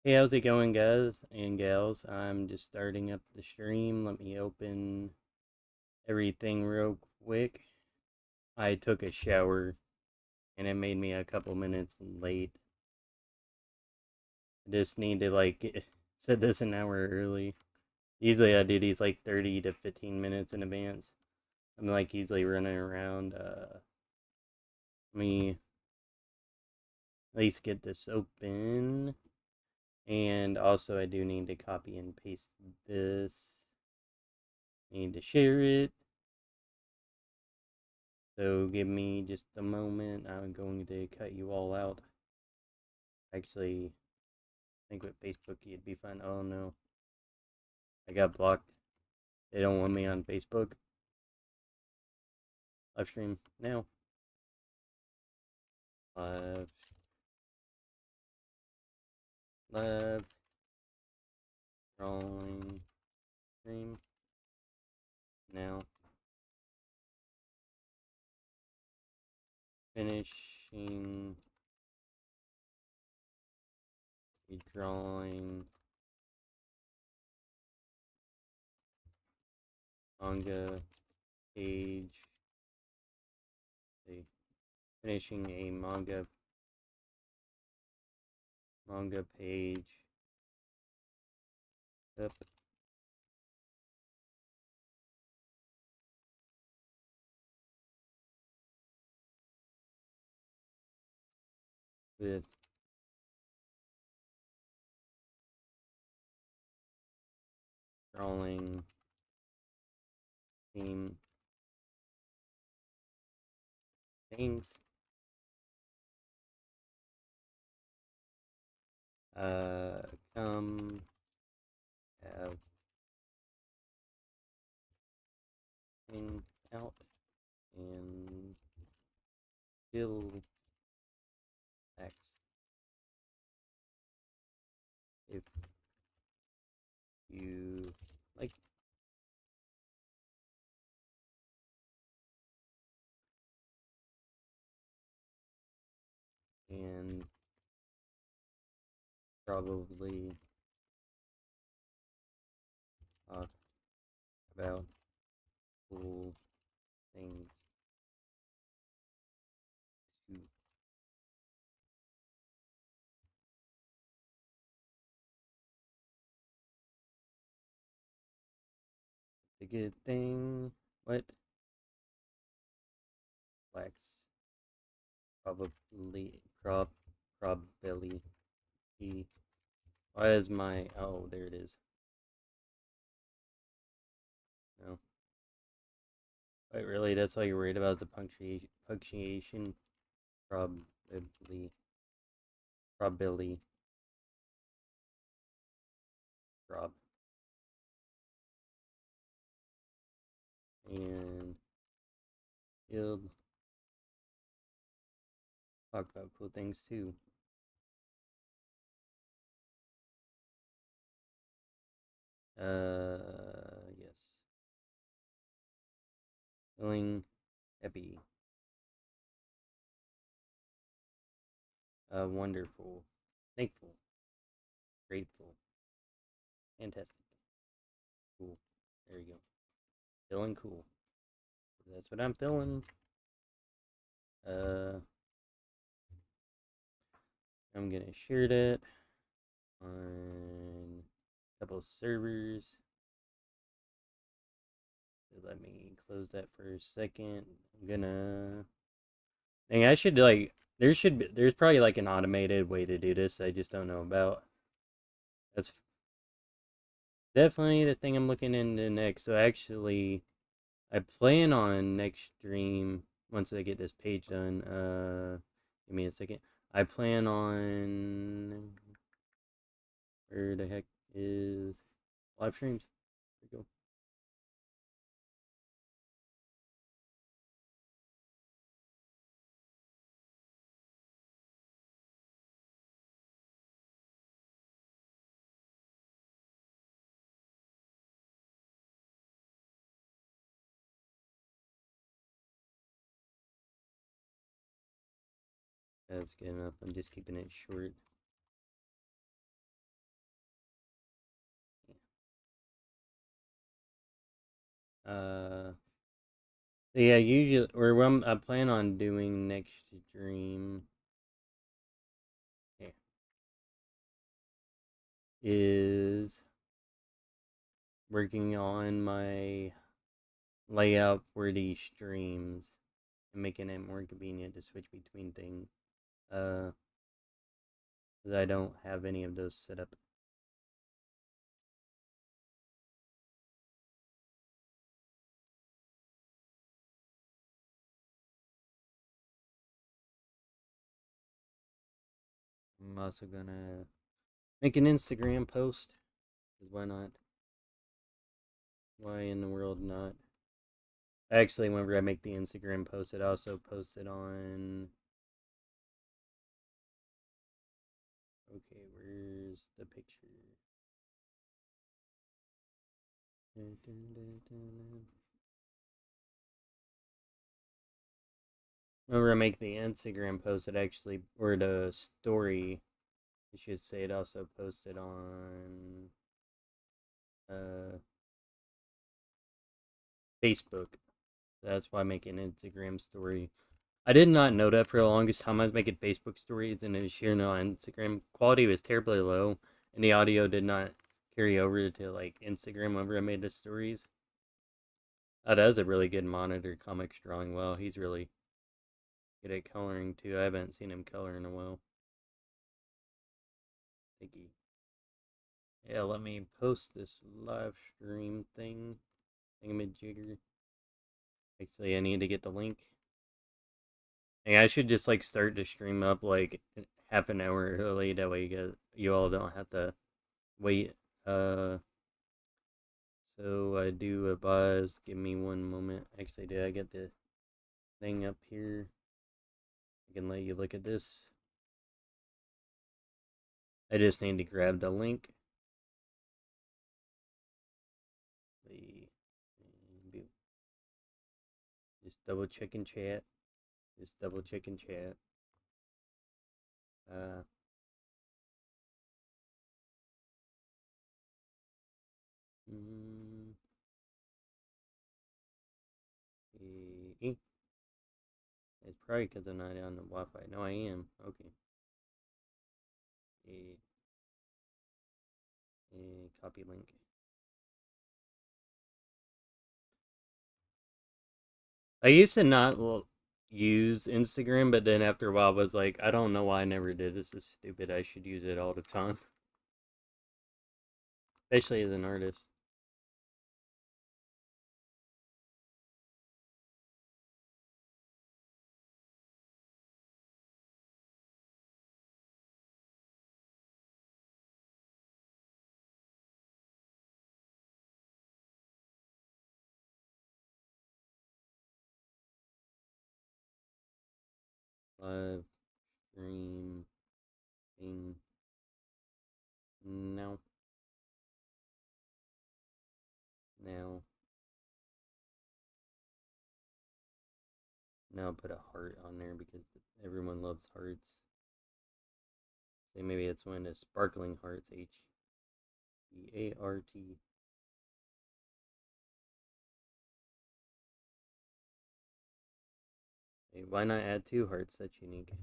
Hey, how's it going, guys and gals? I'm just starting up the stream. Let me open everything real quick. I took a shower and it made me a couple minutes late. I just need to set this an hour early. Usually I do these like 30 to 15 minutes in advance. I'm like usually running around. Let me at least get this open. And also I do need to copy and paste this. Need to share it. So give me just a moment. I'm going to cut you all out. Actually, I think with Facebook you'd be fine. Oh no, I got blocked. They don't want me on Facebook. Live stream now. Live, live, drawing, stream now. Finishing a drawing manga page. Finishing a manga page. Up with drawing theme Fangs. Come have hang out and chill X if you like. And probably talk about cool things too. The good thing. What? Flex. Probably. Probability. Why is my. Oh, there it is. No. Wait, really? That's all you're worried about is the punctuation? Probably. Probability. Prob. And. You'll talk about cool things too. Yes. Feeling happy. Wonderful. Thankful. Grateful. Fantastic. Cool. There you go. Feeling cool. That's what I'm feeling. Uh, I'm gonna share that on a couple servers. Let me close that for a second. I'm gonna. Dang, I should like. There's probably like an automated way to do this I just don't know about. That's definitely the thing I'm looking into next. So actually, I plan on next stream once I get this page done. Give me a second. I plan on where the heck is live streams? There we go. That's good enough. I'm just keeping it short. Yeah, usually, or what I plan on doing next stream, yeah, is working on my layout for these streams and making it more convenient to switch between things. Uh, because I don't have any of those set up. I'm also gonna make an Instagram post. Cause why not? Why in the world not? Actually, whenever I make the Instagram post, it also post it on. Okay, where's the picture? Dun, dun, dun, dun. Whenever I make the Instagram post, it actually, or the story, I should say, it also posted on Facebook. That's why I make an Instagram story. I did not know that for the longest time. I was making Facebook stories and it was sharing on Instagram. Quality was terribly low, and the audio did not carry over to like Instagram whenever I made the stories. Oh, that was a really good monitor. Comics drawing well. He's really good at coloring too. I haven't seen him color in a while. Thank you. Yeah, let me post this live stream thing. Thingamajigger. Actually, I need to get the link. Hey, I should just like start the stream up like half an hour early. That way you all don't have to wait. So I do advise. Give me one moment. Actually, did I get the thing up here? I can let you look at this. I just need to grab the link. The just double check in chat. Just double check in chat. Uh, mm, it's probably because I'm not on the Wi-Fi. No, I am. Okay. Copy link. I used to not use Instagram, but then after a while, I was like, I don't know why I never did. This is stupid. I should use it all the time, especially as an artist. Live stream thing now. Now. Now put a heart on there because everyone loves hearts. So maybe it's one of the sparkling hearts. HEART. Hey, why not add two hearts? That's unique.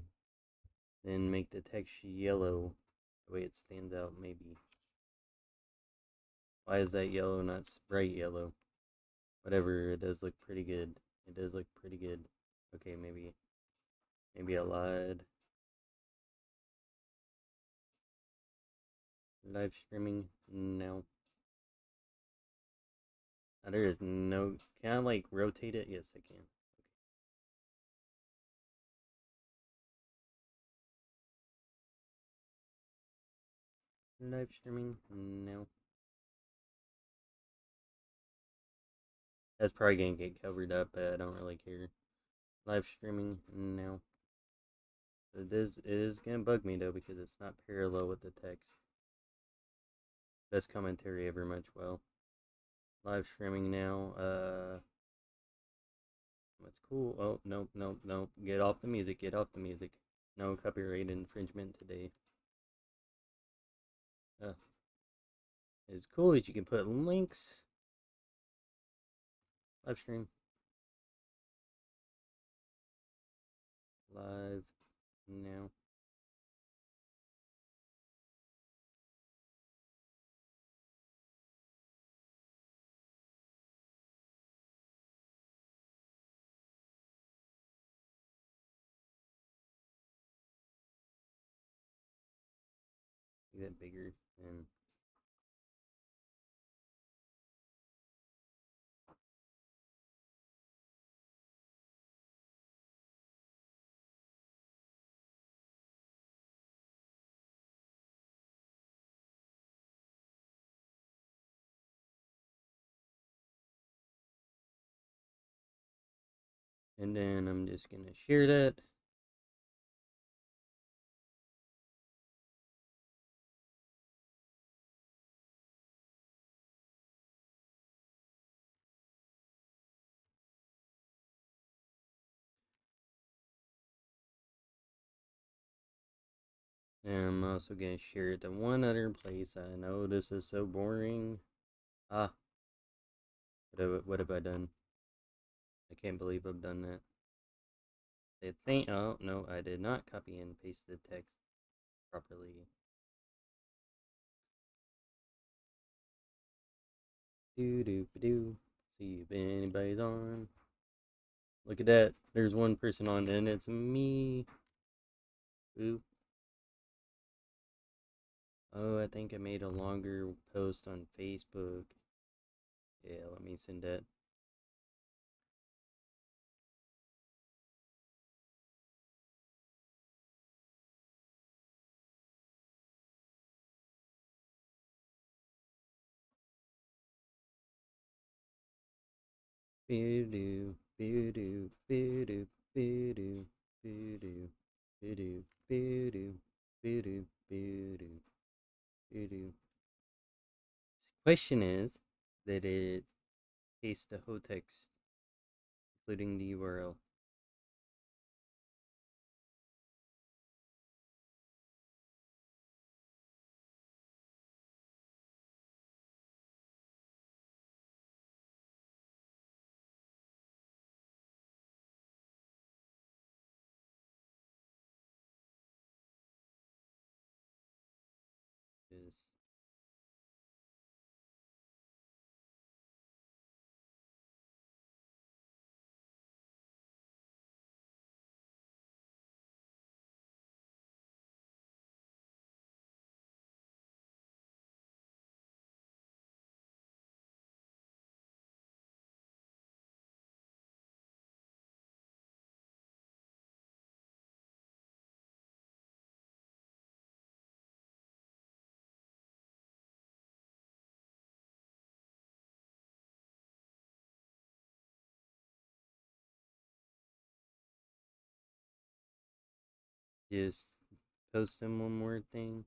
Then make the text yellow. The way it stands out, maybe. Why is that yellow not bright yellow? Whatever, it does look pretty good. It does look pretty good. Okay, maybe I lied. Live streaming now. There is no. Can I like rotate it? Yes, I can. Live streaming now. That's probably gonna get covered up, but I don't really care. Live streaming now. It is gonna bug me though because it's not parallel with the text. Best commentary ever, much well. Live streaming now. What's cool? Oh, nope, nope, nope. Get off the music. Get off the music. No copyright infringement today. As cool as you can put links. Live stream. Live now. Make that bigger and then I'm just gonna share that. And I'm also gonna share it to one other place. I know this is so boring. Ah, what have I done? I can't believe I've done that. I think. Oh no, I did not copy and paste the text properly. Do. See if anybody's on. Look at that. There's one person on, and it's me. Oop. Oh, I think I made a longer post on Facebook. Yeah, let me send that. Boo-doo, boo-doo, boo-doo, boo-doo, boo-doo, boo-doo, boo-doo, boo-doo, boo-doo, boo-doo. Question is that it pastes the whole text, including the URL. Just just post them one more thing.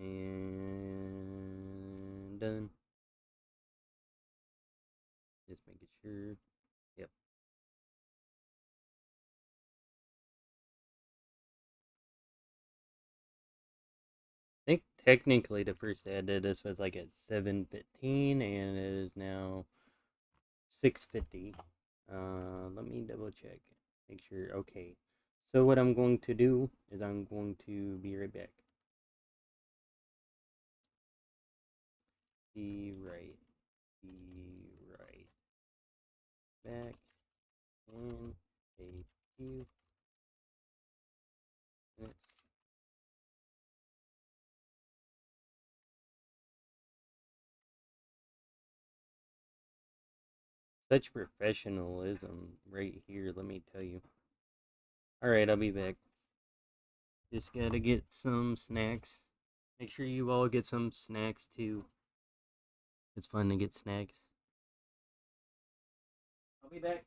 And done. Just making sure. Yep. I think technically the first day I did this was like at 7:15, and it is now 6:50. Let me double check. Make sure. Okay. So what I'm going to do is I'm going to be right back. Be right back in a few minutes. Such professionalism right here, let me tell you. Alright, I'll be back. Just gotta get some snacks. Make sure you all get some snacks too. It's fun to get snacks. I'll be back.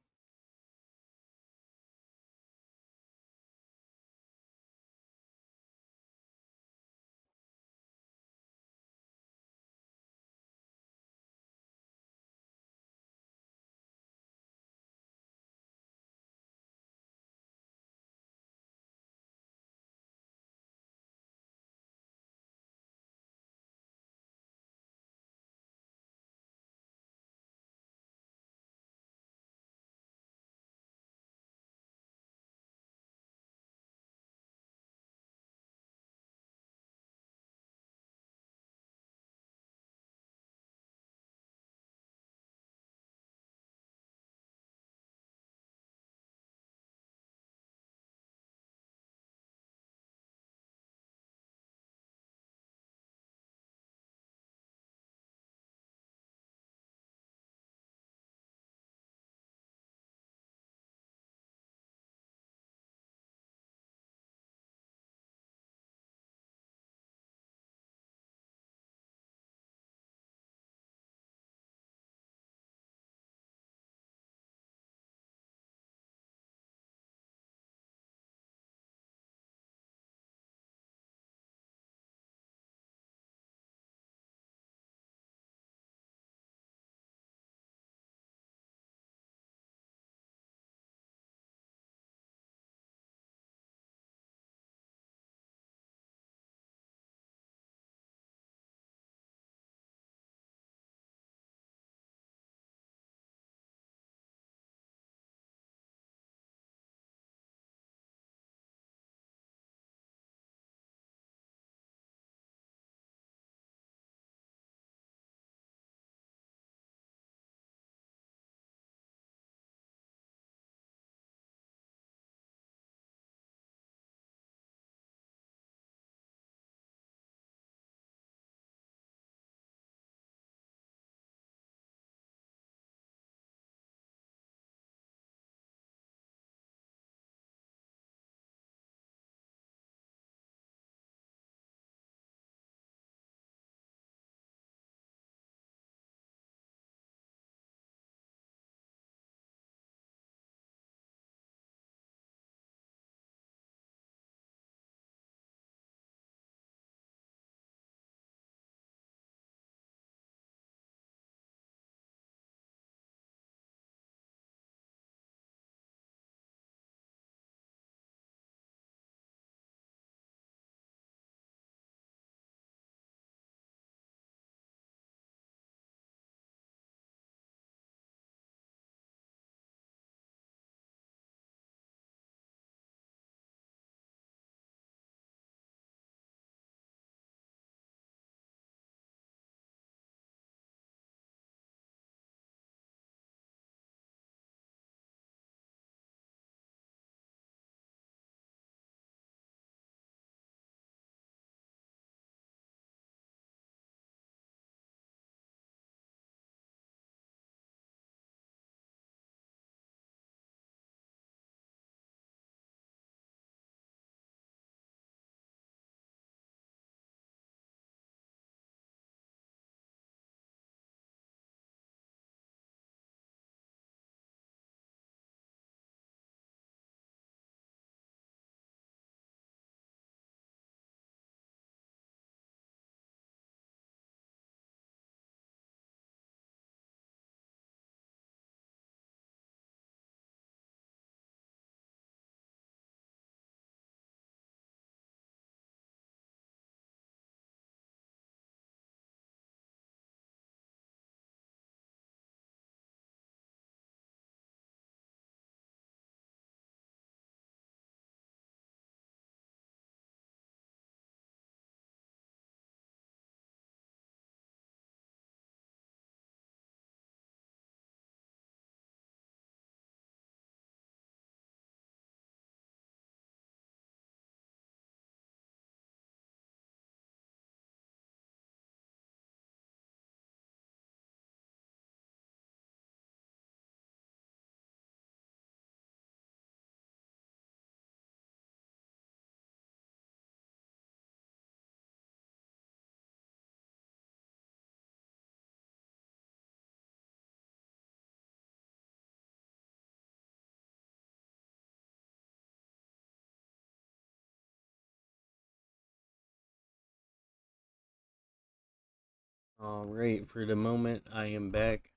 Alright, for the moment, I am back.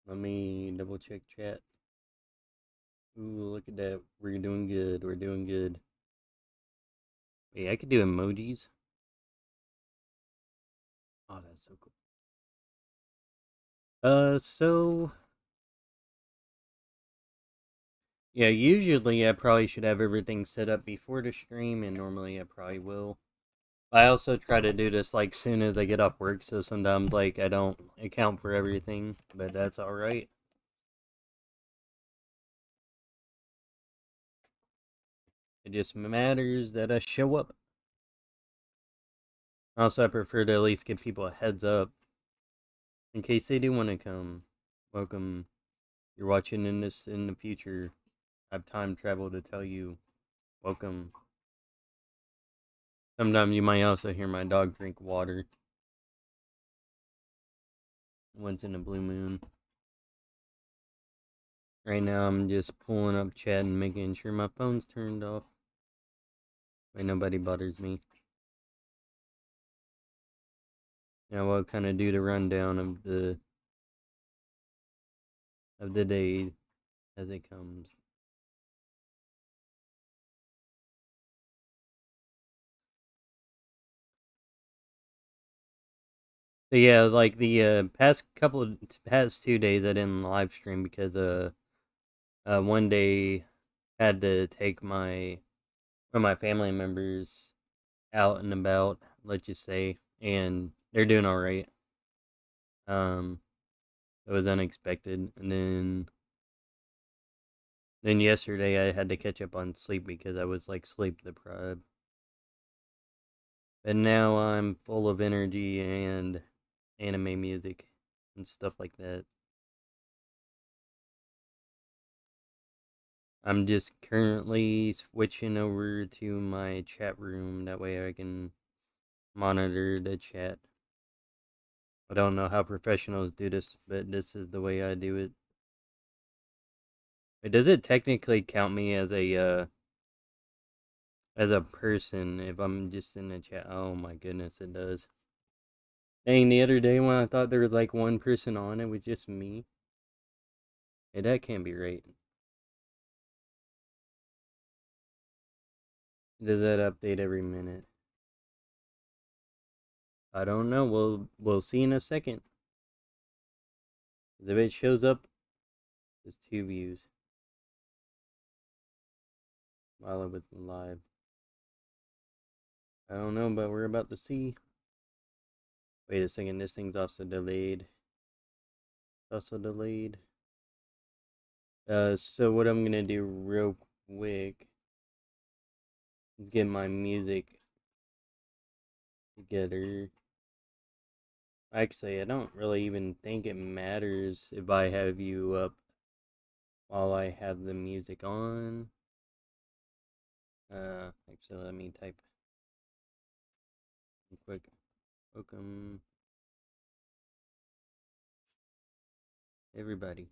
Let me double check chat. Ooh, look at that. We're doing good. We're doing good. Wait, I could do emojis. Oh, that's so cool. So yeah, usually I probably should have everything set up before the stream, and normally I probably will. I also try to do this like soon as I get off work, so sometimes like I don't account for everything, but that's alright. It just matters that I show up. Also, I prefer to at least give people a heads up in case they do want to come. Welcome. You're watching in this in the future. I have time travel to tell you. Welcome. Sometimes you might also hear my dog drink water. Once in a blue moon. Right now I'm just pulling up chat and making sure my phone's turned off. Wait, nobody bothers me. Now we'll kind of do the rundown of the day as it comes. So yeah, like the past 2 days I didn't live stream because one day had to take one of my family members out and about, let's just say, and they're doing all right. Um, it was unexpected, and then yesterday I had to catch up on sleep because I was like sleep deprived. But now I'm full of energy and anime music and stuff like that. I'm just currently switching over to my chat room. That way I can monitor the chat. I don't know how professionals do this, but this is the way I do it. But does it technically count me as a person if I'm just in the chat? Oh my goodness, it does. Dang, the other day when I thought there was like one person on, it was just me. Hey, that can't be right. Does that update every minute? I don't know. We'll see in a second. If it shows up, it's 2 views while I was live. I don't know, but we're about to see. Wait a second, this thing's also delayed. Also delayed. So what I'm gonna do real quick is get my music together. Actually, I don't really even think it matters if I have you up while I have the music on. Actually, let me type quick. Welcome, everybody.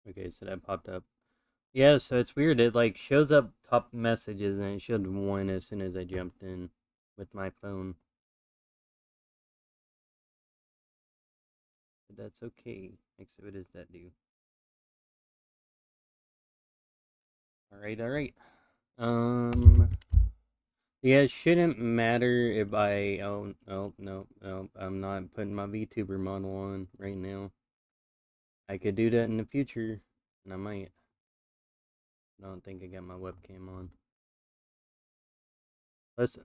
Okay, so that popped up. Yeah, so it's weird. It like shows up top messages and it showed one as soon as I jumped in with my phone. But that's okay. Actually, what does that do? Alright, alright. Yeah, it shouldn't matter if no, I'm not putting my VTuber model on right now. I could do that in the future, and I might. I don't think I got my webcam on. Listen, I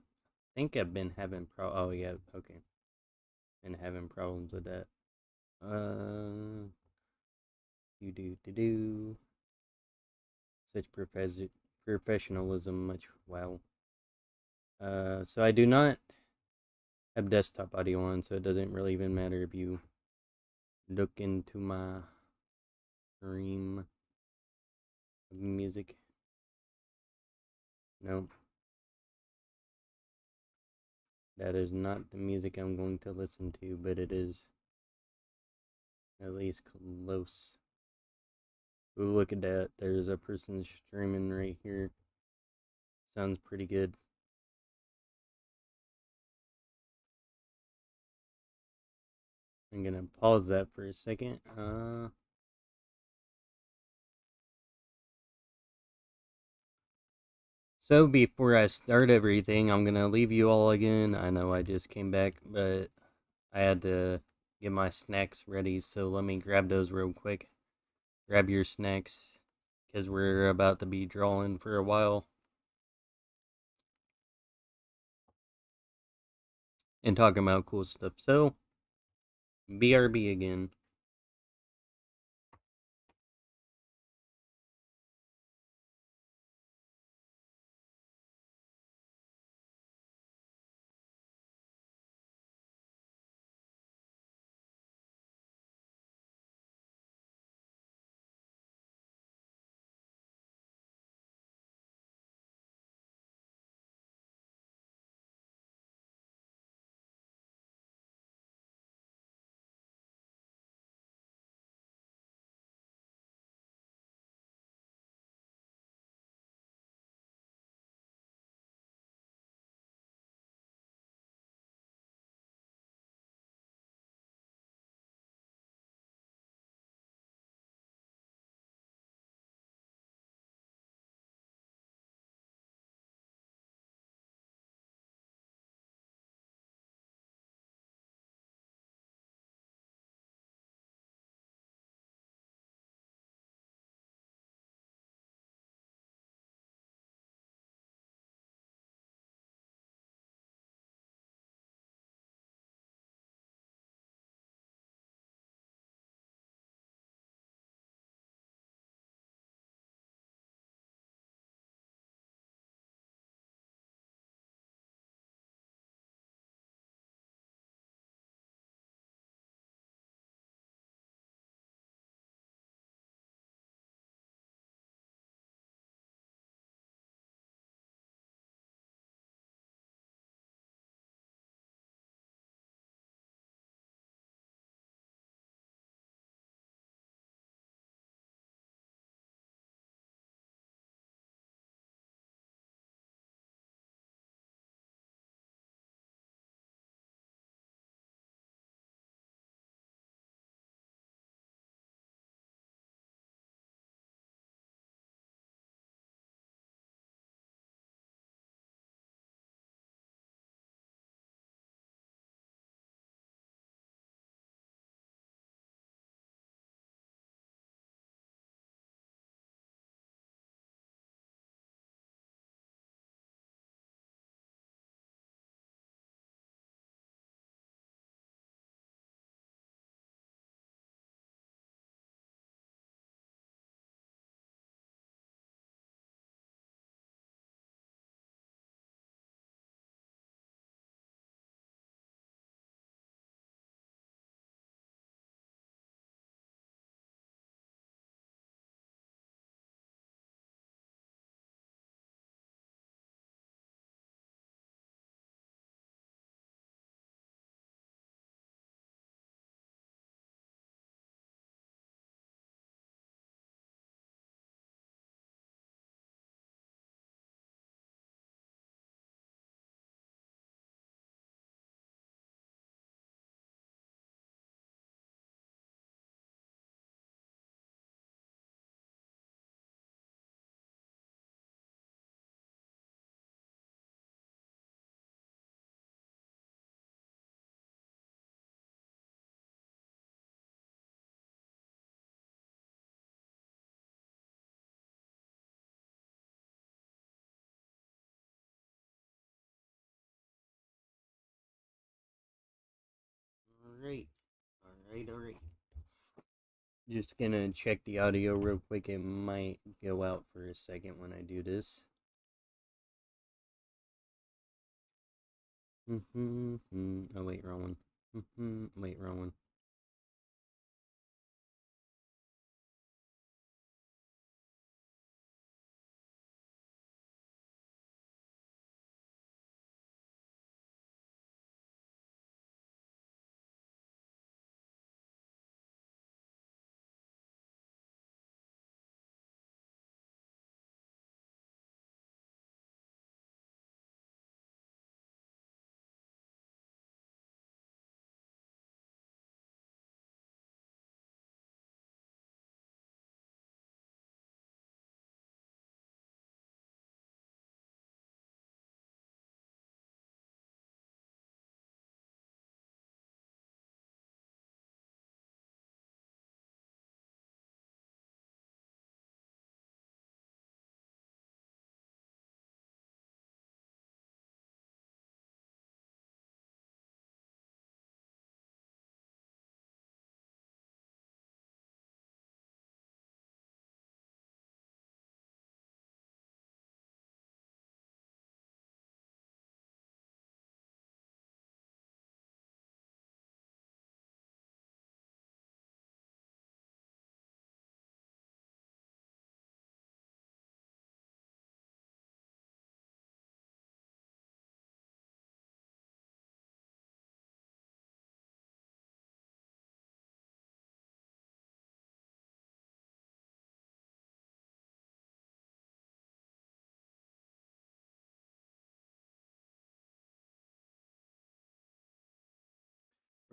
think I've been having oh yeah, okay. Been having problems with that. Do. Such professionalism, much wow. So I do not have desktop audio on, so it doesn't really even matter if you look into my stream. music. No, that is not the music I'm going to listen to, but it is at least close. Ooh, look at that. There's a person streaming right here. Sounds pretty good. I'm gonna pause that for a second. So before I start everything, I'm gonna leave you all again. I know I just came back, but I had to get my snacks ready, so let me grab those real quick. Grab your snacks, because we're about to be drawing for a while and talking about cool stuff. So, BRB again. Alright. Alright. Just gonna check the audio real quick. It might go out for a second when I do this. Oh, wait, wrong one. Wait, wrong one.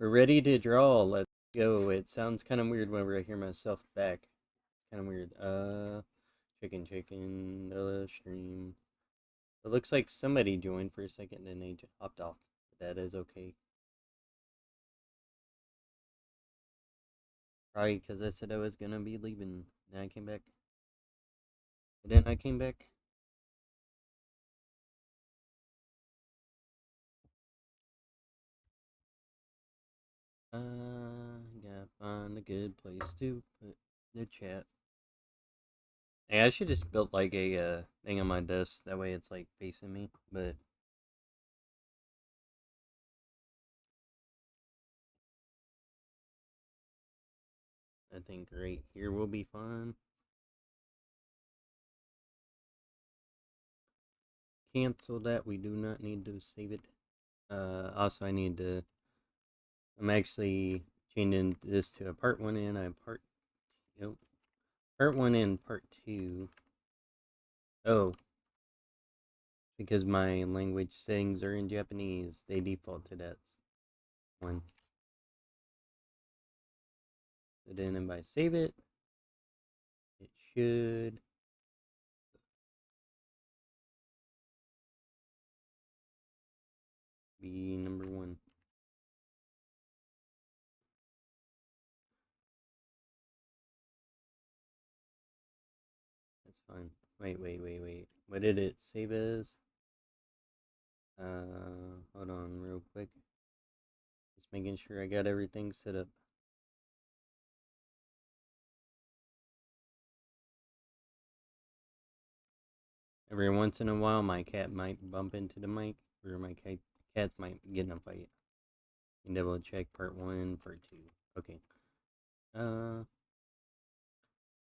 We're ready to draw. Let's go. It sounds kind of weird whenever I hear myself back. Kind of weird. Chicken, the stream. It looks like somebody joined for a second and they just hopped off. That is okay. Probably because I said I was gonna be leaving. Then I came back. And then I came back. Gotta find a good place to put the chat. Hey, I should just built like a thing on my desk. That way it's like facing me. But I think right here will be fine. Cancel that. We do not need to save it. Also I need to. I'm actually changing this to a part 1 and a part. Nope. Part 1 and part 2. Oh. Because my language settings are in Japanese, they default to that one. So then if I save it, it should be number 1. That's fine. Wait. What did it save as? Hold on real quick. Just making sure I got everything set up. Every once in a while, my cat might bump into the mic, or my cats might get in a fight. And double check part 1, part 2. Okay.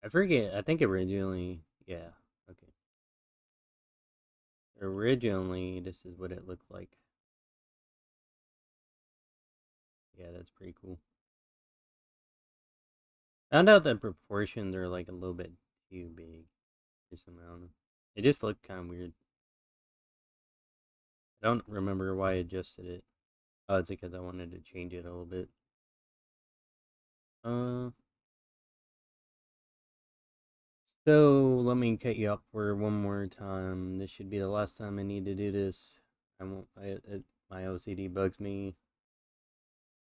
I forget. I think originally, yeah. Okay. Originally, this is what it looked like. Yeah, that's pretty cool. Found out that proportions are like a little bit too big for some reason. It just looked kind of weird. I don't remember why I adjusted it. Oh, it's because I wanted to change it a little bit. Uh, so let me cut you up for one more time. This should be the last time I need to do this. I won't. My OCD bugs me.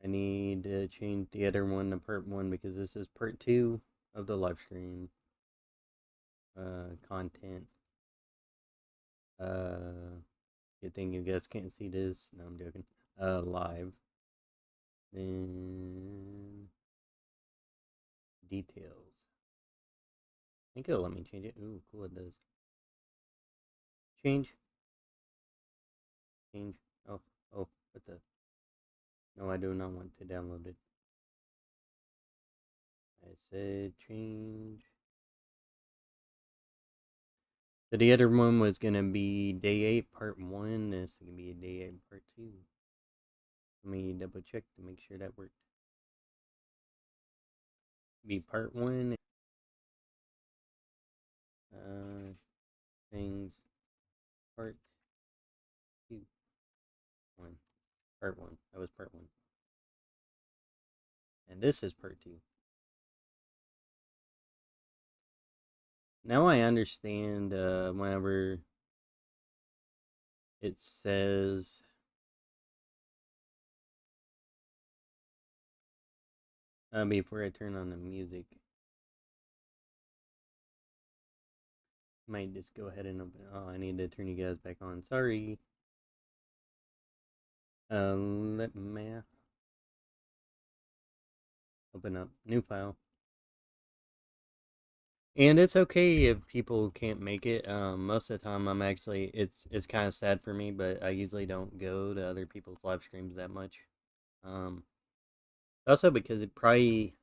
I need to change the other one to part 1 because this is part 2 of the live stream. Content. Good thing you guys can't see this. No, I'm joking. Live. Then details. I think it'll let me change it. Ooh, cool, it does. Change. Change. Oh, what the? No, I do not want to download it. I said change. So the other one was gonna be day 8, part 1. This is gonna be day 8, part 2. Let me double check to make sure that worked. Be part 1. Things part 2. 1. Part 1. That was part 1. And this is part 2. Now I understand whenever it says before I turn on the music, might just go ahead and open. Oh, I need to turn you guys back on. Sorry. Let me open up new file. And it's okay if people can't make it. Most of the time, I'm actually it's kind of sad for me, but I usually don't go to other people's live streams that much. Also because it probably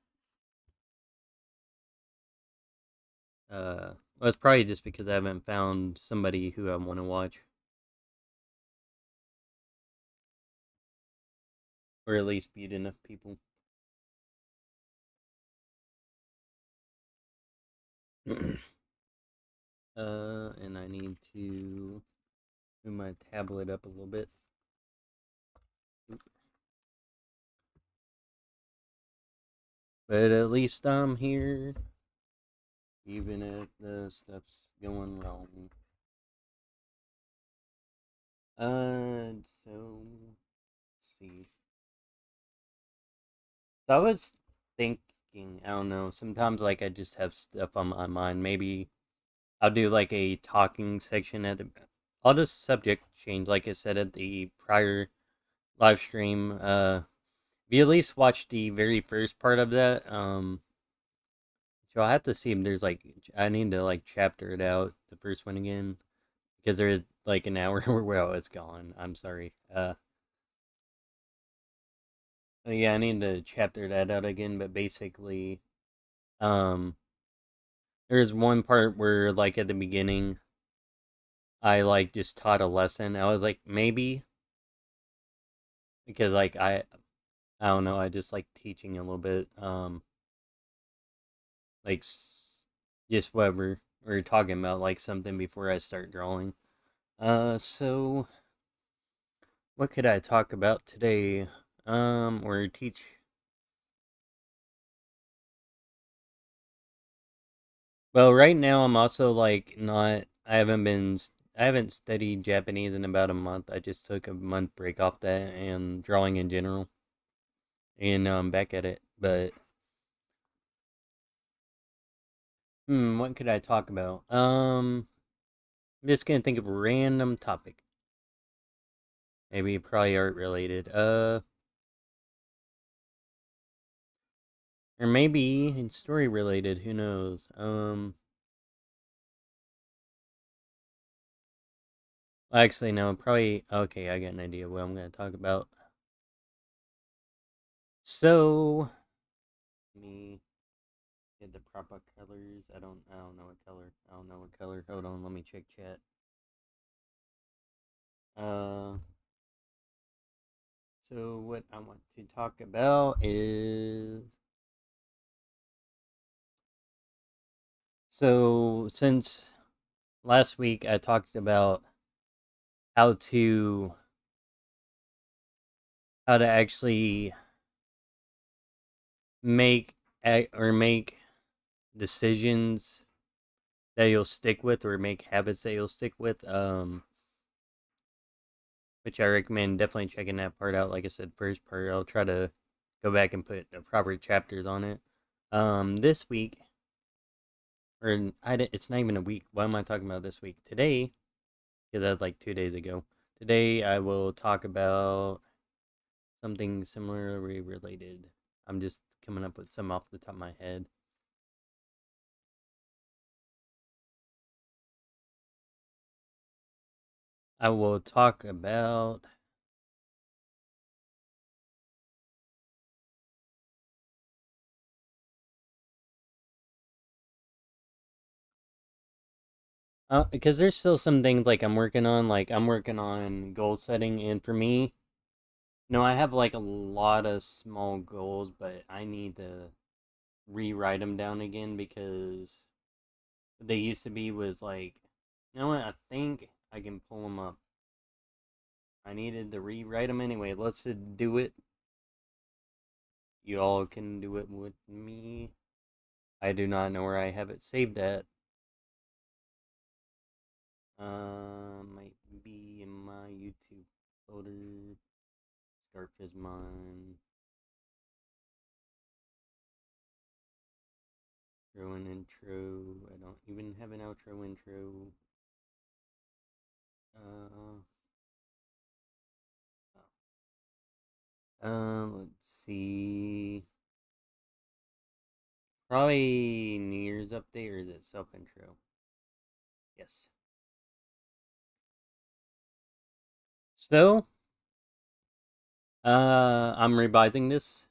well, it's probably just because I haven't found somebody who I want to watch, or at least beat enough people. And I need to move my tablet up a little bit. But at least I'm here, even if the stuff's going wrong. So let's see. So I was thinking, I don't know, sometimes like I just have stuff on my mind. Maybe I'll do like a talking section at the. I'll just subject change, like I said at the prior live stream. If you at least watch the very first part of that, so I'll have to see if there's like I need to like chapter it out the first one again because there's like an hour where it's gone. I'm sorry. Yeah, I need to chapter that out again, but basically, um, there's one part where like at the beginning, I like just taught a lesson. I was like maybe because like I don't know, I just like teaching a little bit, like just whatever we're talking about, like something before I start drawing. So what could I talk about today? Or teach. Well, right now I'm also like not. I haven't studied Japanese in about a month. I just took a month break off that and drawing in general, and now I'm back at it. But what could I talk about? I'm just gonna think of a random topic. Maybe probably art related. Or maybe story related. Who knows? Actually, no. Probably. Okay, I got an idea what I'm gonna talk about. So, let me get the proper colors. I don't know what color. I don't know what color. Hold on. Let me check chat. Uh. So what I want to talk about is since last week I talked about how to actually make make decisions that you'll stick with or make habits that you'll stick with, which I recommend definitely checking that part out. Like I said, first part I'll try to go back and put the proper chapters on it. This week, it's not even a week. Why am I talking about this week? Today, because that was like 2 days ago. Today I will talk about something similarly related. I'm just coming up with some off the top of my head. I will talk about because there's still some things like I'm working on. Like I'm working on goal setting, and for me, no, I have like a lot of small goals, but I need to rewrite them down again because what they used to be was like, you know what? I think I can pull them up. I needed to rewrite them anyway. Let's do it. You all can do it with me. I do not know where I have it saved at. Might be in my YouTube folder. Scarf is mine. Intro and intro. I don't even have an outro intro. Uh, let's see. Probably New Year's update or is it self intro? Yes. So, I'm revising this.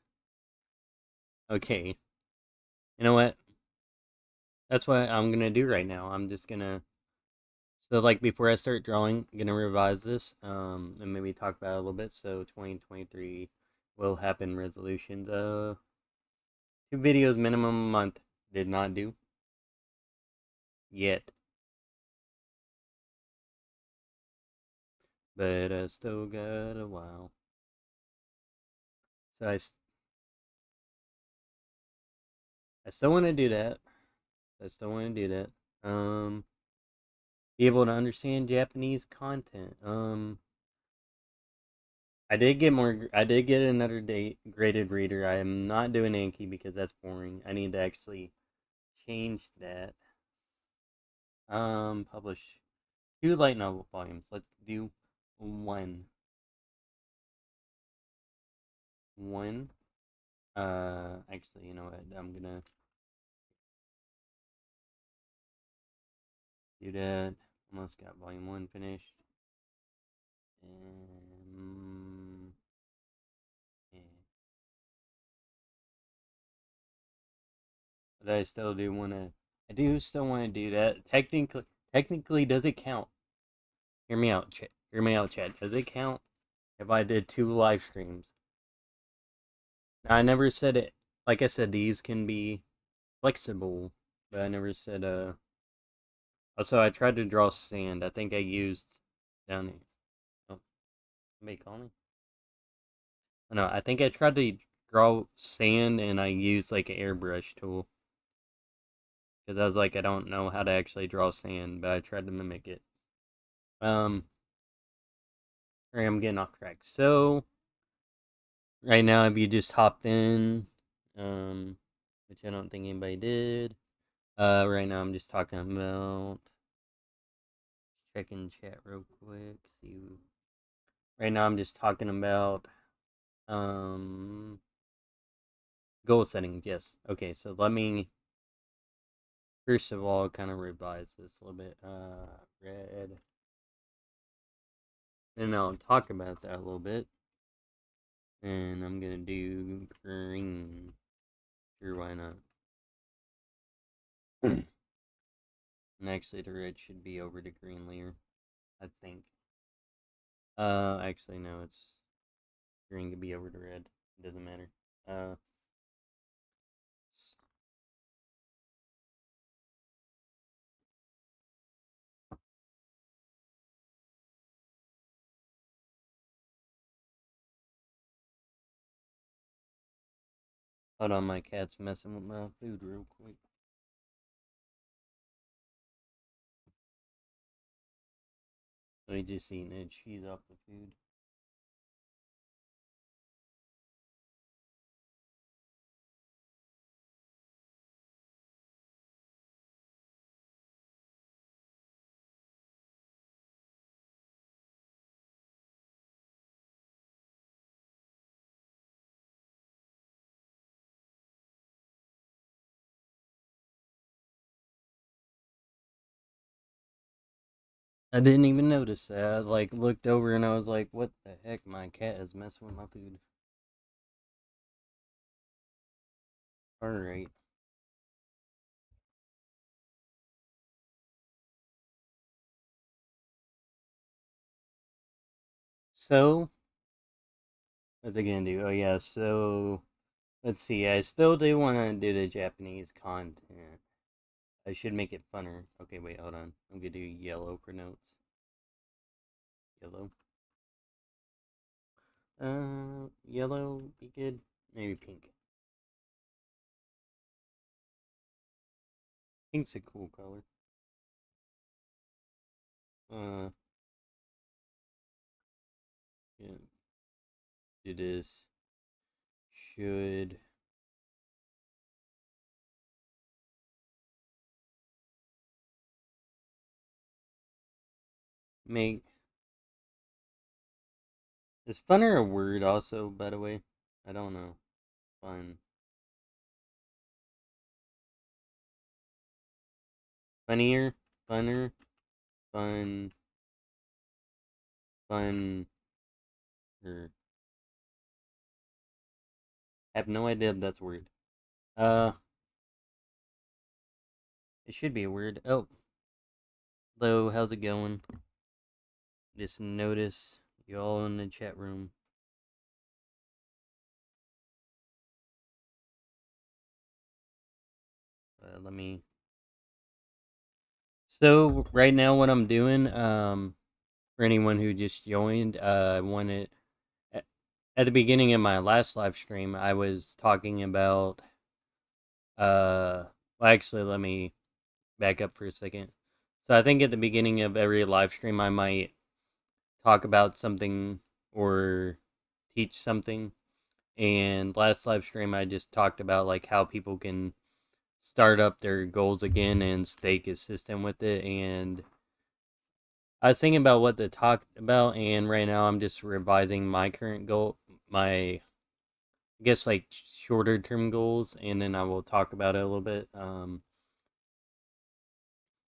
Okay. You know what? That's what I'm gonna do right now. I'm just gonna so like before I start drawing, I'm gonna revise this, and maybe talk about it a little bit. So 2023 will happen resolutions. 2 videos minimum a month. Did not do yet, but still got a while. So I still want to do that. Be able to understand Japanese content. I did get more. I did get another graded reader. I am not doing Anki because that's boring. I need to actually change that. Publish 2 light novel volumes. Let's do one. One. Actually, you know what? I'm gonna do that. Almost got volume 1 finished. Yeah. But I still do want to. I do still want to do that. Technically, does it count? Hear me out, chat. Hear me out, chat. Does it count if I did 2 live streams? Now, I never said it. Like I said, these can be flexible, but I never said Also, I tried to draw sand. I think I used down here. Oh, somebody call me? Oh, no, I think I tried to draw sand and I used like an airbrush tool. Because I was like, I don't know how to actually draw sand, but I tried to mimic it. Alright, I'm getting off track. So, right now, if you just hopped in, which I don't think anybody did, right now I'm just talking about checking chat real quick. See, right now I'm just talking about goal setting. Yes. Okay. So let me first of all kind of revise this a little bit. Red. And I'll talk about that a little bit. And I'm gonna do green. Sure, why not? And actually, the red should be over the green layer, I think. Actually, no, it's green could be over the red. It doesn't matter. Hold on, my cat's messing with my food real quick. So he just eating it. She's off the food. I didn't even notice that. I like looked over and I was like, "What the heck? My cat is messing with my food." All right. So what's it gonna do? Oh yeah. So let's see. I still do want to do the Japanese content. I should make it funner. Okay, wait, hold on. I'm gonna do yellow for notes. Yellow. Yellow be good. Maybe pink. Pink's a cool color. Uh, yeah. Do this. Should make. Is funner a word also, by the way? I don't know. Fun. Funnier? Funner? Fun. Fun. Or. I have no idea if that's a word. Uh, it should be a word. Oh. Hello, how's it going? Just notice you all in the chat room. Let me. So right now, what I'm doing, for anyone who just joined, I wanted at the beginning of my last live stream, I was talking about well, actually, let me back up for a second. So I think at the beginning of every live stream, I might talk about something or teach something. And last live stream, I just talked about like how people can start up their goals again and stay consistent with it. And I was thinking about what to talk about, and right now I'm just revising my current goal, my I guess like shorter term goals, and then I will talk about it a little bit.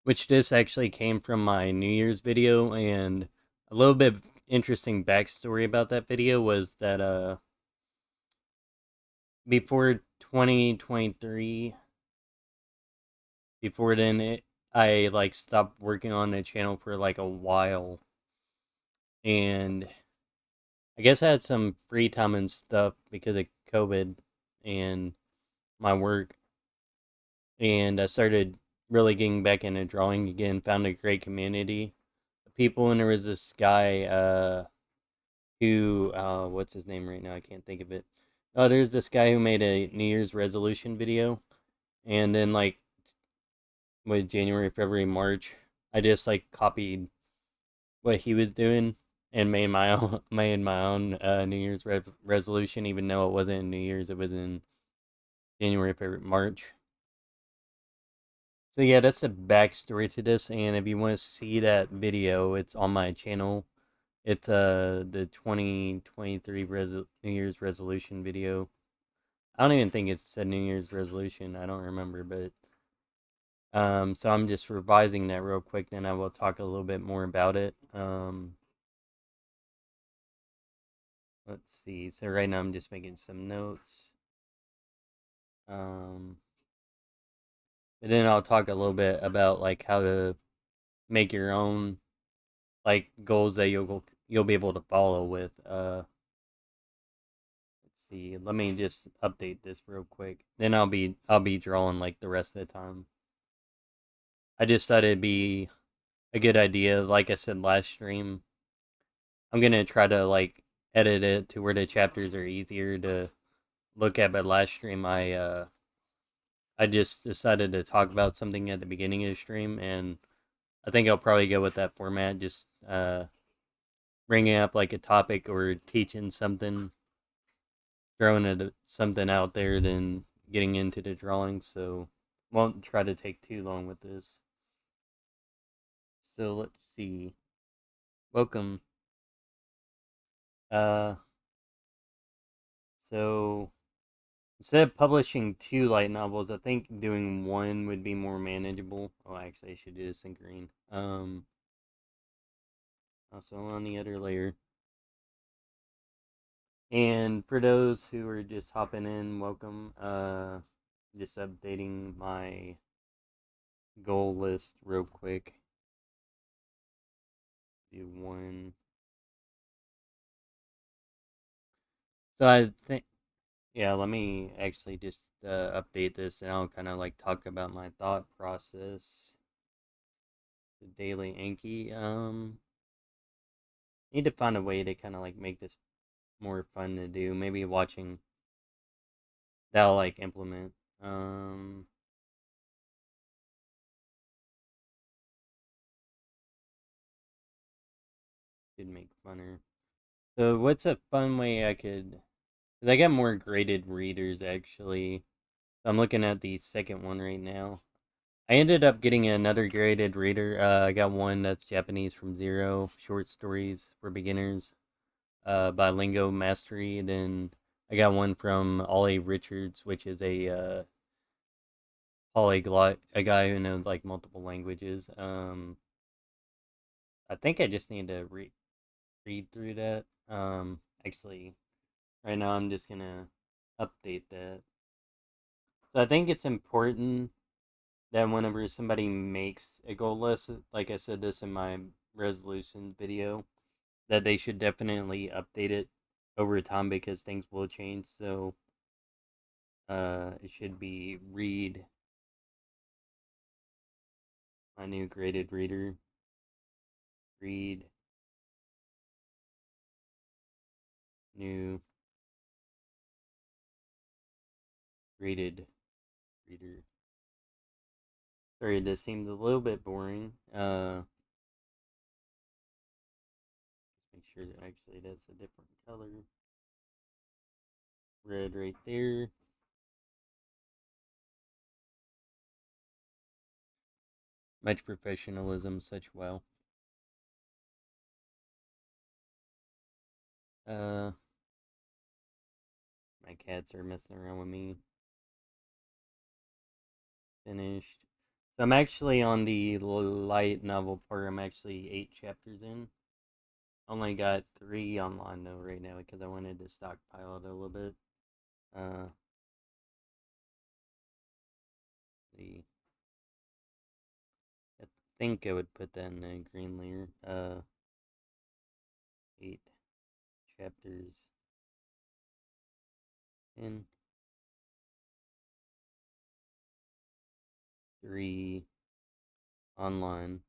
Which this actually came from my New Year's video, and a little bit interesting backstory about that video was that before 2023, before then I like stopped working on the channel for like a while, and I guess I had some free time and stuff because of COVID and my work, and I started really getting back into drawing again. Found a great community of people, and there was this guy who what's his name right now? I can't think of it. Oh, there's this guy who made a New Year's resolution video, and then like with January, February, March, I just like copied what he was doing and made my own New Year's resolution, even though it wasn't in New Year's, it was in January, February, March. So yeah, that's the backstory to this, and if you want to see that video, it's on my channel. It's the 2023 New Year's resolution video. I don't even think it's a New Year's resolution. I don't remember, but so I'm just revising that real quick. Then I will talk a little bit more about it. Let's see. So right now I'm just making some notes. Um, and then I'll talk a little bit about like how to make your own like goals that you'll be able to follow with. Let's see. Let me just update this real quick. Then I'll be drawing like the rest of the time. I just thought it'd be a good idea. Like I said last stream, I'm gonna try to like edit it to where the chapters are easier to look at. But last stream, I just decided to talk about something at the beginning of the stream, and I think I'll probably go with that format. Just bringing up like a topic or teaching something, throwing something out there, then getting into the drawing. So won't try to take too long with this. So let's see. Welcome. Uh, so instead of publishing two light novels, I think doing one would be more manageable. Oh, actually, I should do this in green. Also on the other layer. And for those who are just hopping in, welcome. Just updating my goal list real quick. Do one. So I think, yeah, let me actually just update this, and I'll kind of like talk about my thought process. The daily Anki. Need to find a way to kind of like make this more fun to do. Maybe watching that'll like implement. Could make funner. So what's a fun way I could? Cause I got more graded readers actually. I'm looking at the second one right now. I ended up getting another graded reader. I got one that's Japanese from Zero, short stories for beginners, by Lingo Mastery. Then I got one from Ollie Richards, which is a polyglot, a guy who knows like multiple languages. I think I just need to read through that. Actually, right now I'm just gonna update that. So I think it's important that whenever somebody makes a goal list, like I said this in my resolution video, that they should definitely update it over time because things will change. So it should be read my new graded reader. Read new graded reader. Sorry, this seems a little bit boring. Make sure that actually that's a different color. Red right there. Much professionalism, such well. My cats are messing around with me. Finished. So I'm actually on the light novel part. I'm actually 8 chapters in. Only got 3 online though right now because I wanted to stockpile it a little bit. The I think I would put that in a green layer. 8 chapters in. 3 online.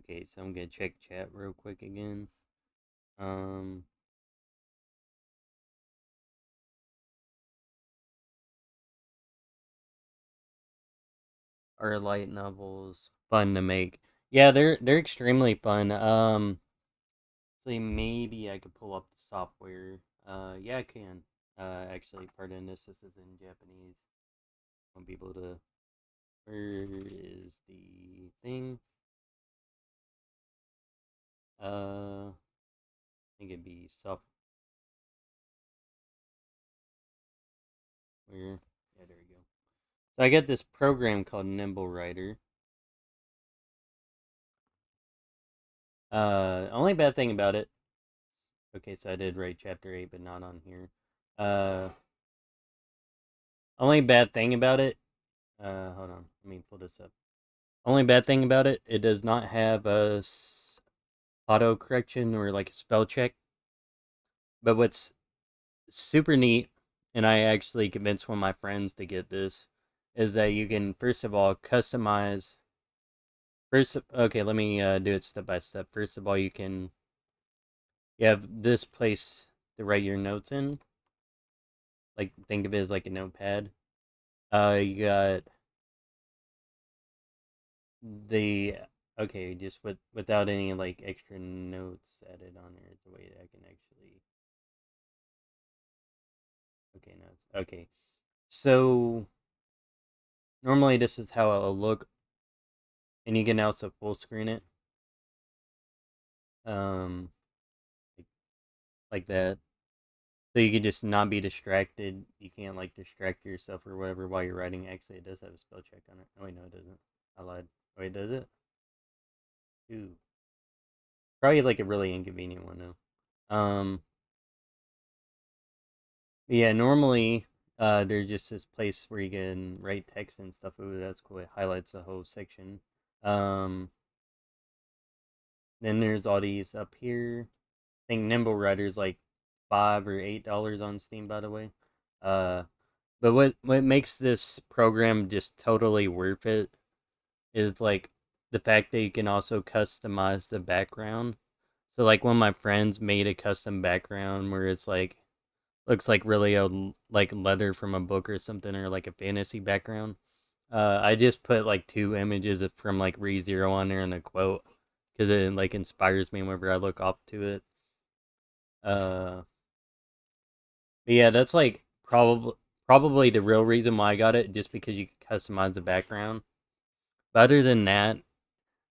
Okay, so I'm gonna check chat real quick again. Are light novels fun to make? Yeah, they're extremely fun. So maybe I could pull up the software. Yeah, I can. Actually, pardon this. This is in Japanese. I won't be able to. Where is the thing? I think it'd be software. Yeah, there we go. So I got this program called Nimble Writer. Only bad thing about it. Okay, so I did write chapter 8, but not on here. Only bad thing about it. Hold on. Let me pull this up. Only bad thing about it, it does not have a auto correction or like a spell check. But what's super neat, and I actually convinced one of my friends to get this, is that you can first of all customize. Okay, let me do it step by step. First of all, you have this place to write your notes in. Like think of it as like a notepad. You got the okay, just without any like extra notes added on there. It's a way that I can actually okay notes. Okay, so normally this is how it'll look, and you can also full screen it, um, like, like that. So you can just not be distracted. You can't like distract yourself or whatever while you're writing. Actually, it does have a spell check on it. Oh wait, no, it doesn't. I lied. Wait, does it? Ooh, probably like a really inconvenient one though. Yeah, normally there's just this place where you can write text and stuff. Ooh, that's cool. It highlights the whole section. Um, then there's all these up here. I think Nimble Writer's like $5 or $8 on Steam, by the way. Uh, but what makes this program just totally worth it is like the fact that you can also customize the background. So like one of my friends made a custom background where it's like looks like really old, like leather from a book or something, or like a fantasy background. I just put like 2 images from like ReZero on there and a quote because it like inspires me whenever I look up to it. Uh, but yeah, that's like probably the real reason why I got it, just because you can customize the background. But other than that,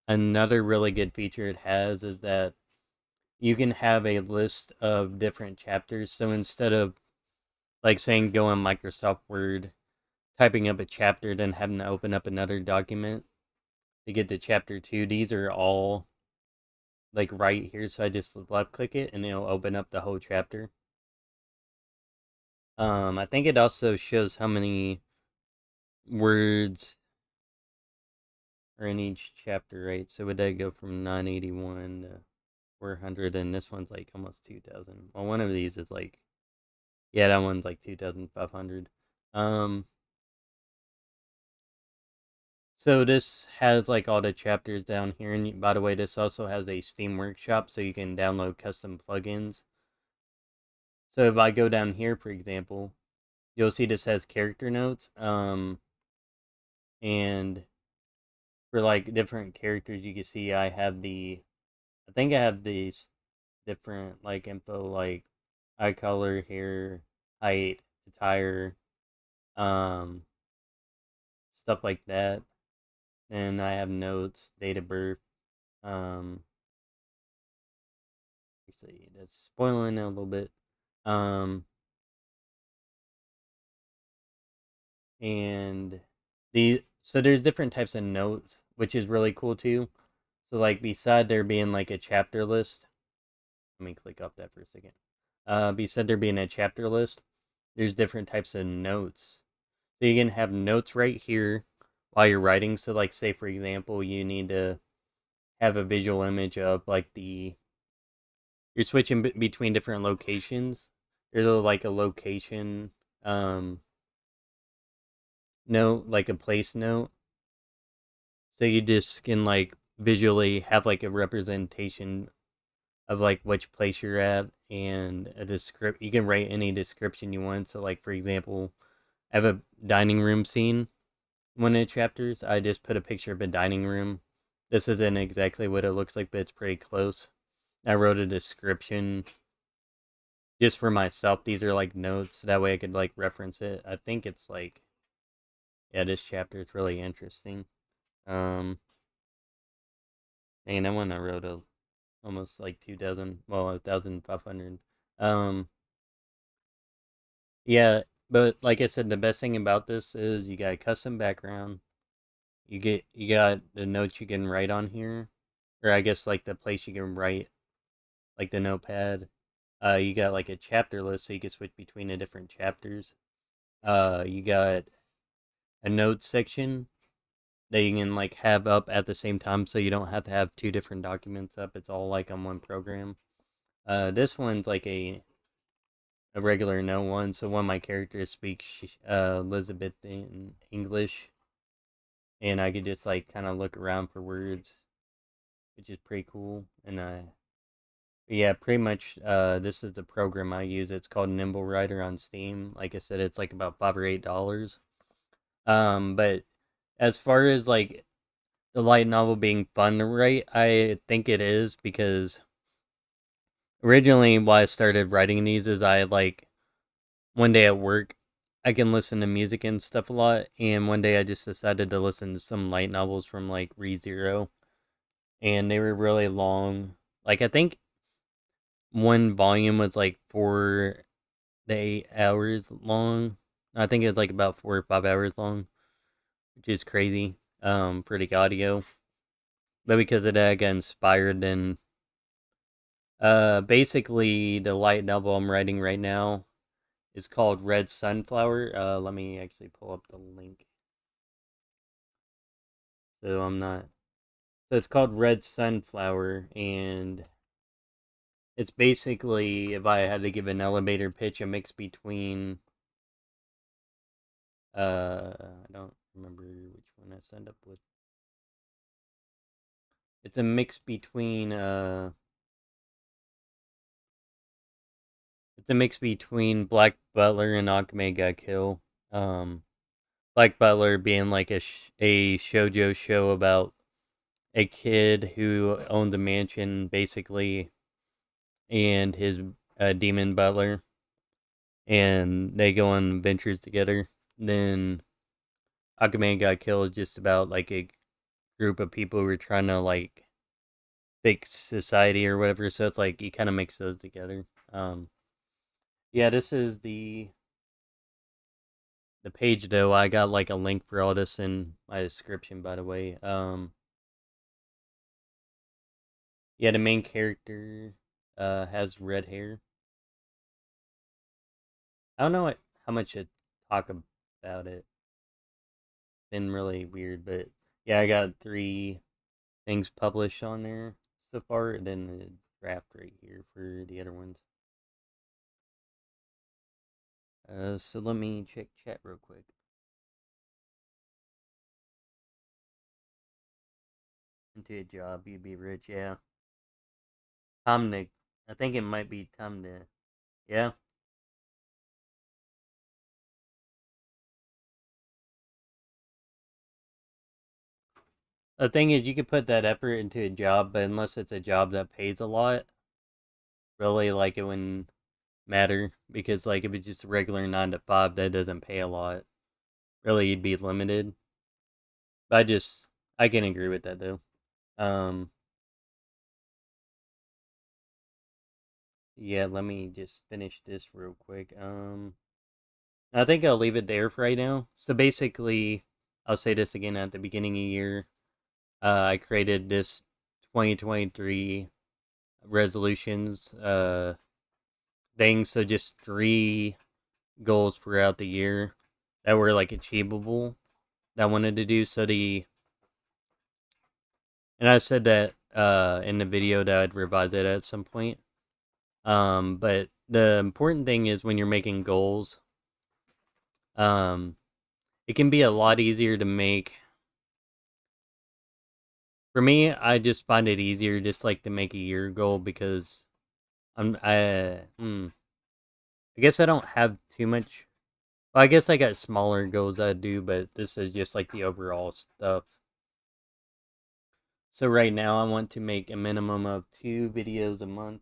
another really good feature it has is that you can have a list of different chapters. So instead of like saying go in Microsoft Word, typing up a chapter, then having to open up another document to get to chapter 2, these are all like right here. So I just left click it and it'll open up the whole chapter. I think it also shows how many words are in each chapter, right? So would that go from 981 to 400, and this one's like almost 2,000. Well, one of these is like, yeah, that one's like 2,500. Um, so this has like all the chapters down here, and by the way, this also has a Steam Workshop, so you can download custom plugins. So if I go down here, for example, you'll see this has character notes. And for like different characters, you can see I think I have these different like info like eye color, hair, height, attire, um, stuff like that. And I have notes, date of birth. Um, let's see, that's spoiling it a little bit. Um, and so there's different types of notes, which is really cool too. So like beside there being like a chapter list, let me click off that for a second. Beside there being a chapter list, there's different types of notes. So you can have notes right here while you're writing. So like say for example, you need to have a visual image of like you're switching between different locations. There's like a location note, like a place note. So you just can like visually have like a representation of like which place you're at and a descript. You can write any description you want. So like for example, I have a dining room scene. One of the chapters, I just put a picture of a dining room. This isn't exactly what it looks like, but it's pretty close. I wrote a description just for myself. These are like notes. That way I could like reference it. I think it's like, yeah, this chapter is really interesting. Um, and that one I wrote almost like 2,000, well, 1,500. Um, yeah, but like I said, the best thing about this is you got a custom background. You got the notes you can write on here, or I guess like the place you can write, like the notepad. You got like a chapter list, so you can switch between the different chapters. You got a notes section that you can like have up at the same time, so you don't have to have two different documents up. It's all like on one program. This one's like a regular note one, so one of my characters speaks Elizabethan English, and I could just like kind of look around for words, which is pretty cool. And yeah, pretty much this is the program I use. It's called Nimble Writer on Steam. Like I said, it's like about $5 or $8. But as far as like the light novel being fun to write, I think it is because originally why I started writing these is I like one day at work I can listen to music and stuff a lot, and one day I just decided to listen to some light novels from like ReZero, and they were really long. Like I think one volume was like 4 to 8 hours long. I think it was like about 4 or 5 hours long, which is crazy for the audio. But because of that, I got inspired and basically the light novel I'm writing right now is called Red Sunflower. Let me actually pull up the link. So I'm not. So it's called Red Sunflower, and it's basically, if I had to give an elevator pitch, a mix between I don't remember which one I signed up with. It's a mix between Black Butler and Akame ga Kill. Um, Black Butler being like a shoujo show about a kid who owns a mansion, basically, and his demon butler, and they go on adventures together. Then Aquaman got killed just about like a group of people who were trying to like fix society or whatever. So it's like you kind of mix those together. Yeah, this is the page though. I got like a link for all this in my description, by the way. Yeah, the main character has red hair. I don't know how much to talk about it. Been really weird, but yeah, I got 3 things published on there so far, and then the draft right here for the other ones. So let me check chat real quick. Into a job, you'd be rich, yeah. Time to, I think it might be time to, yeah. The thing is, you could put that effort into a job, but unless it's a job that pays a lot, really, like, it wouldn't matter. Because, like, if it's just a regular 9 to 5 that doesn't pay a lot, really, you'd be limited. But I can agree with that, though. Um, yeah, let me just finish this real quick. I think I'll leave it there for right now. So basically, I'll say this again at the beginning of the year. I created this 2023 resolutions thing. So just 3 goals throughout the year that were like achievable that I wanted to do. And I said that in the video that I'd revise it at some point. But the important thing is when you're making goals, um, it can be a lot easier to make. For me, I just find it easier just like to make a year goal because I guess I don't have too much. Well, I guess I got smaller goals I do, but this is just like the overall stuff. So right now I want to make a minimum of 2 videos a month.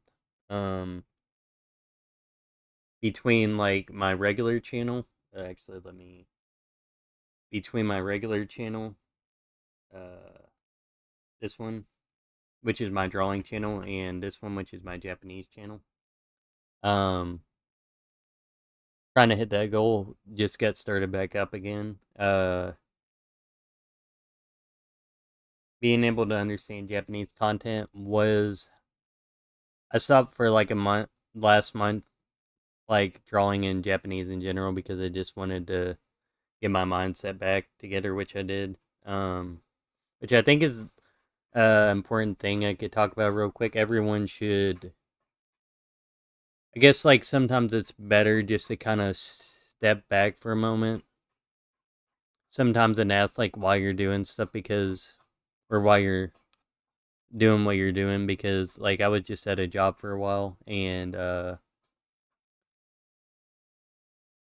Um, between like my regular channel. Actually, let me between my regular channel, uh, this one, which is my drawing channel, and this one, which is my Japanese channel. Um, trying to hit that goal. Just got started back up again. Being able to understand Japanese content was I stopped for like a month last month, like drawing in Japanese in general because I just wanted to get my mindset back together, which I did. Which I think is important thing I could talk about real quick. Everyone should. I guess like sometimes it's better just to kind of step back for a moment. Sometimes and ask like why you're doing stuff because, or why you're doing what you're doing because like I was just at a job for a while and I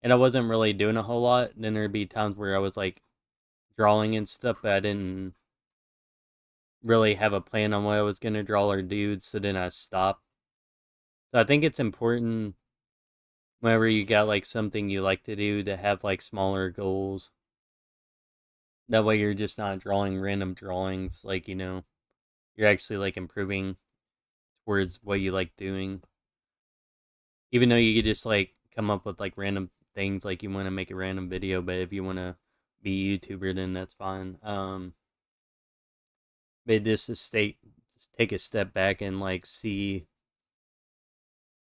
wasn't really doing a whole lot. Then there'd be times where I was like drawing and stuff, but I didn't really have a plan on what I was gonna draw or do. So then I stopped. So I think it's important whenever you got like something you like to do to have like smaller goals. That way you're just not drawing random drawings, like, you're actually like improving towards what you like doing. Even though you could just like come up with like random things like you want to make a random video, but if you want to be a YouTuber then that's fine. But just to take a step back and like see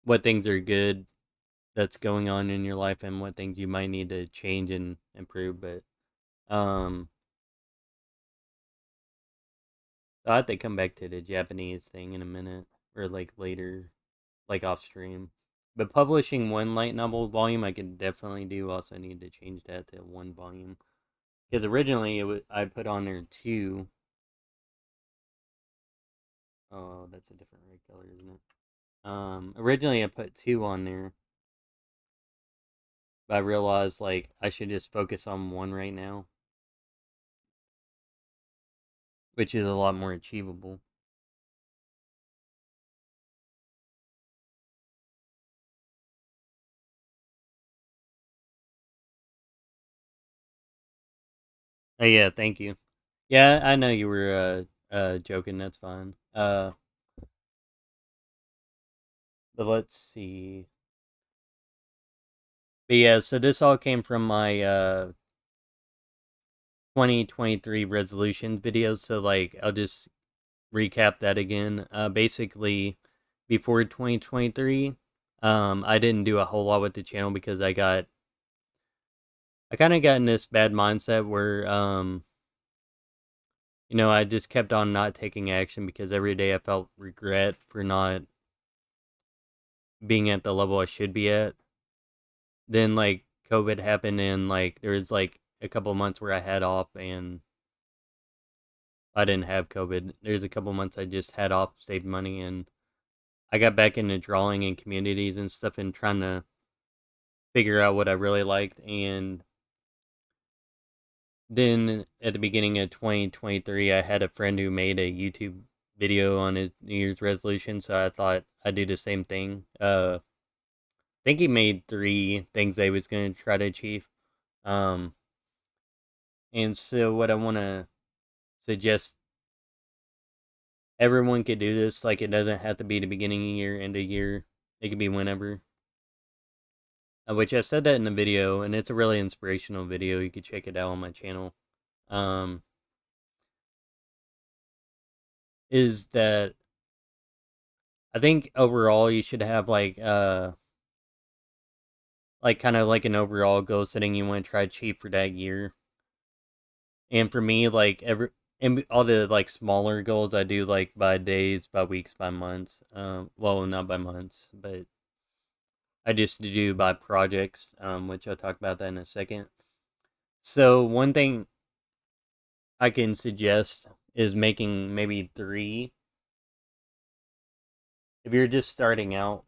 what things are good that's going on in your life and what things you might need to change and improve. But um I have to come back to the Japanese thing in a minute, or like later, like off stream. But publishing one light novel volume, I can definitely do. Also, I need to change that to 1 volume because originally I put on there 2. Oh, that's a different red color, isn't it? Originally I put 2 on there, but I realized like I should just focus on 1 right now, which is a lot more achievable. Oh yeah, thank you. Yeah, I know you were joking. That's fine. But let's see. But yeah, so this all came from my 2023 resolution videos. So like I'll just recap that again. Basically before 2023, I didn't do a whole lot with the channel because I kind of got in this bad mindset where I just kept on not taking action because every day I felt regret for not being at the level I should be at. Then like COVID happened and like there was like a couple months where I had off and I didn't have COVID. There's a couple months I just had off, saved money, and I got back into drawing and communities and stuff and trying to figure out what I really liked. And then at the beginning of 2023, I had a friend who made a YouTube video on his New Year's resolution, so I thought I'd do the same thing. I think he made 3 things that he was going to try to achieve. Um, and so what I want to suggest, everyone could do this. Like, it doesn't have to be the beginning of the year, end of the year. It could be whenever. Which I said that in the video, and it's a really inspirational video. You could check it out on my channel. Um, is that I think overall you should have like kind of like an overall goal setting you want to try to achieve for that year. And for me, like and all the like smaller goals I do like by days, by weeks, by months. Well, not by months, but I just do by projects, which I'll talk about that in a second. So one thing I can suggest is making maybe 3. If you're just starting out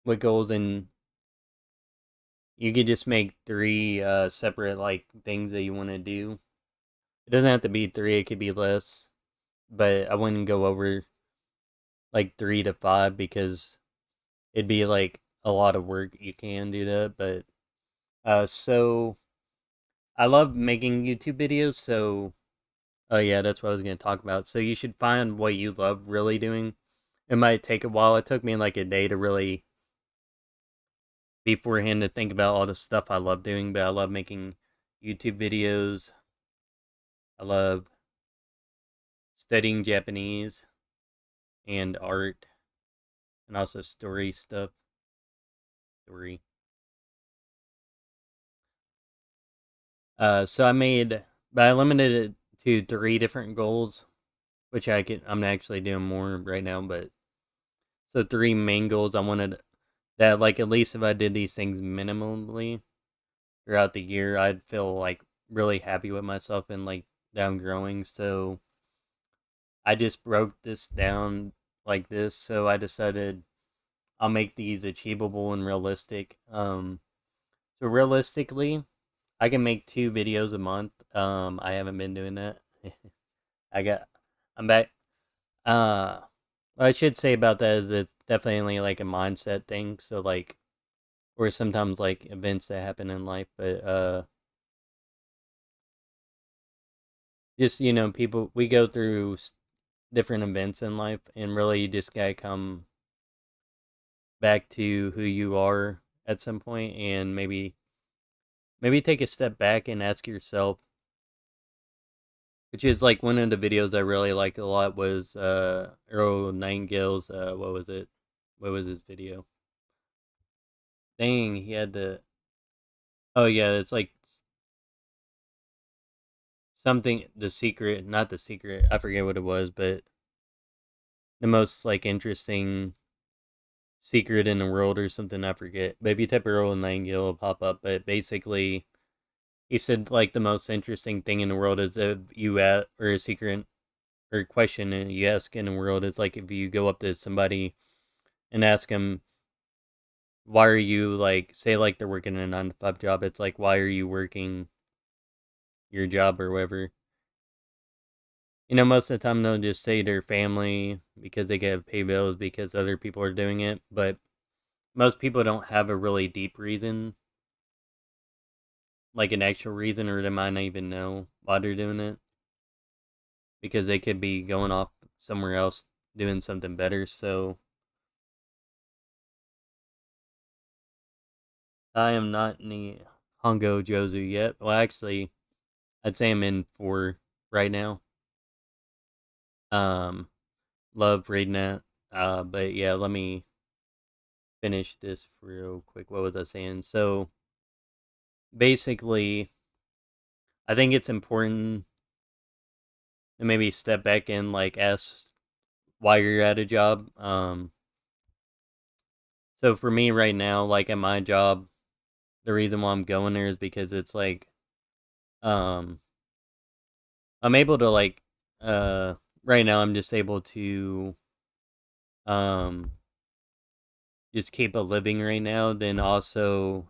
with goals, and you could just make 3 separate like things that you want to do. It doesn't have to be 3, it could be less, but I wouldn't go over like 3 to 5 because it'd be like a lot of work. You can do that, but so I love making YouTube videos, so oh yeah, that's what I was going to talk about. So you should find what you love really doing. It might take a while. It took me like a day to really beforehand to think about all the stuff I love doing, but I love making YouTube videos. I love studying Japanese and art, and also story stuff. Story. So but I limited it to 3 different goals, which I'm actually doing more right now, but so 3 main goals I wanted that, like, at least if I did these things minimally throughout the year, I'd feel like really happy with myself and like that I'm growing. So I just broke this down like this. So I decided I'll make these achievable and realistic. So realistically, I can make 2 videos a month. I haven't been doing that. I got, I'm back. What I should say about that is it's definitely like a mindset thing. So like, or sometimes like events that happen in life, but just people, we go through different events in life, and really you just gotta come back to who you are at some point, and maybe take a step back and ask yourself, which is like one of the videos I really like a lot was Earl Nightingale's what was it? What was his video? Dang, he had the oh yeah, it's like something, the secret, not the secret. I forget what it was, but the most like interesting secret in the world or something. I forget. But if you type Earl Nightingale, it'll pop up. But basically, he said like the most interesting thing in the world is if you ask, or a secret or question you ask in the world is like if you go up to somebody and ask them, why are you, like, say like they're working a 9 to 5 job, it's like, why are you working your job or whatever. Most of the time they'll just say their family because they get pay bills because other people are doing it, but most people don't have a really deep reason, like an actual reason, or they might not even know why they're doing it because they could be going off somewhere else doing something better. So I am not in the Hongo Jozu yet. Well, actually, I'd say I'm in 4 right now. Um, love reading that. But yeah, let me finish this real quick. What was I saying? So basically, I think it's important to maybe step back and like ask why you're at a job. So for me right now, like at my job, the reason why I'm going there is because it's like, um, I'm able to like, uh, right now I'm just able to, um, just keep a living right now. Then also,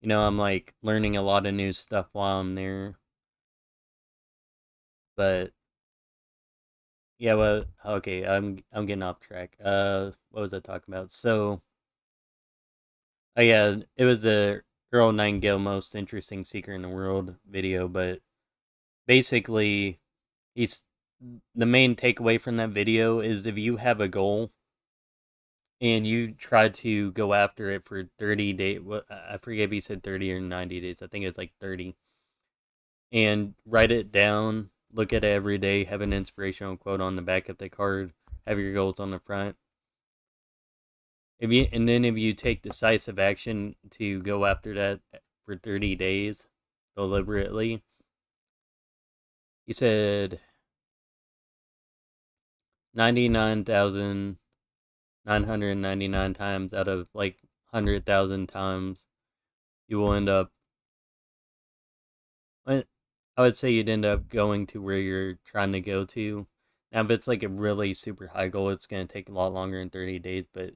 I'm like learning a lot of new stuff while I'm there. But yeah, well, okay, I'm getting off track. What was I talking about? So, oh yeah, it was the Earl Nightingale most interesting secret in the world video, but basically, he's the main takeaway from that video is if you have a goal and you try to go after it for 30 days, I forget if he said 30 or 90 days. I think it's like 30, and write it down, look at it every day, have an inspirational quote on the back of the card, have your goals on the front. If you take decisive action to go after that for 30 days deliberately, he said 99,999 times out of like 100,000 times, you will end up, I would say you'd end up going to where you're trying to go to. Now, if it's like a really super high goal, it's going to take a lot longer than 30 days, but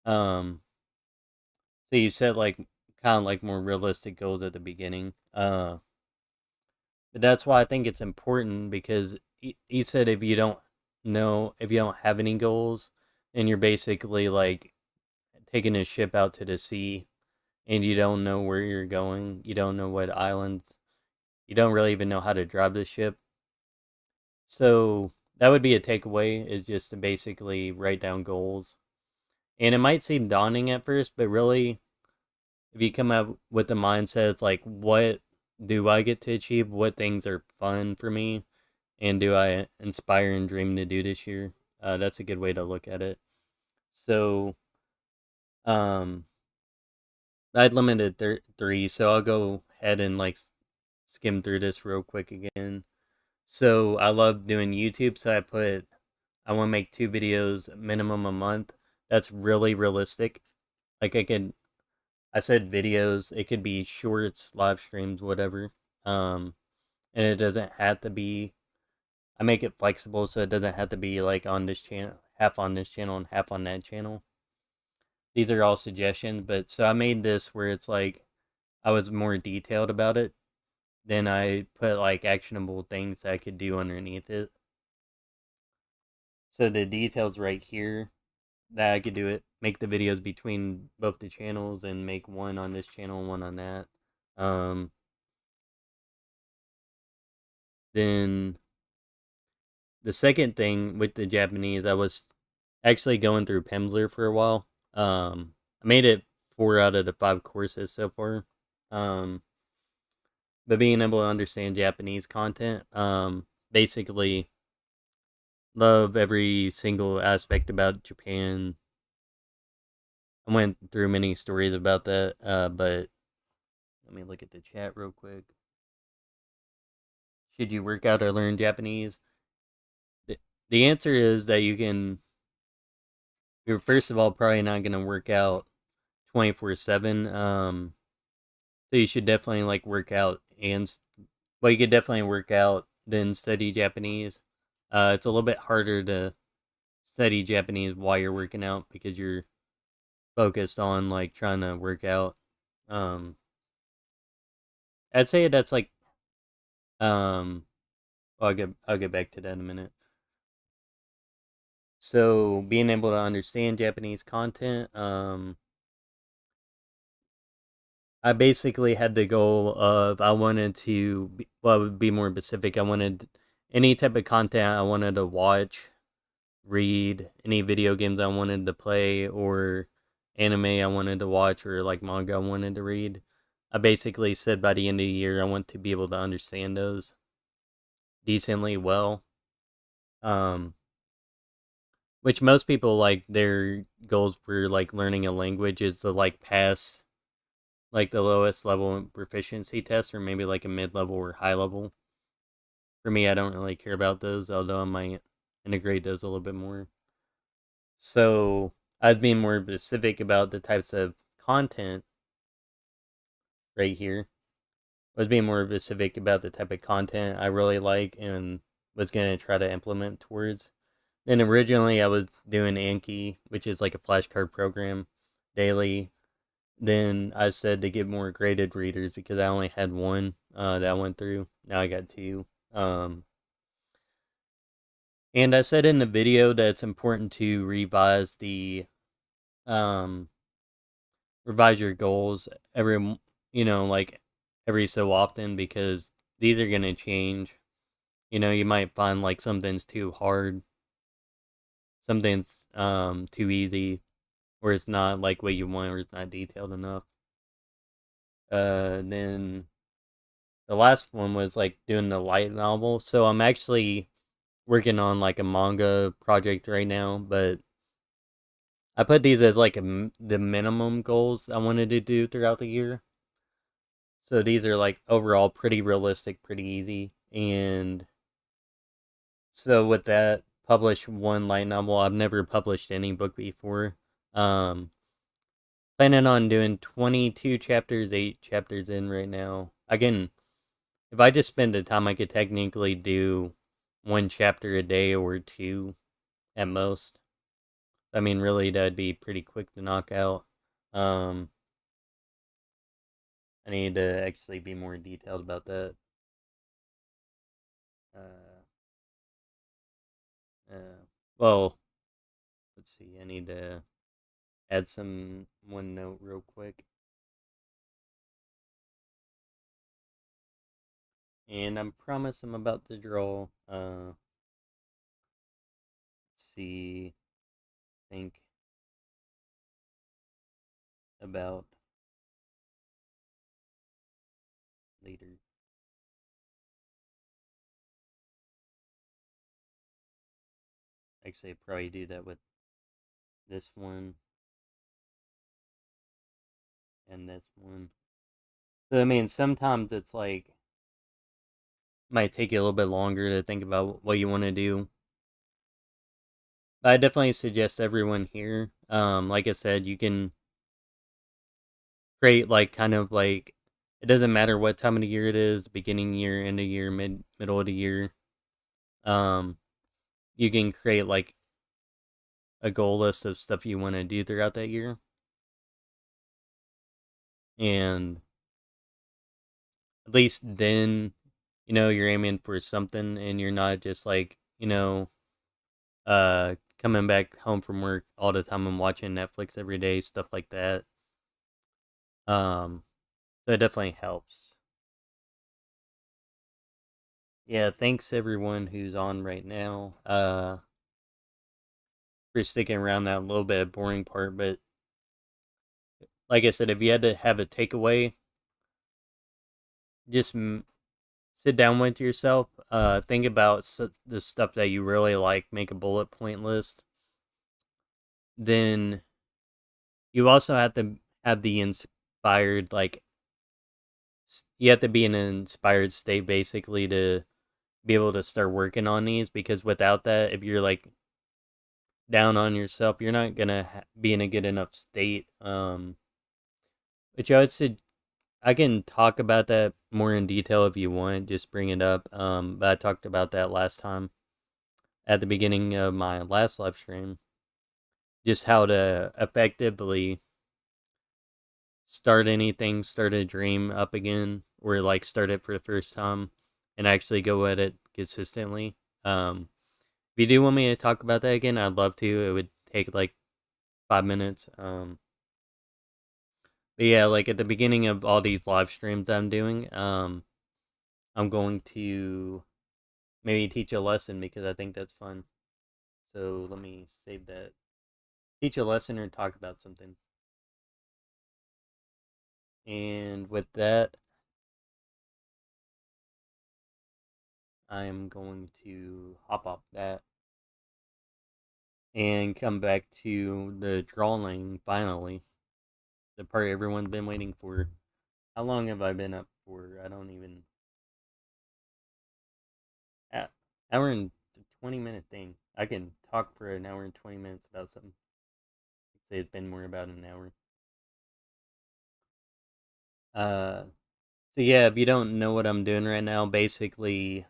um, so you set like kind of like more realistic goals at the beginning. But that's why I think it's important because he said if you don't have any goals, and you're basically like taking a ship out to the sea and you don't know where you're going, you don't know what islands, you don't really even know how to drive the ship. So that would be a takeaway is just to basically write down goals. And it might seem daunting at first, but really, if you come up with the mindset, it's like, what do I get to achieve? What things are fun for me? And do I inspire and dream to do this year? That's a good way to look at it. So, um, I'd limited three, so I'll go ahead and like skim through this real quick again. So I love doing YouTube, so I want to make 2 videos minimum a month. That's really realistic. Like I said videos, it could be shorts, live streams, whatever. And it doesn't have to be, I make it flexible so it doesn't have to be like on this channel, half on this channel and half on that channel. These are all suggestions, but so I made this where it's like I was more detailed about it. Then I put like actionable things that I could do underneath it. So the details right here that I could do it, make the videos between both the channels and make one on this channel and one on that. Um, then the second thing with the Japanese, I was actually going through Pemsler for a while. I made it 4 out of the 5 courses so far. Um, but being able to understand Japanese content, basically love every single aspect about Japan. I went through many stories about that, but let me look at the chat real quick. Should you work out or learn Japanese? The answer is that you're first of all probably not going to work out 24/7. So you should definitely like work out well, you could definitely work out then study Japanese. It's a little bit harder to study Japanese while you're working out because you're focused on like trying to work out. Um, I'd say that's like um, well, I'll get back to that in a minute. So being able to understand Japanese content, I basically had the goal of I wanted to well, I would be more specific. I wanted any type of content I wanted to watch, read, any video games I wanted to play, or anime I wanted to watch, or like manga I wanted to read. I basically said by the end of the year I want to be able to understand those decently well. Um, which most people like their goals for like learning a language is to like pass like the lowest level proficiency test or maybe like a mid level or high level. For me, I don't really care about those, although I might integrate those a little bit more. So I was being more specific about the types of content right here. I was being more specific about the type of content I really like and was going to try to implement towards. Then originally I was doing Anki, which is like a flashcard program daily. Then I said to get more graded readers because I only had one that I went through. Now I got two. And I said in the video that it's important to um, revise your goals like every so often because these are gonna change. You might find like something's too hard, something's too easy, or it's not like what you want, or it's not detailed enough. Then the last one was like doing the light novel. So I'm actually working on like a manga project right now, but I put these as like the minimum goals I wanted to do throughout the year. So these are like overall pretty realistic, pretty easy. And so with that, publish one light novel. I've never published any book before. Um, Planning on doing 22 chapters, 8 chapters in right now. Again, if I just spend the time, I could technically do one chapter a day or two at most. I mean, really, that'd be pretty quick to knock out. Um, I need to actually be more detailed about that. Uh, well, let's see. I need to add some one note real quick. And I promise I'm about to draw. Let's see. Think about later. Actually, I probably do that with this one and this one. So I mean, sometimes it's like might take you a little bit longer to think about what you want to do. But I definitely suggest everyone here. Like I said, you can create like kind of like it doesn't matter what time of the year it is, beginning year, end of year, middle of the year. Um, you can create like a goal list of stuff you want to do throughout that year, and at least then you're aiming for something, and you're not just like coming back home from work all the time and watching Netflix every day, stuff like that. So it definitely helps. Yeah, thanks everyone who's on right now. For sticking around that little bit of boring part, but like I said, if you had to have a takeaway, just sit down with yourself, think about the stuff that you really like, make a bullet point list. Then you also have to have the inspired, like, you have to be in an inspired state basically to be able to start working on these because without that, if you're like down on yourself, you're not gonna be in a good enough state. Which I would say I can talk about that more in detail if you want. Just bring it up. But I talked about that last time at the beginning of my last live stream. Just how to effectively start anything, start a dream up again, or like start it for the first time, and actually go at it consistently. If you do want me to talk about that again, I'd love to. It would take like 5 minutes. But yeah, like at the beginning of all these live streams I'm doing, I'm going to maybe teach a lesson because I think that's fun. So let me save that. Teach a lesson or talk about something. And with that, I am going to hop off that and come back to the drawing finally. The part everyone's been waiting for. How long have I been up for? I don't even. Hour and 20-minute thing. I can talk for an hour and 20 minutes about something. I'd say it's been more about an hour. Uh, so yeah, if you don't know what I'm doing right now, basically,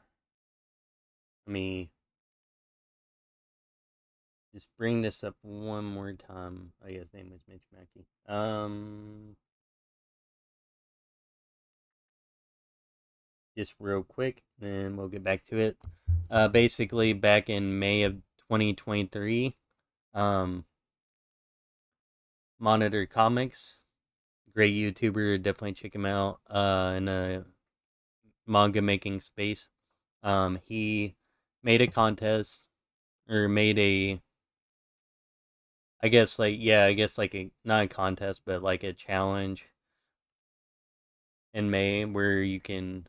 let me just bring this up one more time. Oh yeah, his name was Mitch Mackey. Just real quick, then we'll get back to it. Basically, back in May of 2023, um, Monitor Comics, great YouTuber, definitely check him out. In a manga making space, he made a contest or made a, I guess like a not a contest, but like a challenge in May where you can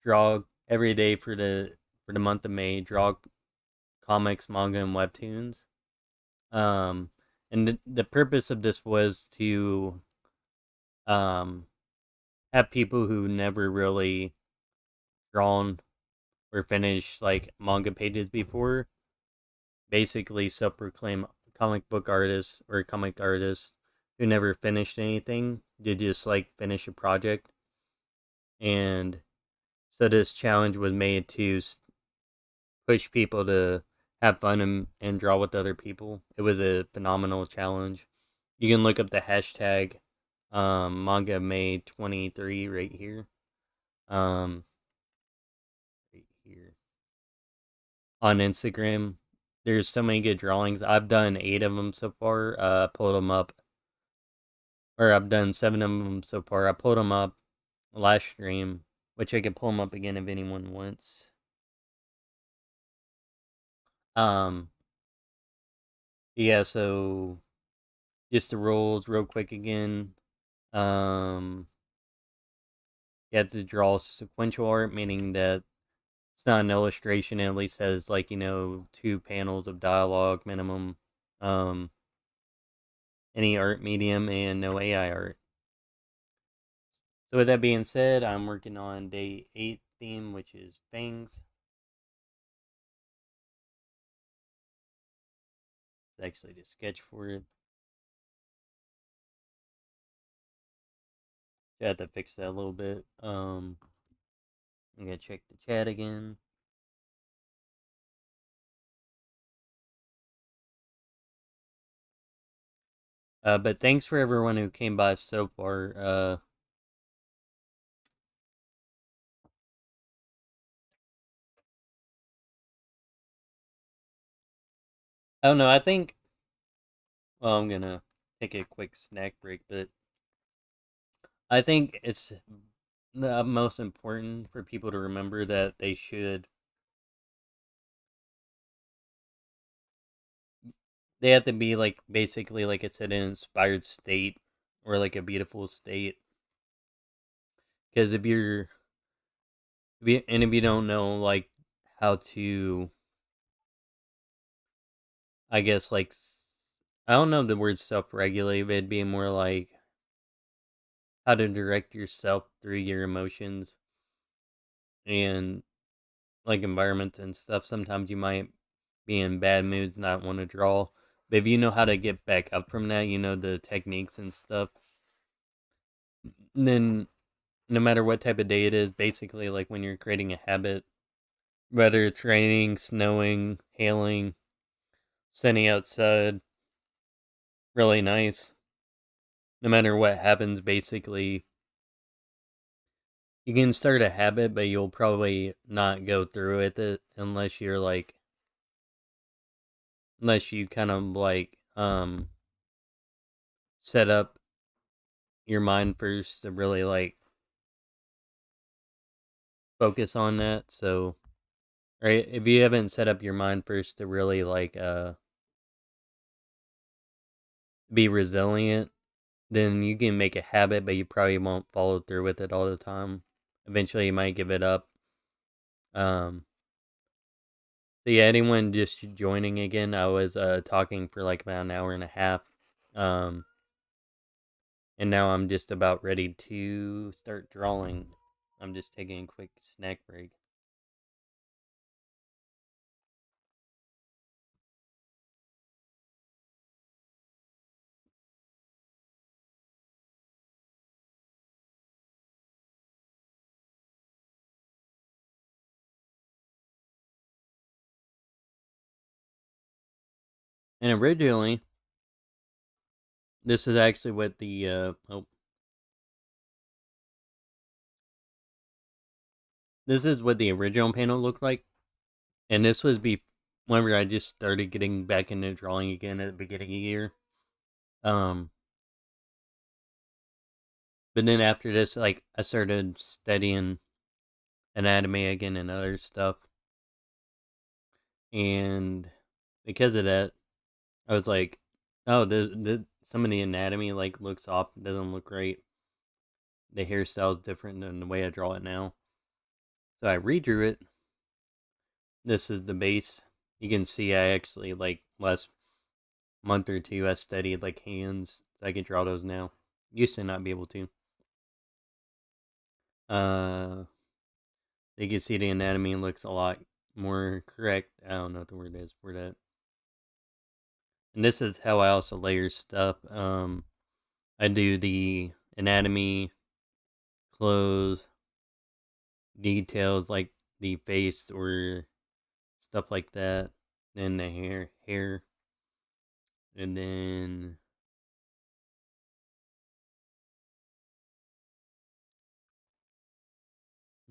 draw every day for the month of May, draw comics, manga, and webtoons. Um, and the purpose of this was to um have people who never really drawn or finished like manga pages before, basically self-proclaimed comic book artists or comic artists who never finished anything, to just like finish a project. And so this challenge was made to push people to have fun and draw with other people. It was a phenomenal challenge. You can look up the hashtag Manga May 23 right here. Um, right here on Instagram. There's so many good drawings. I've done 8 of them so far. Pulled them up, or I've done 7 of them so far. I pulled them up last stream, which I can pull them up again if anyone wants. Um, yeah. So just the rules, real quick again. Um, you have to draw sequential art, meaning that it's not an illustration. It at least has like 2 panels of dialogue minimum. Um, any art medium and no AI art. So with that being said, I'm working on day 8 theme, which is Fangs. It's actually the sketch for it. I have to fix that a little bit. I'm gonna check the chat again. But thanks for everyone who came by so far. I don't know. I think. Well, I'm gonna take a quick snack break, but I think it's the most important for people to remember that they have to be like basically like I said, an inspired state or like a beautiful state. Because if you don't know like how to, I guess like I don't know the word self-regulate, but it'd be more like how to direct yourself through your emotions and like environments and stuff. Sometimes you might be in bad moods, not want to draw. But if you know how to get back up from that, you know the techniques and stuff, then no matter what type of day it is, basically like when you're creating a habit, whether it's raining, snowing, hailing, sunny outside, really nice. No matter what happens, basically you can start a habit, but you'll probably not go through with it unless you're like unless you kind of like set up your mind first to really like focus on that. So, right, if you haven't set up your mind first to really like be resilient, then you can make a habit, but you probably won't follow through with it all the time. Eventually, you might give it up. Um, so yeah, anyone just joining again, I was talking for like about an hour and a half. Um, and now I'm just about ready to start drawing. I'm just taking a quick snack break. And originally, this is actually what the this is what the original panel looked like, and this was whenever I just started getting back into drawing again at the beginning of the year. Um, but then after this, like I started studying anatomy again and other stuff, and because of that, I was like, oh, some of the anatomy like looks off, doesn't look right. The hairstyle is different than the way I draw it now, so I redrew it. This is the base. You can see I actually like last month or two I studied like hands, so I can draw those now. Used to not be able to. Uh, you can see the anatomy looks a lot more correct. I don't know what the word is for that. And this is how I also layer stuff. I do the anatomy, clothes, details like the face or stuff like that. Then the hair, and then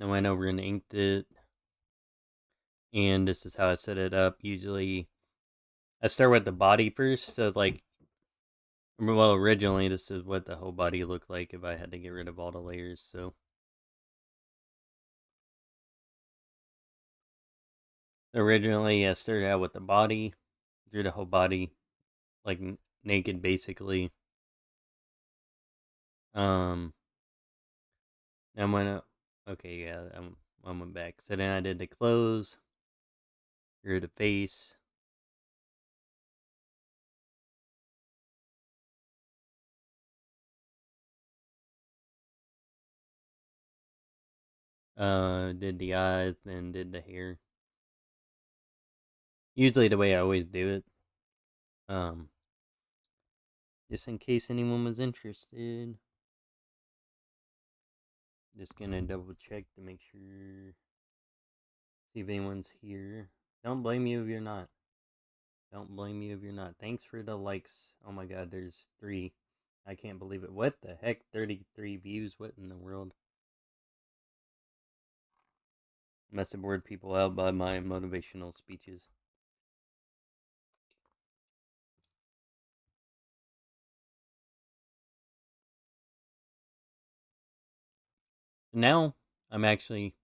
I went over and inked it. And this is how I set it up. Usually, I start with the body first. So, like, well, originally, this is what the whole body looked like if I had to get rid of all the layers. So, originally, I started out with the body, drew the whole body, like naked, basically. Um, I went up. Okay, yeah, I went back. So then I did the clothes, drew the face. Did the eyes, then did the hair. Usually the way I always do it. Um, just in case anyone was interested. Just gonna double check to make sure. See if anyone's here. Don't blame you if you're not. Don't blame you if you're not. Thanks for the likes. Oh my god, there's 3. I can't believe it. What the heck? 33 views? What in the world? Must have bored people out by my motivational speeches. Now, I'm actually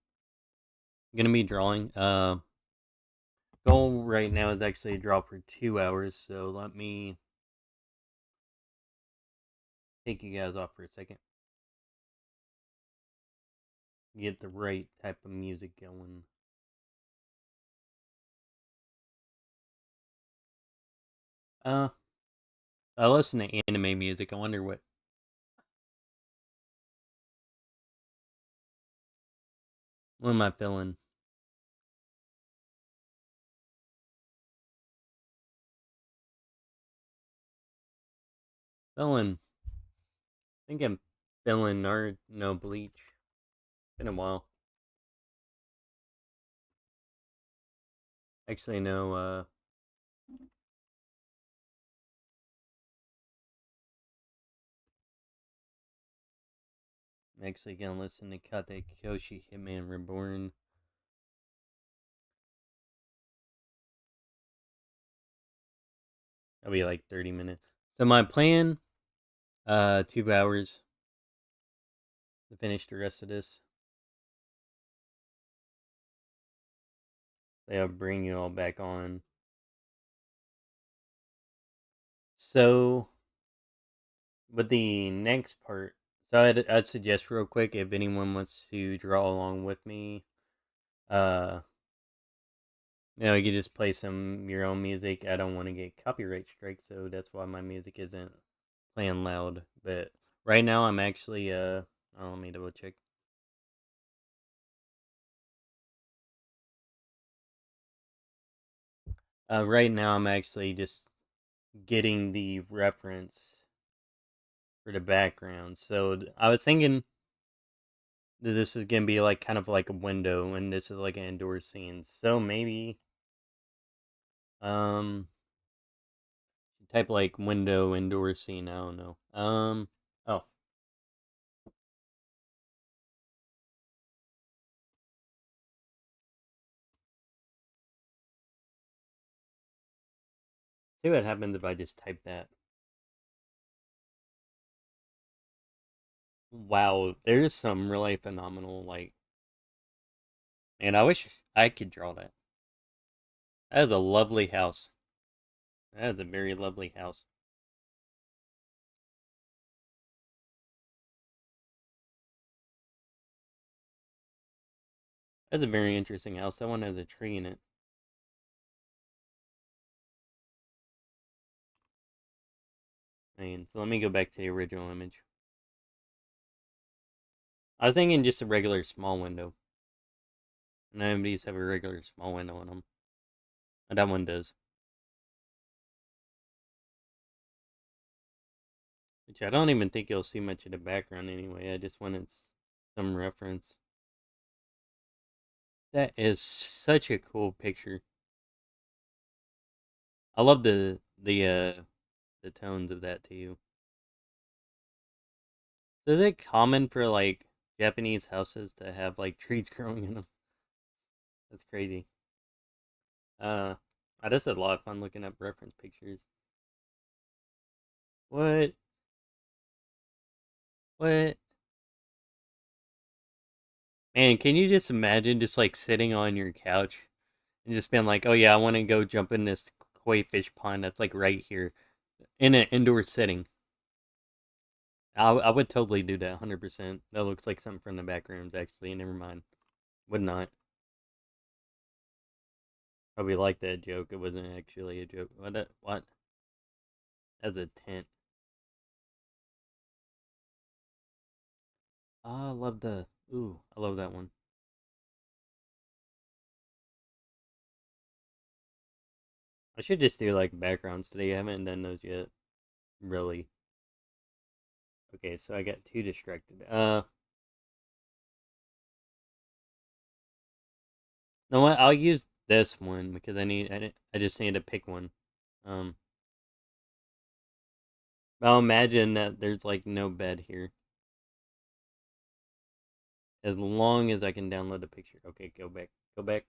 gonna be drawing. Goal right now is actually to draw for 2 hours, so let me take you guys off for a second. Get the right type of music going. Uh, I listen to anime music. I wonder what am I feeling? Feeling. I think I'm feeling or no bleach. Been a while. Actually, no. I'm actually gonna listen to Kate Kyoshi Hitman Reborn. That'll be like 30 minutes. So my plan, 2 hours to finish the rest of this. I'll bring you all back on. So, but the next part, so I'd suggest real quick if anyone wants to draw along with me, uh, you could just play some your own music. I don't want to get copyright strike, so that's why my music isn't playing loud. But right now, I'm actually oh, let me double check. Right now, I'm actually just getting the reference for the background. So I was thinking that this is gonna be like kind of like a window, and this is like an indoor scene. So maybe, um, Type like window indoor scene. I don't know. Oh, see what happens if I just type that. Wow, there's some really phenomenal like. And I wish I could draw that. That is a lovely house. That is a very lovely house. That's a very interesting house. That one has a tree in it. I mean, so let me go back to the original image. I was thinking just a regular small window. None of these have a regular small window in them. And that one does. Which I don't even think you'll see much of the background anyway. I just wanted some reference. That is such a cool picture. I love the tones of that too. So is it common for like Japanese houses to have like trees growing in them? That's crazy. Uh, I just had a lot of fun looking up reference pictures. What? What? Man, can you just imagine just like sitting on your couch and just being like, oh yeah, I want to go jump in this koi fish pond that's like right here in an indoor setting. I would totally do that, 100%. That looks like something from the back rooms, actually. Never mind. Would not. Probably like that joke. It wasn't actually a joke. What? What? As a tent. Oh, I love the. Ooh, I love that one. I should just do like backgrounds today. I haven't done those yet. Really. Okay, so I got too distracted. No, what? I'll use this one because I just need to pick one. Um, I'll imagine that there's like no bed here. As long as I can download the picture. Okay, go back. Go back.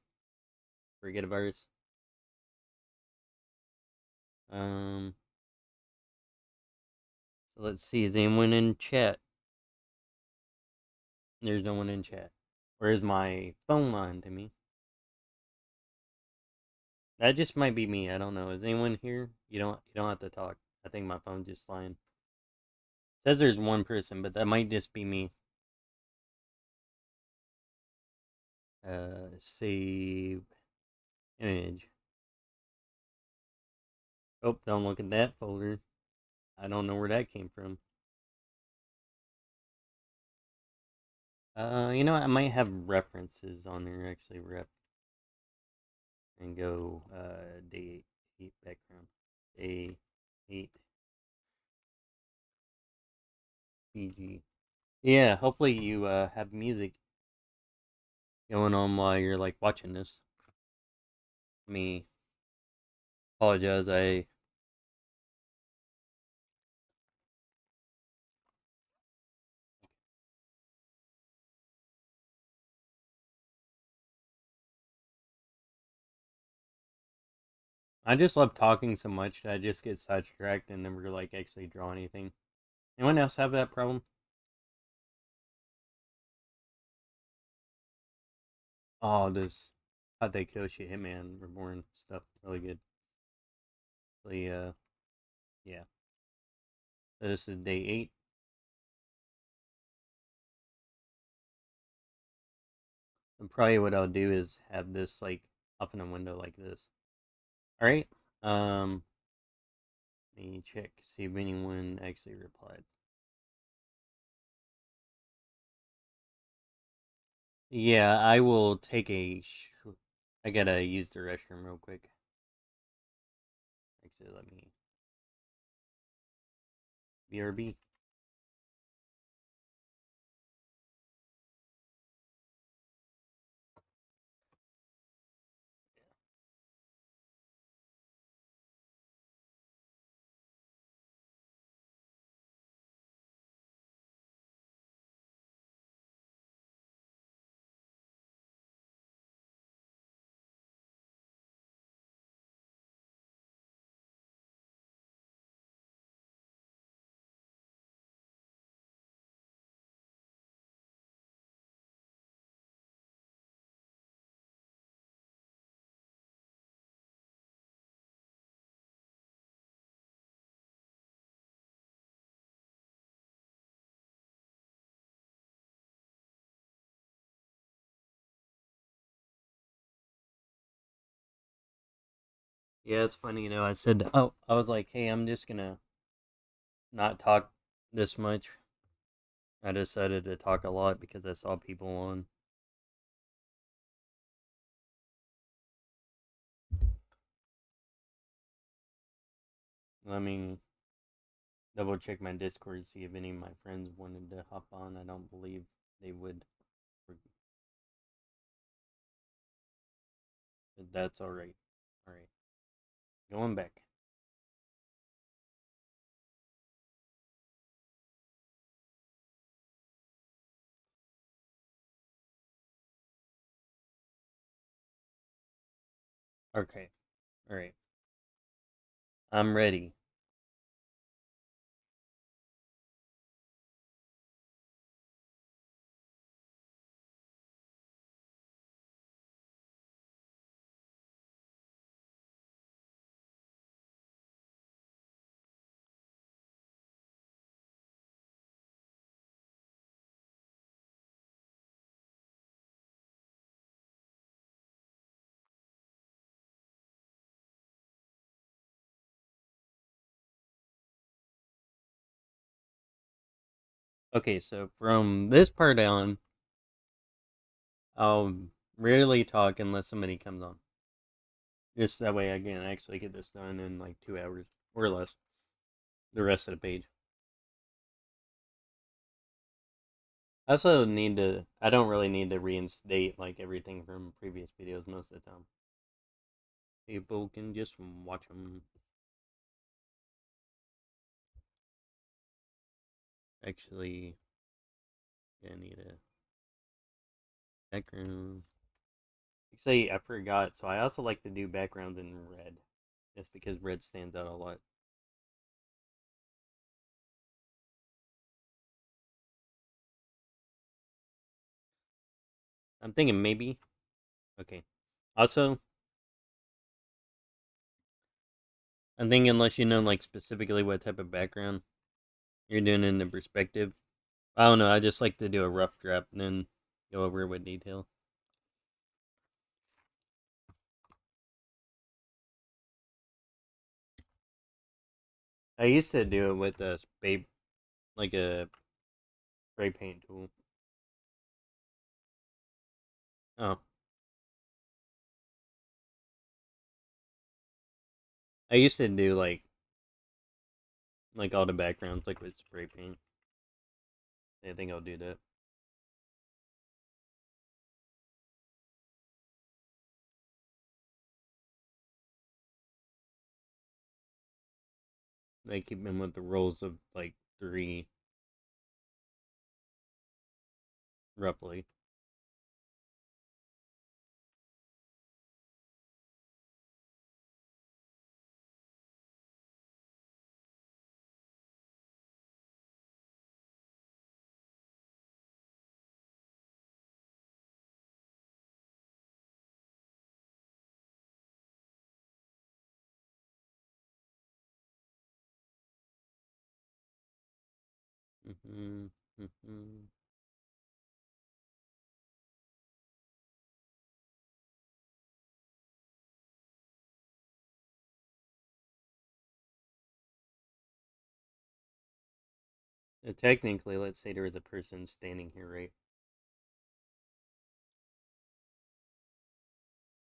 Forget a virus. Um, so let's see. Is anyone in chat? There's no one in chat. Where's my phone line to me? That just might be me. I don't know. Is anyone here? You don't have to talk. I think my phone's just lying. It says there's one person, but that might just be me. Save image. Oh, don't look at that folder. I don't know where that came from. You know what? I might have references on there actually. Rep and go day 8 background. Day 8 PG. Yeah, hopefully you have music going on while you're like watching this. Me apologize. I just love talking so much that I just get sidetracked and never like actually draw anything. Anyone else have that problem? Oh, this Hate Kyoshi Hitman Reborn stuff really good. Really, yeah. So this is day 8. And probably what I'll do is have this like up in a window like this. All right. Um, Let me check see if anyone actually replied. Yeah, I will take I gotta use the restroom real quick. Actually, let me. BRB. Yeah, it's funny, I said, oh, I was like, hey, I'm just gonna not talk this much. I decided to talk a lot because I saw people on. Let me double check my Discord to see if any of my friends wanted to hop on. I don't believe they would. But that's alright. Alright. Going back. Okay. Alright. I'm ready. Okay, so from this part on, I'll rarely talk unless somebody comes on. Just that way I can actually get this done in like 2 hours or less. The rest of the page. I also need to. I don't really need to reinstate like everything from previous videos most of the time. People can just watch them. Actually, I need a background. Say I forgot. So I also like to do backgrounds in red, just because red stands out a lot. I'm thinking maybe. Okay. Also, I'm thinking unless you know like specifically what type of background you're doing in the perspective. I don't know. I just like to do a rough draft and then go over it with detail. I used to do it with a spray, like a spray paint tool. Oh, I used to do like all the backgrounds like with spray paint. I think I'll do that. They keep them with the rolls of like three, roughly. Mm-hmm. Mm-hmm. Technically, let's say there is a person standing here, right?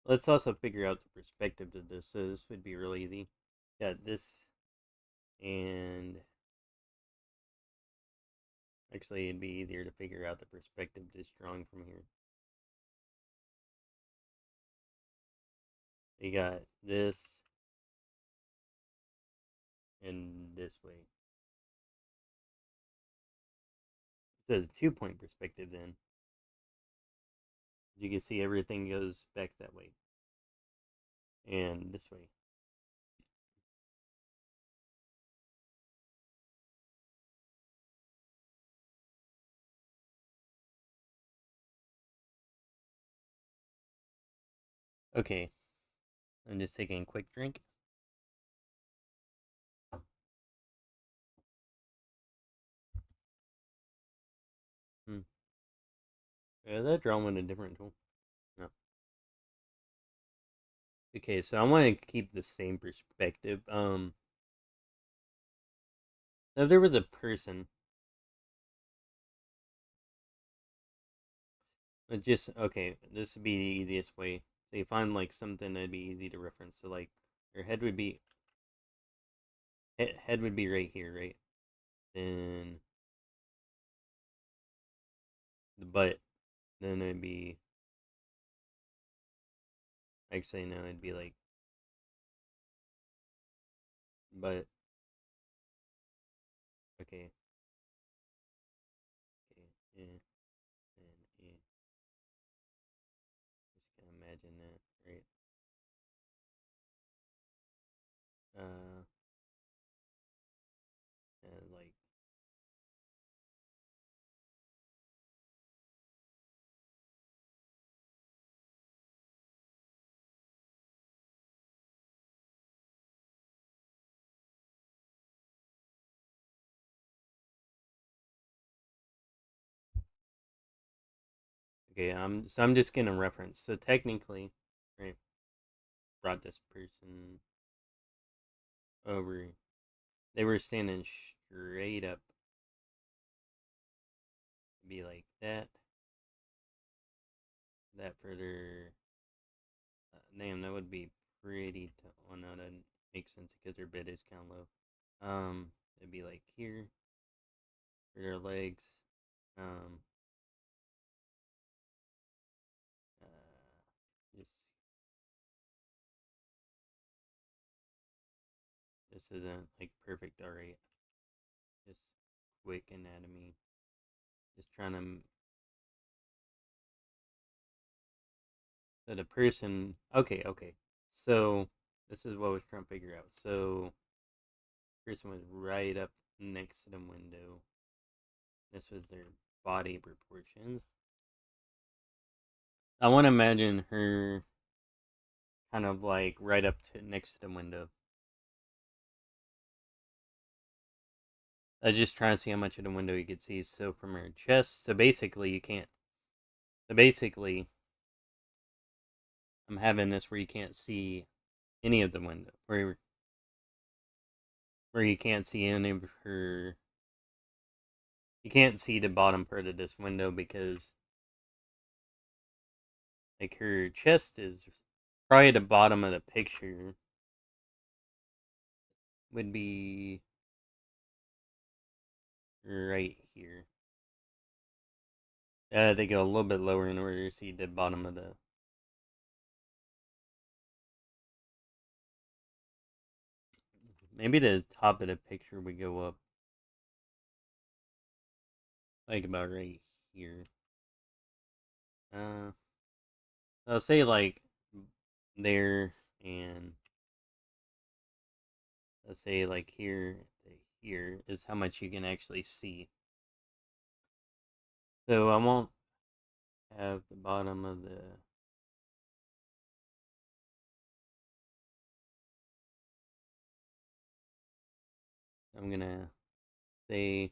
Let's also figure out the perspective of this. So this would be really easy. Got this, and actually, it'd be easier to figure out the perspective just drawing from here. You got this and this way. It says 2 point perspective then. You can see everything goes back that way and this way. Okay, I'm just taking a quick drink. Hmm. Yeah, that drawing with a different tool. No. Okay, so I want to keep the same perspective. If there was a person, just okay, this would be the easiest way. So you find like something that'd be easy to reference. So like your head would be right here, right? Then the butt, then it'd be actually no, it'd be like butt. Okay, okay, yeah, and yeah. Just can imagine that, right? Uh, like okay, I'm just gonna reference. So technically, right, brought this person over. They were standing straight up, be like that. That further, damn, that would be pretty. Oh no, that makes sense because their bed is kind of low. It'd be like here for their legs. Um, just this isn't like perfect. All right, just quick anatomy. Just trying to. So the person. Okay, okay. So this is what I was trying to figure out. So the person was right up next to the window. This was their body proportions. I want to imagine her kind of like right up to next to the window. I just trying to see how much of the window you could see. So from her chest, so basically you can't. So basically, I'm having this where you can't see any of the window, where you can't see any of her. You can't see the bottom part of this window because like her chest is probably the bottom of the picture would be right here. They go a little bit lower in order to see the bottom of the. Maybe the top of the picture would go up like about right here. Uh, I'll say like there, and let's say like here to here is how much you can actually see. So I won't have the bottom of the. I'm gonna say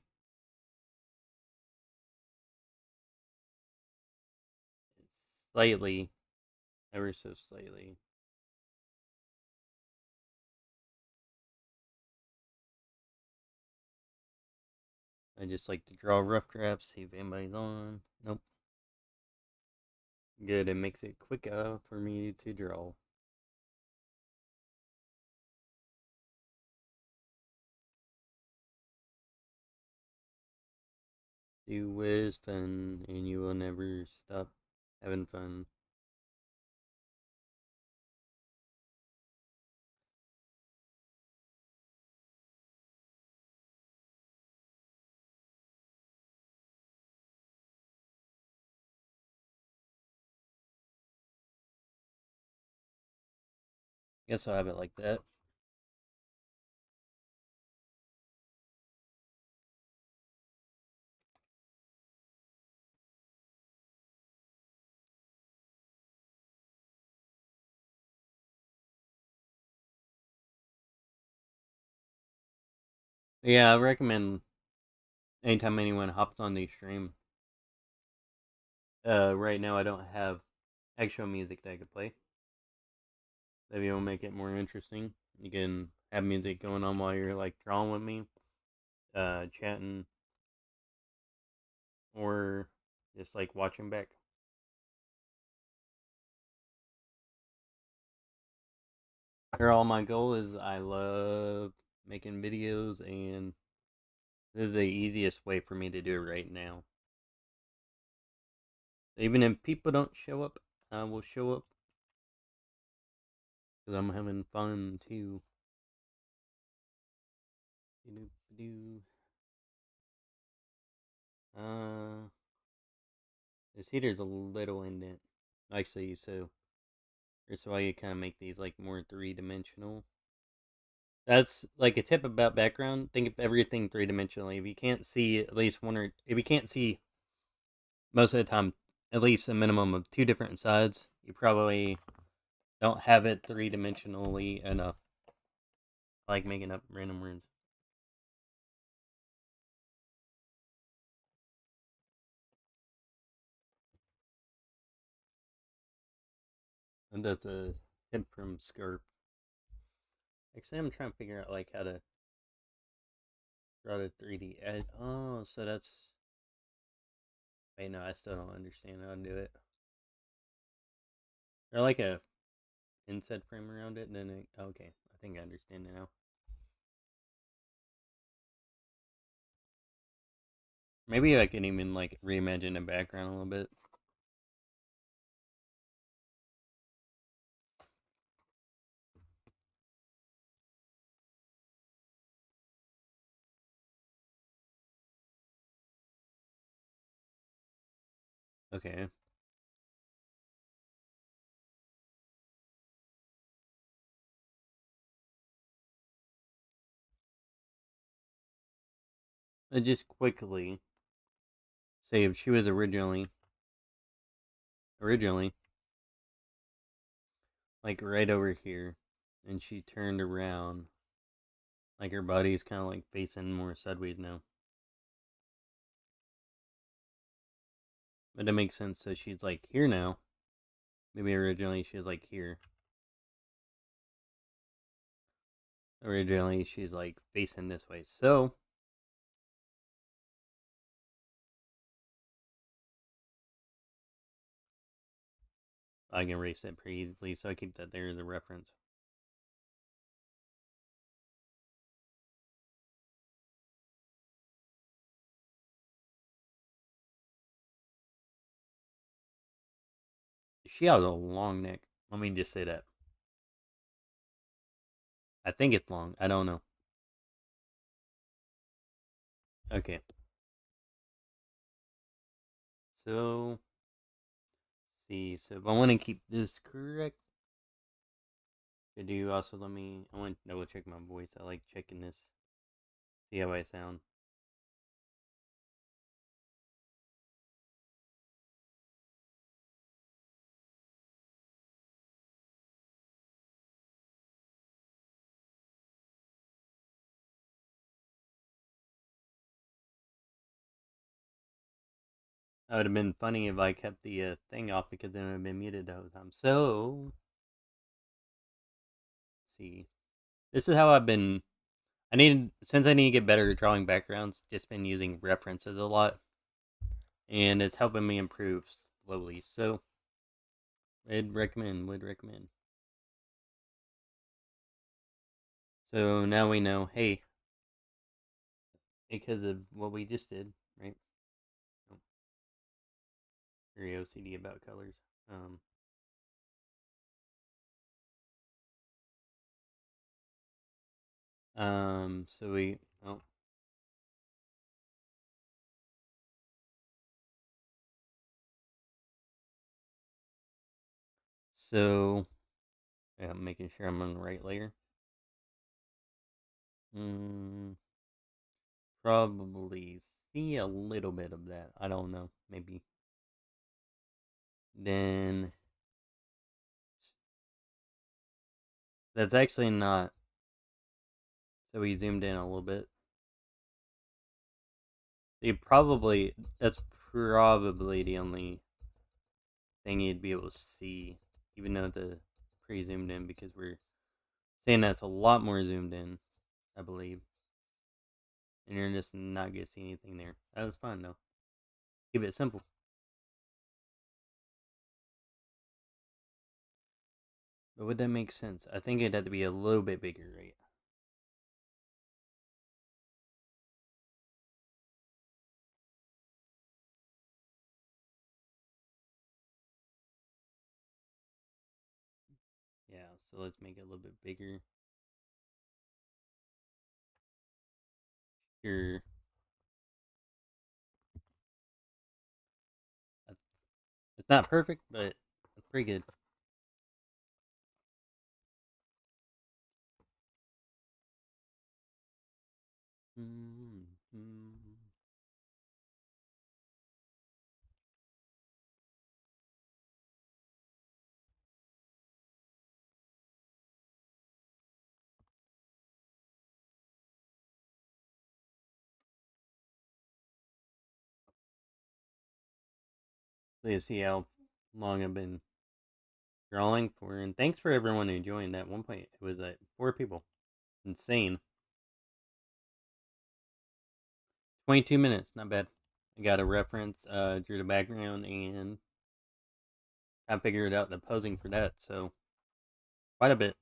slightly, ever so slightly. I just like to draw rough drafts, see if anybody's on. Nope. Good, it makes it quicker for me to draw. Do whiz fun, and you will never stop having fun. Guess I'll have it like that. Yeah, I recommend anytime anyone hops on the stream. Right now I don't have actual music that I could play. Maybe it'll make it more interesting. You can have music going on while you're like drawing with me, chatting, or just like watching back. All my goal is I love making videos, and this is the easiest way for me to do it right now. Even if people don't show up, I will show up because I'm having fun too. Uh, this heater's a little indent. Actually, so that's why you kind of make these like more 3-dimensional. That's like a tip about background. Think of everything 3-dimensionally. If you can't see at least one, or if you can't see most of the time at least a minimum of 2 different sides, you probably don't have it 3-dimensionally enough. Like making up random words. And that's a tip from Scarp. Actually, I'm trying to figure out like how to draw the 3D edge. Oh, so that's. Wait, no, I still don't understand how to do it. Or like a inset frame around it, and then it, okay, I think I understand it now. Maybe I can even like reimagine the background a little bit. Okay. Just quickly say if she was originally like right over here, and she turned around, like her body's kind of like facing more sideways now. But it makes sense. So she's like here now. Maybe originally she was like here. Originally she's like facing this way. So I can erase it pretty easily. So I keep that there as a reference. She has a long neck. Let me just say that. I think it's long. I don't know. Okay. So, see. So, if I want to keep this correct, could you also let me? I want to double check my voice. I like checking this. See how I sound. That would have been funny if I kept the thing off because then it would have been muted the whole time. So, let's see. This is how I've been. Since I need to get better at drawing backgrounds, just been using references a lot, and it's helping me improve slowly. So, would recommend. Would recommend. So now we know. Hey, because of what we just did, right? Oh, very OCD about colors. Um, so we, oh, so, yeah, I'm making sure I'm on the right layer. Mm, probably see a little bit of that. I don't know, maybe. Then, that's actually not, so we zoomed in a little bit. That's probably the only thing you'd be able to see, even though the pretty zoomed in because we're saying that's a lot more zoomed in, I believe. And you're just not gonna see anything there. That was fun though. Keep it simple. But would that make sense? I think it'd have to be a little bit bigger, right? Yeah, so let's make it a little bit bigger. Sure. It's not perfect, but it's pretty good. Mm-hmm. So you see how long I've been drawing for, and thanks for everyone who joined. At one point, it was like 4 people. Insane. 22 minutes, not bad. I got a reference, drew the background, and I figured out the posing for that, so quite a bit.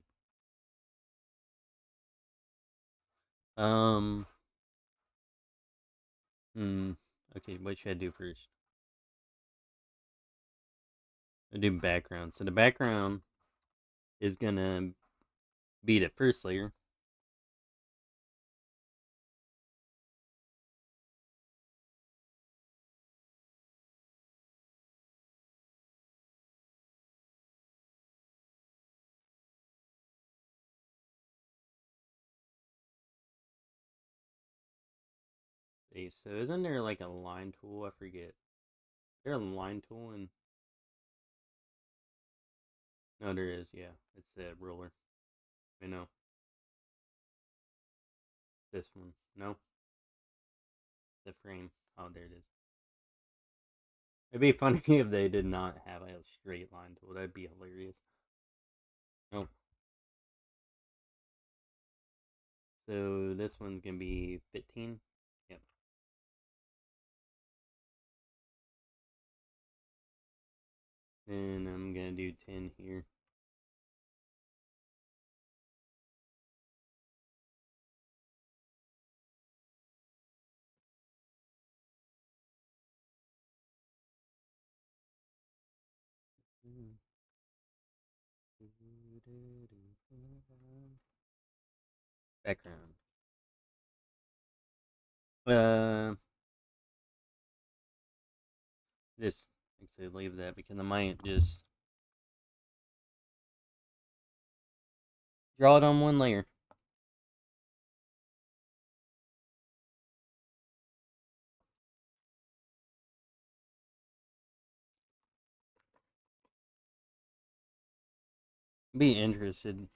Um, hmm. Okay, what should I do first? I do background. So the background is gonna be the first layer. Okay, so isn't there like a line tool? I forget. Is there a line tool in? No, there is. Yeah, it's the ruler. I know. This one. No, the frame. Oh, there it is. It'd be funny if they did not have a straight line tool. That'd be hilarious. Nope. So this one's gonna be 15. Yep. And I'm gonna do 10 here. Background. Uh, just actually leave that because I might just draw it on one layer. Be interested.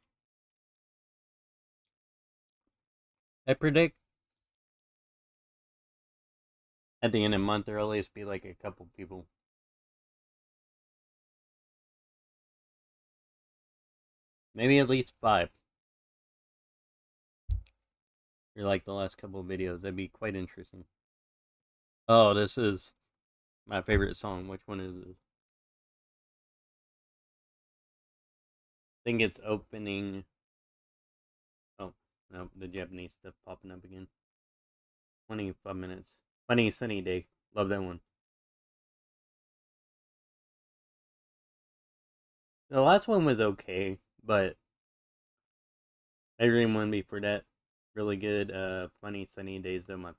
I predict at the end of the month there'll at least be like a couple people. Maybe at least 5. Or like the last couple of videos. That'd be quite interesting. Oh, this is my favorite song. Which one is this? I think it's opening. Oh, no, the Japanese stuff popping up again. 25 minutes. Funny sunny day. Love that one. The last one was okay, but every one before that really good. Funny sunny days. They're my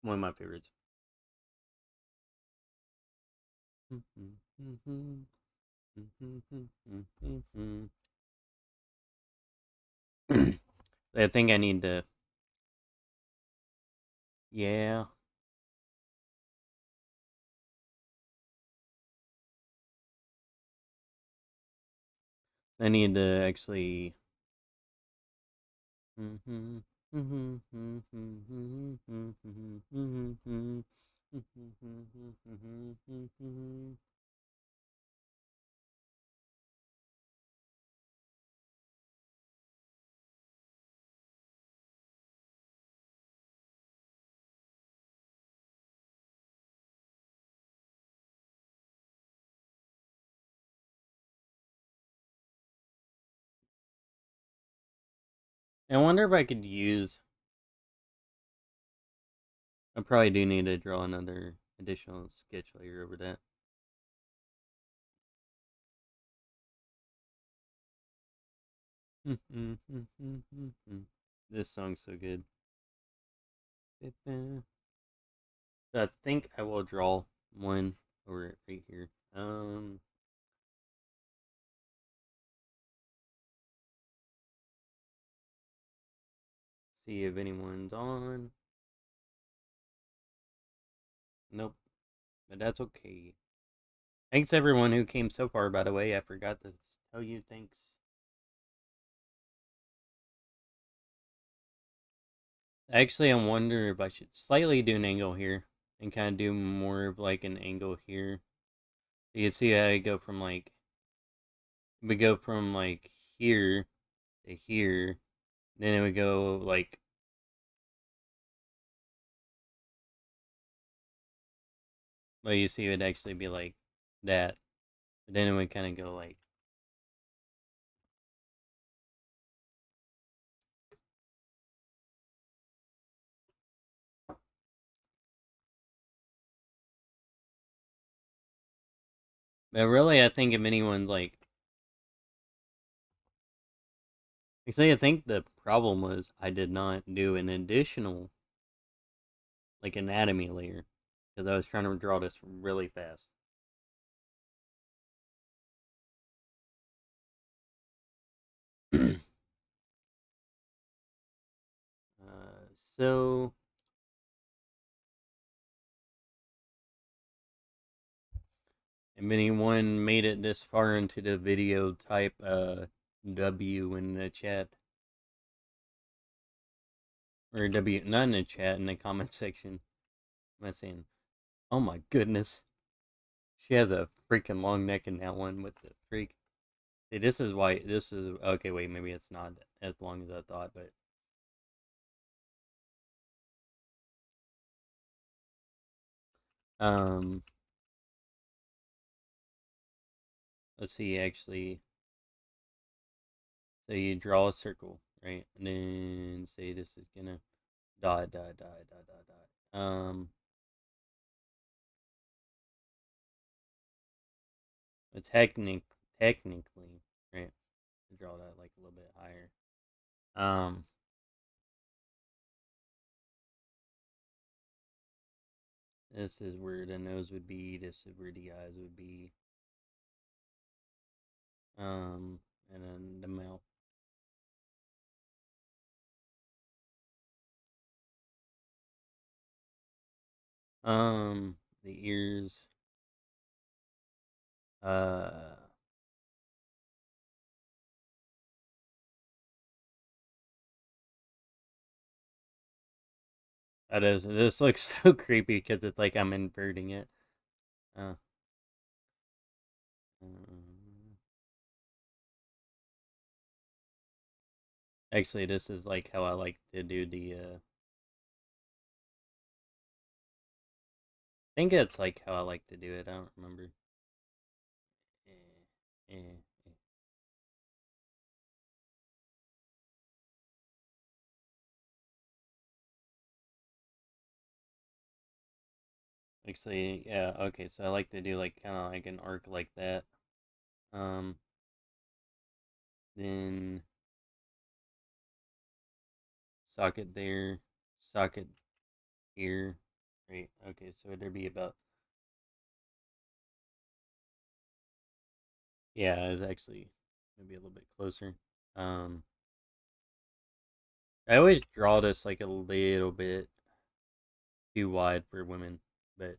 one of my favorites. I think I need to. Yeah, I need to actually. I wonder if I could use. I probably do need to draw another additional sketch layer over that. This song's so good. So I think I will draw one over right here. See if anyone's on. Nope, but that's okay. Thanks everyone who came so far, by the way. I forgot to tell you thanks. Actually, I wonder if I should slightly do an angle here and kind of do more of like an angle here. You can see how I go from like, we go from like here to here, then it would go like, well, you see it would actually be like that, but then it would kind of go like, but really, I think if anyone's like, actually, I think the problem was I did not do an additional like anatomy layer because I was trying to draw this really fast. So if anyone made it this far into the video, type W in the chat. Or W, not in the chat, in the comment section. Am I saying, oh my goodness. She has a freaking long neck in that one with the freak. See, this is why, this is, okay, wait, maybe it's not as long as I thought, but. Um, let's see, actually. So you draw a circle, right? And then say this is gonna dot, dot, dot, dot, dot, dot. But technically, right? Draw that like a little bit higher. This is where the nose would be. This is where the eyes would be. And then the mouth. The ears. Uh, that is. This looks so creepy because it's like I'm inverting it. Uh, um, actually, this is like how I like to do the. I think it's like how I like to do it. I don't remember. Eh, eh, eh. Actually, yeah. Okay, so I like to do like kind of like an arc like that. Um, then socket there, socket here. Right. Okay, so there'd be about, yeah, it's actually maybe a little bit closer. Um, I always draw this like a little bit too wide for women, but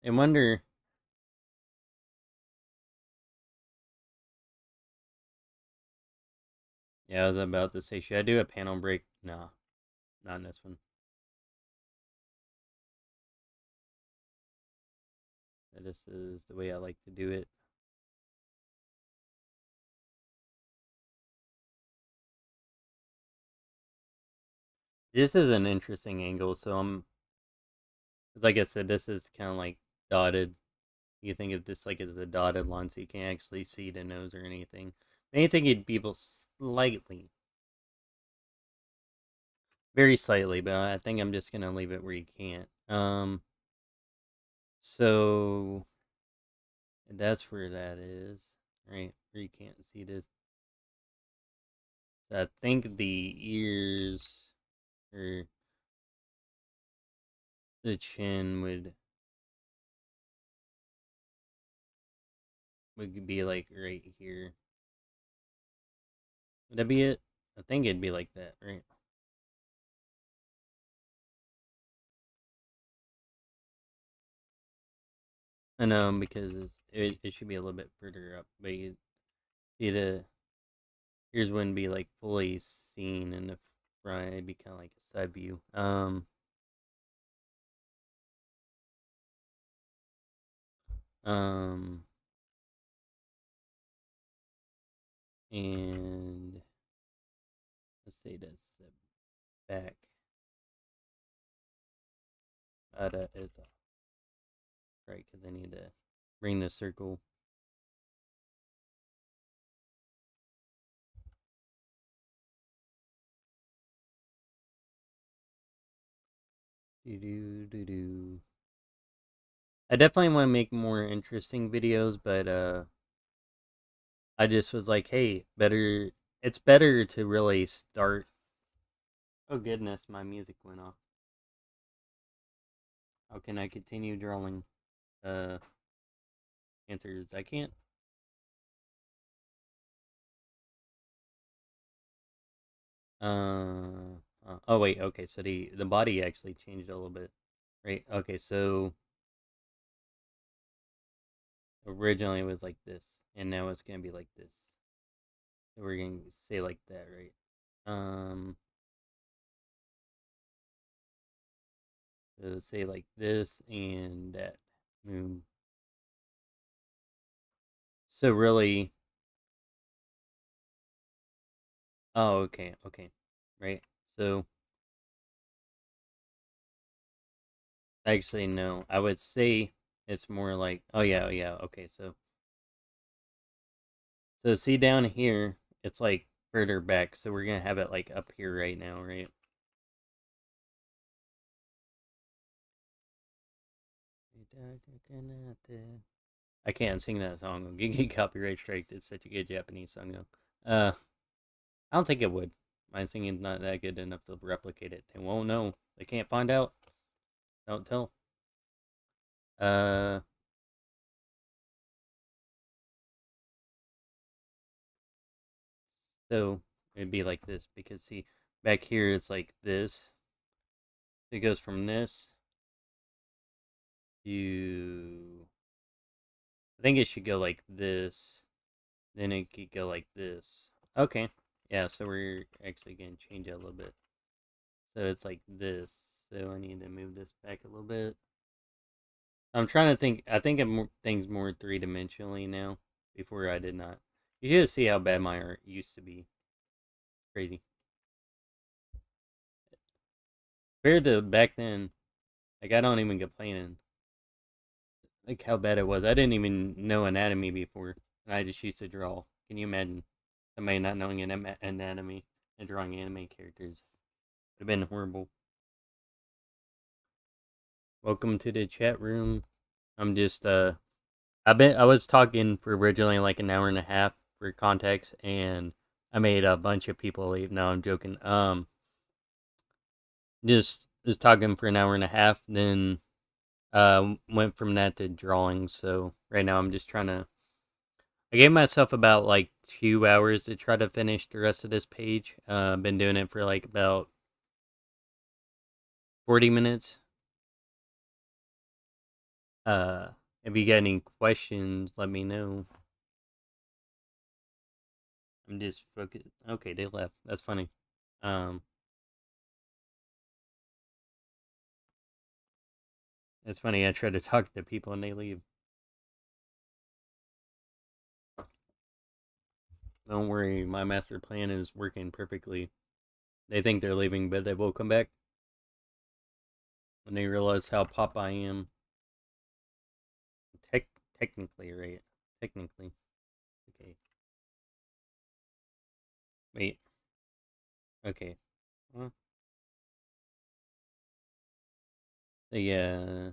I wonder. Yeah, I was about to say, should I do a panel break? No, not in this one. This is the way I like to do it. This is an interesting angle, so I'm, like I said, this is kind of like dotted. You think of this like as a dotted line, so you can't actually see the nose or anything. Anything you'd be able slightly, very slightly, but I think I'm just gonna leave it where you can't. So that's where that is, right? Where you can't see this. So I think the ears or the chin would be like right here. Would that be it? I think it'd be like that, right? I know because it should be a little bit further up, but you see the ears wouldn't be like fully seen in the front. It'd be kind of like a side view. Um, and let's say that's the back. That is right because I need to bring the circle. Do do do do. I definitely want to make more interesting videos, but I just was like, hey, better. It's better to really start. Oh goodness, my music went off. How can I continue drawing? Uh, answers I can't. Oh wait, okay. So the body actually changed a little bit, right? Okay, so originally it was like this, and now it's gonna be like this. So we're gonna say like that, right? Um, so say like this and that. Mm. So really, oh okay, okay, right. So actually no, I would say it's more like oh yeah, oh, yeah, okay. So see down here, it's like further back. So we're gonna have it like up here right now, right? I can't sing that song. I'll get copyright strike. It's such a good Japanese song, though. I don't think it would. My singing's not that good enough to replicate it. They won't know. They can't find out. Don't tell. Uh, so it'd be like this because see, back here it's like this. It goes from this to. I think it should go like this. Then it could go like this. Okay. Yeah, so we're actually going to change it a little bit. So it's like this. So I need to move this back a little bit. I'm trying to think. I think of things more three-dimensionally now. Before I did not. You should see how bad my art used to be. Crazy. Compared to back then, like I don't even complain. Like how bad it was. I didn't even know anatomy before, and I just used to draw. Can you imagine somebody not knowing anatomy and drawing anime characters? Would have been horrible. Welcome to the chat room. I'm just I was talking for originally like an hour and a half for context, and I made a bunch of people leave. No, I'm joking. Just was talking for an hour and a half, then went from that to drawing. So right now I'm just trying to. I gave myself about like 2 hours to try to finish the rest of this page. Been doing it for like about 40 minutes. Uh, if you got any questions, let me know. I'm just focused. Okay, they left. That's funny. Um, it's funny. I try to talk to people and they leave. Don't worry, my master plan is working perfectly. They think they're leaving, but they will come back when they realize how pop I am. technically, right? Technically. Okay. Wait. Okay. Well, so yeah.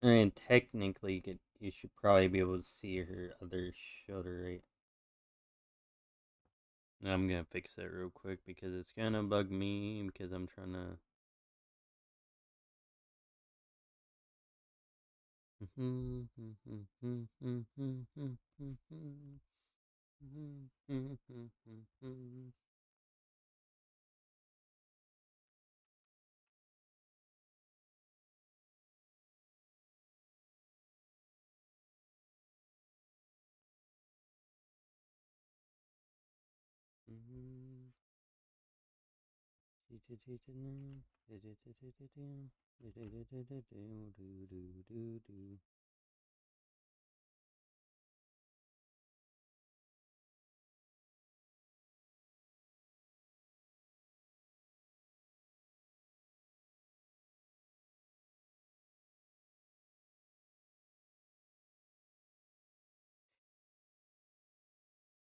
I mean, technically, you should probably be able to see her other shoulder, right? And I'm gonna fix that real quick because it's gonna bug me because I'm trying to.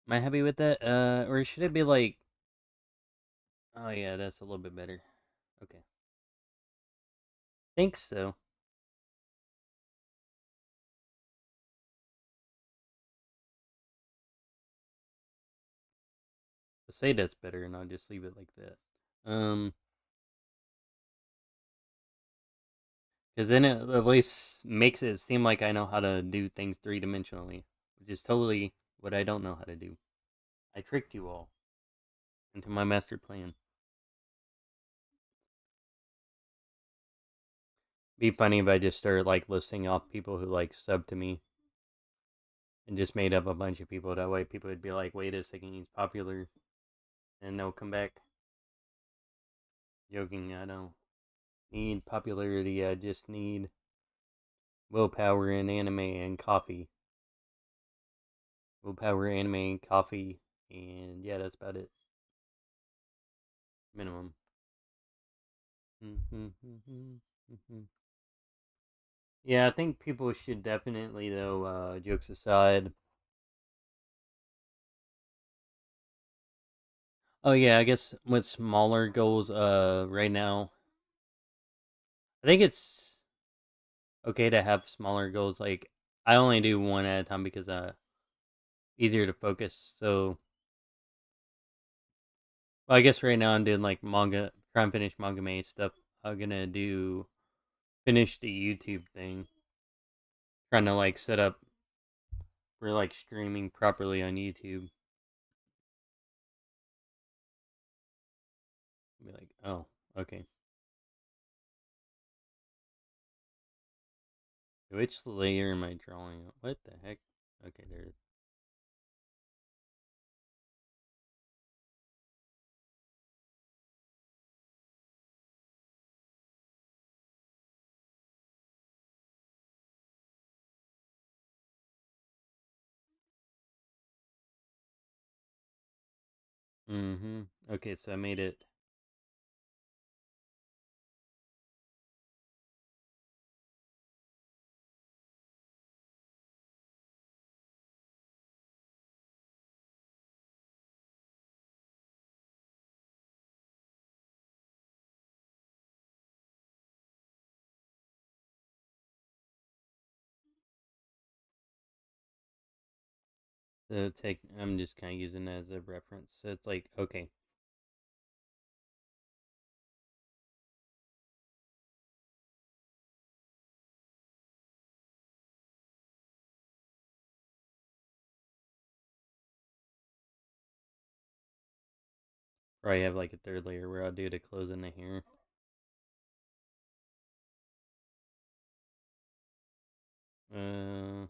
Am I happy with that? Or should it be like? Oh yeah, that's a little bit better. Okay, think so. Say that's better, and I'll just leave it like that. Um, because then it at least makes it seem like I know how to do things 3 dimensionally, which is totally what I don't know how to do. I tricked you all into my master plan. Be funny if I just started like listing off people who like sub to me and just made up a bunch of people. That way, people would be like, "Wait a second, he's popular," and they'll come back. Joking, I don't need popularity. I just need willpower and anime and coffee. Willpower, anime, and coffee, and yeah, that's about it. Minimum. Yeah, I think people should definitely, though, jokes aside. Oh yeah, I guess with smaller goals, right now, I think it's okay to have smaller goals. Like I only do one at a time because easier to focus. So, well, I guess right now I'm doing like manga, try and finish Manga May stuff. I'm gonna do finish the YouTube thing, trying to like set up for like streaming properly on YouTube. Be like, oh, okay. Which layer am I drawing? What the heck? Okay, there. Mm-hmm. Okay, so I made it. So take. I'm just kind of using that as a reference. So it's like, okay, probably have like a third layer where I'll do to close in the hair. Uh,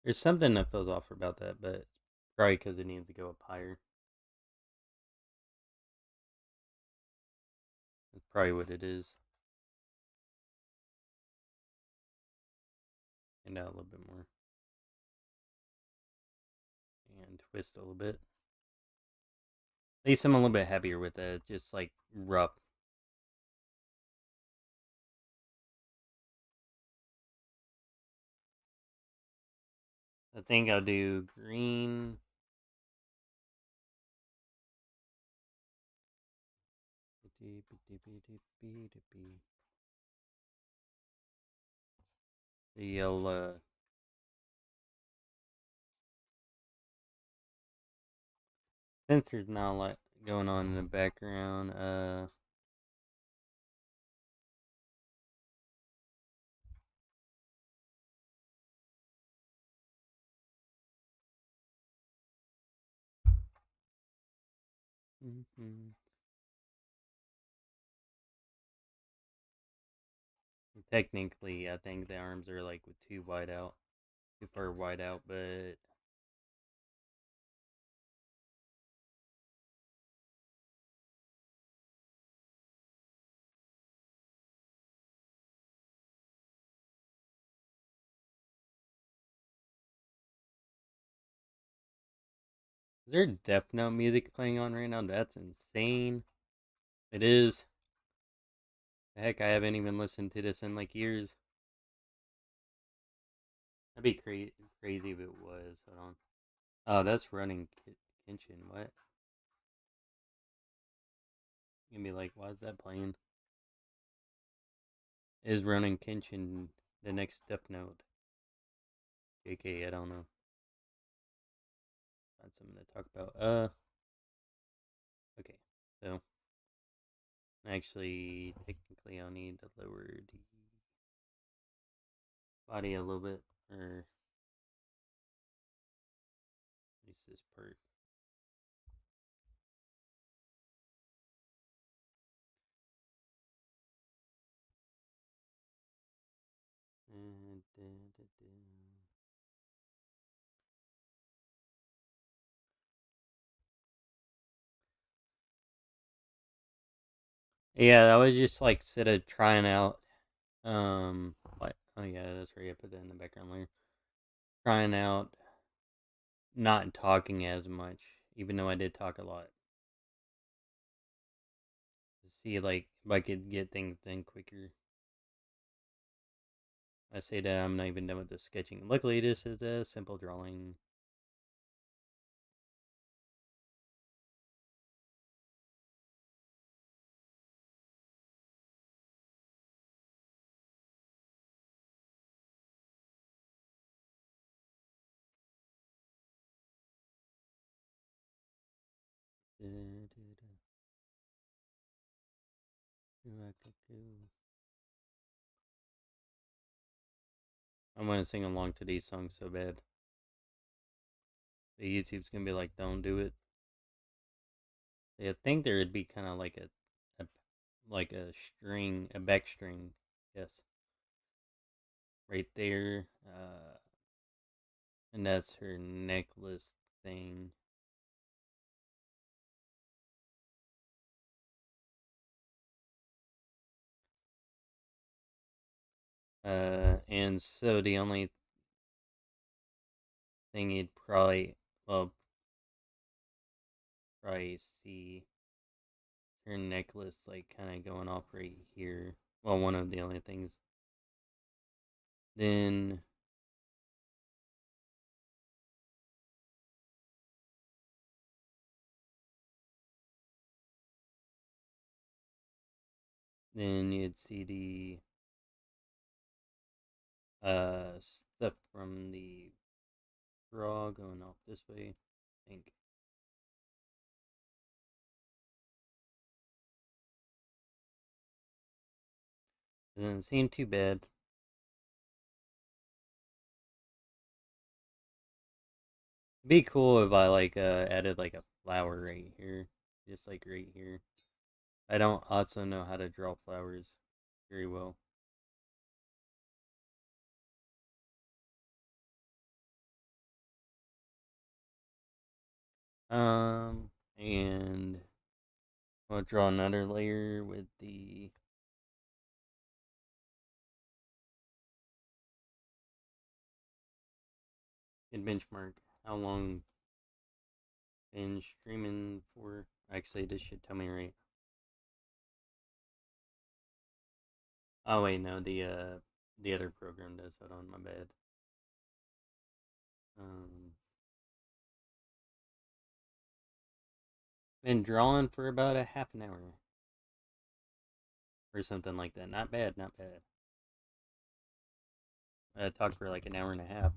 there's something that feels off about that, but probably because it needs to go up higher. That's probably what it is. And out a little bit more. twist a little bit. At least I'm a little bit happier with it. Just like rough. I think I'll do green. The yellow. Since there's not a lot going on in the background, mm-hmm. Technically, I think the arms are like with too wide out, too far wide out, but is there Death Note music playing on right now? That's insane. It is. Heck, I haven't even listened to this in like years. That'd be crazy if it was. Hold on. Oh, that's running Kenshin. What? You'd be like, why is that playing? Is running Kenshin the next Death Note? JK, I don't know. That's something to talk about. Okay. So, actually, technically, I'll need to lower the body a little bit, or at least this part. Yeah, I was just like sort of trying out. Like, oh yeah, that's right. I put that in the background layer. Trying out not talking as much, even though I did talk a lot. To see like if I could get things done quicker. I say that I'm not even done with the sketching. Luckily, this is a simple drawing. I want to sing along to these songs so bad. The YouTube's gonna be like, "Don't do it." I think there would be kind of like a like a string, a back string, yes, right there, and that's her necklace thing. And so the only thing you'd well, probably see her necklace like kind of going off right here. Well, one of the only things. Then you'd see the stuff from the bra going off this way. I think. Doesn't seem too bad. It'd be cool if I like added like a flower right here, just like right here. I don't also know how to draw flowers very well. And I'll draw another layer with the benchmark. How long Been streaming for. Actually, this should tell me right. Oh wait, no, the other program does. Hold on, my bad. Um, been drawing for about a half an hour or something like that. Not bad, not bad. I talked for like an hour and a half.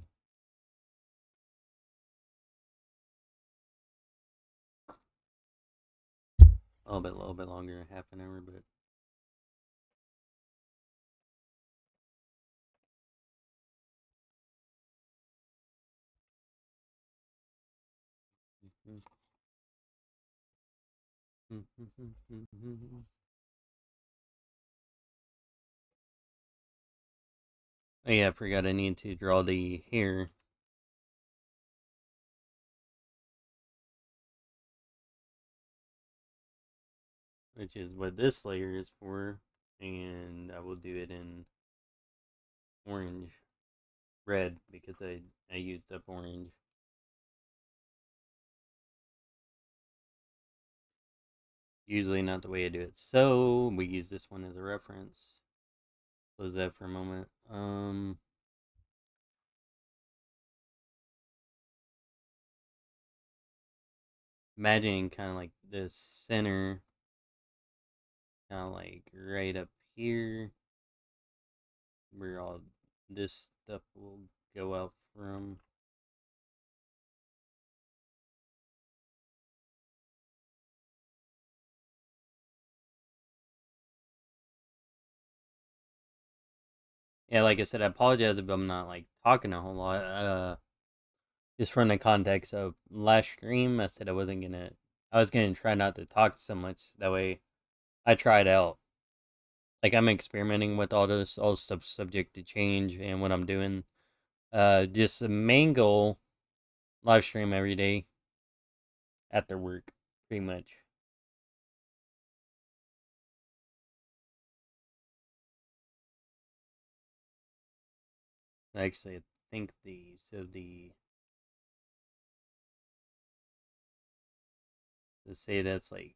A little bit longer than half an hour, but. Oh yeah, I forgot I need to draw the hair. Which is what this layer is for, and I will do it in orange, red, because I used up orange. Usually not the way I do it. So we use this one as a reference. Close that for a moment. Imagining kind of like this center, kind of like right up here, where all this stuff will go out from. Yeah, like I said, I apologize if I'm not like talking a whole lot. Just from the context of last stream, I said I was gonna try not to talk so much. That way, I tried out. Like I'm experimenting with all stuff subject to change and what I'm doing. Just the main goal, live stream every day after work, pretty much. Actually, I think to say that's like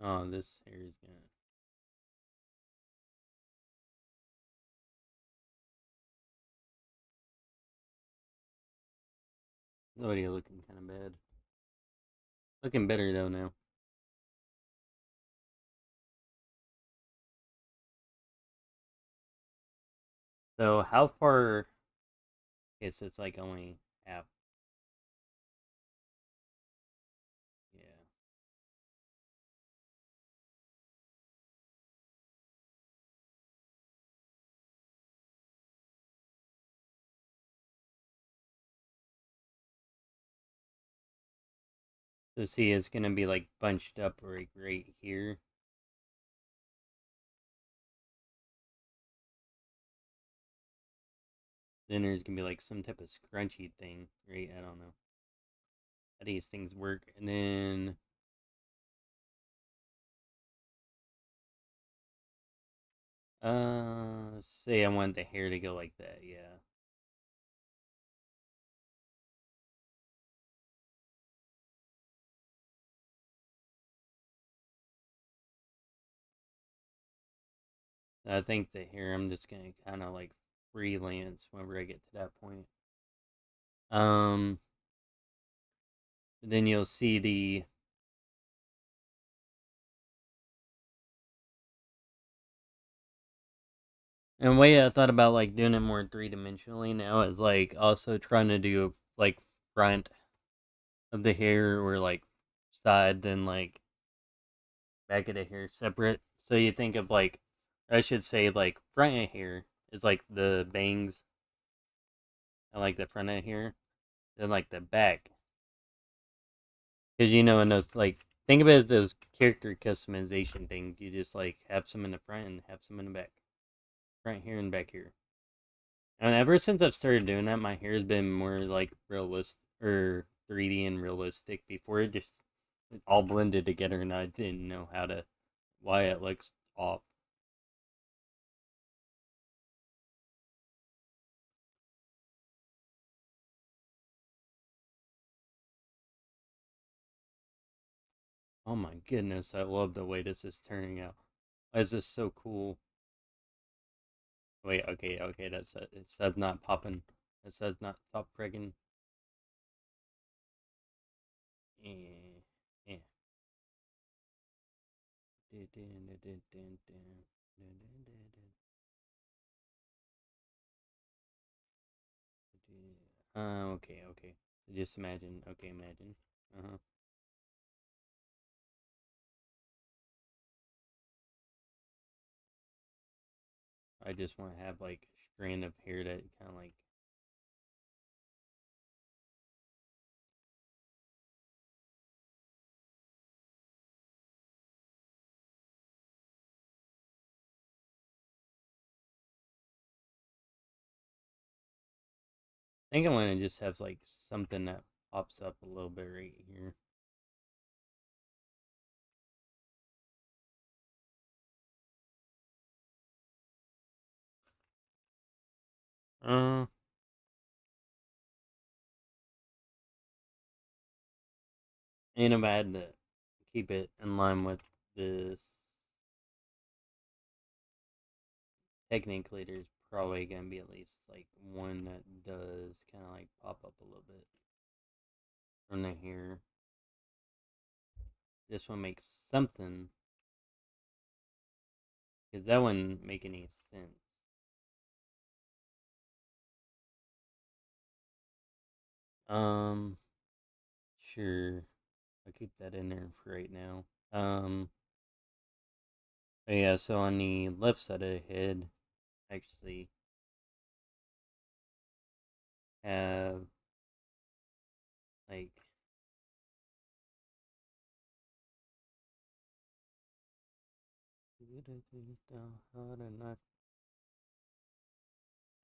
oh this here is gonna. Nobody looking kind of bad. Looking better though now. So how far? I guess it's like only half. Yeah. So see, it's gonna be like bunched up right here. Then there's gonna be like some type of scrunchy thing, right? I don't know how these things work. And then say I want the hair to go like that, yeah. I think the hair I'm just gonna kind of like freelance whenever I get to that point. Um, then you'll see the and way I thought about like doing it more three dimensionally now is like also trying to do like front of the hair or like side then like back of the hair separate. So you think of like I should say like front of hair is like the bangs and like the front of hair. Then like the back. Because you know in those like think of it as those character customization things. You just like have some in the front and have some in the back. Front here and back here. And ever since I've started doing that, my hair's been more like realistic or 3D and realistic. Before it all blended together, and I didn't know why it looks off. Oh my goodness, I love the way this is turning out. Why is this so cool? Wait, okay, it says not popping. It says not stop friggin'. Eh, eh. Okay. Just imagine. Okay, imagine. Uh-huh. I just want to have like a strand of hair that kind of like. I think I want to just have like something that pops up a little bit right here. Uh, and if I had to keep it in line with this, technically there's probably gonna be at least like one that does kind of like pop up a little bit from the hair. This one makes something because that wouldn't make any sense. Um, sure, I'll keep that in there for right now. Yeah. So on the left side of the head, actually have like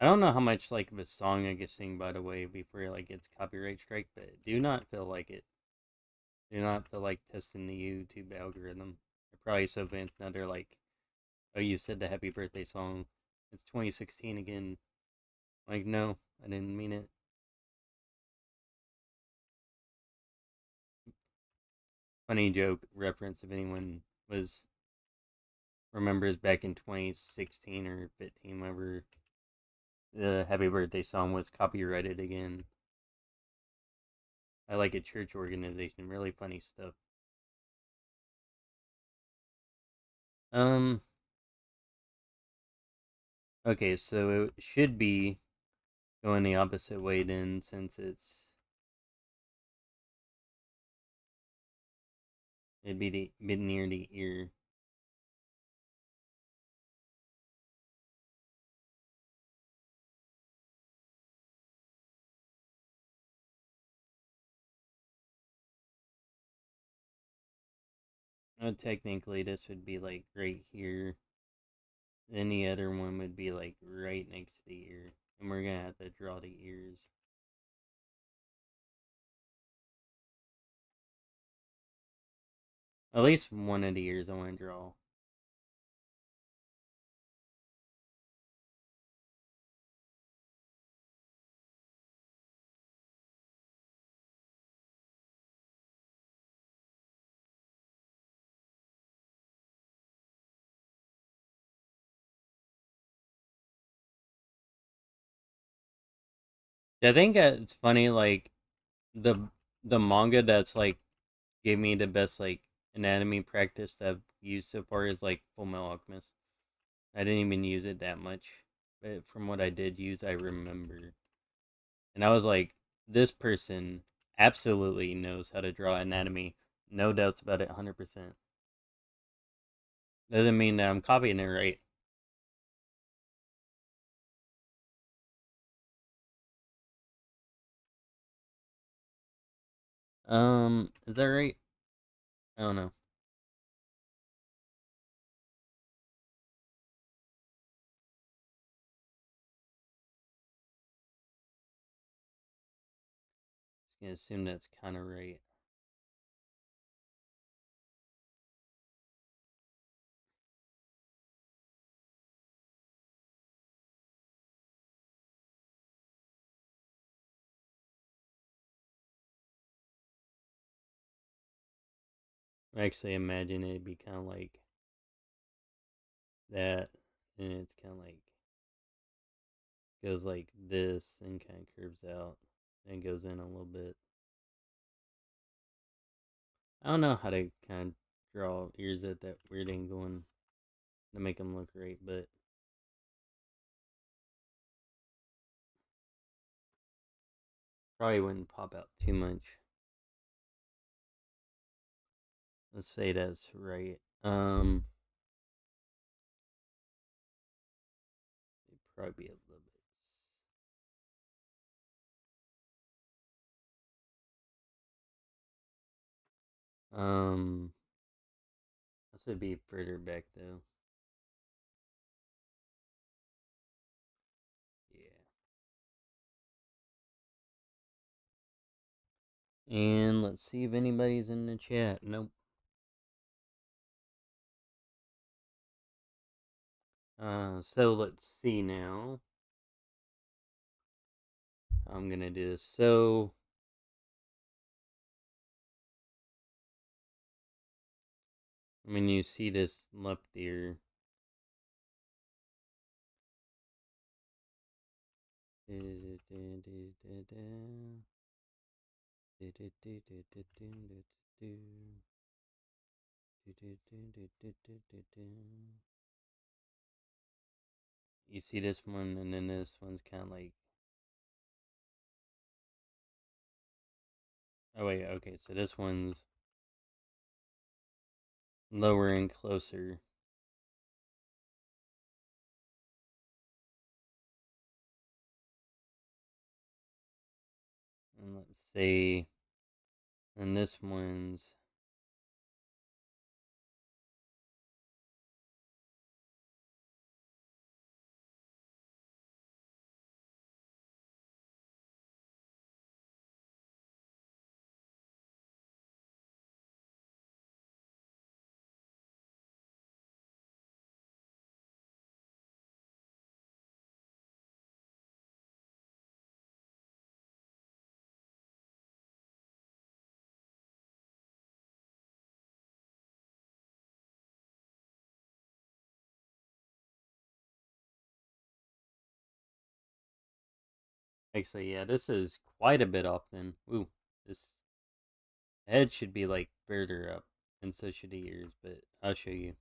I don't know how much like of a song I could sing by the way before it like gets copyright strike, but do not feel like it. Do not feel like testing the YouTube algorithm. They're probably so advanced now they're like, oh, you said the happy birthday song. It's 2016 again. Like, no, I didn't mean it. Funny joke reference if anyone was remembers back in 2016 or 15 whenever the happy birthday song was copyrighted again. I like a church organization. Really funny stuff. Um. Okay, so it should be going the opposite way then, since it'd be the mid near the ear. Technically, this would be like right here. Then the other one would be like right next to the ear, and we're gonna have to draw the ears. At least one of the ears I want to draw. I think it's funny, like the the manga that's like gave me the best like anatomy practice that I've used so far is like Full Metal Alchemist. I didn't even use it that much, but from what I did use, I remember, and I was like, this person absolutely knows how to draw anatomy. No doubts about it, 100%. Doesn't mean that I'm copying it right. Is that right? I don't know. gonna assume that's kind of right. I actually imagine it'd be kind of like that, and it's kind of like goes like this and kind of curves out and goes in a little bit. I don't know how to kind of draw ears at that weird angle and to make them look right, but probably wouldn't pop out too much. Let's say that's right. It'd probably be a little bit. This would be further back though. Yeah. And let's see if anybody's in the chat. Nope. So let's see now. I'm gonna do this. So when you see this left ear, you see this one, and then this one's kind of like. Oh wait, okay. So this one's lower and closer. And let's say, and this one's actually, yeah, this is quite a bit off then. Ooh, this head should be like further up, and so should the ears, but I'll show you.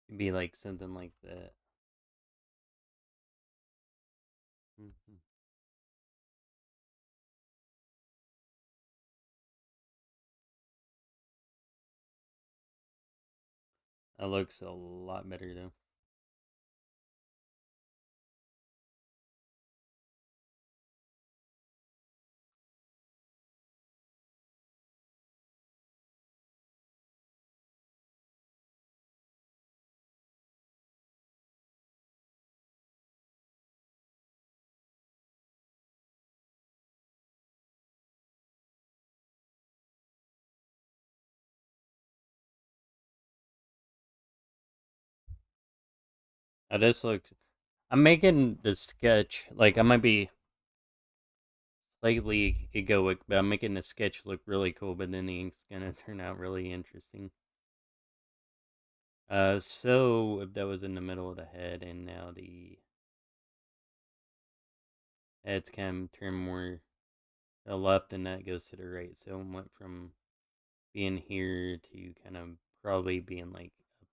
It'd be like something like that. Mm-hmm. That looks a lot better though. I just looked. I'm making the sketch like I might be slightly egoic, but I'm making the sketch look really cool. But then the ink's gonna turn out really interesting. So if that was in the middle of the head, and now the head's kind of turned more to the left, and that goes to the right. So it went from being here to kind of probably being like up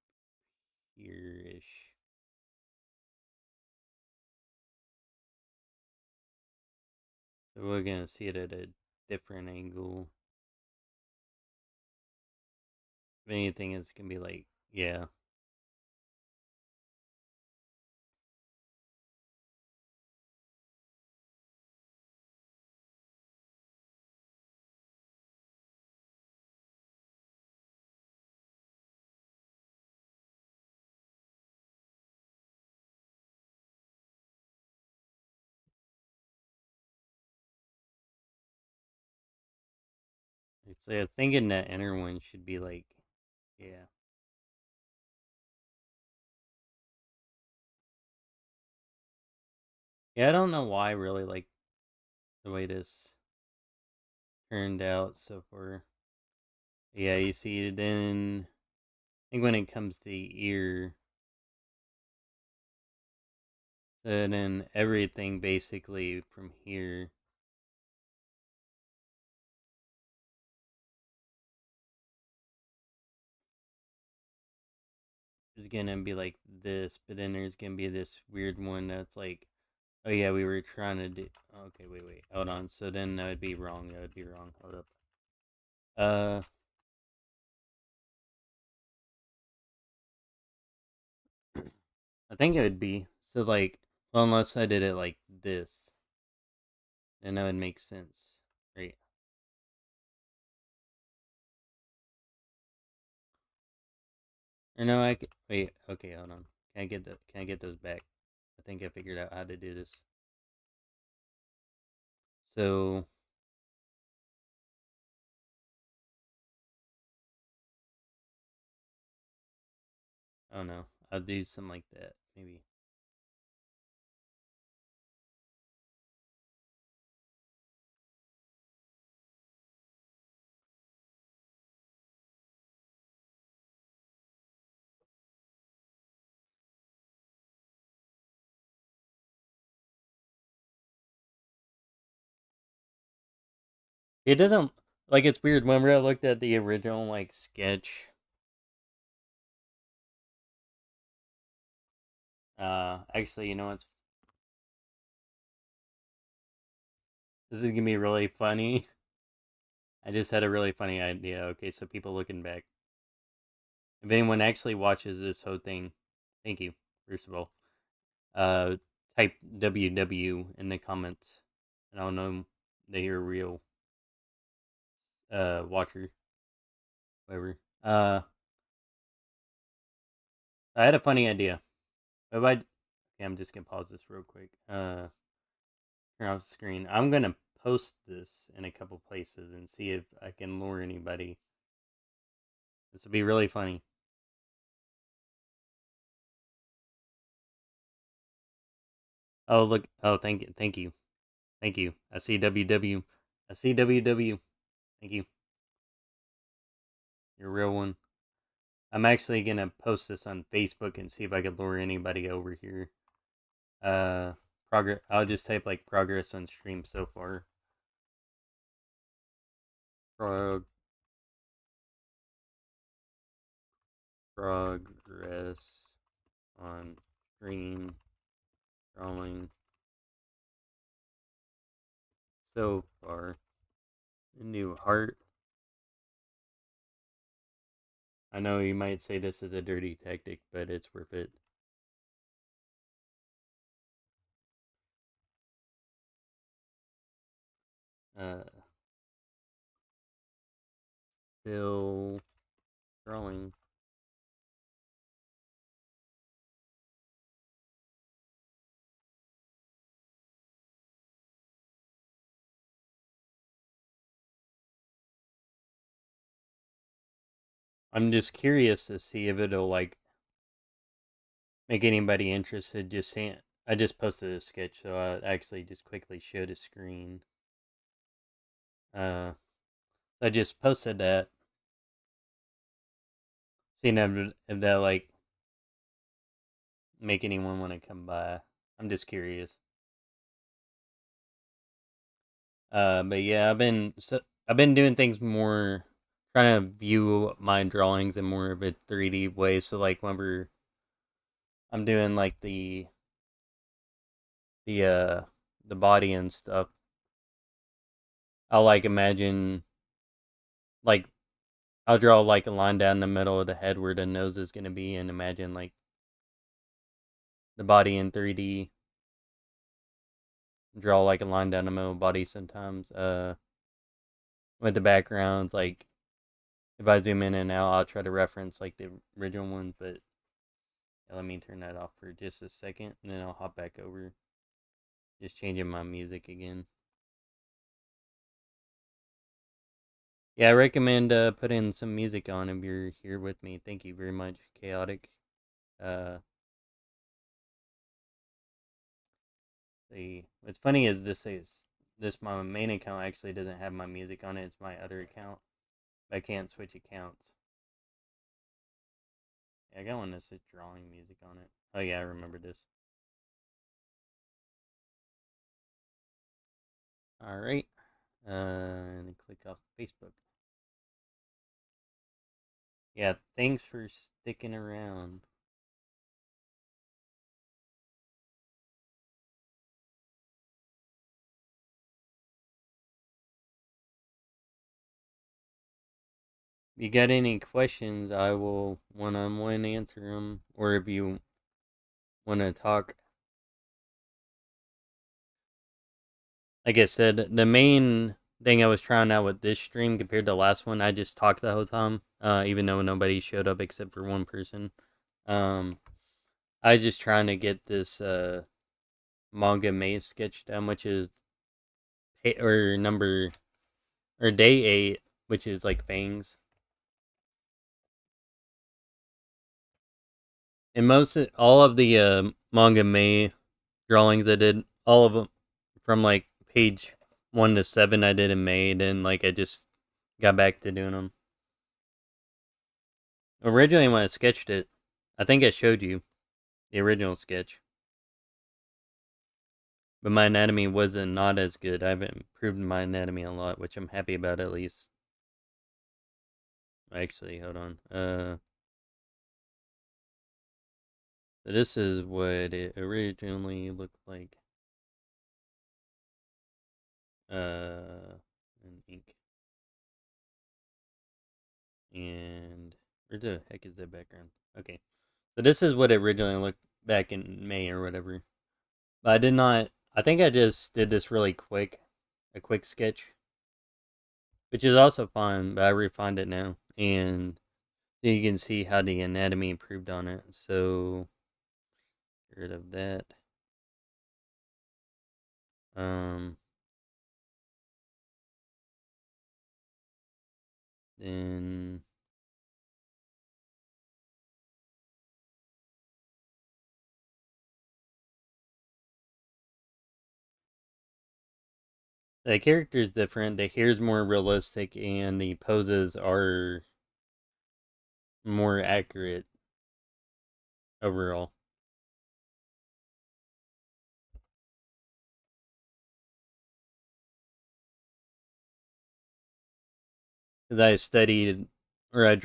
here ish. So we're gonna see it at a different angle. If anything, it's gonna be like, yeah. So I was thinking that inner one should be like, yeah. Yeah, I don't know why I really like the way this turned out so far. Yeah, you see, then I think when it comes to the ear, then everything basically from here is gonna be like this, but then there's gonna be this weird one that's like, oh yeah, we were trying to do. Okay, wait, hold on. So then that would be wrong. That would be wrong. Hold up. Uh, I think it would be so like, well, unless I did it like this, then that would make sense, right? Or no, wait. Okay, hold on. Can I get the? Can I get those back? I think I figured out how to do this. So, I don't know. I'll do something like that, maybe. It doesn't like it's weird. Whenever I looked at the original like sketch, actually, you know what's this is gonna be really funny. I just had a really funny idea. Okay, so people looking back, if anyone actually watches this whole thing, thank you. First of all, uh, type WW in the comments, and I'll know that you're a real watcher, whatever. I had a funny idea. If I, okay, I'm just gonna pause this real quick. Turn off the screen. I'm gonna post this in a couple places and see if I can lure anybody. This would be really funny. Oh look! Oh, thank you, thank you, thank you. I see WW. I see WW. Thank you. You're a real one. I'm actually gonna post this on Facebook and see if I can lure anybody over here. Uh, progress. I'll just type like progress on stream so far. Prog progress on stream drawing so far. A new heart. I know you might say this is a dirty tactic, but it's worth it. Uh, still scrolling. I'm just curious to see if it'll like make anybody interested. Just saying, I just posted a sketch, so I actually just quickly showed a screen. Uh, I just posted that. Seeing if that like make anyone want to come by. I'm just curious. But yeah, I've been doing things more, trying to view my drawings in more of a 3D way. So like whenever I'm doing like the uh the body and stuff, I'll like imagine like I'll draw like a line down the middle of the head where the nose is gonna be, and imagine like the body in 3D. Draw like a line down the middle of the body sometimes. With the backgrounds, like if I zoom in and out, I'll try to reference like the original ones, but yeah, let me turn that off for just a second, and then I'll hop back over. Just changing my music again. Yeah, I recommend putting some music on if you're here with me. Thank you very much, Chaotic. Uh, the what's funny is this my main account actually doesn't have my music on it. It's my other account. I can't switch accounts. Yeah, I got one that says drawing music on it. Oh yeah, I remember this. All right, and click off Facebook. Yeah, thanks for sticking around. If you got any questions, I will one-on-one answer them. Or if you want to talk, like I said, the main thing I was trying out with this stream compared to the last one, I just talked the whole time, even though nobody showed up except for one person. Um, I was just trying to get this Manga May sketch done, which is or number or day 8, which is like Fangs. And all of the Manga May drawings I did, all of them from like page 1 to 7, I did in May. Then like I just got back to doing them. Originally, when I sketched it, I think I showed you the original sketch, but my anatomy wasn't not as good. I've improved my anatomy a lot, which I'm happy about at least. Actually, hold on. So this is what it originally looked like. In ink. And where the heck is that background? Okay, so this is what it originally looked back in May or whatever. But I did not. I think I just did this really quick, a quick sketch, which is also fine. But I refined it now, and you can see how the anatomy improved on it. So get rid of that. Um, then the character is different. The hair is more realistic, and the poses are more accurate overall. Because I studied, or I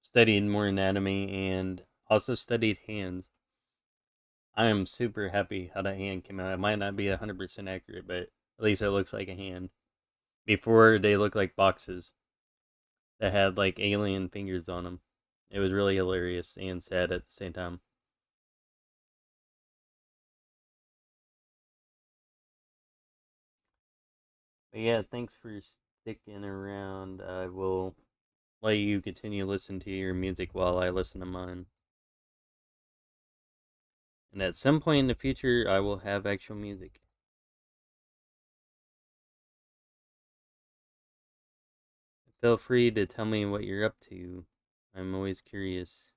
studied more anatomy, and also studied hands. I am super happy how that hand came out. It might not be 100% accurate, but at least it looks like a hand. Before, they looked like boxes that had like alien fingers on them. It was really hilarious and sad at the same time. But yeah, thanks for sticking around. I will let you continue to listen to your music while I listen to mine. And at some point in the future, I will have actual music. Feel free to tell me what you're up to. I'm always curious.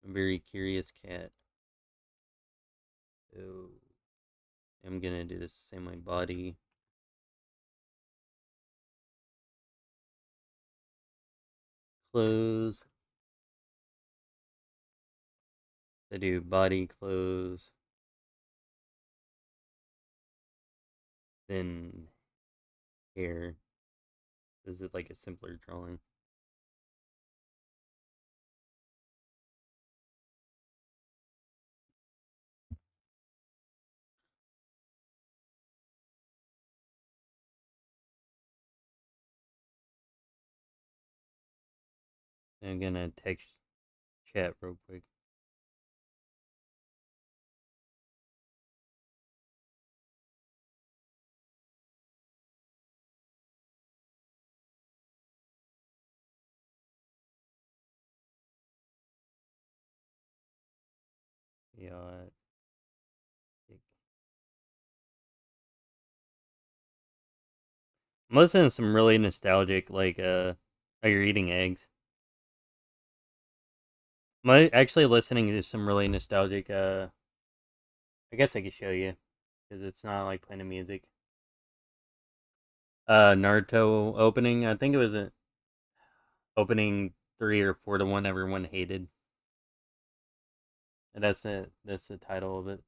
I'm a very curious cat. So I'm gonna do this the same way. Body, clothes. I do body, clothes, then hair. This is like a simpler drawing. I'm gonna text chat real quick. Yeah, I'm listening to some really nostalgic, like, oh, you're eating eggs. I'm actually listening to some really nostalgic, I guess I could show you, because it's not like playing the music. Naruto opening, I think it was a opening 3 or 4 to 1 everyone hated. And that's the title of it.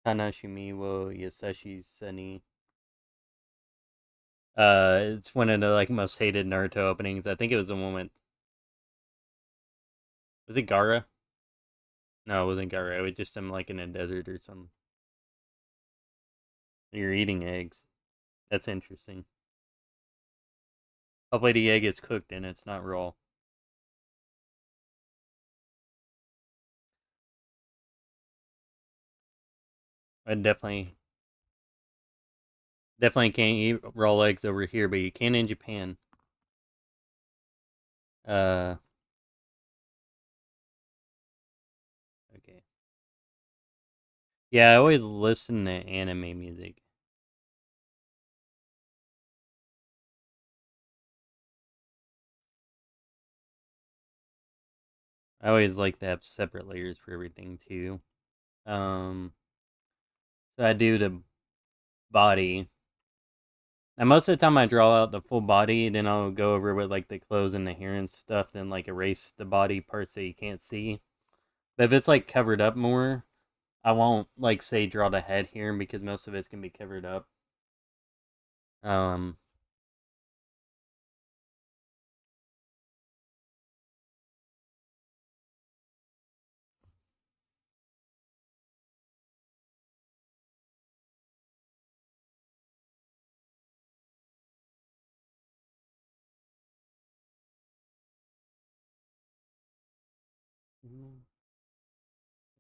Tanashimi wo Yasashi Seni. It's one of the like most hated Naruto openings. I think it was the one with, was it Gara? No, it wasn't Gara. It was just him like in a desert or something. You're eating eggs. That's interesting. Hopefully the egg is cooked and it's not raw. I definitely can't eat raw eggs over here, but you can in Japan. Uh, okay. Yeah, I always listen to anime music. I always like to have separate layers for everything too. Um, so I do the body. And most of the time I draw out the full body, then I'll go over with like the clothes and the hair and stuff, then like erase the body parts that you can't see. But if it's like covered up more, I won't like say draw the head here because most of it's gonna be covered up. Um,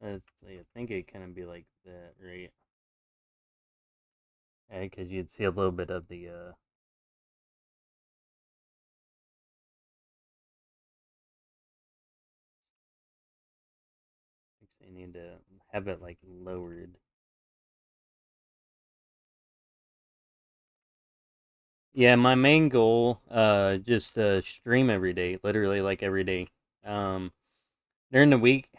let's see, I think it kind of be like that, right? Because you'd see a little bit of the actually, I need to have it like lowered. Yeah, my main goal, just stream every day, literally like every day. Um, during the week,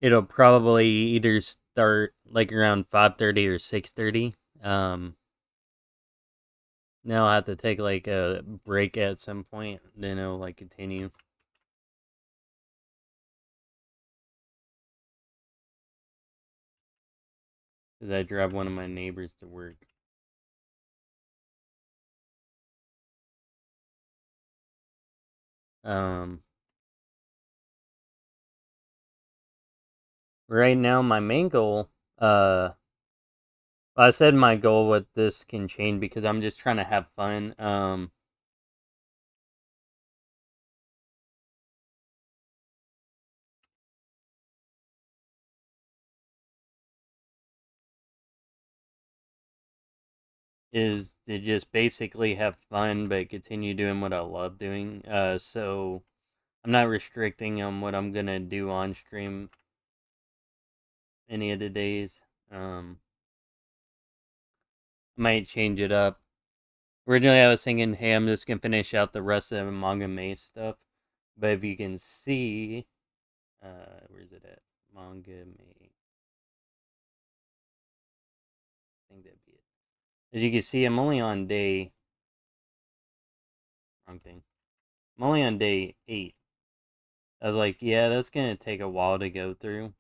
it'll probably either start like around 5:30 or 6:30. Then I'll have to take like a break at some point. Then it'll like continue. Cause I drive one of my neighbors to work. Um, right now my main goal, uh, I said my goal with this can change because I'm just trying to have fun. Is to just basically have fun but continue doing what I love doing. So I'm not restricting on what I'm gonna do on stream any of the days. Might change it up. Originally, I was thinking, hey, I'm just gonna finish out the rest of the Manga May stuff. But if you can see, where's it at? Manga May. I think that'd be it. As you can see, I'm only on day. Wrong thing. I'm only on day 8. I was like, yeah, that's gonna take a while to go through.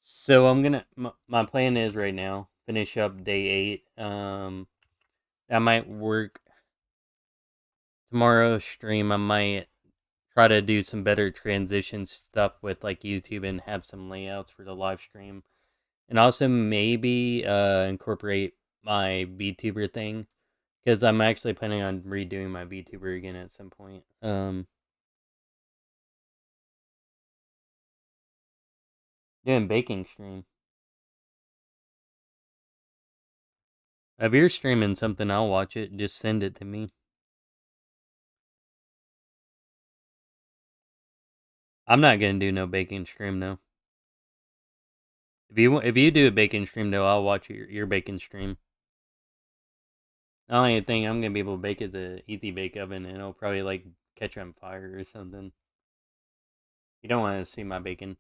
So I'm gonna. My plan is right now finish up day 8. That might work. Tomorrow's stream, I might try to do some better transition stuff with like YouTube and have some layouts for the live stream. And also maybe incorporate my VTuber thing because I'm actually planning on redoing my VTuber again at some point. Doing baking stream. If you're streaming something, I'll watch it. Just send it to me. I'm not gonna do no baking stream though. If you do a bacon stream though, I'll watch your bacon stream. The only thing I'm gonna be able to bake is a easy bake oven, and it'll probably like catch on fire or something. You don't want to see my bacon.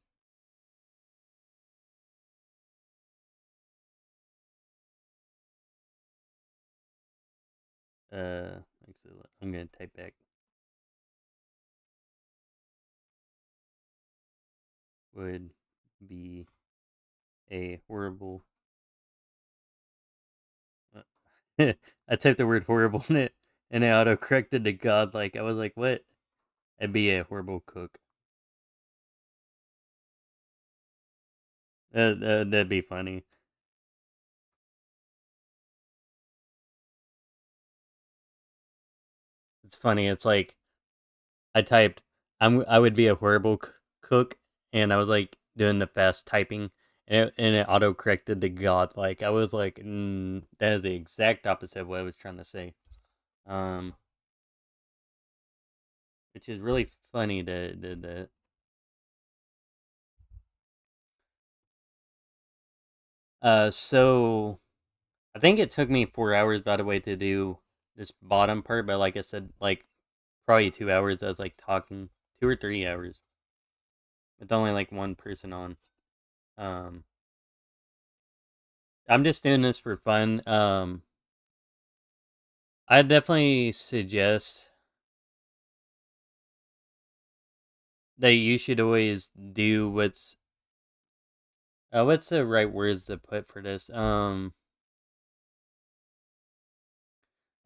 Actually, I'm gonna type back. Would be a horrible. I typed the word horrible in it, and it auto corrected to God. Like I was like, what? I'd be a horrible cook. That'd be funny. It's funny. It's like I typed, I would be a horrible cook, and I was like doing the fast typing, and it auto corrected to God. Like I was like, that is the exact opposite of what I was trying to say. Um, which is really funny to so I think it took me 4 hours, by the way, to do this bottom part. But like I said, like probably 2 hours. I was like talking 2 or 3 hours with only like one person on. Um, I'm just doing this for fun. I definitely suggest that you should always do what's the right words to put for this?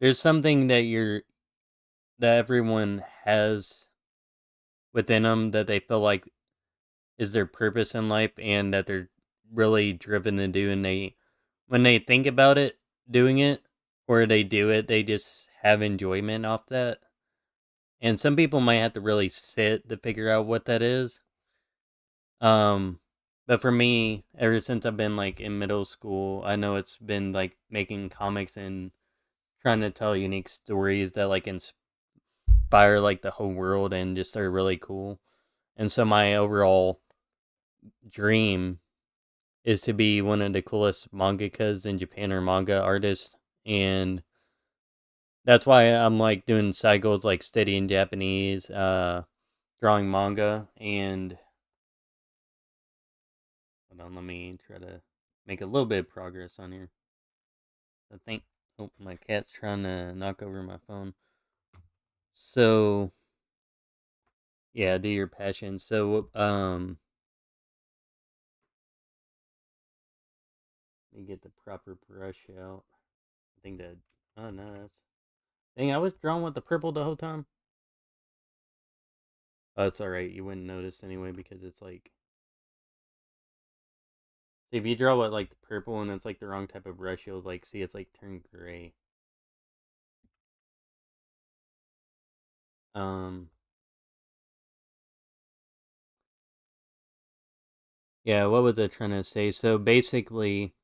There's something that everyone has within them that they feel like is their purpose in life and that they're really driven to do, and they when they think about it, doing it or they do it, they just have enjoyment off that. And some people might have to really sit to figure out what that is. Um, but for me, ever since I've been like in middle school, I know it's been like making comics and trying to tell unique stories that like inspire like the whole world and just are really cool. And so my overall dream is to be one of the coolest mangakas in Japan or manga artists. And that's why I'm like doing side goals like studying Japanese, drawing manga, and hold on, let me try to make a little bit of progress on here. I think, oh, my cat's trying to knock over my phone. So, yeah, do your passion. So, let me get the proper brush out. I think that, oh no, that's, dang, I was drawing with the purple the whole time. Oh, it's alright, you wouldn't notice anyway because it's like, see, if you draw with like the purple and it's like the wrong type of brush, you'll like see it's like turned gray. Um, yeah, what was I trying to say? So basically,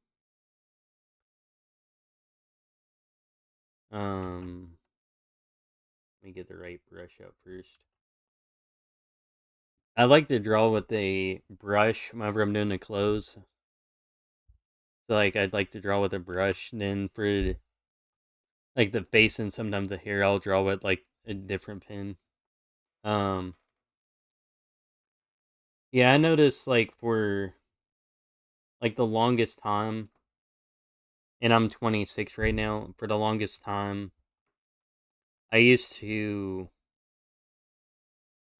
let me get the right brush out first. I like to draw with a brush whenever I'm doing the clothes. So like I'd like to draw with a brush, and then for like the face and sometimes the hair, I'll draw with like a different pen. Um, yeah, I noticed like for like the longest time, and I'm 26 right now. For the longest time, I used to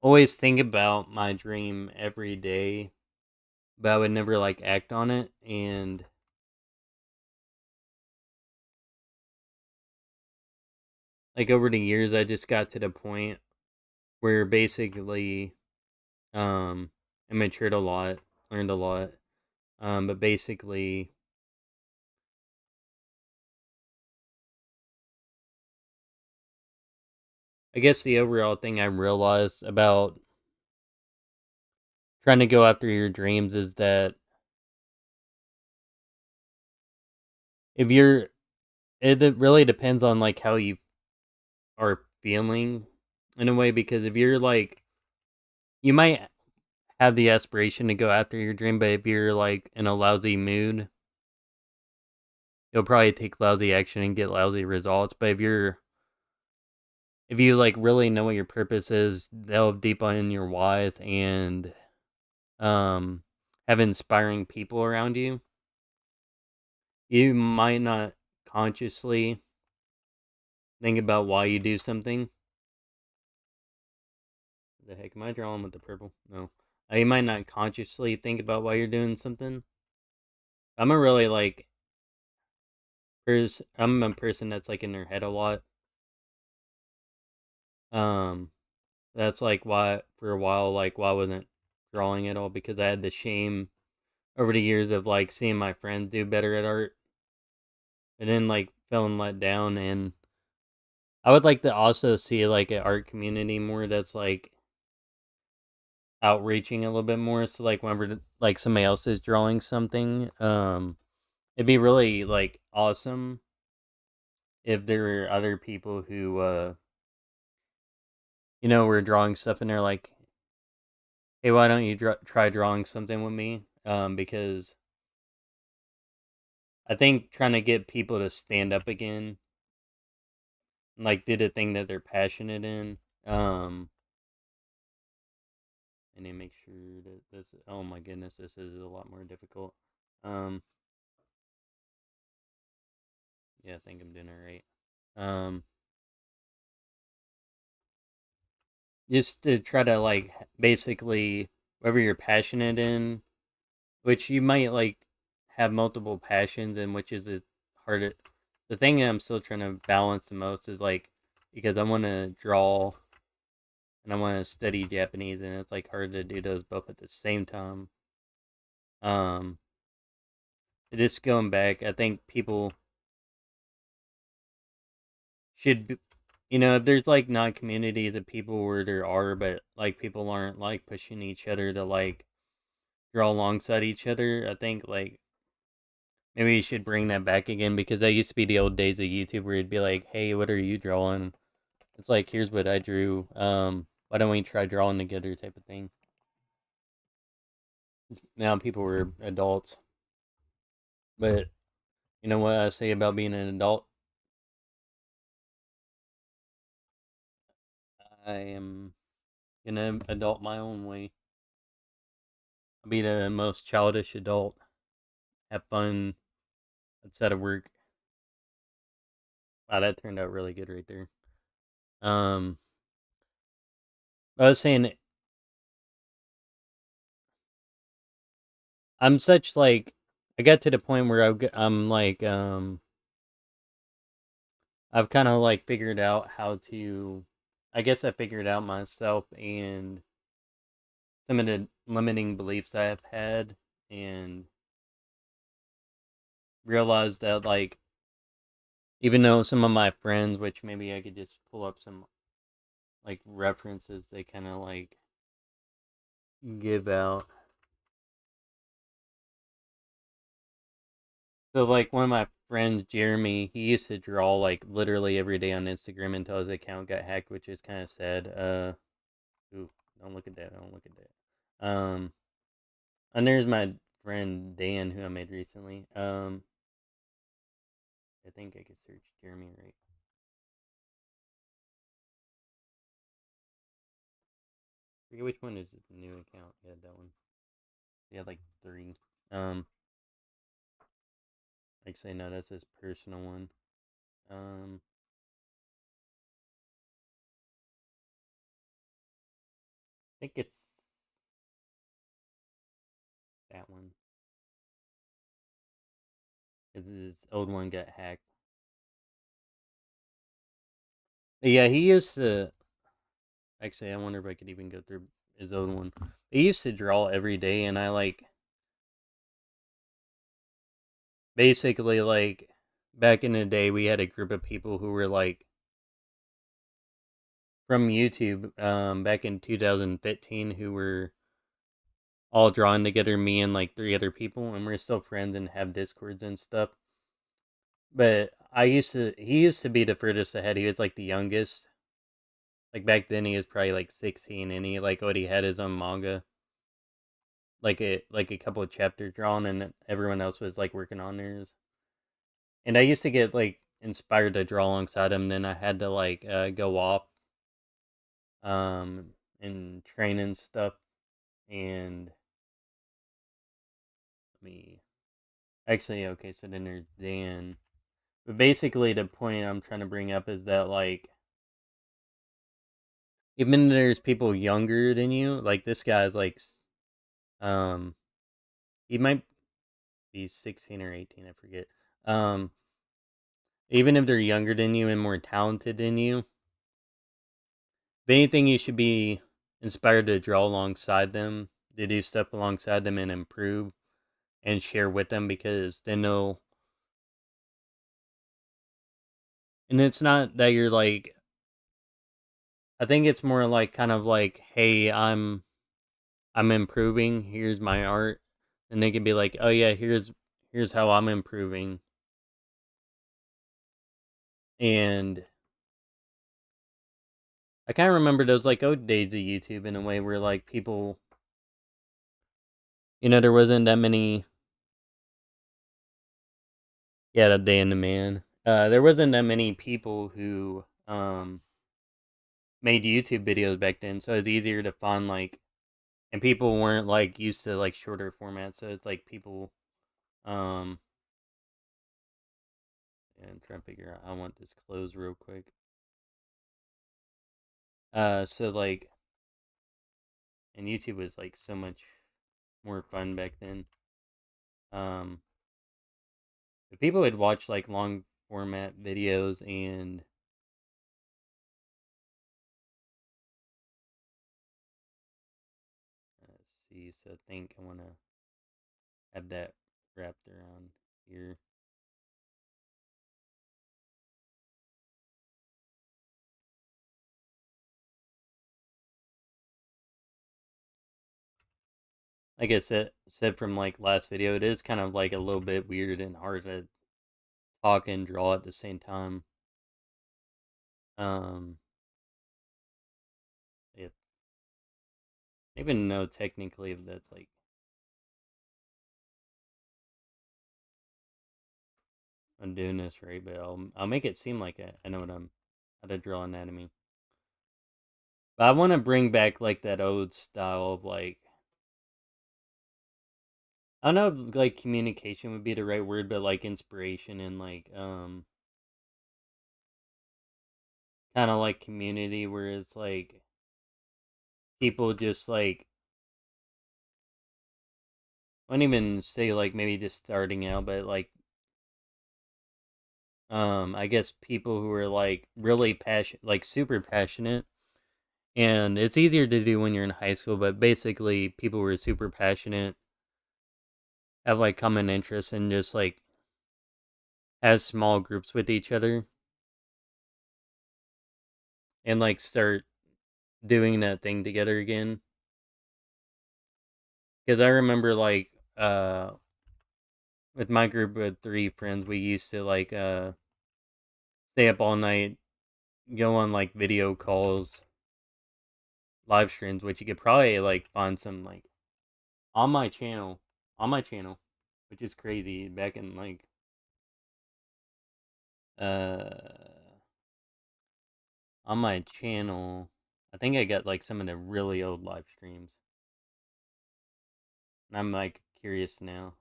always think about my dream every day, but I would never like act on it. And like over the years, I just got to the point where basically, I matured a lot, learned a lot. But basically, I guess the overall thing I realized about trying to go after your dreams is that if you're, it really depends on like how you are feeling in a way, because if you're like, you might have the aspiration to go after your dream, but if you're like in a lousy mood, you'll probably take lousy action and get lousy results. But if you like really know what your purpose is, delve deep on your whys and um have inspiring people around you, you might not consciously think about why you do something. The heck am I drawing with the purple? No. You might not consciously think about why you're doing something. I'm a really like I'm a person that's like in their head a lot. Um that's like why for a while like why I wasn't drawing at all, because I had the shame over the years of like seeing my friends do better at art and then like feeling let down. And I would like to also see like an art community more that's like outreaching a little bit more. So like whenever like somebody else is drawing something, it'd be really like awesome if there were other people who were drawing stuff and they're like, hey, why don't you try drawing something with me? Because I think trying to get people to stand up again, like do the thing that they're passionate in. I need to make sure that this. Oh my goodness, this is a lot more difficult. Um, yeah, I think I'm doing it right. Um, just to try to like basically whatever you're passionate in, which you might like have multiple passions in, which is a hard. The thing that I'm still trying to balance the most is like because I want to draw and I want to study Japanese, and it's like hard to do those both at the same time. Um, just going back, I think people should be, if there's like not communities of people where there are, but like people aren't like pushing each other to like draw alongside each other. I think like maybe you should bring that back again, because that used to be the old days of YouTube where you'd be like, hey, what are you drawing? It's like, here's what I drew. Why don't we try drawing together type of thing. Now people were adults. But you know what I say about being an adult? I am gonna adult my own way. I'll be the most childish adult. Have fun outside of work. Wow, that turned out really good right there. Um, I was saying I'm such like I got to the point where I'm like I've kind of like figured out how to. I guess I figured out myself and some of the limiting beliefs I've had, and realized that like even though some of my friends, which maybe I could just pull up some like references, they kind of like give out. So like one of my friends, Jeremy, he used to draw like literally every day on Instagram until his account got hacked, which is kind of sad. Ooh, don't look at that. Don't look at that. And there's my friend Dan, who I made recently. I think I could search Jeremy right. I forget which one is his new account. Yeah, that one. He had like three. Um, Actually, no, that's his personal one. Um, I think it's that one. His old one got hacked. But yeah, he used to. Actually, I wonder if I could even go through his old one. He used to draw every day, and I like basically like back in the day, we had a group of people who were like from YouTube, back in 2015, who were all drawing together, me and like three other people, and we're still friends and have discords and stuff. But he used to be the furthest ahead. He was like the youngest. Like back then, he was probably like 16, and he like already had his own manga. like a couple of chapters drawn, and everyone else was like working on theirs. And I used to get like inspired to draw alongside him. Then I had to like go off and train and stuff. And let me actually okay. So then there's Dan. But basically, the point I'm trying to bring up is that like even there's people younger than you. Like this guy's like um he might be 16 or 18. I forget. Um, even if they're younger than you and more talented than you, if anything, you should be inspired to draw alongside them, to do stuff alongside them and improve and share with them because then they'll. And it's not that you're like. I think it's more like kind of like, hey, I'm improving. Here's my art, and they can be like, oh yeah, here's how I'm improving, and I kind of remember those like old days of YouTube in a way where like people, there wasn't that many. Yeah, the day and the man. There wasn't that many people who made YouTube videos back then, so it's easier to find like, and people weren't like used to like shorter formats, so it's like people um. And I'm trying to figure out. I want this closed real quick. So like, and YouTube was like so much more fun back then. Um, but people would watch like long format videos and let's see. So I think I want to have that wrapped around here. Like I said from like last video, it is kind of like a little bit weird and hard to talk and draw at the same time. Um, it, I even know technically if that's like I'm doing this right, but I'll make it seem like I know what I'm how to draw anatomy. But I want to bring back like that old style of like I don't know if like communication would be the right word, but like inspiration and like kind of like community where it's like people just like I wouldn't even say like maybe just starting out, but like I guess people who are like really passionate, like super passionate, and it's easier to do when you're in high school, but basically people who are super passionate have like common interests and just like has small groups with each other and like start doing that thing together again. Because I remember like with my group of three friends, we used to like stay up all night, go on like video calls, live streams, which you could probably like find some like on my channel, on my channel, which is crazy. Back in like uh on my channel, I think I got like some of the really old live streams. And I'm like curious now.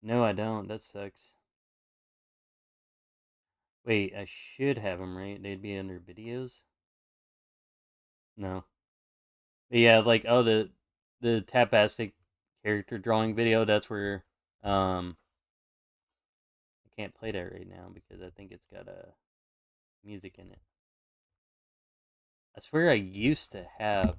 No, I don't. That sucks. Wait, I should have them right. They'd be under videos. No. But yeah, like oh the tapastic character drawing video. That's where I can't play that right now because I think it's got music in it. I swear I used to have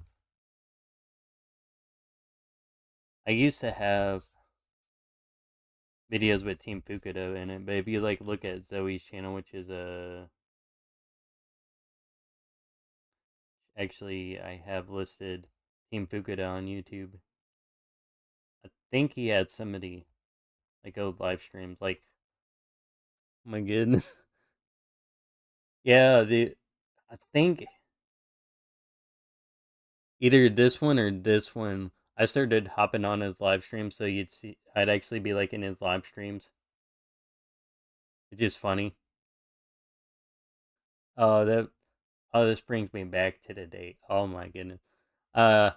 videos with Team Fukudo in it, but if you like look at Zoe's channel, which is actually I have listed Team Fukudo on YouTube. I think he had somebody like old live streams. Like, oh my goodness, yeah. The I think Either this one or this one. I started hopping on his live stream, so you'd see I'd actually be like in his live streams. It's just funny. Oh, that this brings me back to the date. Oh my goodness. Uh,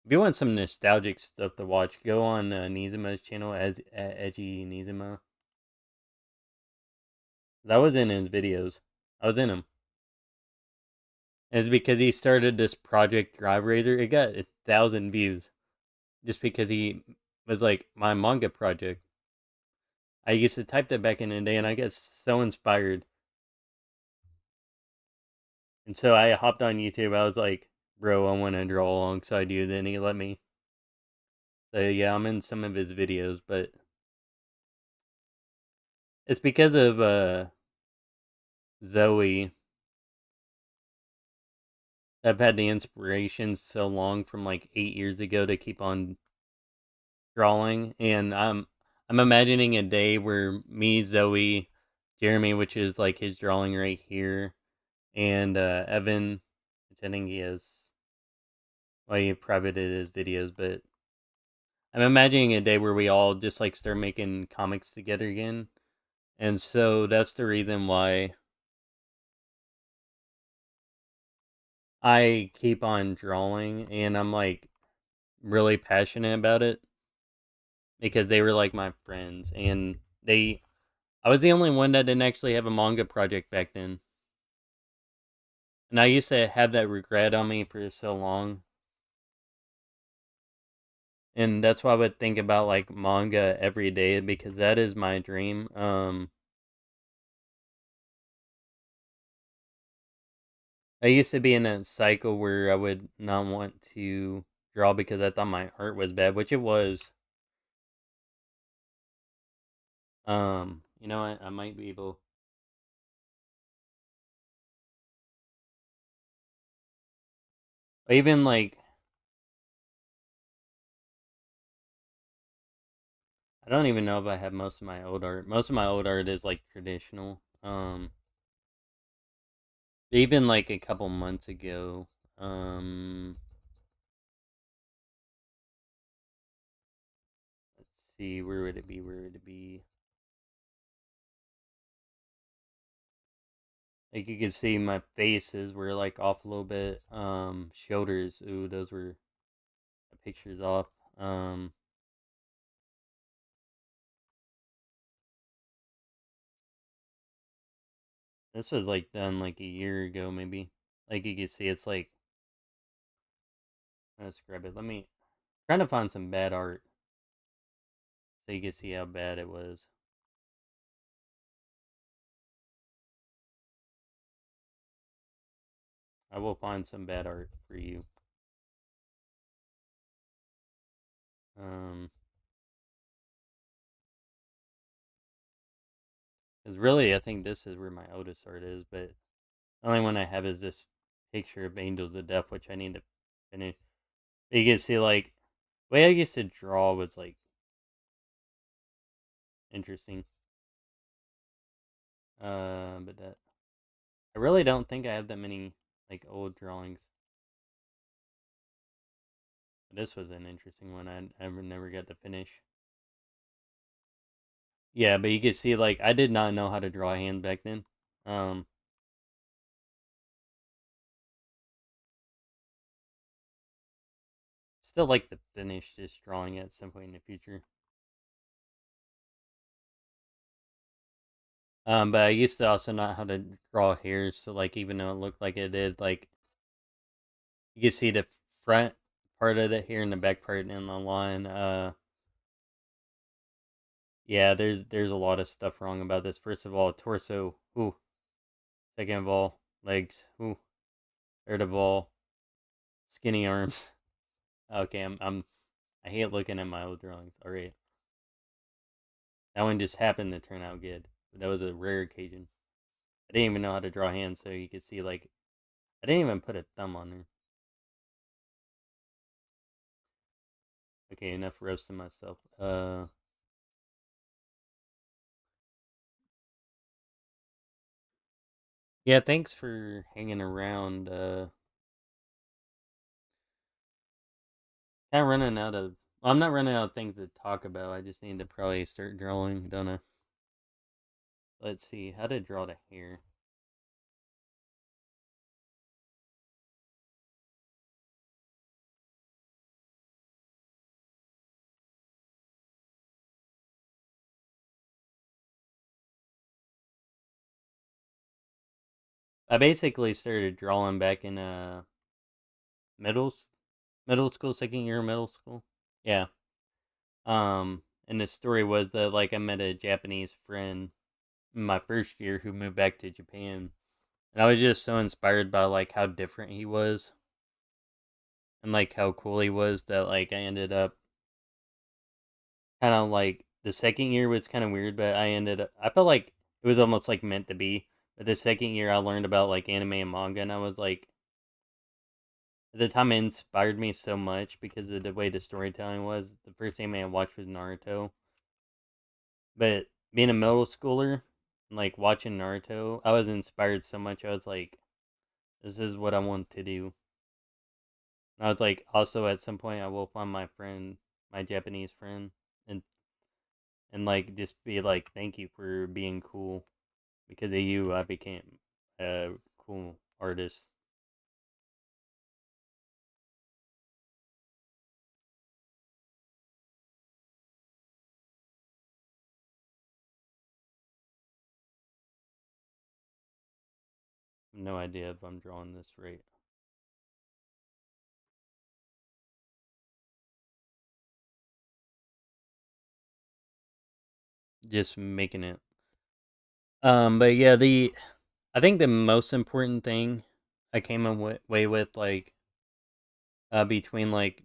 if you want some nostalgic stuff to watch, go on Nizima's channel as Edgy Nizima. I was in his videos. I was in them. And it's because he started this project Drive Razor. It got 1,000 views just because he was like my manga project. I used to type that back in the day, and I got so inspired. And so I hopped on YouTube. I was like, bro, I want to draw alongside you. Then he let me. So yeah, I'm in some of his videos, but it's because of Zoe. I've had the inspiration so long from like 8 years ago to keep on drawing, and I'm imagining a day where me, Zoe, Jeremy, which is like his drawing right here, and Evan, which I think he has. Well, he privated his videos, but I'm imagining a day where we all just like start making comics together again. And so that's the reason why I keep on drawing, and I'm like really passionate about it because they were like my friends, and I was the only one that didn't actually have a manga project back then. And I used to have that regret on me for so long. And that's why I would think about like manga every day because that is my dream. I used to be in that cycle where I would not want to draw because I thought my art was bad, which it was. You know what? I might be able. Even like I don't even know if I have most of my old art. Most of my old art is like traditional. Even like a couple months ago. Let's see, where would it be? Where would it be? Like you can see my faces were like off a little bit. Shoulders, ooh, those were pictures off. Um, this was like done like a year ago, maybe. Like you can see, it's like let's grab it. Let me trying to find some bad art so you can see how bad it was. I will find some bad art for you. Um, because really, I think this is where my oldest art is, but the only one I have is this picture of Angels of Death, which I need to finish. You can see like the way I used to draw was like interesting. But that I really don't think I have that many like old drawings. This was an interesting one. I never got to finish. Yeah, but you can see like I did not know how to draw hands back then. Um, Still like to finish this drawing at some point in the future. But I used to also not how to draw hairs, so like even though it looked like it did, like you can see the front part of the hair and the back part in the line. Yeah, there's a lot of stuff wrong about this. First of all, torso. Ooh. Second of all, legs. Ooh. Third of all, skinny arms. Okay, I hate looking at my old drawings. All right, that one just happened to turn out good. But that was a rare occasion. I didn't even know how to draw hands, so you could see like I didn't even put a thumb on there. Okay, enough roasting myself. Yeah, thanks for hanging around. Kind of running out of. Well, I'm not running out of things to talk about. I just need to probably start drawing, don't I? Let's see how to draw the hair. I basically started drawing back in middle middle school, second year of middle school. Yeah. And the story was that like I met a Japanese friend in my first year who moved back to Japan, and I was just so inspired by like how different he was and like how cool he was that like I ended up kind of like the second year was kind of weird, but I felt like it was almost like meant to be. But the second year I learned about like anime and manga, and I was like, at the time it inspired me so much because of the way the storytelling was. The first anime I watched was Naruto, but being a middle schooler and like watching Naruto, I was inspired so much. I was like, this is what I want to do. And I was like, also at some point I will find my friend, my Japanese friend, and like just be like, thank you for being cool. Because of you, I became a cool artist. No idea if I'm drawing this right. Just making it. But yeah, the I think the most important thing I came away with like between like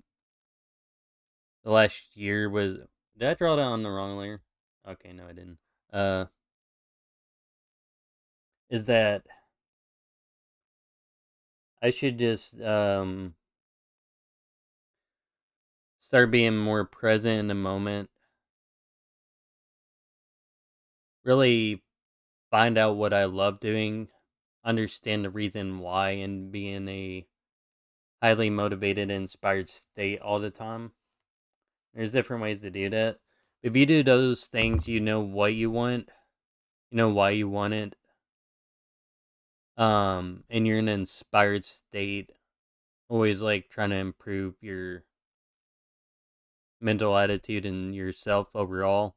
the last year was, did I draw that on the wrong layer? Okay, no, I didn't. Uh, is that I should just start being more present in the moment. Really find out what I love doing, understand the reason why, and be in a highly motivated and inspired state all the time. There's different ways to do that. If you do those things, you know what you want, you know why you want it, and you're in an inspired state, always like trying to improve your mental attitude and yourself overall,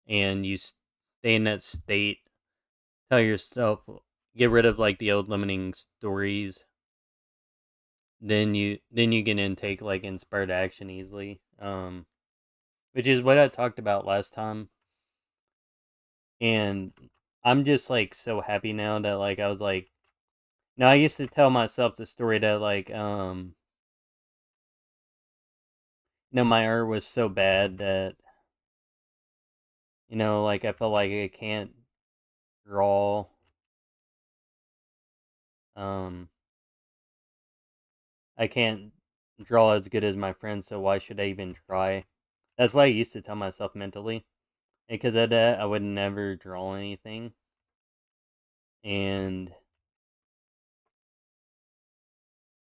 and you stay in that state. Tell yourself, get rid of like the old limiting stories. Then you can intake like inspired action easily. Which is what I talked about last time. And I'm just like so happy now that like I was like, no, I used to tell myself the story that like my art was so bad that like I felt like I can't draw. um I can't draw as good as my friends, so why should I even try? That's what I used to tell myself mentally. Because of that I would never draw anything. And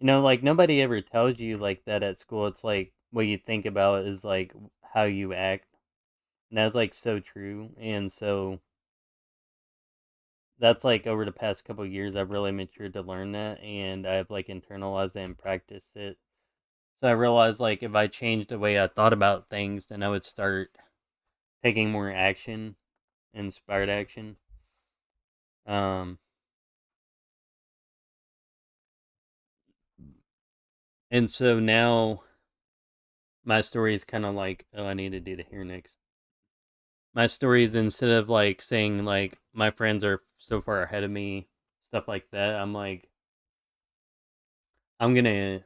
like nobody ever tells you like that at school. It's like what you think about is like how you act. And that's like so true. And so that's like over the past couple of years I've really matured to learn that, and I've like internalized it and practiced it. So I realized like if I changed the way I thought about things, then I would start taking more action, inspired action. Um and so now my story is kind of like, oh, I need to do the hair next. My stories, instead of like saying like my friends are so far ahead of me, stuff like that, I'm like, I'm gonna,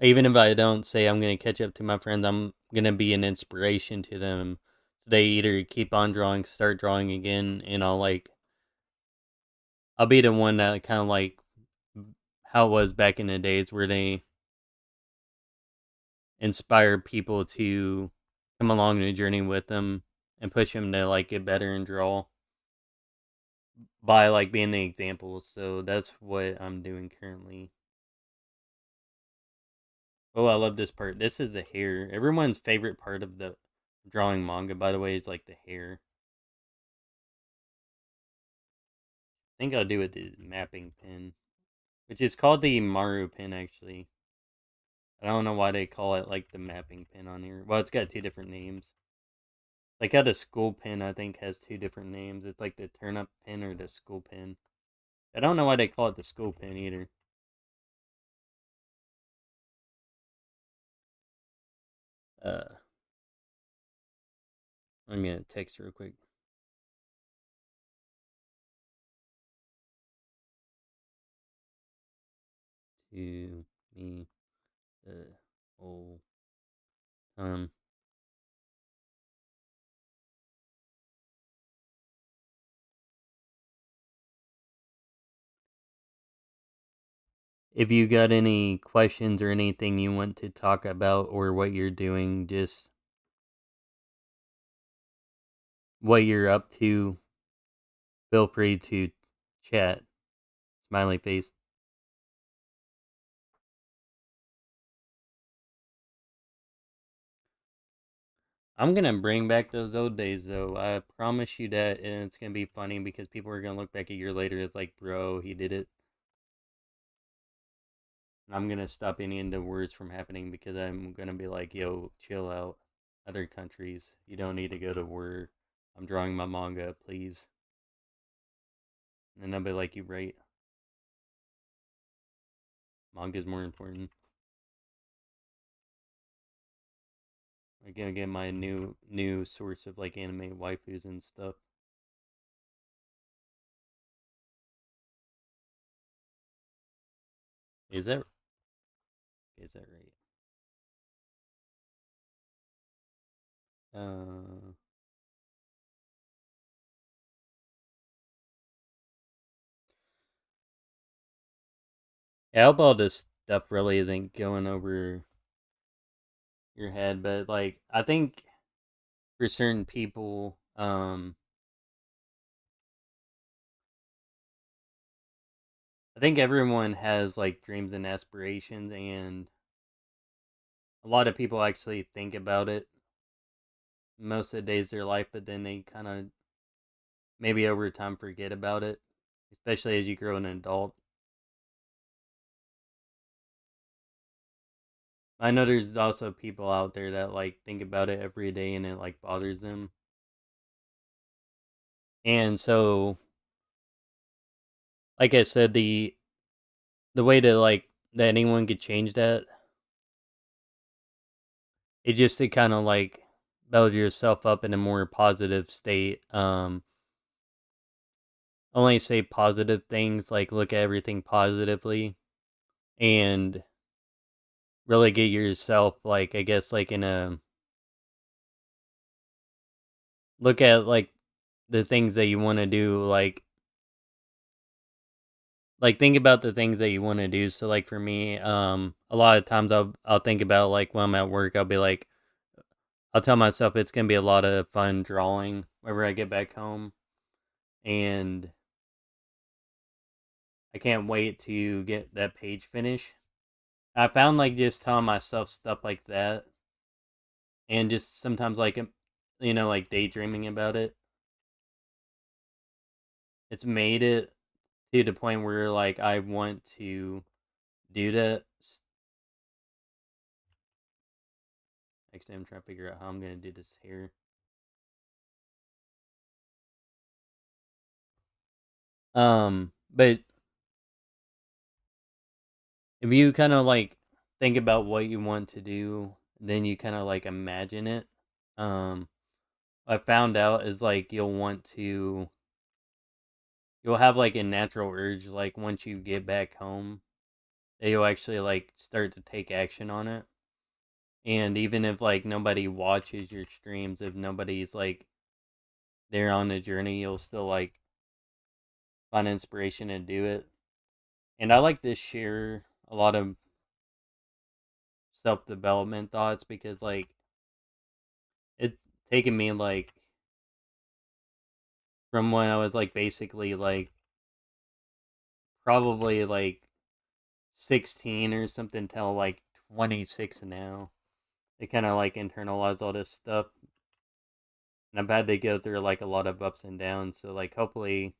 even if I don't say I'm gonna catch up to my friends, I'm gonna be an inspiration to them. So they either keep on drawing, start drawing again, and I'll be the one that kind of like how it was back in the days where they inspire people to come along the journey with them and push them to like get better and draw by like being the example. So that's what I'm doing currently. Oh, I love this part. This is the hair. Everyone's favorite part of the drawing manga, by the way, is like the hair. I think I'll do it the mapping pen, which is called the Maru pen, actually. I don't know why they call it like the mapping pen on here. Well, it's got two different names. Like how the school pen, I think, has two different names. It's like the turnip pen or the school pen. I don't know why they call it the school pen either. Uh, I'm gonna text real quick. To me, the whole time. If you got any questions or anything you want to talk about or what you're doing, just what you're up to, feel free to chat. Smiley face. I'm gonna bring back those old days though. I promise you that, and it's gonna be funny because people are gonna look back a year later. It's like, bro, he did it. And I'm gonna stop any of the words from happening because I'm gonna be like, yo, chill out. Other countries, you don't need to go to war. I'm drawing my manga, please. And I'll be like, you right. Manga's more important. I'm gonna get my new source of like anime waifus and stuff. Is that right? Uh, I hope all this stuff really isn't going over your head, but like I think for certain people, I think everyone has like dreams and aspirations, and a lot of people actually think about it most of the days of their life, but then they kind of maybe over time forget about it, especially as you grow an adult. I know there's also people out there that like think about it every day and it like bothers them. And so like I said, the way to like that anyone could change that is just to kind of like build yourself up in a more positive state. Only say positive things, like look at everything positively and really get yourself like I guess like in a look at like the things that you want to do like think about the things that you want to do. So like for me, a lot of times I'll think about like when I'm at work, I'll be like I'll tell myself it's gonna be a lot of fun drawing whenever I get back home, and I can't wait to get that page finished. I found like just telling myself stuff like that, and just sometimes like like daydreaming about it. It's made it to the point where like I want to do that. Actually, I'm trying to figure out how I'm gonna do this here. But if you kind of like think about what you want to do, then you kind of like imagine it. Um, I found out is like you'll have like a natural urge like once you get back home that you'll actually like start to take action on it. And even if like nobody watches your streams, if nobody's like there on the journey, you'll still like find inspiration to do it. And I like to share a lot of self development thoughts because like it's taken me like from when I was like basically like probably like 16 or something till like 186 now. They kind of like internalize all this stuff, and I've had to go through like a lot of ups and downs. So like hopefully,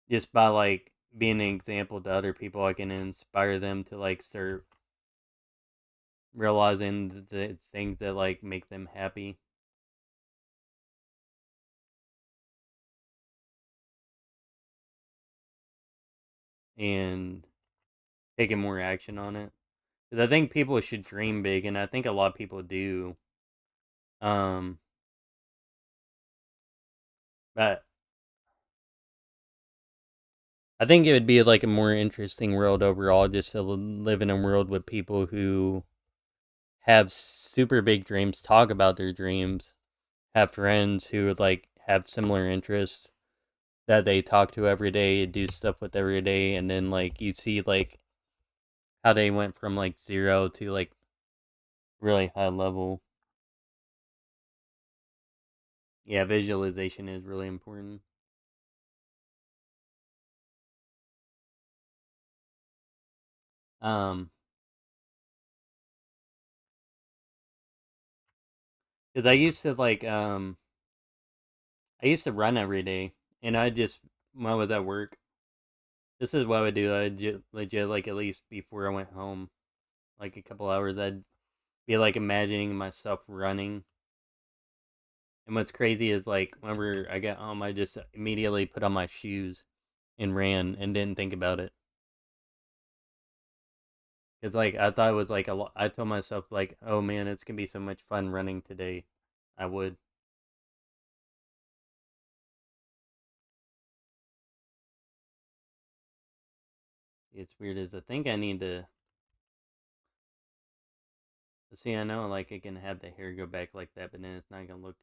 just by like being an example to other people, I can inspire them to like start realizing the things that like make them happy, and taking more action on it. Because I think people should dream big, and I think a lot of people do. Um, but I think it would be like a more interesting world overall, just to live in a world with people who have super big dreams, talk about their dreams, have friends who would like have similar interests that they talk to every day, do stuff with every day, and then like you see like how they went from like zero to like really high level. Yeah, visualization is really important. Um, because I used to run every day, and I just when I was at work, this is what I would do. I'd legit like at least before I went home, like a couple hours, I'd be like imagining myself running. And what's crazy is like whenever I got home, I just immediately put on my shoes and ran and didn't think about it. It's like I thought it was like a lot. I told myself like, oh man, it's gonna be so much fun running today. I would. It's weird as I think I need to see. I know like I can have the hair go back like that, but then it's not gonna look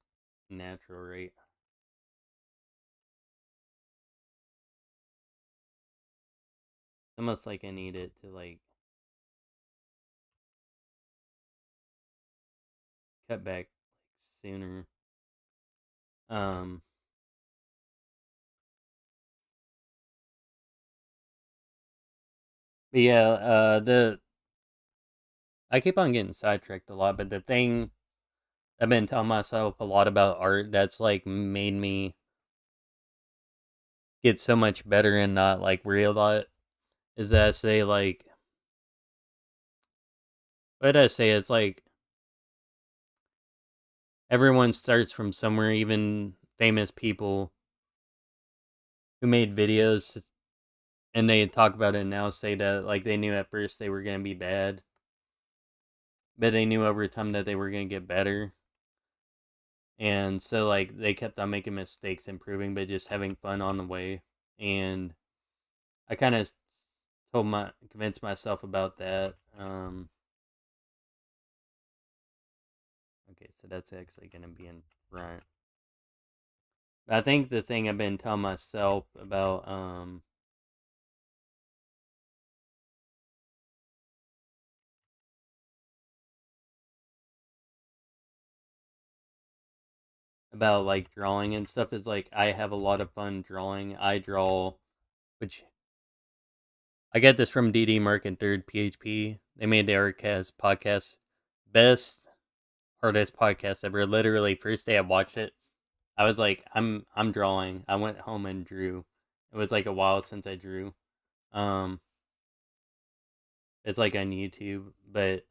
natural, right? Almost like I need it to like cut back sooner. Um, but yeah, the I keep on getting sidetracked a lot, but the thing I've been telling myself a lot about art that's like made me get so much better and not like realize is that I say like what did I say? It's like everyone starts from somewhere, even famous people who made videos and they talk about it now say that like they knew at first they were gonna be bad, but they knew over time that they were gonna get better. And so like they kept on making mistakes, improving, but just having fun on the way. And I kind of told my convinced myself about that. Okay, so that's actually gonna be in front. I think the thing I've been telling myself about like drawing and stuff is like I have a lot of fun drawing. I draw, which I get this from DD Mark and Third PHP. They made the Artcast podcast, best artist podcast ever. Literally, first day I watched it, I was like, I'm drawing. I went home and drew. It was like a while since I drew. Um, it's like on YouTube, but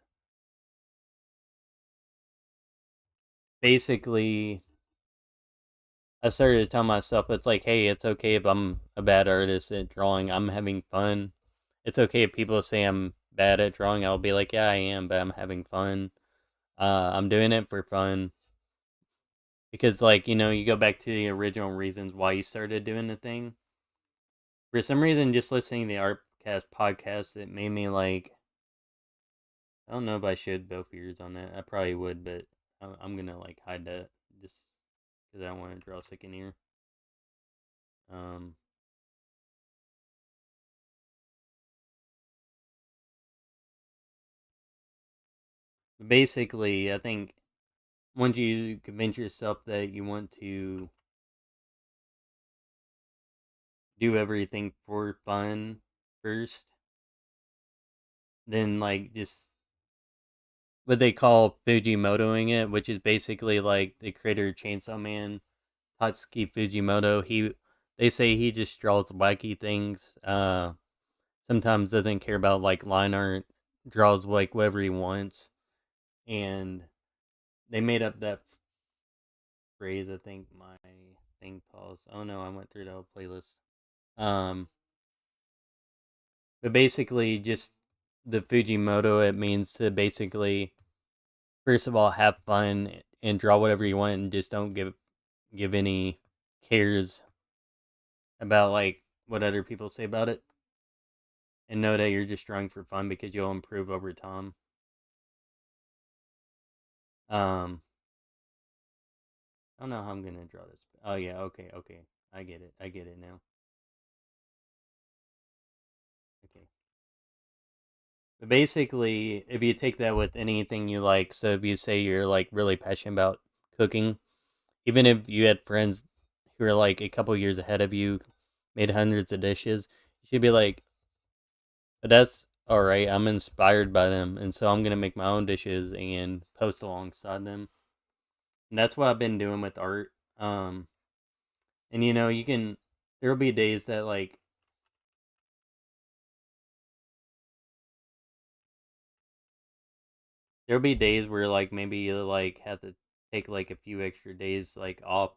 basically I started to tell myself it's like, hey, it's okay if I'm a bad artist at drawing. I'm having fun. It's okay if people say I'm bad at drawing. I'll be like, yeah, I am, but I'm having fun. I'm doing it for fun because, like, you go back to the original reasons why you started doing the thing. For some reason, just listening to the Artcast podcast, it made me like, I don't know if I should both ears on that. I probably would, but I'm gonna like hide that just because I don't want to draw second ear. Um, Basically, I think once you convince yourself that you want to do everything for fun first, then like just what they call Fujimotoing it, which is basically like the creator of Chainsaw Man, Tatsuki Fujimoto. They say he just draws wacky things. Sometimes doesn't care about like line art, draws like whatever he wants, and they made up that phrase. I think my thing paused. Oh no, I went through the whole playlist. Um, but basically, just the Fujimoto, it means to basically, first of all, have fun and draw whatever you want, and just don't give any cares about like what other people say about it, and know that you're just drawing for fun because you'll improve over time. Um, I don't know how I'm gonna draw this. Oh yeah, okay, okay, I get it. I get it now. Okay. But basically, if you take that with anything you like, so if you say you're like really passionate about cooking, even if you had friends who are like a couple years ahead of you, made hundreds of dishes, you should be like, but that's all right. I'm inspired by them, and so I'm gonna make my own dishes and post alongside them. And that's what I've been doing with art. Um, and you know, you can. There'll be days that like there'll be days where like maybe you like have to take like a few extra days like off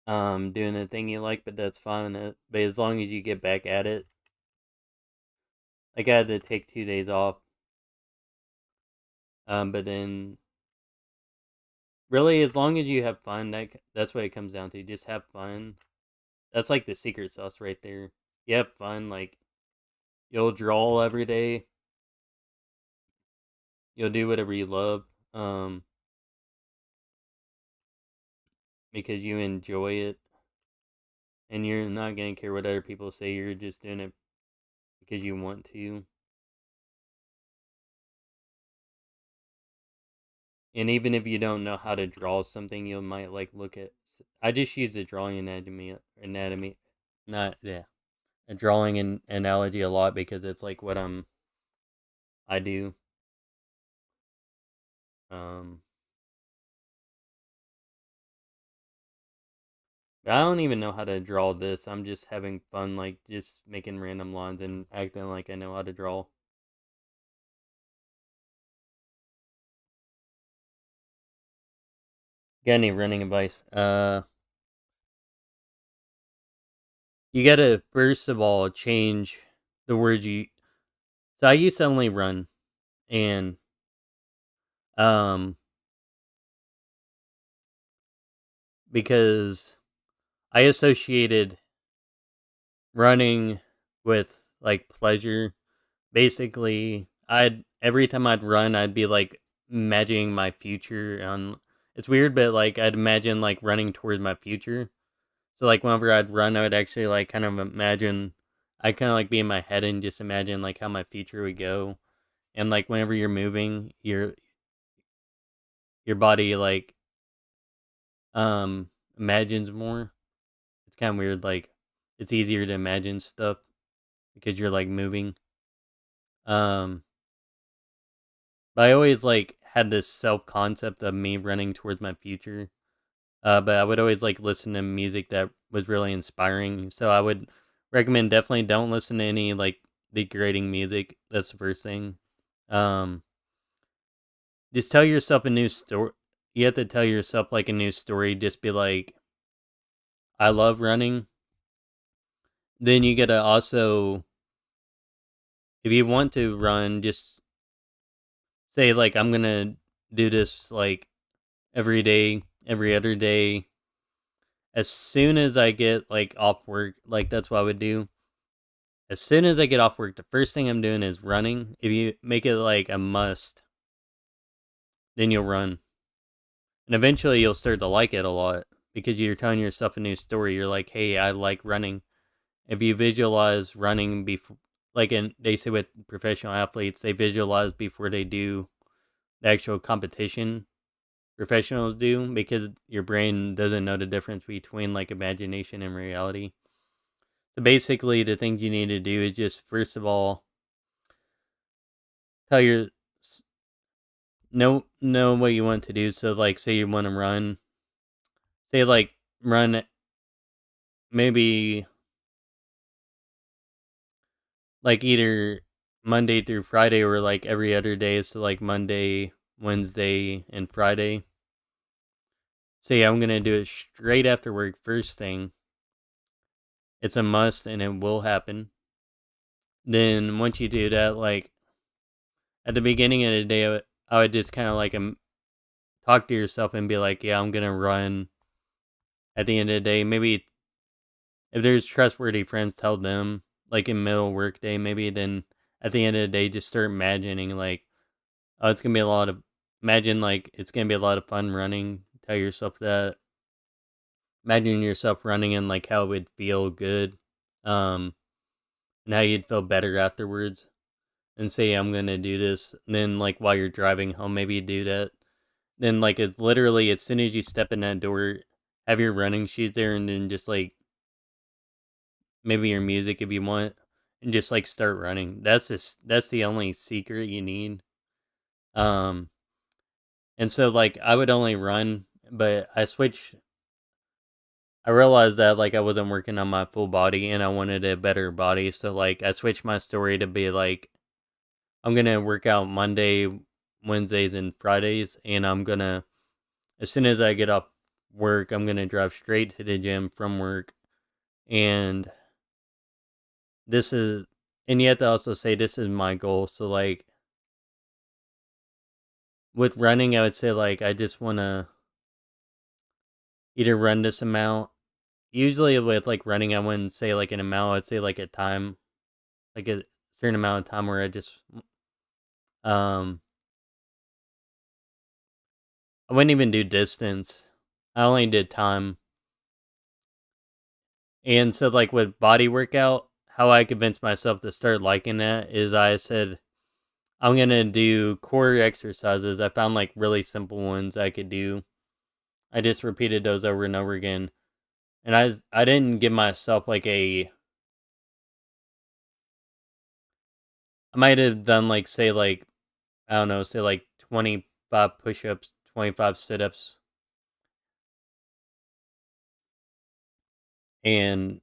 doing the thing you like, but that's fine. But as long as you get back at it, like I had to take 2 days off. But then really, as long as you have fun, that's what it comes down to. Just have fun. That's like the secret sauce right there. You have fun, like you'll draw every day. You'll do whatever you love, um, because you enjoy it, and you're not gonna care what other people say. You're just doing it because you want to. And even if you don't know how to draw something, you might like look at. I just use the drawing anatomy, not yeah, a drawing and analogy a lot because it's like what I do. Um, I don't even know how to draw this. I'm just having fun, like just making random lines and acting like I know how to draw. Got any running advice? You gotta first of all change the words you. So I used to only run, and um, because I associated running with like pleasure. Basically, I'd every time I'd run, I'd be like imagining my future. And it's weird, but like I'd imagine like running towards my future. So like whenever I'd run, I would actually like kind of imagine. I kind of like be in my head and just imagine like how my future would go. And like whenever you're moving, your body like imagines more. It's kind of weird. Like it's easier to imagine stuff because you're like moving. Um, but I always like had this self concept of me running towards my future. But I would always like listen to music that was really inspiring. So I would recommend definitely don't listen to any like degrading music. That's the first thing. Um, just tell yourself a new story. You have to tell yourself like a new story. Just be like, I love running. Then you gotta also, if you want to run, just say like I'm gonna do this like every day, every other day. As soon as I get like off work, like that's what I would do. As soon as I get off work, the first thing I'm doing is running. If you make it like a must, then you'll run. And eventually you'll start to like it a lot because you're telling yourself a new story. You're like, hey, I like running. If you visualize running before, like they say with professional athletes, they visualize before they do the actual competition professionals do because your brain doesn't know the difference between like imagination and reality. So basically, the things you need to do is just first of all tell your know what you want to do. So like, say you want to run, say like run maybe like either Monday through Friday or like every other day. So like Monday, Wednesday, and Friday. Say I'm gonna do it straight after work, first thing. It's a must, and it will happen. Then once you do that, like at the beginning of the day, I would just kind of like talk to yourself and be like, yeah, I'm gonna run. At the end of the day, maybe if there's trustworthy friends, tell them. Like in middle work day, maybe then at the end of the day, just start imagining like, oh, it's gonna be a lot of. Imagine like it's gonna be a lot of fun running. Tell yourself that. Imagine yourself running and like how it would feel good, and how you'd feel better afterwards. And say I'm gonna do this. And then like while you're driving home, maybe you do that. Then like it's literally as soon as you step in that door, have your running shoes there, and then just like maybe your music if you want, and just like start running. That's the only secret you need. Um, and so like I would only run, but I realized that like I wasn't working on my full body, and I wanted a better body. So like I switched my story to be like I'm gonna work out Monday, Wednesdays, and Fridays, and I'm gonna as soon as I get off work, I'm gonna drive straight to the gym from work, and this is and you have to also say this is my goal. So like with running, I would say like I just want to either run this amount. Usually with like running, I wouldn't say like an amount. I'd say like a time, like a certain amount of time where I just um I wouldn't even do distance. I only did time. And so like with body workout, how I convinced myself to start liking that is I said I'm gonna do core exercises. I found like really simple ones I could do. I just repeated those over and over again. And I didn't give myself like I might have done like say like I don't know, say like 25 push-ups, 25 sit-ups, and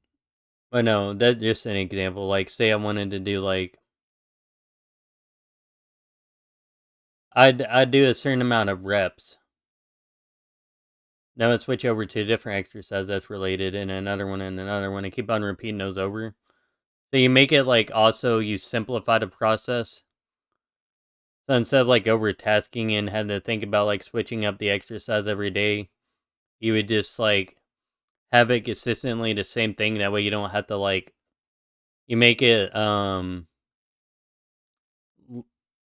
but no, that's just an example. Like say I wanted to do like I'd do a certain amount of reps. Now I switch over to a different exercise that's related, and another one, and keep on repeating those over. So you make it like also you simplify the process. So instead of like overtasking and had to think about like switching up the exercise every day, you would just like have it consistently the same thing. That way you don't have to like you make it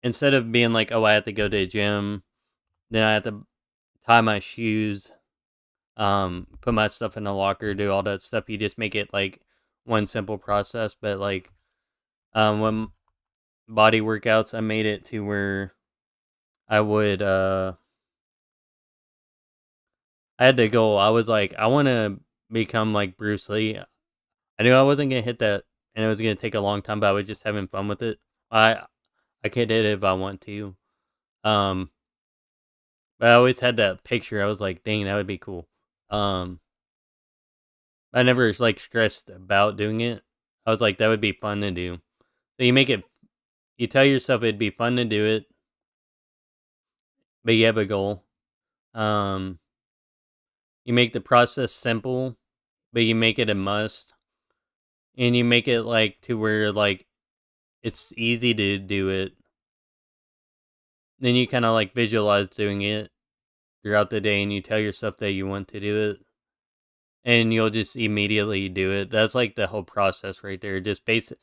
instead of being like, oh, I have to go to a gym, then I have to tie my shoes, put my stuff in the locker, do all that stuff. You just make it like one simple process. But like when body workouts, I made it to where I would I had to go. I was like, I want to become like Bruce Lee. I knew I wasn't gonna hit that, and it was gonna take a long time. But I was just having fun with it. I could hit it if I want to. Um, but I always had that picture. I was like, dang, that would be cool. Um, I never like stressed about doing it. I was like, that would be fun to do. So you make it. You tell yourself it'd be fun to do it, but you have a goal. Um, you make the process simple, but you make it a must, and you make it like to where like it's easy to do it. Then you kind of like visualize doing it throughout the day, and you tell yourself that you want to do it, and you'll just immediately do it. That's like the whole process right there. Just basic.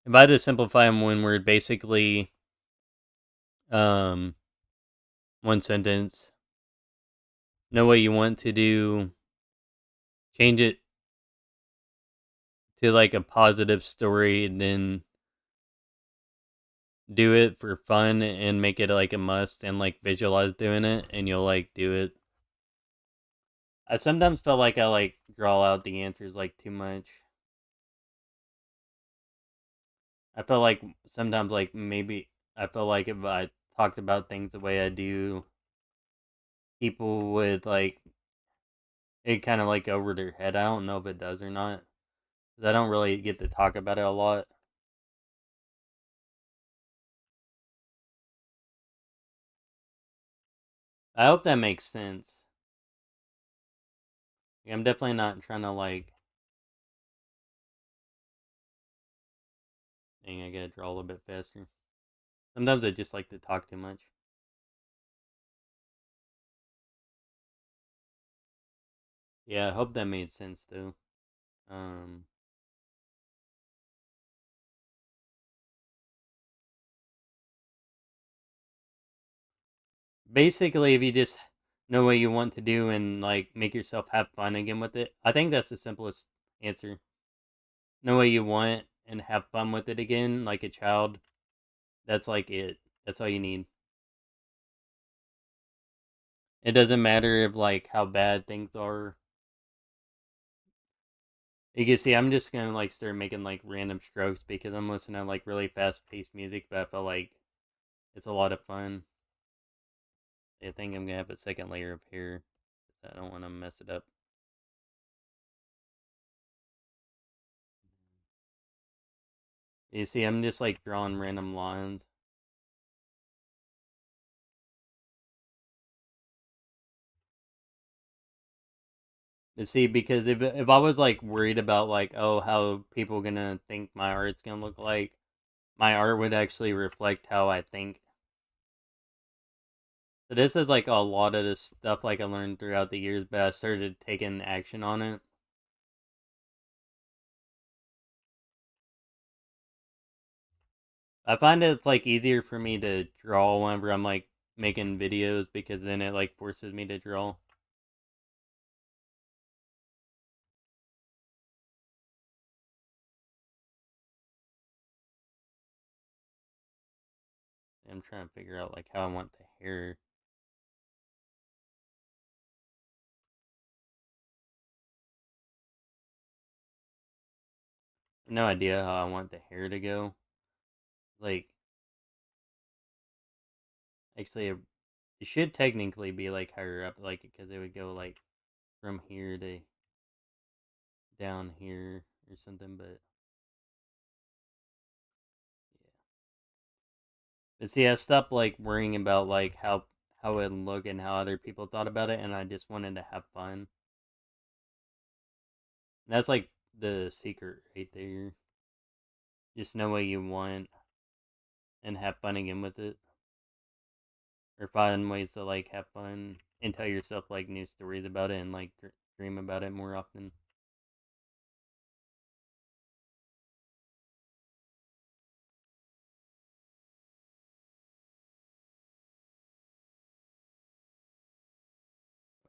If I had to simplify in one word, basically, um, one sentence. Know what you want to do. Change it to like a positive story, and then do it for fun and make it like a must, and like visualize doing it, and you'll like do it. I sometimes felt like I like draw out the answers like too much. I felt like sometimes like maybe I feel like if I talked about things the way I do, people would like it kind of like go over their head. I don't know if it does or not, 'cause I don't really get to talk about it a lot. I hope that makes sense. I'm definitely not trying to like. Dang, I gotta draw a little bit faster. Sometimes I just like to talk too much. Yeah, I hope that made sense though. Um, Basically, if you just know what you want to do and like make yourself have fun again with it, I think that's the simplest answer. Know what you want and have fun with it again, like a child. That's like it. That's all you need. It doesn't matter if like how bad things are. You can see I'm just gonna like start making like random strokes because I'm listening to like really fast paced music, but I feel like it's a lot of fun. I think I'm gonna have a second layer up here. I don't want to mess it up. You see, I'm just like drawing random lines. You see, because if I was like worried about like how people gonna think my art's gonna look like, my art would actually reflect how I think. So this is like a lot of this stuff like I learned throughout the years, but I started taking action on it. I find it's like easier for me to draw whenever I'm like making videos because then it like forces me to draw. I'm trying to figure out like how I want the hair. No idea how I want the hair to go. Like actually, it should technically be like higher up, like because it would go like from here to down here or something. But yeah, but see, I stopped like worrying about like how it would look and how other people thought about it, and I just wanted to have fun. And that's like the secret right there. Just know what you want and have fun again with it, or find ways to like have fun and tell yourself like new stories about it and like dream about it more often.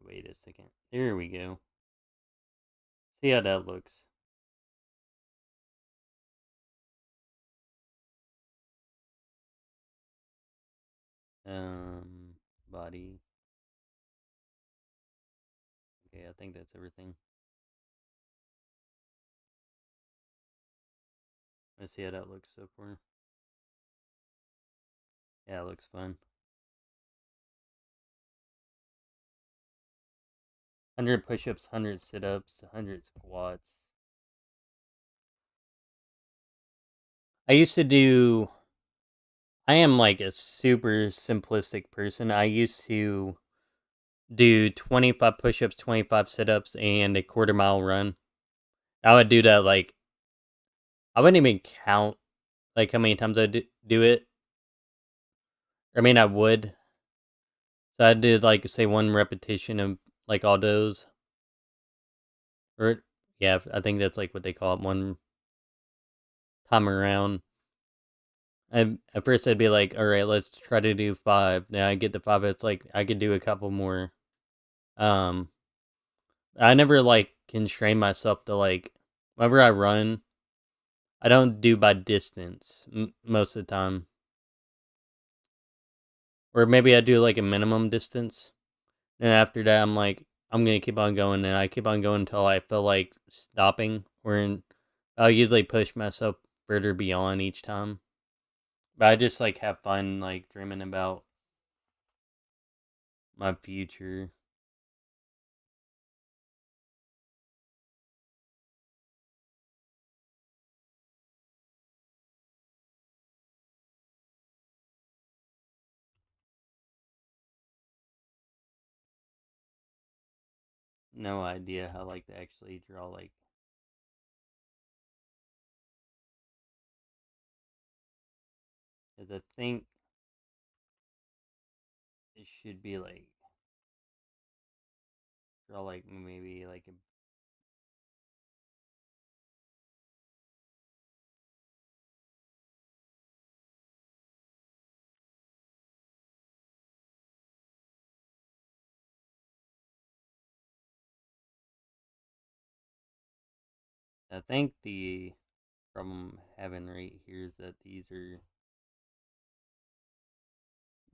Wait a second. There we go. See how that looks. Um, Body. Okay, I think that's everything. Let's see how that looks so far. Yeah, it looks fun. 100 push-ups, 100 sit-ups, 100 squats. I used to do. I am like a super simplistic person. I used to do 25 push-ups, 25 sit-ups, and a quarter mile run. I would do that like I wouldn't even count like how many times I do it. I mean, I would. So I did like say one repetition of like all those, or yeah, I think that's like what they call it, one time around. At first I'd be like, all right, let's try to do five. Now I get to five. It's like I could do a couple more. Um, I never like constrain myself to like whenever I run. I don't do by distance most of the time, or maybe I do like a minimum distance. And after that, I'm like, I'm gonna keep on going, and I keep on going until I feel like stopping. I'll usually push myself further beyond each time. But I just like have fun like dreaming about my future. No idea how like to actually draw like. Cause I think it should be like draw like maybe like a. I think the problem having right here is that these are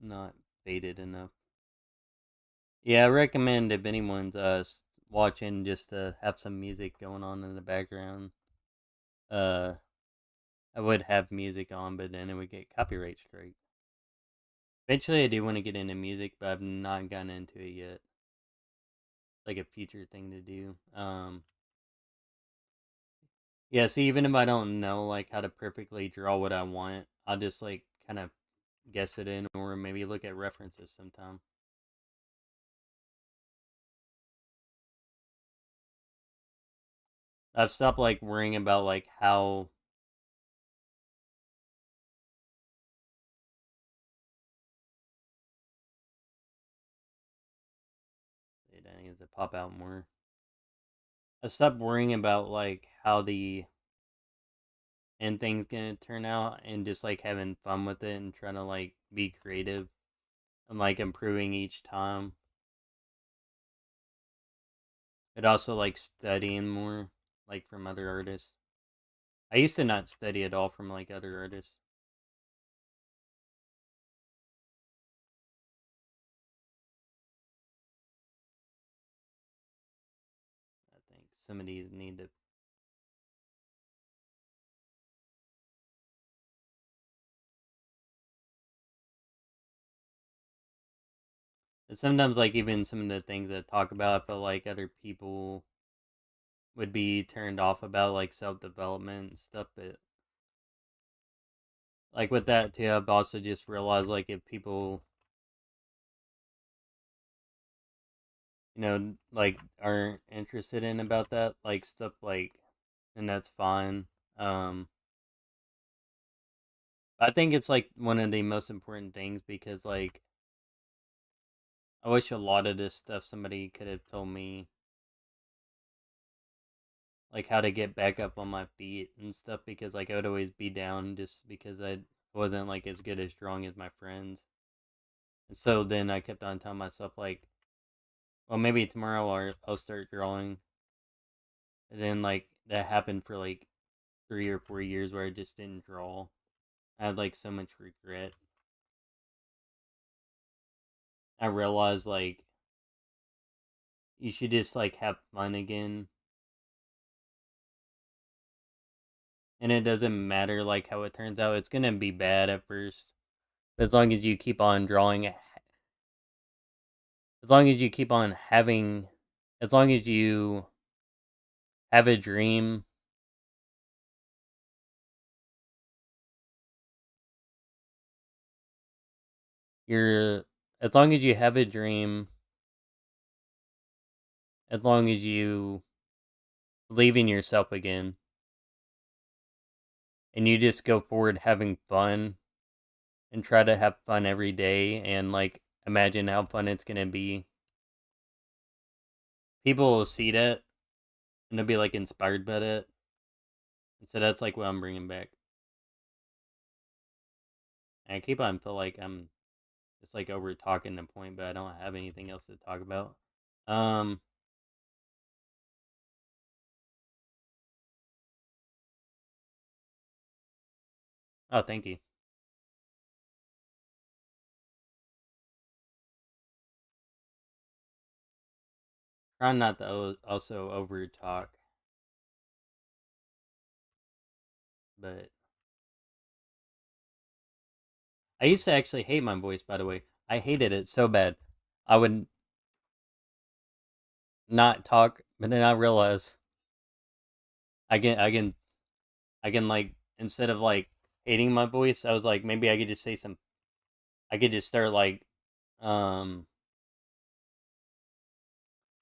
not faded enough. Yeah, I recommend if anyone's watching just to have some music going on in the background. Uh, I would have music on, but then it would get copyright strike. Eventually, I do want to get into music, but I've not gotten into it yet. Like a future thing to do. Yeah. See, even if I don't know like how to perfectly draw what I want, I'll just like kind of guess it in, or maybe look at references sometime. I've stopped like worrying about like how it needs to pop out more. I stopped worrying about like how the end thing's gonna turn out and just like having fun with it and trying to like be creative and like improving each time. It also like studying more like from other artists. I used to not study at all from like other artists. I think some of these need to. And sometimes like even some of the things that talk about, I feel like other people would be turned off about like self development and stuff. But like with that too, I've also just realized like if people like aren't interested in about that like stuff like, and that's fine. Um, I think it's like one of the most important things because like I wish a lot of this stuff somebody could have told me like how to get back up on my feet and stuff because like I would always be down just because I wasn't like as good as drawing as my friends. And so then I kept on telling myself like, well maybe tomorrow I'll start drawing. And then like that happened for like 3 or 4 years where I just didn't draw. I had like so much regret. I realized like you should just like have fun again. And it doesn't matter like how it turns out. It's gonna be bad at first. But as long as you keep on drawing, as long as you keep on having, as long as you have a dream, you're, as long as you have a dream, as long as you believe in yourself again, and you just go forward having fun and try to have fun every day and like imagine how fun it's gonna be. People will see that and they'll be like inspired by it. And so that's like what I'm bringing back. And I keep on feel like I'm just like over talking the point, but I don't have anything else to talk about. Um. Oh, thank you. Try not to also over talk, but I used to actually hate my voice, by the way. I hated it so bad. I would not talk, but then I realized I can, I can, I can like instead of like hating my voice, I was like maybe I could just say some. I could just start like, um,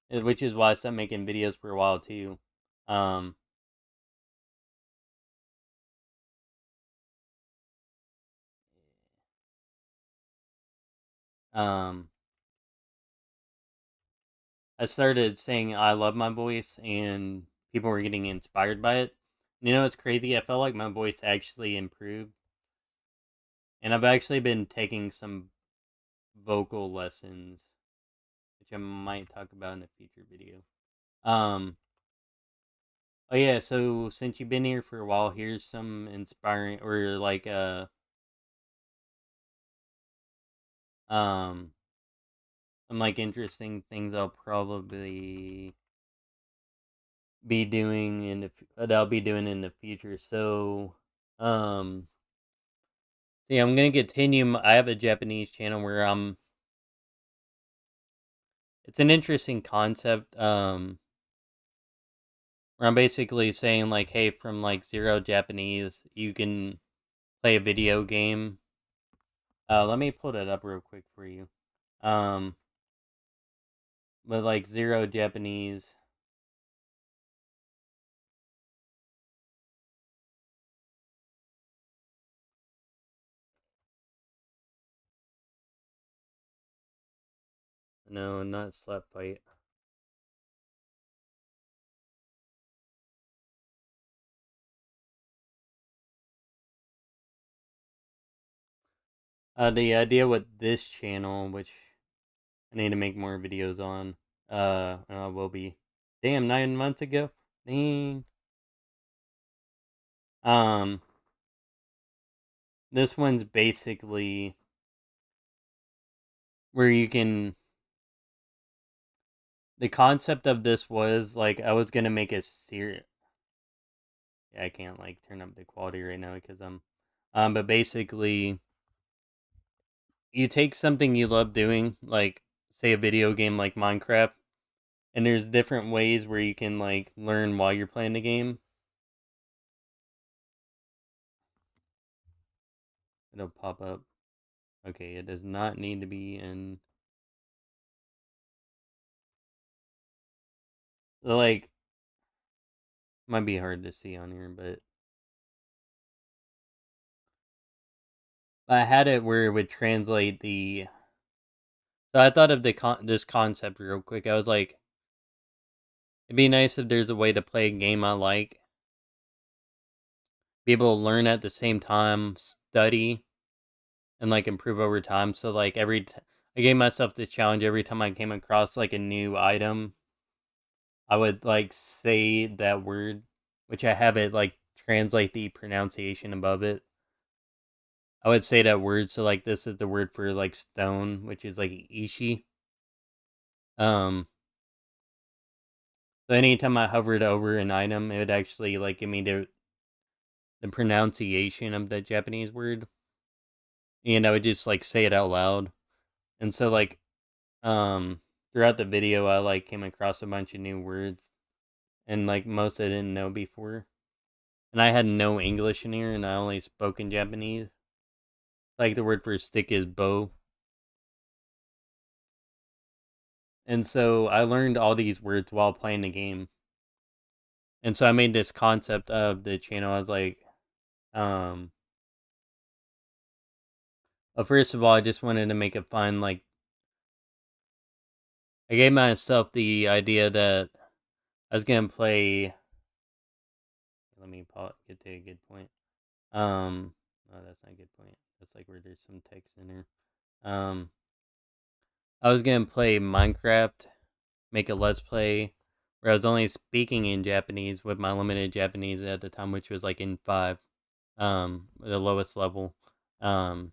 which is why I stopped making videos for a while too. Um, um, I started saying I love my voice, and people were getting inspired by it. You know, it's crazy. I felt like my voice actually improved, and I've actually been taking some vocal lessons, which I might talk about in a future video. Um, oh yeah, so since you've been here for a while, here's some inspiring or like um some like interesting things I'll probably be doing in that I'll be doing in the future. So, um, yeah, I'm gonna continue. I have a Japanese channel where I'm. It's an interesting concept. Where I'm basically saying like, hey, from like zero Japanese, you can play a video game. Let me pull that up real quick for you. Um, with like zero Japanese. No, not slap fight. The idea with this channel, which I need to make more videos on, will be, damn, 9 months ago. Dang. Um, this one's basically where you can. The concept of this was like I was gonna make a series. Yeah, I can't like turn up the quality right now because but basically, you take something you love doing, like say a video game like Minecraft, and there's different ways where you can like learn while you're playing the game. It'll pop up. Okay, it does not need to be in. Like, might be hard to see on here, but I had it where it would translate the. So I thought of this concept real quick. I was like, it'd be nice if there's a way to play a game I like, be able to learn at the same time, study, and like improve over time. So like I gave myself this challenge every time I came across like a new item, I would like say that word, which I have it like translate the pronunciation above it. I would say that word. So like this is the word for like stone, which is like ishi. Um, so anytime I hovered over an item, it would actually like give me the pronunciation of the Japanese word, and I would just like say it out loud. And so like throughout the video, I like came across a bunch of new words, and like most I didn't know before. And I had no English in here, and I only spoke in Japanese. Like the word for stick is bow. And so I learned all these words while playing the game. And so I made this concept of the channel. I was like, um, well, first of all, I just wanted to make it fun. Like, I gave myself the idea that I was gonna play. Let me get to a good point. Oh, that's not a good point. That's like where there's some text in there. Um, I was gonna play Minecraft, make a let's play where I was only speaking in Japanese with my limited Japanese at the time, which was like in five, the lowest level. Um,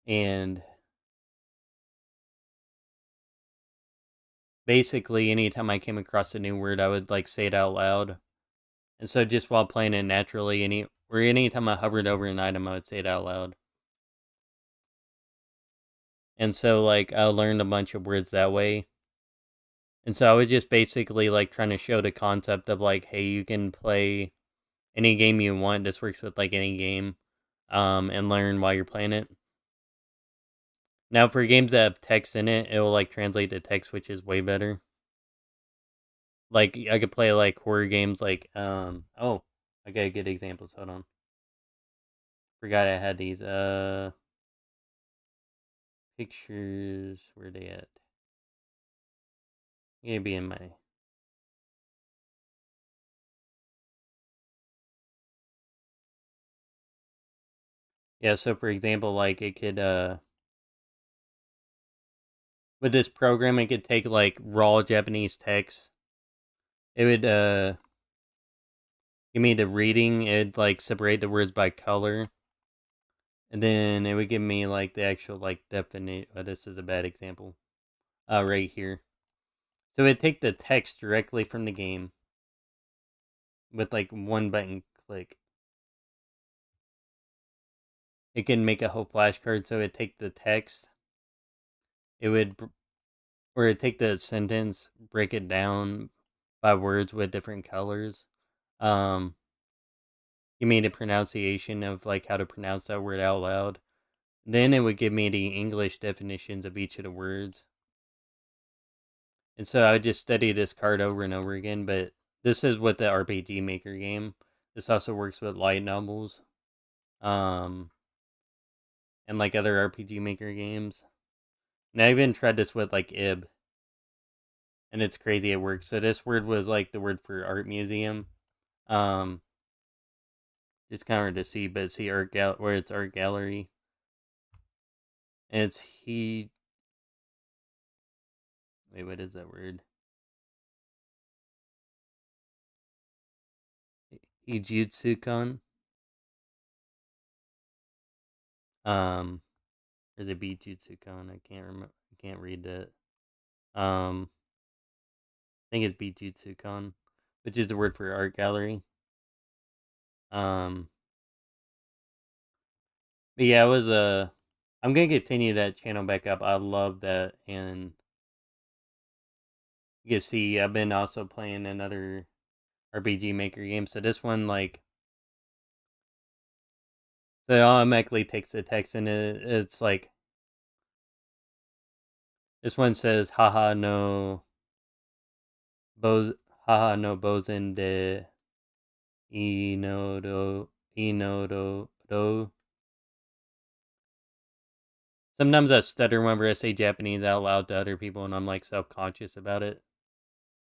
and basically, anytime I came across a new word, I would like say it out loud. And so, just while playing it naturally, anytime I hovered over an item, I would say it out loud. And so like I learned a bunch of words that way. And so I was just basically like trying to show the concept of like, hey, you can play any game you want. This works with like any game, and learn while you're playing it. Now for games that have text in it, it will like translate the text, which is way better. Like I could play like horror games, like oh, I got good examples. Hold on, forgot I had these pictures. Where they at? Maybe in my yeah. So for example, like it could with this program, it could take like raw Japanese text. It would give me the reading. It'd like separate the words by color, and then it would give me like the actual like definition. Oh, this is a bad example. Right here. So it'd take the text directly from the game with like one button click. It can make a whole flashcard. So it'd take the text. It would, or it'd take the sentence, break it down by words with different colors. Um, Give me the pronunciation of like how to pronounce that word out loud. Then it would give me the English definitions of each of the words. And so I would just study this card over and over again. But this is with the RPG Maker game. This also works with light novels, um, and like other RPG Maker games. And I even tried this with like IB, and it's crazy it works. So this word was like the word for art museum. Um, it's kind of hard to see, but see where it's art gallery. And it's he. Wait, what is that word? Hijutsukan. Um, or is it Bijutsukan? I can't remember. I can't read that. Um, I think it's Bijutsukan, which is the word for art gallery. Um, but yeah, it was a. I'm gonna continue that channel back up. I love that, and you can see I've been also playing another RPG Maker game. So this one, like, so it automatically takes the text, and it's like this one says, "Haha no Boz, haha no bozen de inodo." Sometimes I stutter whenever I say Japanese out loud to other people, and I'm like self conscious about it.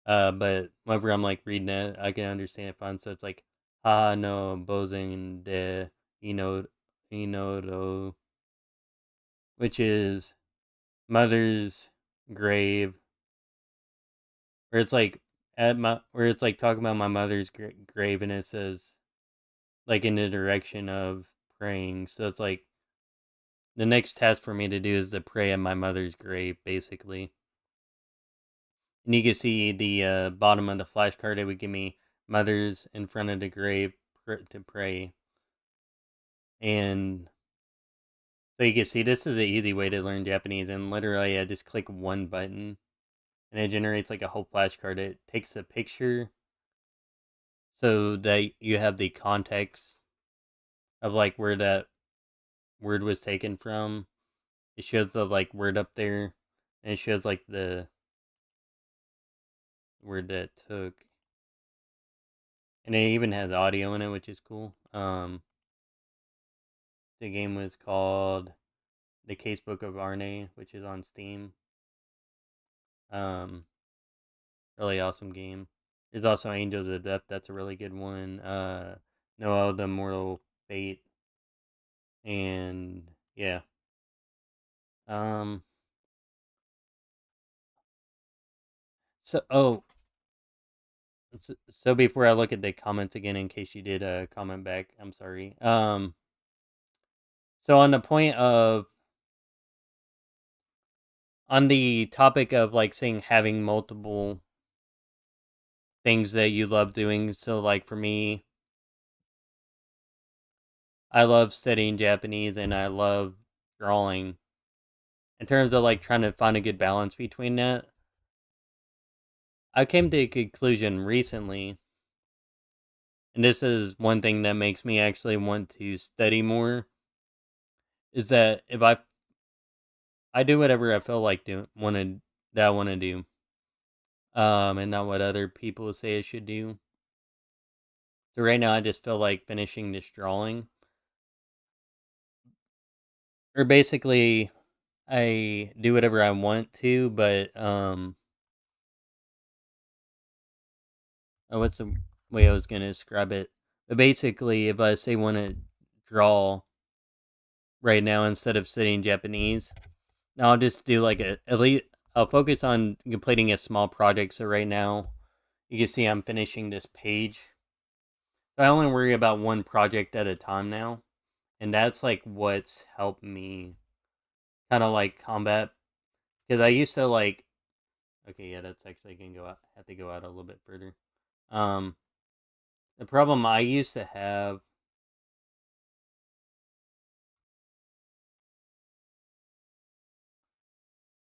But whenever I'm like reading it, I can understand it fine. So it's like ha no bozen de ino inodo, which is mother's grave, where it's like where it's like talking about my mother's grave, and it says like in the direction of praying. So it's like the next task for me to do is to pray at my mother's grave, basically. And you can see the bottom of the flashcard. It would give me mothers in front of the grave to pray. And so you can see this is an easy way to learn Japanese. And literally, I just click one button and it generates like a whole flashcard. It takes a picture so that you have the context of like where that word was taken from. It shows the like word up there, and it shows like the word that took. And it even has audio in it, which is cool. The game was called The Casebook of Arne, which is on Steam. Um, Really awesome game. There's also Angels of Death. That's a really good one. Noel the Mortal Fate, and yeah. Um. Oh. So before I look at the comments again, in case you did comment back, I'm sorry. So on the point of on the topic of like saying having multiple things that you love doing. So like for me, I love studying Japanese and I love drawing. in terms of like trying to find a good balance between that, I came to a conclusion recently, and this is one thing that makes me actually want to study more, is that if I do whatever I feel like doing, that I want to do, and not what other people say I should do. So right now, I just feel like finishing this drawing, or basically, I do whatever I want to, but what's the way I was gonna describe it? But basically, if I say want to draw right now instead of studying Japanese, I'll just do like at least I'll focus on completing a small project. So right now, you can see I'm finishing this page. So I only worry about one project at a time now, and that's like what's helped me kind of like combat, because I used to like, okay, yeah, that's actually gonna go out. Have to go out a little bit further. Um, the problem I used to have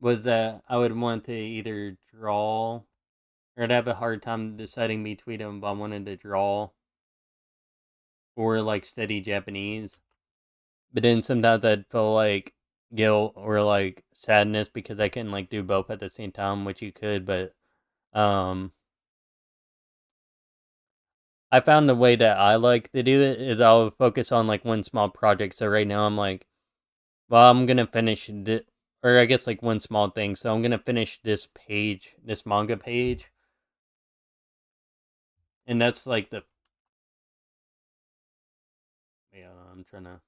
was that I would want to either draw, or I'd have a hard time deciding between them if I wanted to draw or like study Japanese. But then sometimes I'd feel like guilt or like sadness because I couldn't like do both at the same time, which you could, but um I found the way that I like to do it is I'll focus on like one small project. So right now I'm like, well, I'm gonna finish this, or I guess like one small thing. So I'm gonna finish this page, this manga page, and that's like the, yeah. I'm trying to.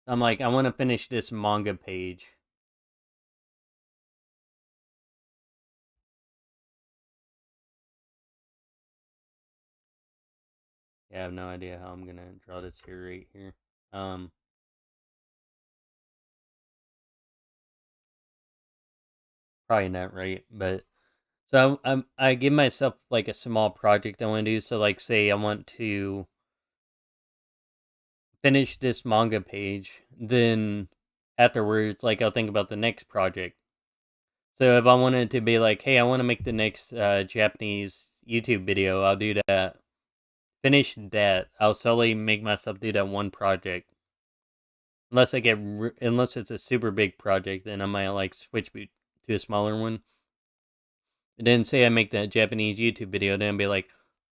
I'm like, I want to finish this manga page. Yeah, I have no idea how I'm gonna draw this here right here. Um, Probably not right, but so I give myself like a small project I want to do. So like, say I want to finish this manga page, then afterwards, like I'll think about the next project. So if I wanted to be like, hey, I want to make the next Japanese YouTube video, I'll do that. Finish that. I'll slowly make myself do that one project. Unless I get, unless it's a super big project, then I might like switch to a smaller one. And then say I make that Japanese YouTube video, then be like,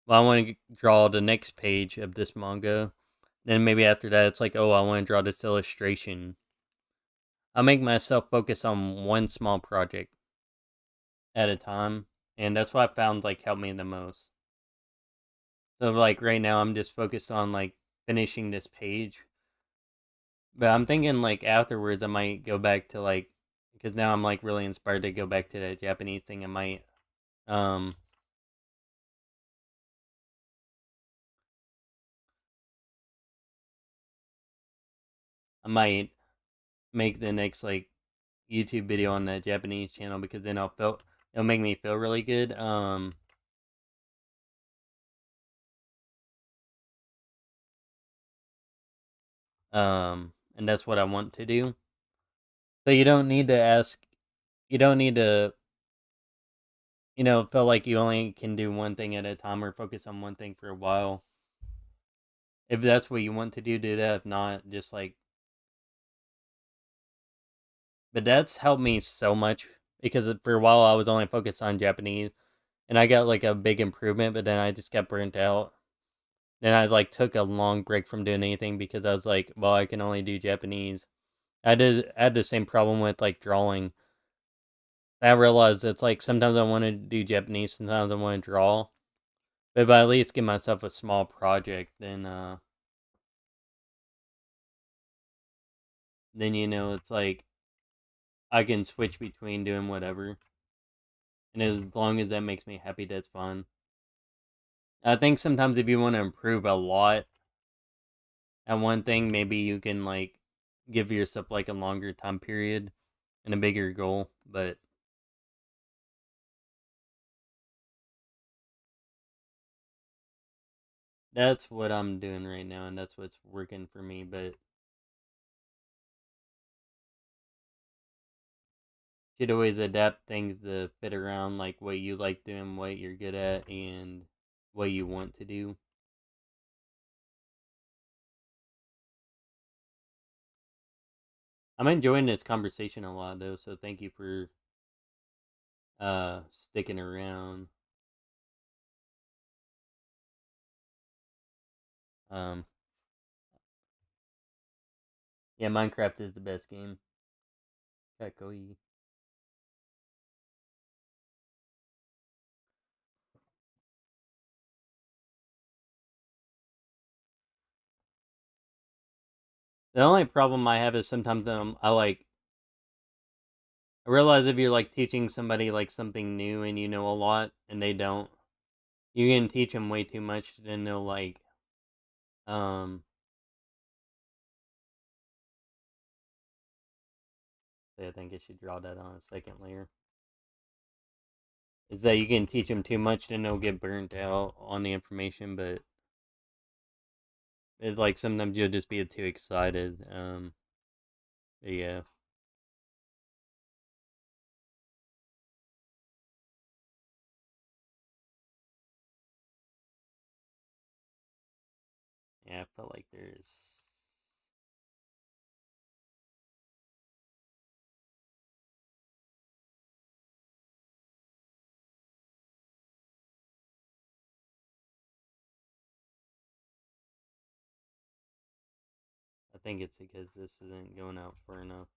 well, I want to draw the next page of this manga. Then maybe after that, it's like, oh, I want to draw this illustration. I make myself focus on one small project at a time, and that's what I found like helped me the most. So like right now, I'm just focused on like finishing this page, but I'm thinking like afterwards, I might go back to like, because now I'm like really inspired to go back to that Japanese thing. Um I might make the next like YouTube video on that Japanese channel, because then it'll make me feel really good. And that's what I want to do. So you don't need to ask. You don't need to, feel like you only can do one thing at a time or focus on one thing for a while. If that's what you want to do that. If not, just like. But that's helped me so much, because for a while I was only focused on Japanese, and I got like a big improvement. But then I just got burnt out. Then I like took a long break from doing anything because I was like, well, I can only do Japanese. I had the same problem with like drawing. I realized it's like sometimes I want to do Japanese, sometimes I want to draw. But if I at least give myself a small project, then it's like I can switch between doing whatever, and as long as that makes me happy, that's fine. I think sometimes if you want to improve a lot at one thing, maybe you can like give yourself like a longer time period and a bigger goal. But that's what I'm doing right now, and that's what's working for me. But should always adapt things to fit around like what you like doing, what you're good at, and what you want to do. I'm enjoying this conversation a lot though, so thank you for sticking around. Um yeah, Minecraft is the best game. Kakoi. The only problem I have is sometimes I realize if you're like teaching somebody like something new and you know a lot and they don't, you can teach them way too much, then they'll like um I think I should draw that on a second layer. Is that you can teach them too much, then they'll get burnt out on the information. But it like sometimes you'll just be too excited. Yeah, yeah. I felt like there's. I think it's because this isn't going out far enough.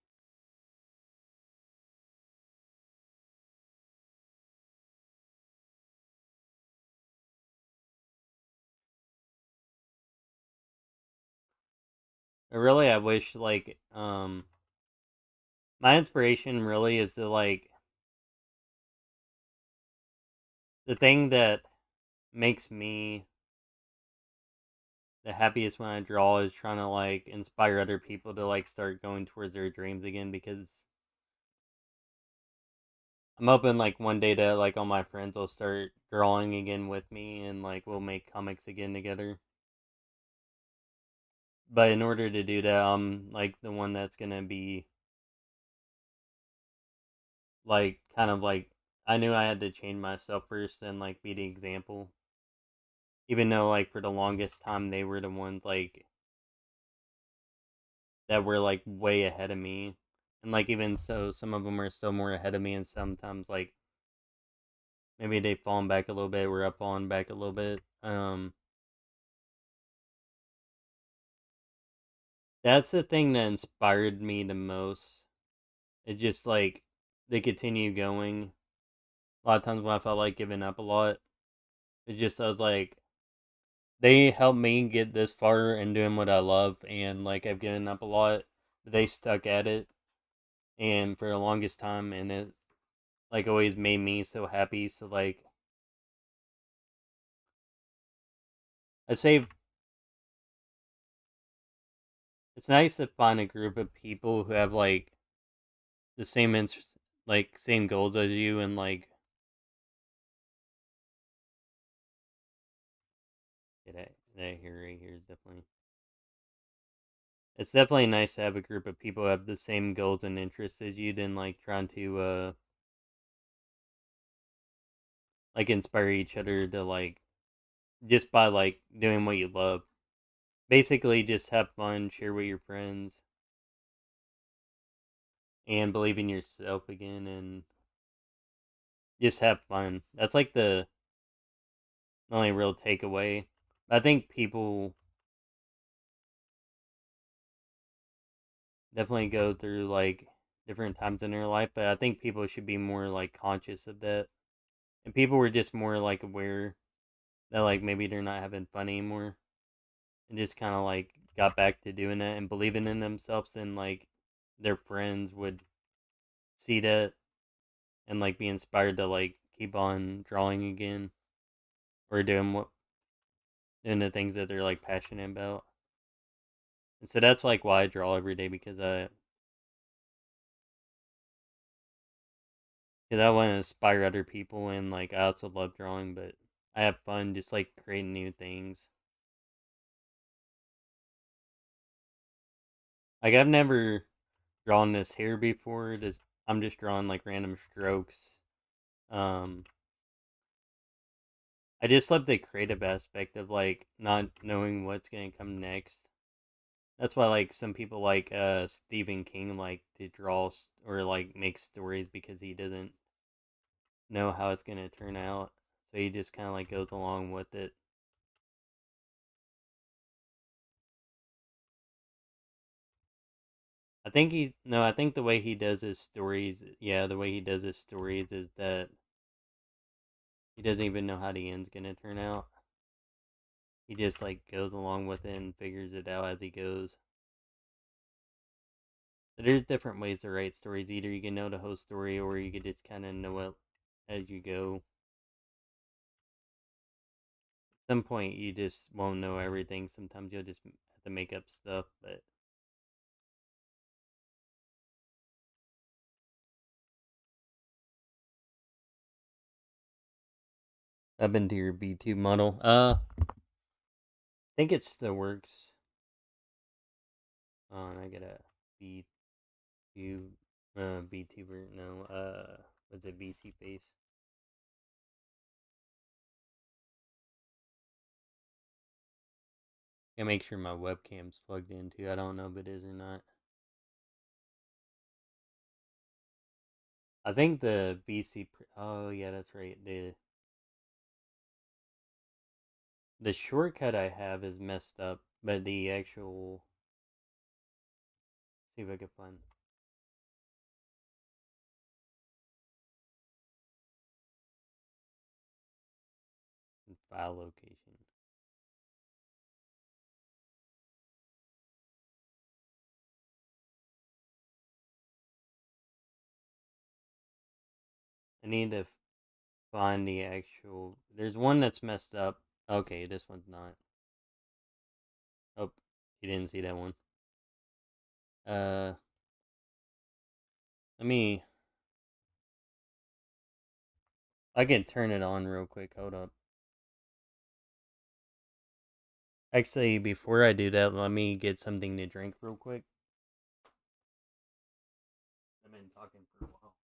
Really, I wish like my inspiration really is to like the thing that makes me the happiest when I draw is trying to like inspire other people to like start going towards their dreams again because I'm hoping like one day that like all my friends will start drawing again with me and like we'll make comics again together. But in order to do that, I'm like the one that's gonna be like kind of like I knew I had to change myself first and like be the example. Even though like for the longest time they were the ones like that were like way ahead of me. And like even so some of them are still more ahead of me and sometimes like maybe they've fallen back a little bit, we're up on back a little bit. That's the thing that inspired me the most. It just like they continue going. A lot of times when I felt like giving up a lot, it just I was like they helped me get this far and doing what I love and like I've given up a lot. But they stuck at it and for the longest time and it like always made me so happy. So like I say it's nice to find a group of people who have like the same interest, like same goals as you and like that here right here is definitely it's definitely nice to have a group of people who have the same goals and interests as you than like trying to like inspire each other to like just by like doing what you love. Basically just have fun, share with your friends and believe in yourself again and just have fun. That's like the only real takeaway. I think people definitely go through like different times in their life, but I think people should be more like conscious of that. And people were just more like aware that like maybe they're not having fun anymore and just kind of like got back to doing it and believing in themselves and like their friends would see that and like be inspired to like keep on drawing again or doing the things that they're like passionate about. And so that's like why I draw every day because I want to inspire other people and like I also love drawing, but I have fun just like creating new things. Like I've never drawn this hair before. This I'm just drawing like random strokes. Um, I just love the creative aspect of like not knowing what's gonna come next. That's why like some people like Stephen King like to draw or like make stories because he doesn't know how it's gonna turn out, so he just kind of like goes along with it. I think he no, I think the way he does his stories, yeah, the way he does his stories is that he doesn't even know how the end's gonna turn out. He just like goes along with it and figures it out as he goes. But there's different ways to write stories. Either you can know the whole story, or you can just kind of know it as you go. At some point, you just won't know everything. Sometimes you'll just have to make up stuff. But I've been to your B2 model. I think it still works. And I got a B2, B2 no, what's it, BC face? Gotta make sure my webcam's plugged in too. I don't know if it is or not. I think the BC. Oh yeah, that's right. The shortcut I have is messed up, but the actual. See if I can find file location. I need to find the actual. There's one that's messed up. Okay, this one's not. Oh, you didn't see that one. Uh, let me. I can turn it on real quick. Hold up. Actually, before I do that, let me get something to drink real quick. I've been talking for a while.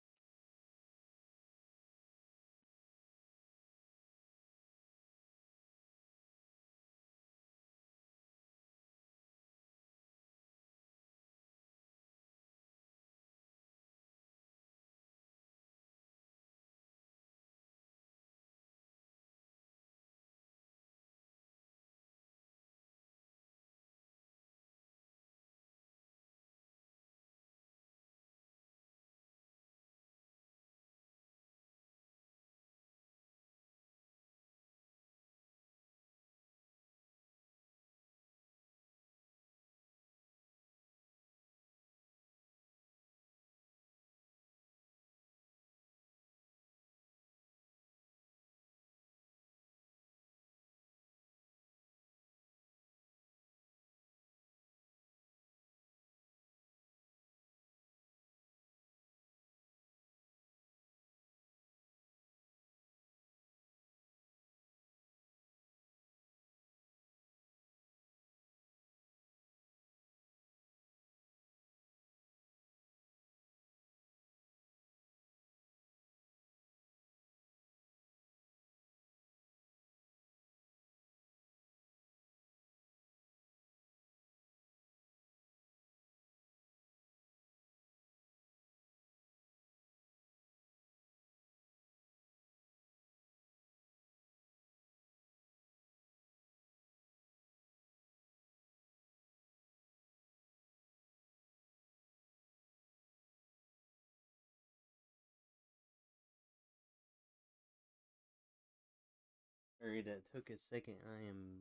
Alright, that took a second. I am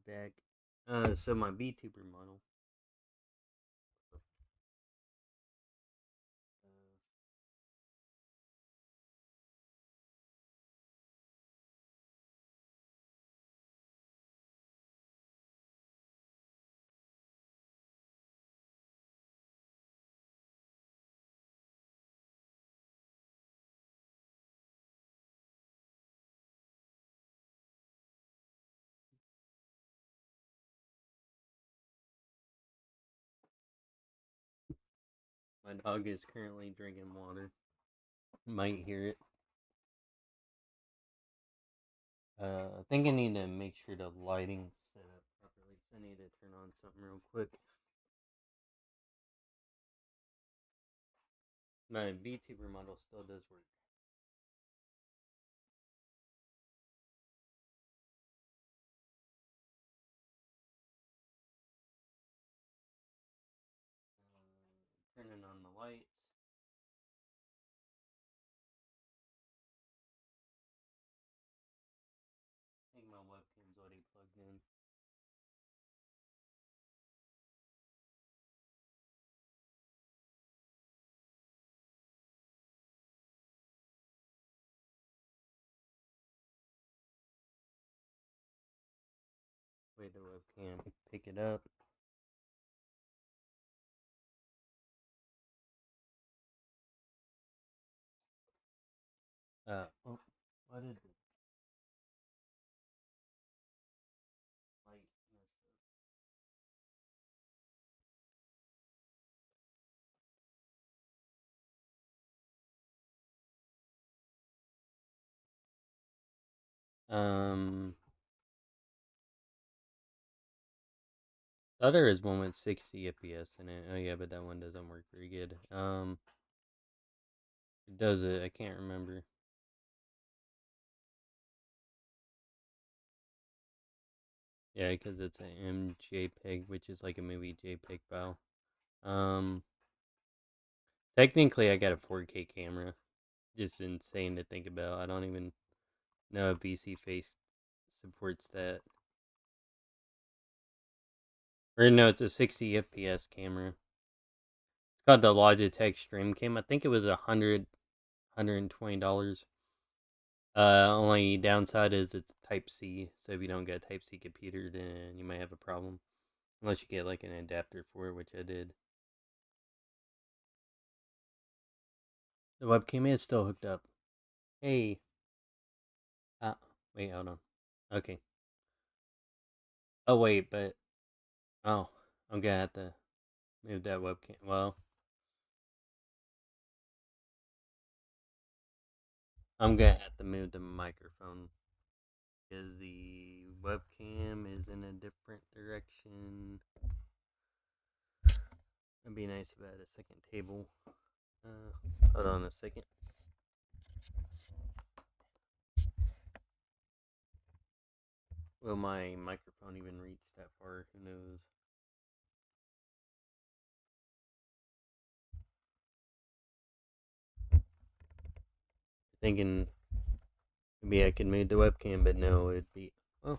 back. So my VTuber model. My dog is currently drinking water. You might hear it. I think I need to make sure the lighting's set up properly. So I need to turn on something real quick. My VTuber model still does work. Turning on the lights. I think my webcam's already plugged in. Wait, the webcam pick it up. Oh, what did the light mess up? The other is one with 60 FPS in it. Oh yeah, but that one doesn't work very good. It does it. I can't remember. Yeah, because it's an MJPEG, which is like a movie JPEG file. Um, Technically, I got a 4K camera. Just insane to think about. I don't even know if VC Face supports that. Or no, it's a 60 FPS camera. It's called the Logitech Stream Cam. I think it was $120. Only downside is it's Type C. So if you don't get a Type C computer, then you might have a problem. Unless you get like an adapter for it, which I did. The webcam is still hooked up. Hey. Wait, hold on. Okay. Oh, wait, but. Oh, I'm gonna have to move that webcam. Well, I'm gonna have to move the microphone because the webcam is in a different direction. It'd be nice if I had a second table. Hold on a second. Will my microphone even reach that far? Who knows? Thinking maybe I could move the webcam, but no, it'd be. Oh,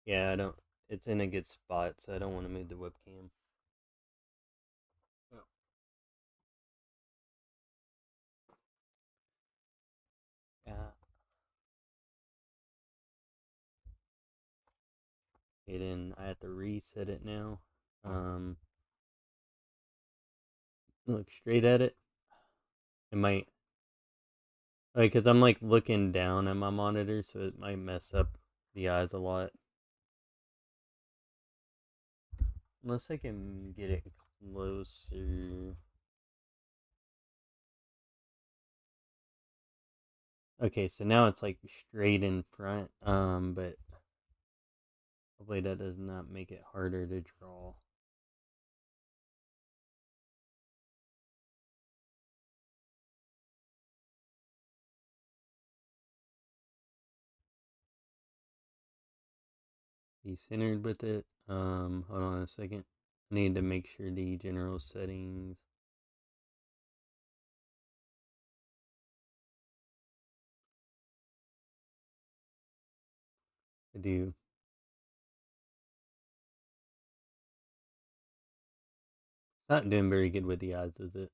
yeah, I don't. It's in a good spot, so I don't want to move the webcam. Oh. Yeah. Okay, then I have to reset it now. Look straight at it. It might, like, cause I'm like looking down at my monitor, so it might mess up the eyes a lot. Unless I can get it closer. Okay, so now it's like straight in front. But hopefully that does not make it harder to draw. Be centered with it. Hold on a second. I need to make sure the general settings. I do. It's not doing very good with the eyes, is it?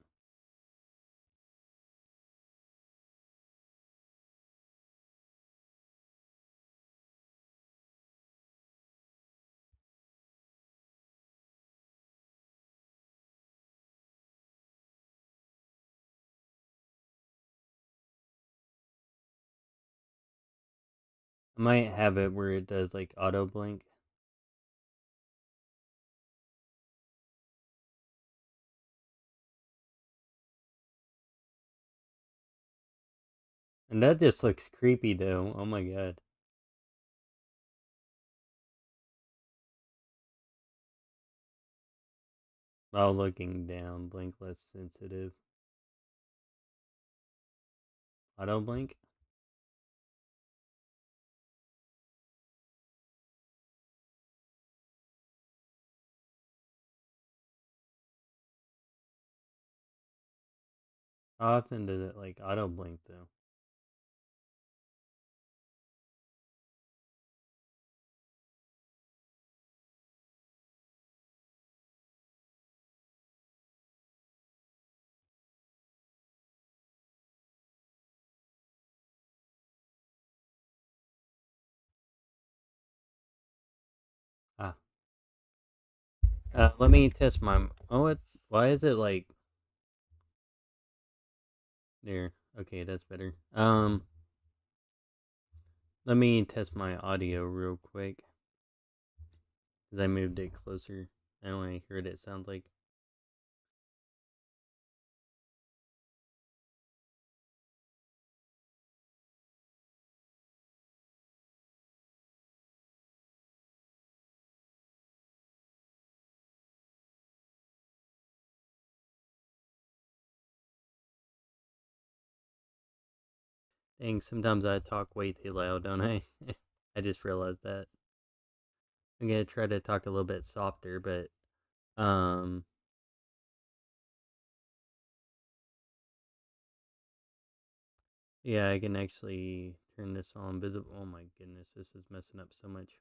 I might have it where it does like auto blink. And that just looks creepy though. Oh my god. Oh, looking down, blink less sensitive. Auto blink? How often does it like auto blink though? Ah. Let me test my. Oh, what? Why is it like there? Okay, that's better. Let me test my audio real quick. Cause I moved it closer. I don't want to hear what it sounds like. Dang, sometimes I talk way too loud, don't I? I just realized that. I'm gonna try to talk a little bit softer, but um, yeah, I can actually turn this on visible. Oh my goodness, this is messing up so much.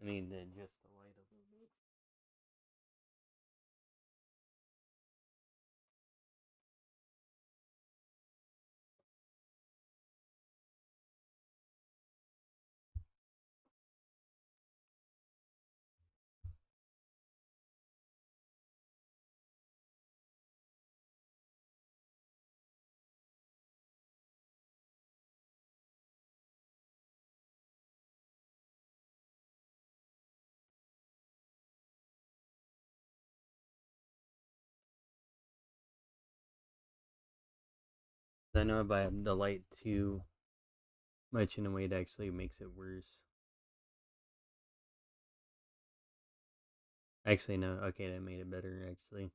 I need to adjust the light a little bit. I know if I have the light too much in a way, it actually makes it worse. Actually, no. Okay, that made it better. Actually,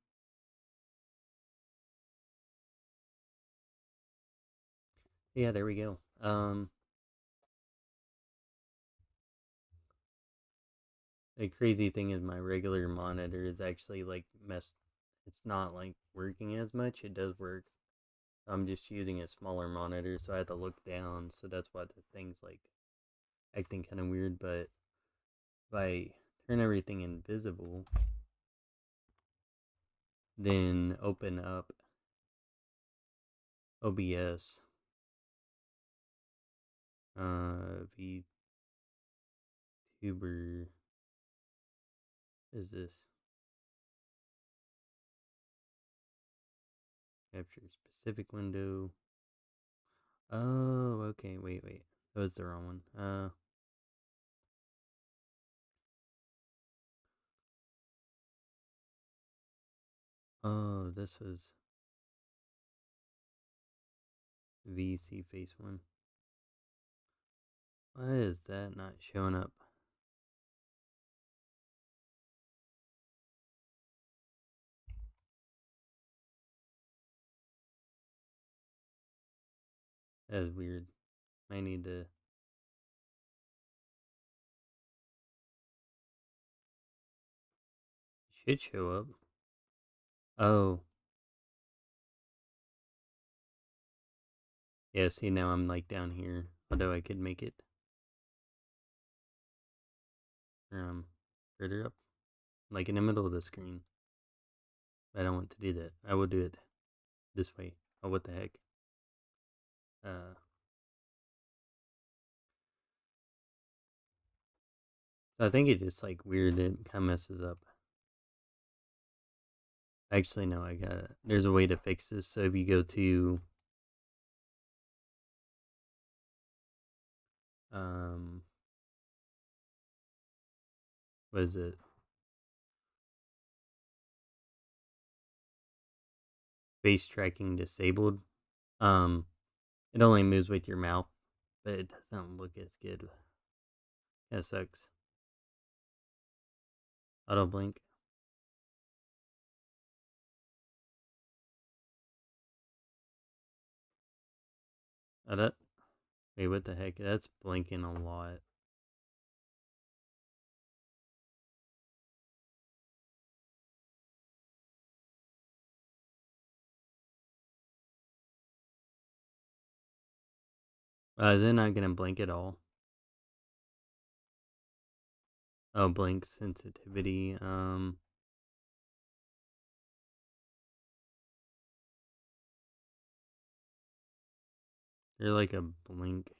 yeah. There we go. The crazy thing is my regular monitor is actually like messed. It's not like working as much. It does work. I'm just using a smaller monitor, so I have to look down. So that's why the thing's like acting kind of weird. But if I turn everything invisible, then open up OBS, VTuber is this capture specific window. Oh, okay. Wait. That was the wrong one. Oh, this was VC face one. Why is that not showing up? That is weird. I need to. Should show up. Oh, yeah. See, now I'm like down here. Although I could make it further up, like in the middle of the screen. But I don't want to do that. I will do it this way. Oh, what the heck? Uh, I think it's just like weird. It kind of messes up. Actually, no. I got it. There's a way to fix this. So if you go to um, what is it? Face tracking disabled. Um, it only moves with your mouth, but it doesn't look as good. That sucks. Auto blink. Oh, that. Wait, what the heck? That's blinking a lot. Is it not gonna blink at all? Oh, blink sensitivity. They're like a blink.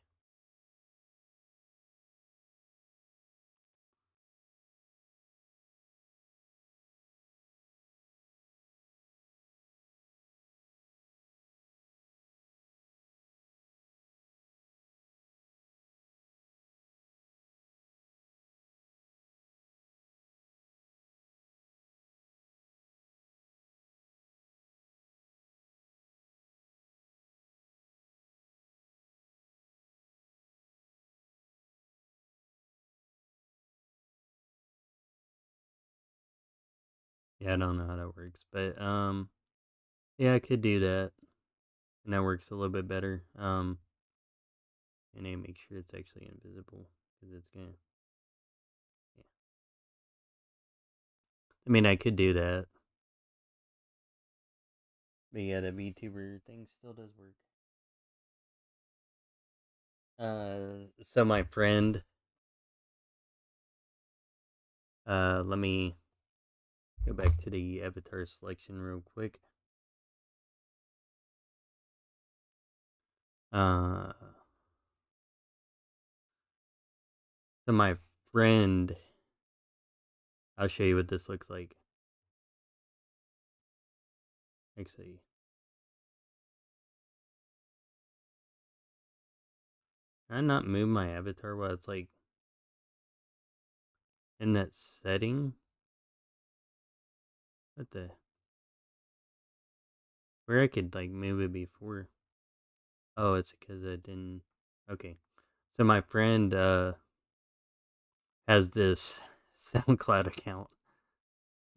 Yeah, I don't know how that works, but yeah, I could do that, and that works a little bit better. And I make sure it's actually invisible because it's gonna. Yeah. I mean, I could do that, but yeah, the VTuber thing still does work. So my friend, let me go back to the avatar selection real quick. Uh, so my friend, I'll show you what this looks like. Actually, can I not move my avatar while it's like in that setting? What the? Where I could like move it before? Oh, it's because I didn't. Okay, so my friend has this SoundCloud account.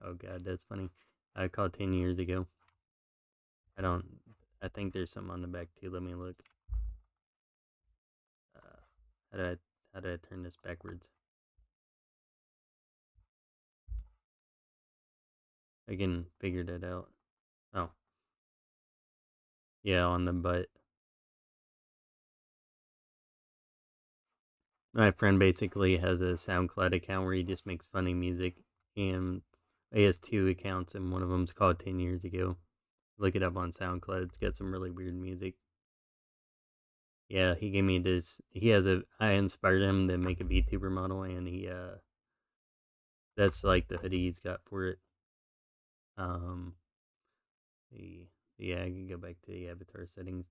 Oh god, that's funny. I called 10 years ago. I don't. I think there's something on the back too. Let me look. Uh, how do I turn this backwards? I can figure that out. Oh, yeah, on the butt. My friend basically has a SoundCloud account where he just makes funny music, and he has two accounts, and one of them's called 10 years ago. Look it up on SoundCloud. It's got some really weird music. Yeah, he gave me this. He has a. I inspired him to make a VTuber model, and he that's like the hoodie he's got for it. Um, the yeah, I can go back to the avatar settings.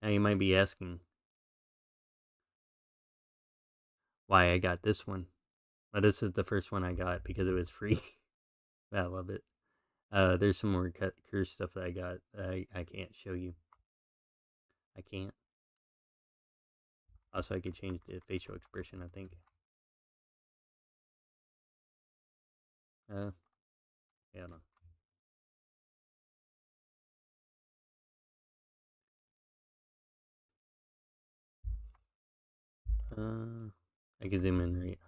Now you might be asking why I got this one. Well, this is the first one I got because it was free. I love it. There's some more curse stuff that I got. I can't show you. I can't. Also, I could change the facial expression. I think. Yeah, no. I can zoom in right.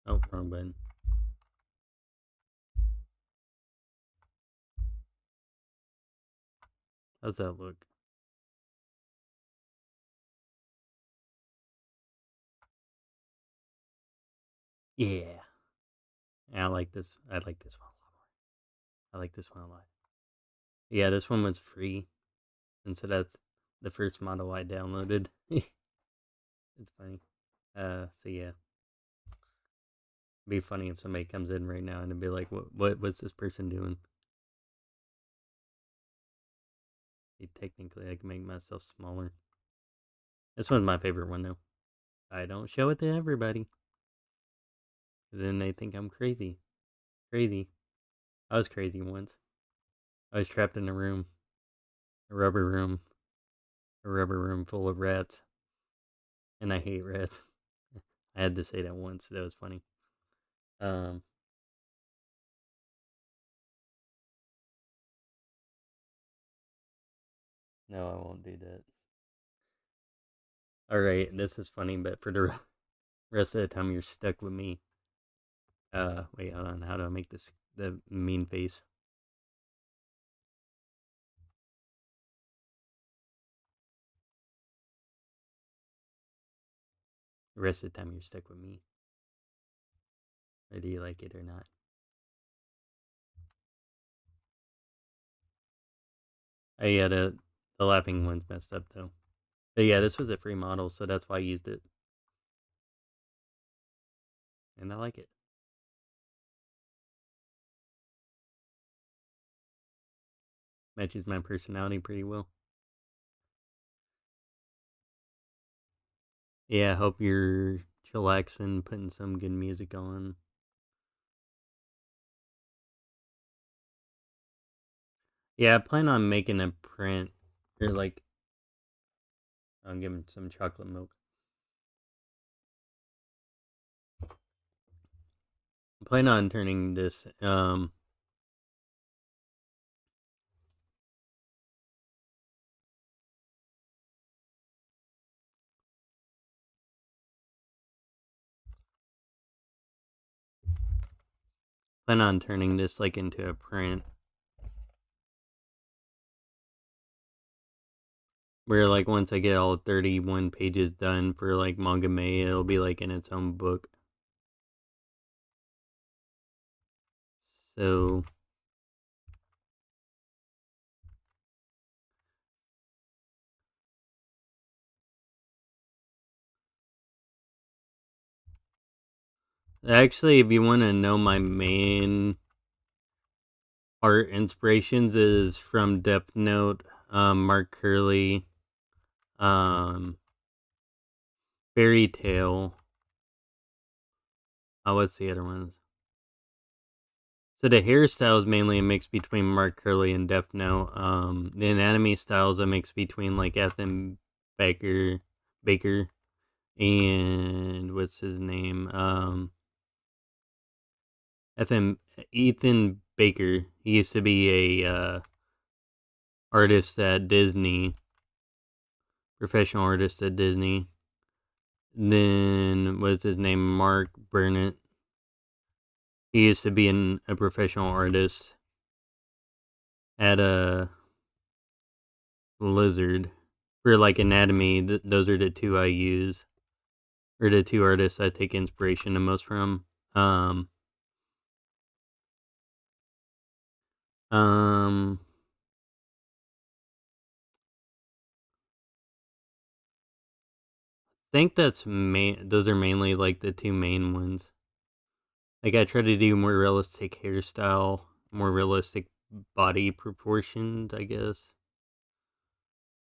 Oh, wrong button. How's that look? Yeah. I like this. I like this one a lot more. I like this one a lot. Yeah, this one was free instead of the first model I downloaded. It's funny. So yeah, it'd be funny if somebody comes in right now and it'd be like, what's this person doing? Technically, I can make myself smaller. This one's my favorite one though. I don't show it to everybody. Then they think I'm crazy. Crazy. I was crazy once. I was trapped in a room. A rubber room. A rubber room full of rats. And I hate rats. I had to say that once. That was funny. Um, no, I won't do that. Alright, this is funny, but for the rest of the time you're stuck with me. Wait, hold on. How do I make this the mean face? The rest of the time you're stuck with me. Whether you like it or not. Oh yeah, the laughing one's messed up though. But yeah, this was a free model, so that's why I used it. And I like it. Matches my personality pretty well. Yeah, I hope you're chillaxing, putting some good music on. Yeah, I plan on making a print. Or like, I'm giving some chocolate milk. I plan on turning this, like into a print. Where like once I get all 31 pages done for like Manga May, it'll be like in its own book. So actually, if you want to know my main art inspirations is from Death Note, Mark Curley, um, Fairy Tale. What's the other ones? So the hairstyle is mainly a mix between Mark Curley and Death Note. The anatomy style is a mix between like Ethan Baker, and what's his name? Ethan Ethan Baker. He used to be a artist at Disney, professional artist at Disney. Then what's his name? Mark Burnett. He used to be a professional artist at a Lizard for like anatomy. Those are the two I use, or the two artists I take inspiration the most from. Um, um, think that's main. Those are mainly like the two main ones. Like I try to do more realistic hairstyle, more realistic body proportions, I guess.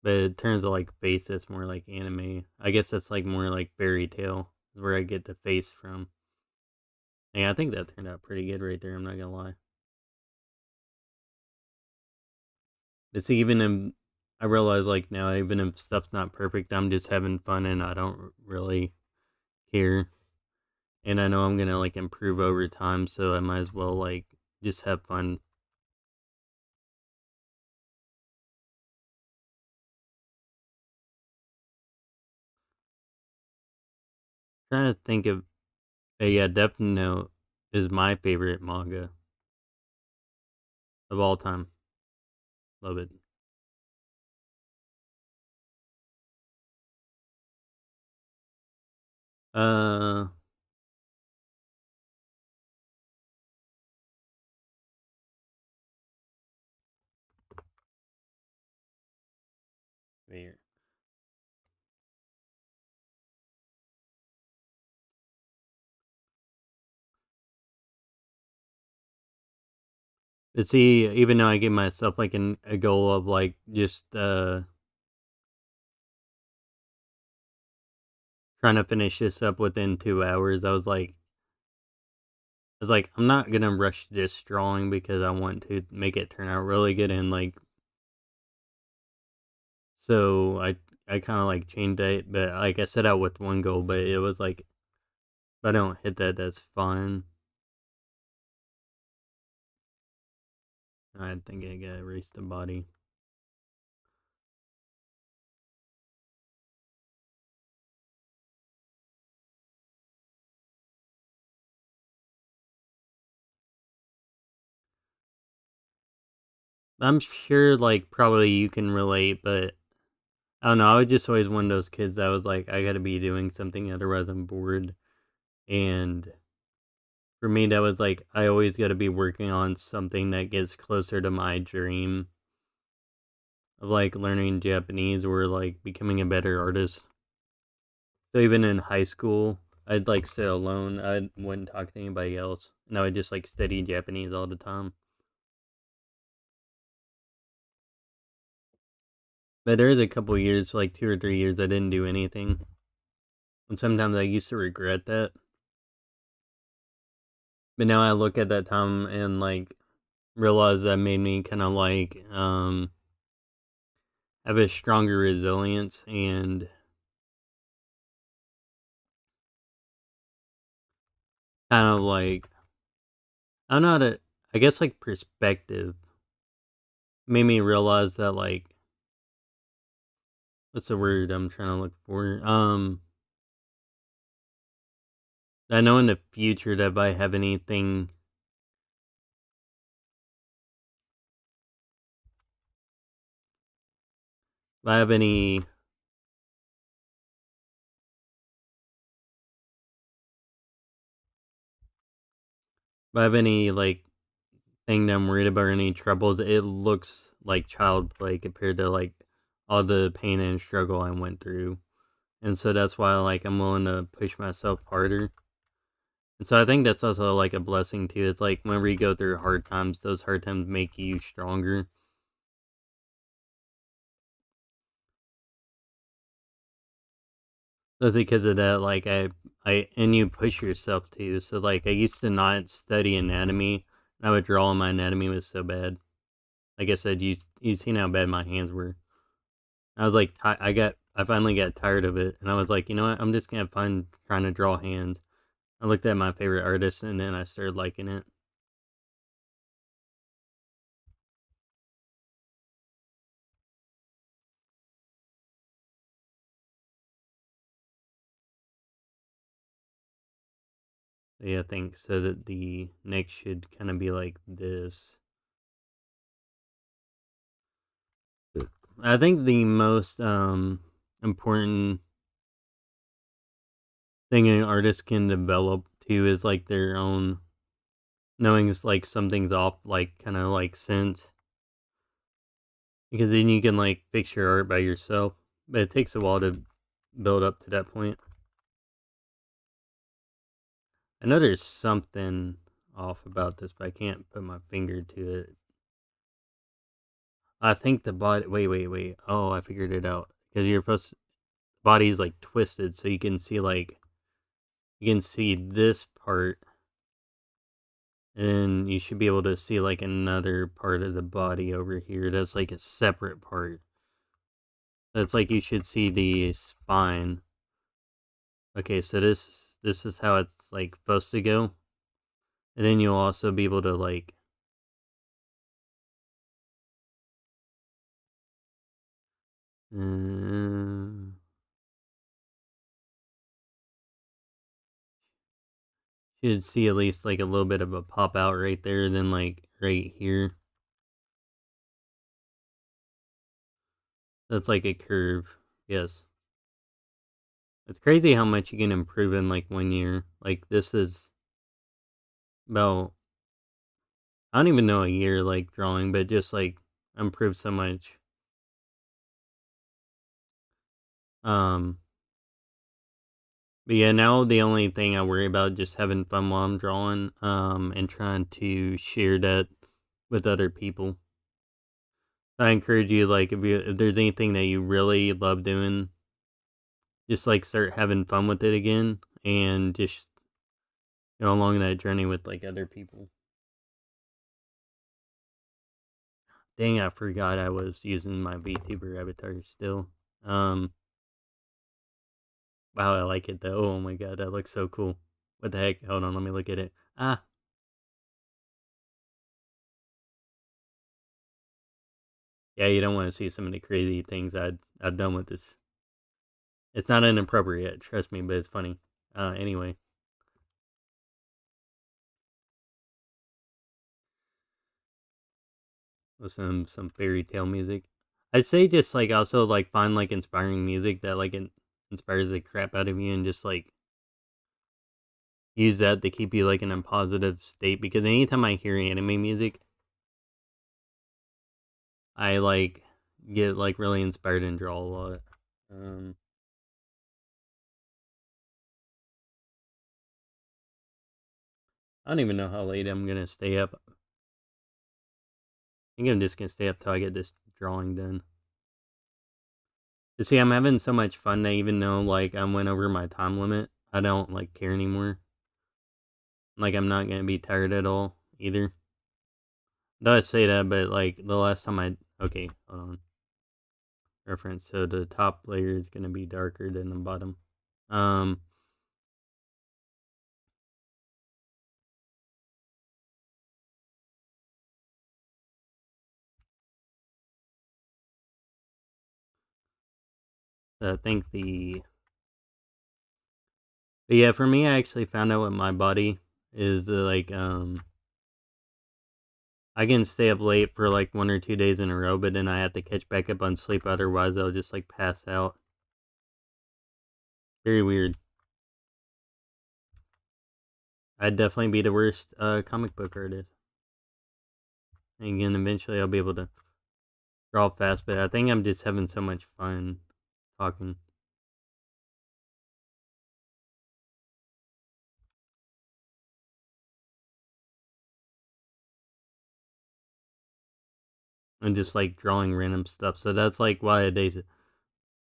But in terms of like face, that's more like anime. I guess that's like more like fairy tale is where I get the face from. Yeah, I think that turned out pretty good right there. I'm not gonna lie. It's even if I realize like now, even if stuff's not perfect, I'm just having fun and I don't really care. And I know I'm gonna like improve over time, so I might as well like just have fun. Trying to think of, yeah, Death Note is my favorite manga of all time. Love it. Uh, Here. But see, even though I give myself like a goal of like just trying to finish this up within 2 hours. I was like, I'm not gonna rush this drawing because I want to make it turn out really good, and like, so I kind of like changed it, but like I set out with one goal, but it was like, if I don't hit that, that's fine. I think I gotta erase the body. I'm sure like probably you can relate, but I don't know. I was just always one of those kids that was like, I gotta be doing something, otherwise I'm bored. And for me, that was like, I always gotta be working on something that gets closer to my dream of like learning Japanese or like becoming a better artist. So even in high school, I'd like sit alone. I wouldn't talk to anybody else, and I would just like study Japanese all the time. But there is a couple years, like 2 or 3 years, I didn't do anything, and sometimes I used to regret that. But now I look at that time and like realize that made me kind of like have a stronger resilience and kind of like, I don't know how to, I guess like perspective made me realize that like, what's the word I'm trying to look for? I know in the future that if I have anything, if I have any, if I have any like thing that I'm worried about or any troubles, it looks like child play compared to like all the pain and struggle I went through. And so that's why like I'm willing to push myself harder. And so I think that's also like a blessing too. It's like whenever you go through hard times, those hard times make you stronger. That's because of that, like I and you push yourself too. So like I used to not study anatomy, and I would draw and my anatomy was so bad. Like I said, you seen how bad my hands were. I was like, I finally got tired of it, and I was like, you know what? I'm just gonna have fun trying to draw hands. I looked at my favorite artist, and then I started liking it. Yeah, I think so that the neck should kind of be like this. I think the most important thing an artist can develop too is like their own knowing is like something's off, like kind of like sense, because then you can like fix your art by yourself. But it takes a while to build up to that point. I know there's something off about this, but I can't put my finger to it. I think the body. Wait. Oh, I figured it out. Because your body is like twisted, so you can see like you can see this part, and you should be able to see like another part of the body over here. That's like a separate part. That's like you should see the spine. Okay, so this is how it's like supposed to go, and then you'll also be able to like uh, should see at least like a little bit of a pop out right there, then like right here. That's like a curve. Yes. It's crazy how much you can improve in like 1 year. Like this is about, I don't even know, a year like drawing, but just like improved so much. Um but yeah, now the only thing I worry about is just having fun while I'm drawing, and trying to share that with other people. I encourage you, like if there's anything that you really love doing, just like start having fun with it again and just go along that journey with like other people. Dang, I forgot I was using my VTuber avatar still. Um, wow, I like it though. Oh my god, that looks so cool. What the heck? Hold on, let me look at it. Ah, yeah, you don't want to see some of the crazy things I've done with this. It's not inappropriate, trust me, but it's funny. Anyway, with some fairy tale music. I'd say just like also like find like inspiring music that like inspires the crap out of you and just like use that to keep you like in a positive state because anytime I hear anime music, I like get like really inspired and draw a lot. Um, I don't even know how late I'm gonna stay up. I think I'm just gonna stay up till I get this drawing done. But see, I'm having so much fun that even though like I went over my time limit, I don't like care anymore. Like I'm not gonna be tired at all either. Does say that, but like the last time okay, hold on. Reference. So the top layer is gonna be darker than the bottom. Um, so I think but yeah, for me, I actually found out what my body is like. I can stay up late for like 1 or 2 days in a row, but then I have to catch back up on sleep. Otherwise, I'll just like pass out. Very weird. I'd definitely be the worst comic book artist. And again, eventually I'll be able to draw fast, but I think I'm just having so much fun talking. And just like drawing random stuff. So that's like why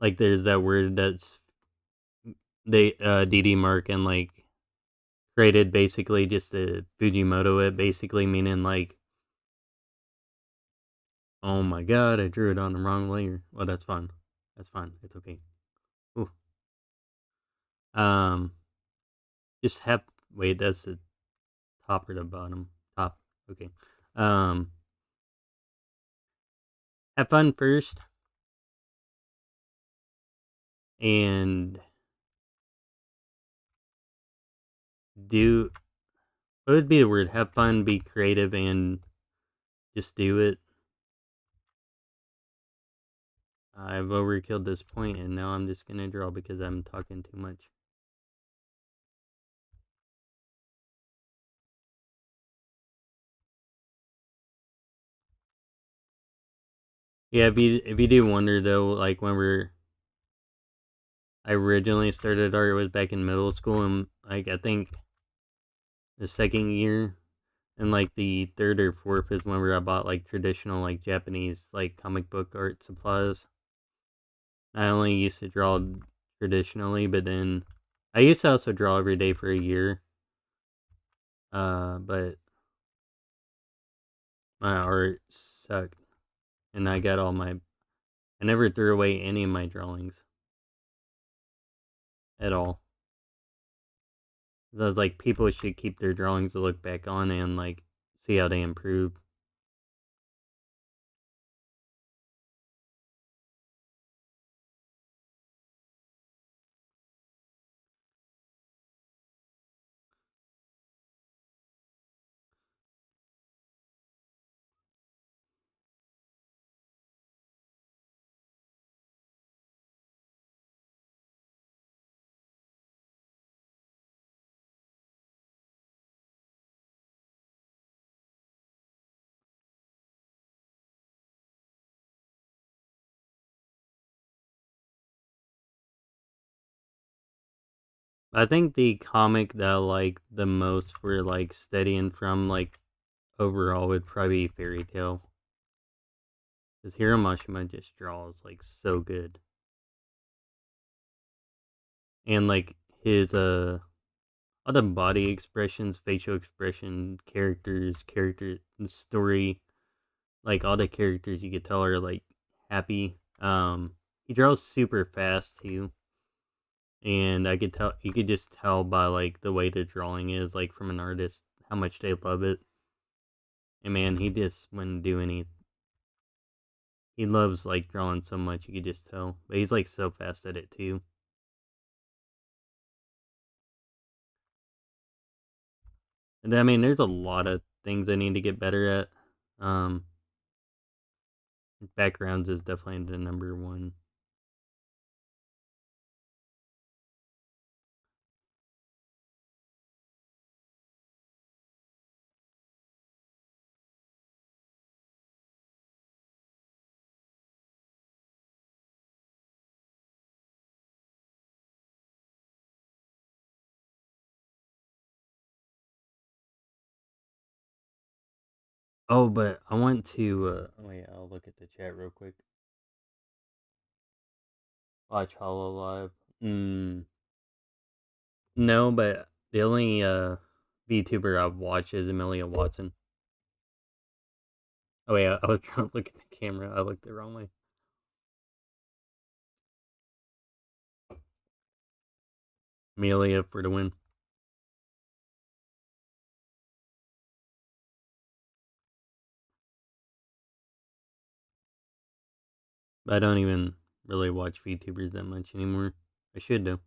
like there's that word that's they DD Mark and like created basically just a Fujimoto it basically meaning like oh my god I drew it on the wrong layer. Well that's fine. That's fine. It's okay. Ooh. Um just have wait that's the top or the bottom? Top. Okay. Um have fun first and do what would be the word? Have fun, be creative and just do it. I've overkilled this point and now I'm just gonna draw because I'm talking too much. Yeah, if you do wonder though, like when I originally started art was back in middle school and like I think the second year and like the third or fourth is when I bought like traditional like Japanese like comic book art supplies. I only used to draw traditionally, but then I used to also draw every day for a year. But my art sucked, and I got all my. I never threw away any of my drawings at all. So I was like, people should keep their drawings to look back on and like see how they improve. I think the comic that I like the most for like studying from like overall would probably be Fairy Tale. Because Hiro Mashima just draws like so good. and like his all the body expressions, facial expression, character story, like all the characters you could tell are like happy. He draws super fast too, and I could tell you could just tell by like the way the drawing is like from an artist how much they love it. And man, he just wouldn't do any. He loves like drawing so much you could just tell, but he's like so fast at it too. And I mean, there's a lot of things I need to get better at. Um, Backgrounds is definitely the number one. Oh, but I want to. Oh yeah, I'll look at the chat real quick. Watch Hollow Live. No, but the only VTuber I've watched is Amelia Watson. Oh yeah, I was trying to look at the camera. I looked the wrong way. Amelia for the win. But I don't even really watch VTubers that much anymore. I should though.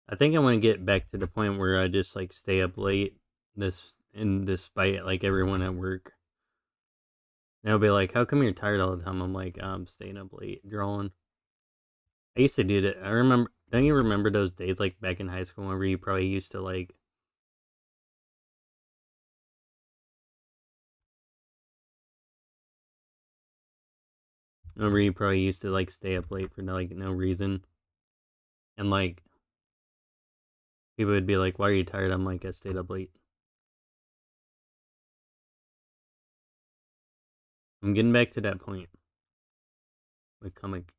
I think I want to get back to the point where I just like stay up late. Despite like everyone at work. They'll be like, "How come you're tired all the time?" I'm like, "I'm staying up late drawing." I used to do that. I remember. Don't you remember those days like back in high school where you probably used to like remember you probably used to like stay up late for like no reason, and like people would be like, "Why are you tired?" I'm like, "I stayed up late." I'm getting back to that point with comic.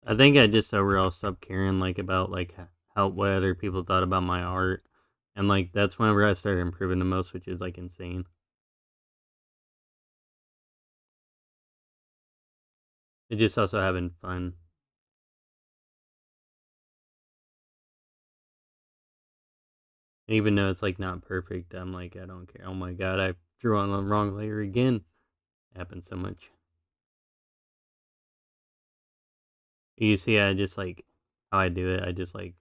I think I just overall stopped caring like about like how what other people thought about my art, and like that's whenever I started improving the most, which is like insane. It's just also having fun. Even though it's like not perfect, I'm like I don't care. Oh my god, I drew on the wrong layer again. It happens so much. You see, I just like how I do it. I just like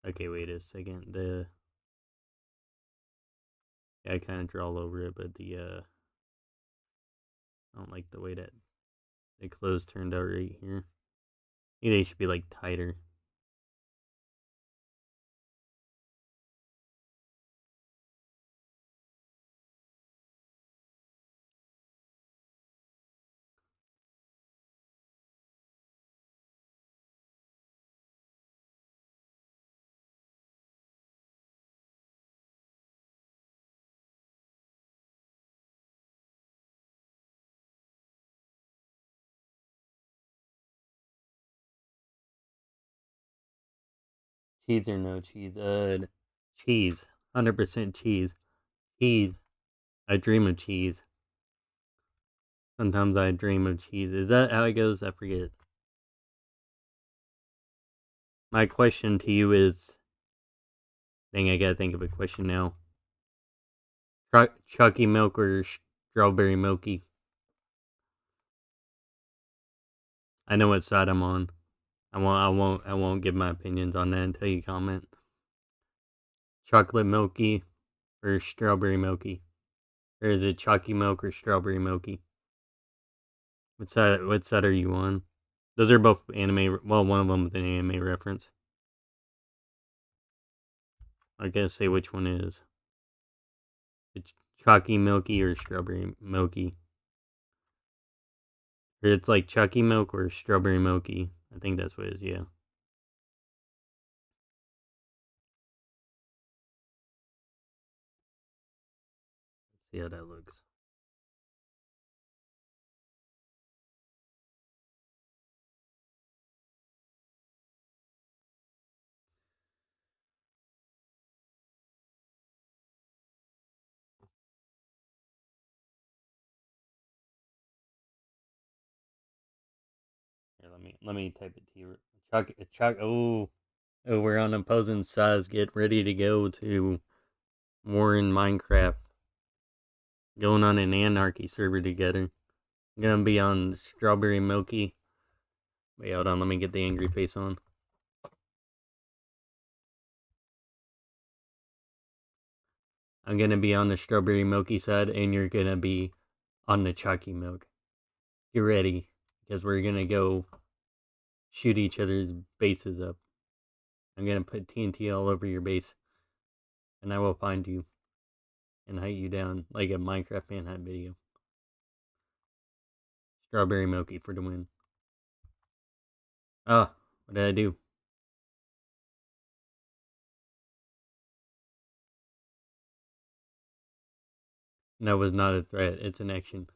okay, wait a second. I kind of draw all over it, but I don't like the way that the clothes turned out right here. Maybe they should be like tighter. Cheese or no cheese? Cheese. 100% cheese. Cheese. I dream of cheese. Sometimes I dream of cheese. Is that how it goes? I forget. My question to you is, dang, I gotta think of a question now. Chalky milk or strawberry milky? I know what side I'm on. I won't give my opinions on that until you comment. Chocolate milky or strawberry milky? Or is it chalky milk or strawberry milky? What side are you on? Those are both anime. Well, one of them with an anime reference. I gotta say which one is. It's chalky milky or strawberry milky. Or it's like chalky milk or strawberry milky. I think that's what it is, yeah. Let's see how that looks. Here, let me type it to you. Oh, we're on opposing sides. Get ready to go to war in Minecraft. Going on an anarchy server together. I'm gonna be on strawberry milky. Wait, hold on. Let me get the angry face on. I'm gonna be on the strawberry milky side, and you're gonna be on the chalky milk. Get ready, because we're gonna go shoot each other's bases up. I'm gonna put TNT all over your base, and I will find you and hunt you down like a Minecraft manhunt video. Strawberry milky for the win. Ah, what did I do? That was not a threat. It's an action.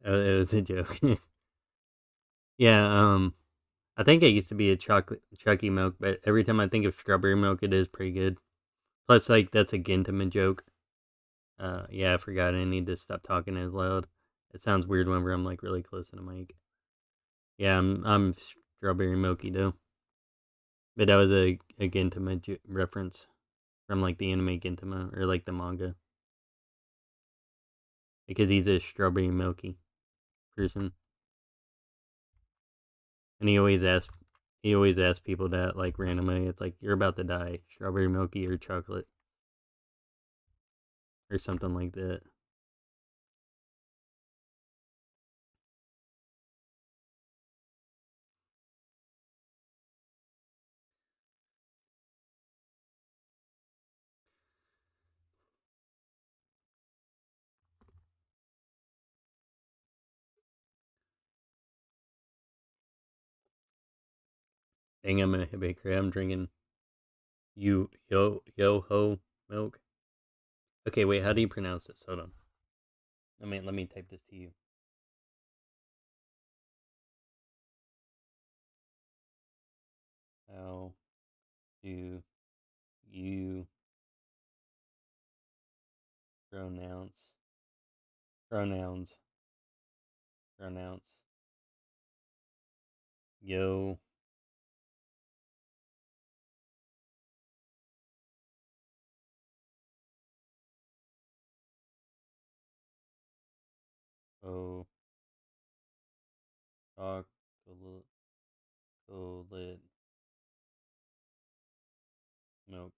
It was a joke. Yeah. I think it used to be a chocolate chalky milk, but every time I think of strawberry milk, it is pretty good. Plus, like that's a Gintama joke. Yeah, I forgot. I need to stop talking as loud. It sounds weird whenever I'm like really close to the mic. Yeah, I'm strawberry milky though. But that was a Gintama reference from like the anime Gintama or like the manga because he's a strawberry milky person, and he always asks people that like randomly. It's like you're about to die, strawberry milky or chocolate or something like that. Dang, I'm a bakery. I'm drinking yo ho milk. Okay, wait. How do you pronounce this? Hold on. Let me type this to you. How do you pronounce pronouns pronounce yo ho chocolate milk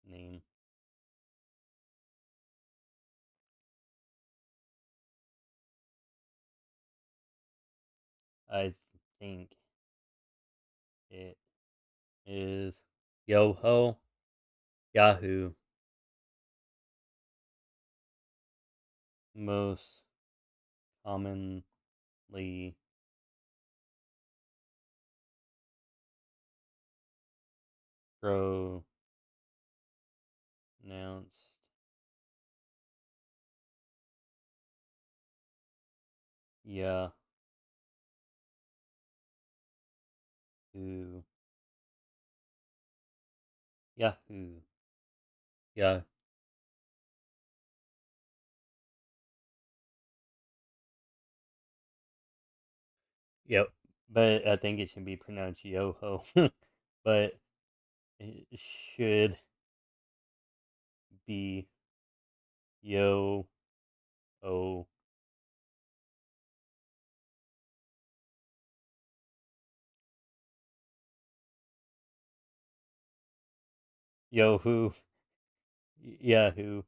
name? I think it is Yoho Yahoo most commonly pronounced. Yeah, Yahoo. Yahoo. Yeah. Yep. But I think it should be pronounced Yoho. But it should be Yo O. Yahoo. Yahoo.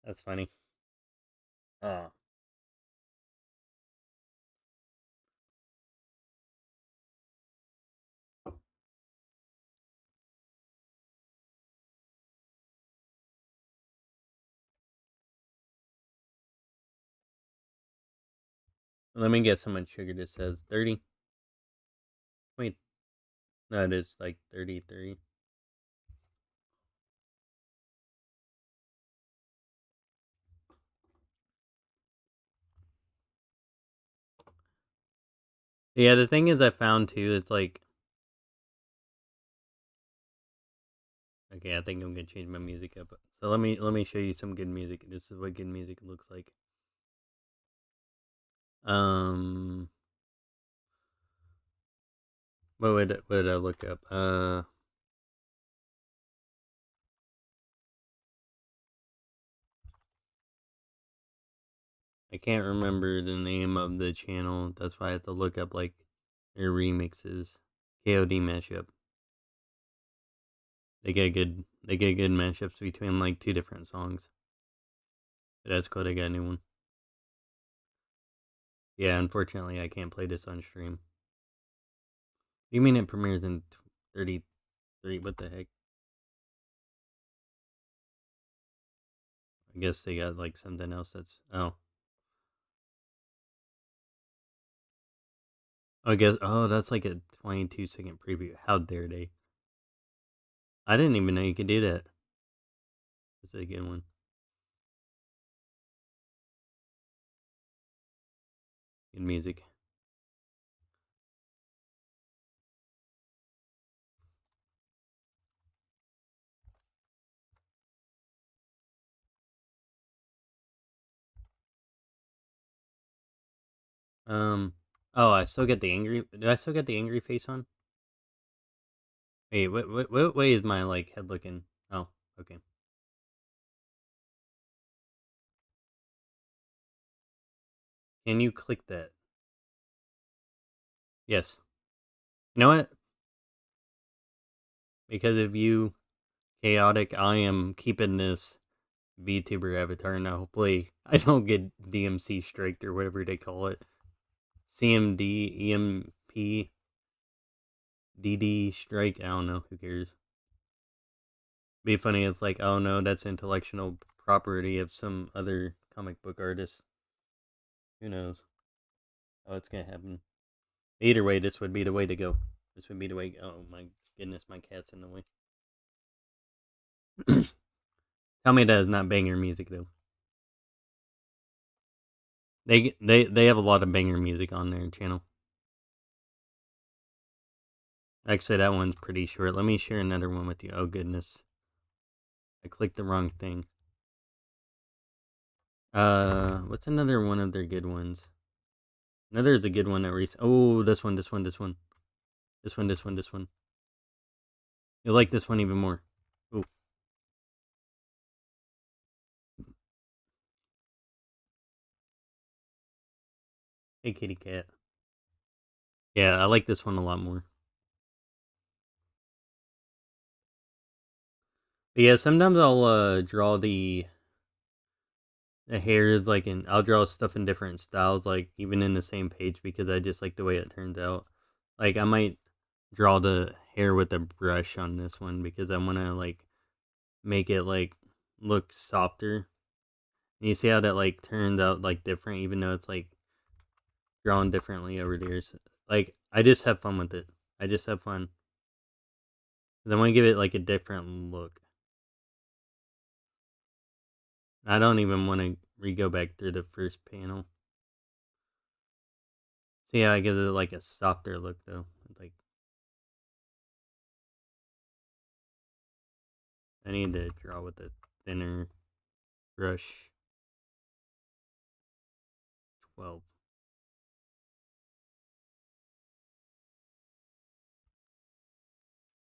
That's funny. Oh. Let me guess how much sugar this says. 30? Wait. No, it is like 33. Yeah, the thing is I found too, it's like okay, I think I'm gonna change my music up. So let me show you some good music. This is what good music looks like. Um what would I look up? I can't remember the name of the channel. That's why I have to look up like their remixes. KOD mashup. They get good mashups between like two different songs. But that's cool, they got a new one. Yeah, unfortunately I can't play this on stream. You mean it premieres in 33? What the heck? I guess they got like something else that's I guess that's like a 22-second preview. How dare they? I didn't even know you could do that. That's a good one. Good music. Oh, I still get the angry. Do I still get the angry face on? Hey, what way is my like head looking? Oh, okay. Can you click that? Yes. You know what? Because of you, chaotic, I am keeping this VTuber avatar now. Hopefully, I don't get DMC striked or whatever they call it. CMD, EMP, DD strike. I don't know. Who cares? Be funny. It's like, oh no, that's intellectual property of some other comic book artist. Who knows? Oh, it's gonna happen. Either way, this would be the way to go. This would be the way. Oh my goodness, my cat's in the way. Tell me that is not banger music though. They have a lot of banger music on their channel. Actually, that one's pretty short. Let me share another one with you. Oh goodness, I clicked the wrong thing. What's another one of their good ones? Another is a good one that Oh, this one, this one, this one, this one, this one, this one. You'll like this one even more. Ooh, hey kitty cat. Yeah, I like this one a lot more. But yeah, sometimes I'll draw the hair is like in I'll draw stuff in different styles, like even in the same page because I just like the way it turns out. Like I might draw the hair with a brush on this one because I wanna like make it like look softer. And you see how that like turns out like different even though it's like drawn differently over there. So, like I just have fun with it. I just have fun. 'Cause I want to give it like a different look. I don't even want to re go back through the first panel. So yeah, I gives it like a softer look though. Like I need to draw with a thinner brush. 12.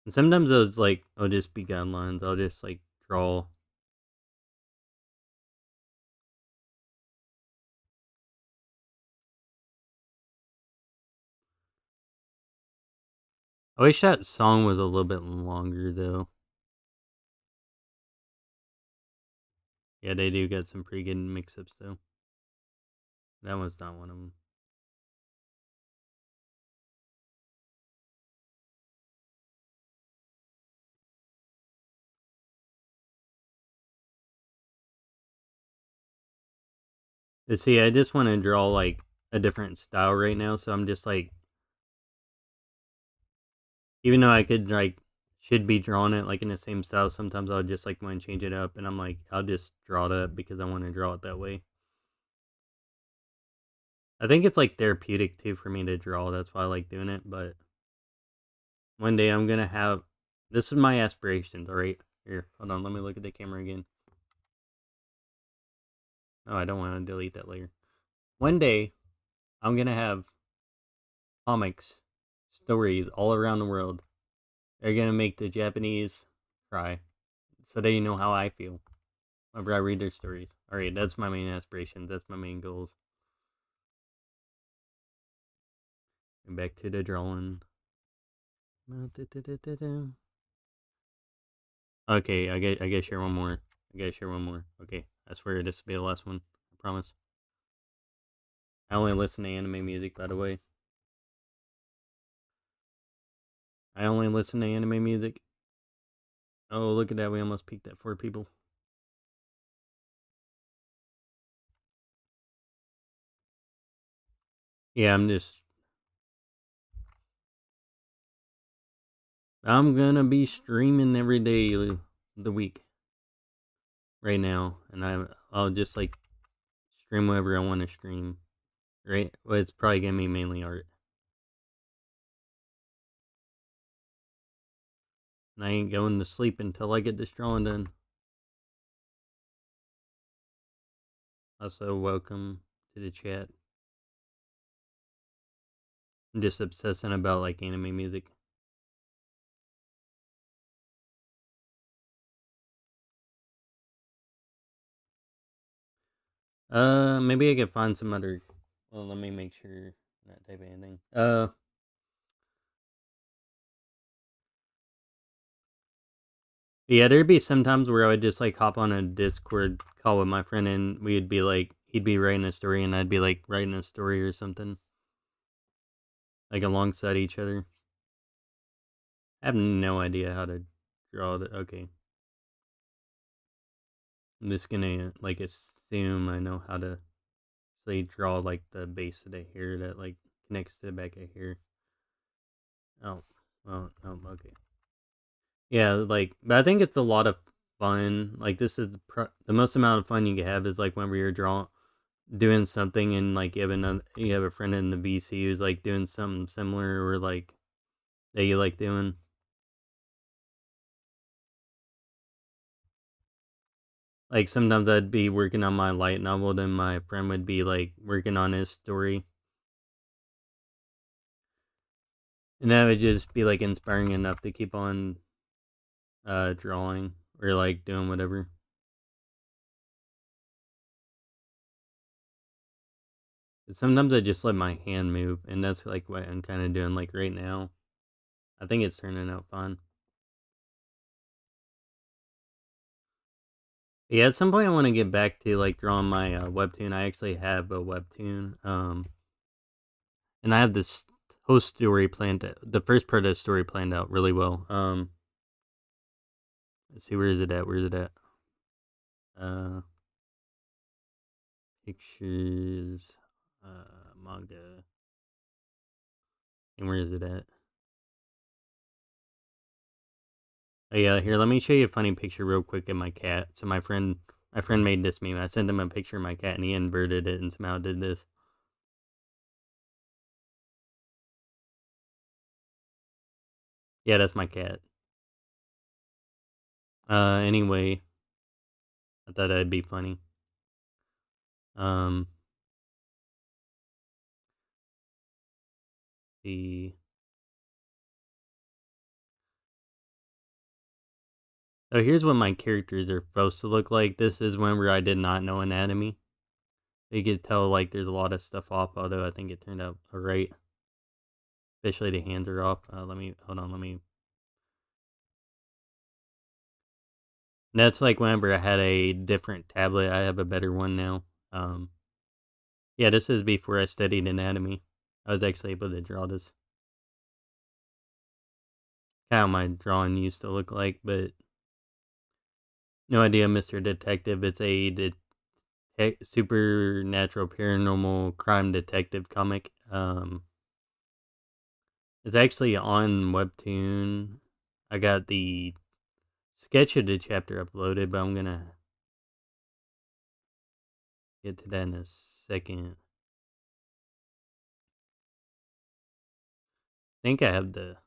And sometimes those like I'll just be guidelines. I'll just like draw. I wish that song was a little bit longer though. Yeah, they do get some pretty good mix-ups though. That one's not one of them. But see, I just want to draw like a different style right now, so I'm just like, even though I could like should be drawing it like in the same style, sometimes I'll just like want to change it up, and I'm like, I'll just draw that because I want to draw it that way. I think it's like therapeutic too for me to draw. That's why I like doing it. But one day I'm gonna have. This is my aspirations. All right, here, hold on. Let me look at the camera again. Oh, I don't want to delete that later. One day I'm gonna have comics, stories all around the world. They're gonna make the Japanese cry, so they know how I feel whenever I read their stories. All right, that's my main aspirations. That's my main goals. And back to the drawing. Okay, I gotta share one more. I gotta share one more. Okay, I swear this will be the last one. I promise. I only listen to anime music, by the way. I only listen to anime music. Oh, look at that. We almost peaked at 4 people. Yeah, I'm gonna be streaming every day the week right now, and I'll just like stream whatever I want to stream. Right? Well, it's probably gonna be mainly art. And I ain't going to sleep until I get this drawing done. Also, welcome to the chat. I'm just obsessing about like anime music. Maybe I could find some other. Well, let me make sure not type anything. Yeah, there'd be some times where I would just like hop on a Discord call with my friend, and we'd be like, he'd be writing a story, and I'd be like writing a story or something, like alongside each other. I have no idea how to draw the. Okay, I'm just gonna like assume I know how to say draw like the base of the hair that like connects to the back of hair. Oh, okay. Yeah, like, but I think it's a lot of fun. Like, this is the most amount of fun you can have is like whenever you're drawing, doing something, and like you have a friend in the VC who's like doing something similar or like that you like doing. Like sometimes I'd be working on my light novel, then my friend would be like working on his story, and that would just be like inspiring enough to keep on drawing or like doing whatever. But sometimes I just let my hand move, and that's like what I'm kind of doing like right now. I think it's turning out fun. Yeah, at some point I want to get back to like drawing my webtoon. I actually have a webtoon, and I have this whole story planned. The first part of the story planned out really well. Let's see, where is it at? Where is it at? Uh, Pictures, manga, and where is it at? Oh yeah, here. Let me show you a funny picture real quick of my cat. So my friend made this meme. I sent him a picture of my cat, and he inverted it and somehow did this. Yeah, that's my cat. Anyway, I thought that'd be funny. Um, the So here's what my characters are supposed to look like. This is whenever I did not know anatomy. You could tell like there's a lot of stuff off, although I think it turned out alright. Especially the hands are off. Let me hold on. Let me. That's like whenever I had a different tablet. I have a better one now. Um, yeah, this is before I studied anatomy. I was actually able to draw this. How my drawing used to look like, but no idea, Mr. Detective. It's a supernatural paranormal crime detective comic. It's actually on Webtoon. I got the sketch of the chapter uploaded, but I'm gonna get to that in a second. I think I have the.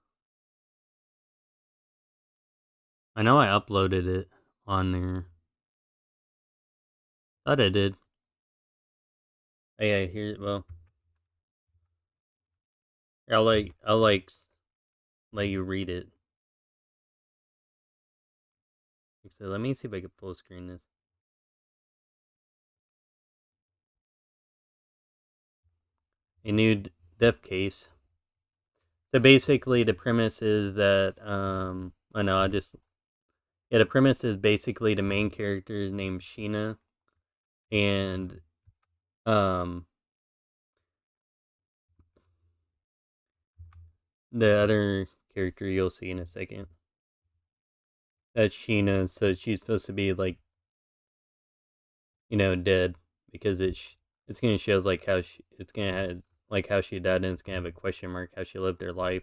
I know I uploaded it on there. Thought I did. Oh, yeah, here. Well, I'll let you read it. So let me see if I can full screen this. A new death case. So basically, the premise is that I know I just yeah. The premise is basically the main character is named Sheena, and um the other character you'll see in a second. That's Sheena, so she's supposed to be like dead because it's gonna show like how it's gonna have like how she died and it's gonna have a question mark how she lived her life.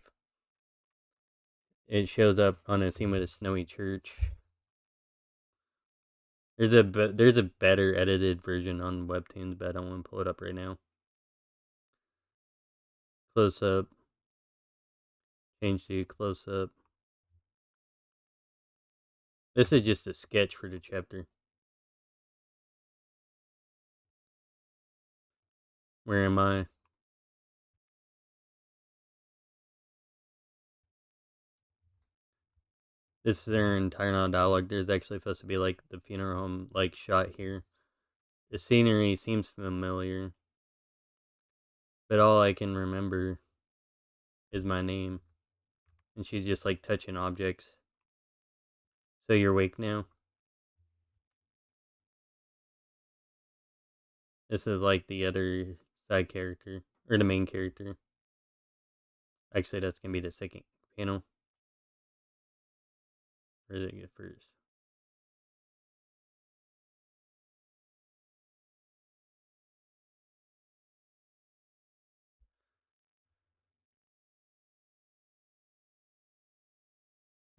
It shows up on a scene with a snowy church. There's a better edited version on Webtoons, but I don't want to pull it up right now. Close up, change to close up. This is just a sketch for the chapter. Where am I? This is their entire dialogue. There's actually supposed to be like the funeral home like shot here. The scenery seems familiar, but all I can remember is my name. And she's just like touching objects. So you're awake now? This is like the other side character, or the main character. Actually, that's gonna be the second panel. Or is it get first?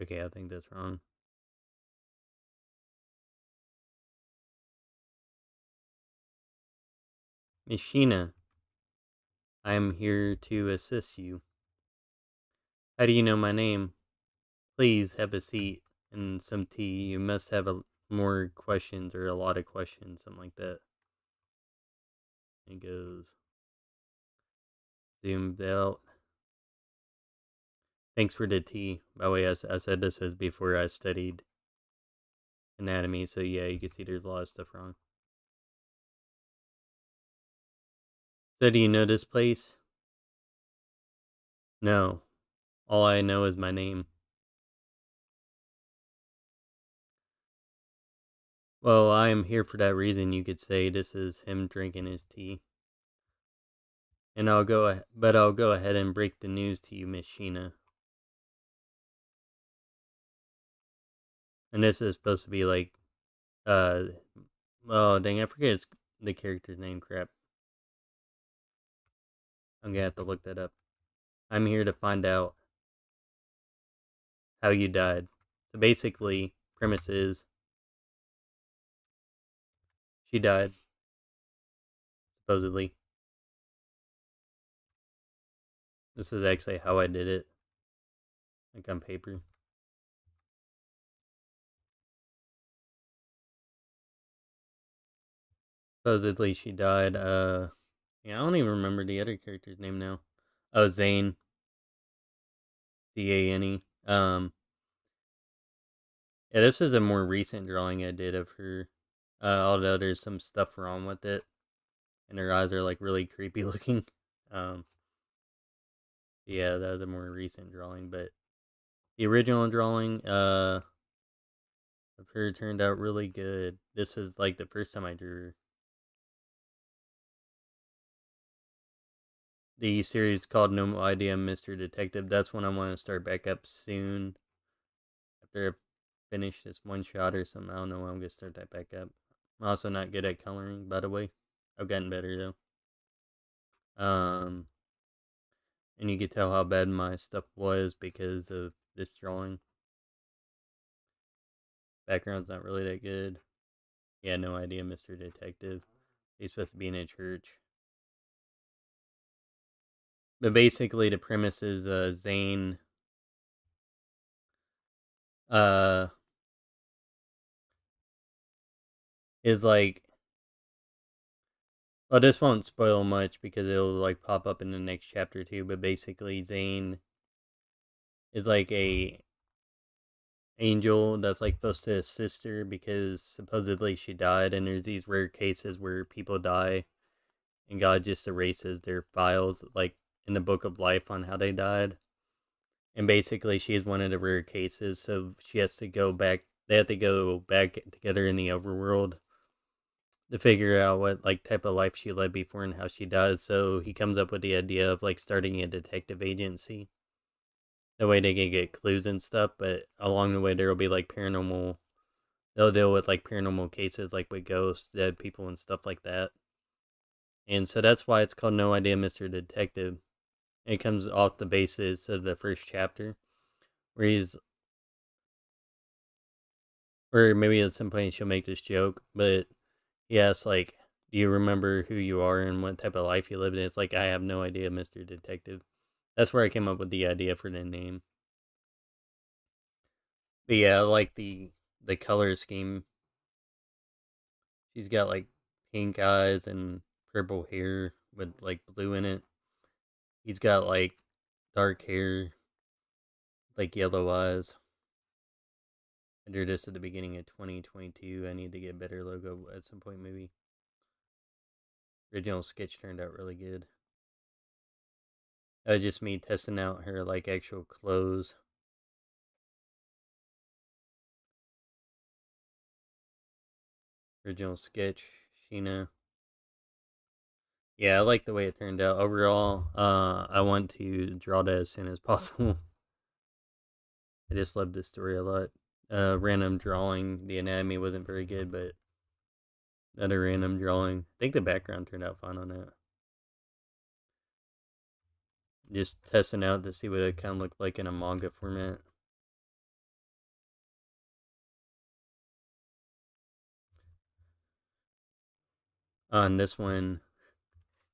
Okay, I think that's wrong. Miss Sheena, I am here to assist you. How do you know my name? Please have a seat and some tea. You must have more questions or a lot of questions, something like that. It goes zoomed out. Thanks for the tea. By the way, I said this was before I studied anatomy, so yeah, you can see there's a lot of stuff wrong. So, do you know this place? No. All I know is my name. Well, I am here for that reason, you could say. This is him drinking his tea. And I'll go ahead and break the news to you, Miss Sheena. And this is supposed to be like, uh, oh dang, I forget the character's name. Crap, I'm gonna have to look that up. I'm here to find out how you died. So basically, premise is she died supposedly. This is actually how I did it. like on paper. Supposedly she died. Yeah, I don't even remember the other character's name now. Oh, Zane, Zane. Yeah, this is a more recent drawing I did of her. Although there's some stuff wrong with it, and her eyes are like really creepy looking. Um, yeah, that was a more recent drawing, but the original drawing, of her turned out really good. This was like the first time I drew her. The series called No Idea Mr. Detective. That's when I want to start back up soon. After I finish this one shot or something, I don't know when I'm gonna start that back up. I'm also not good at coloring, by the way. I've gotten better though. And you could tell how bad my stuff was because of this drawing. Background's not really that good. Yeah, No Idea Mr. Detective. He's supposed to be in a church. But basically, the premise is Zane uh, is like, well, this won't spoil much because it'll like pop up in the next chapter too. But basically, Zane is like a angel that's like supposed to assist her because supposedly she died, and there's these rare cases where people die and God just erases their files, like in the book of life on how they died. And basically, she is one of the rare cases, so she has to go back. They have to go back together in the overworld to figure out what like type of life she led before and how she died. So he comes up with the idea of like starting a detective agency. That way they can get clues and stuff, but along the way there will be like paranormal. They'll deal with like paranormal cases, like with ghosts, dead people, and stuff like that. And so that's why it's called No Idea, Mr. Detective. It comes off the basis of the first chapter, where he's, or maybe at some point she'll make this joke, but he asks like, "Do you remember who you are and what type of life you lived?" And it's like, "I have no idea, Mr. Detective." That's where I came up with the idea for the name. But yeah, I like the color scheme. She's got like pink eyes and purple hair with like blue in it. He's got like dark hair, like yellow eyes. I drew this at the beginning of 2022. I need to get a better logo at some point, maybe. Original sketch turned out really good. That was just me testing out her like actual clothes. Original sketch, Sheena. Yeah, I like the way it turned out. Overall, I want to draw that as soon as possible. I just love this story a lot. Random drawing, the anatomy wasn't very good, but another random drawing. I think the background turned out fine on that. Just testing out to see what it kind of looked like in a manga format. On this one,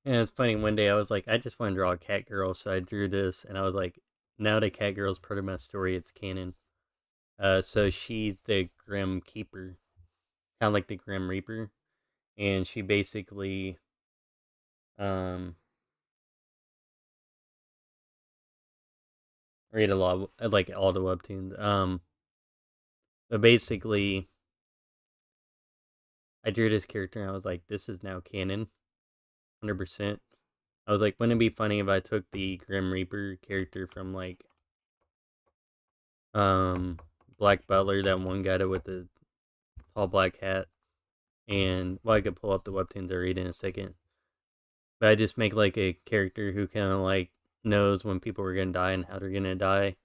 yeah, it's funny. One day I was like, I just want to draw a cat girl, so I drew this, and I was like, now the cat girl's part of my story. It's canon. So she's the Grim Keeper, kind of like the Grim Reaper, and she basically, um, read a lot, like all the webtoons. But basically, I drew this character, and I was like, this is now canon, 100%. I was like, wouldn't it be funny if I took the Grim Reaper character from like, um, Black Butler, that one guy with the tall black hat, and well, I could pull up the webtoons I read in a second. But I just make like a character who kind of like knows when people are gonna die and how they're gonna die,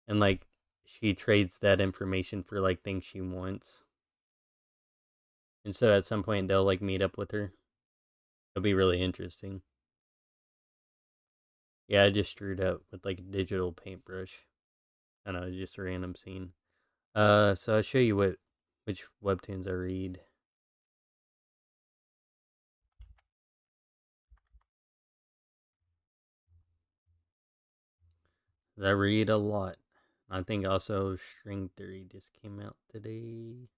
and like she trades that information for like things she wants. And so at some point they'll like meet up with her. It'll be really interesting. Yeah, I just drew it up with like a digital paintbrush. I don't know, just a random scene. So I'll show you which webtoons I read. I read a lot. I think also String Theory just came out today.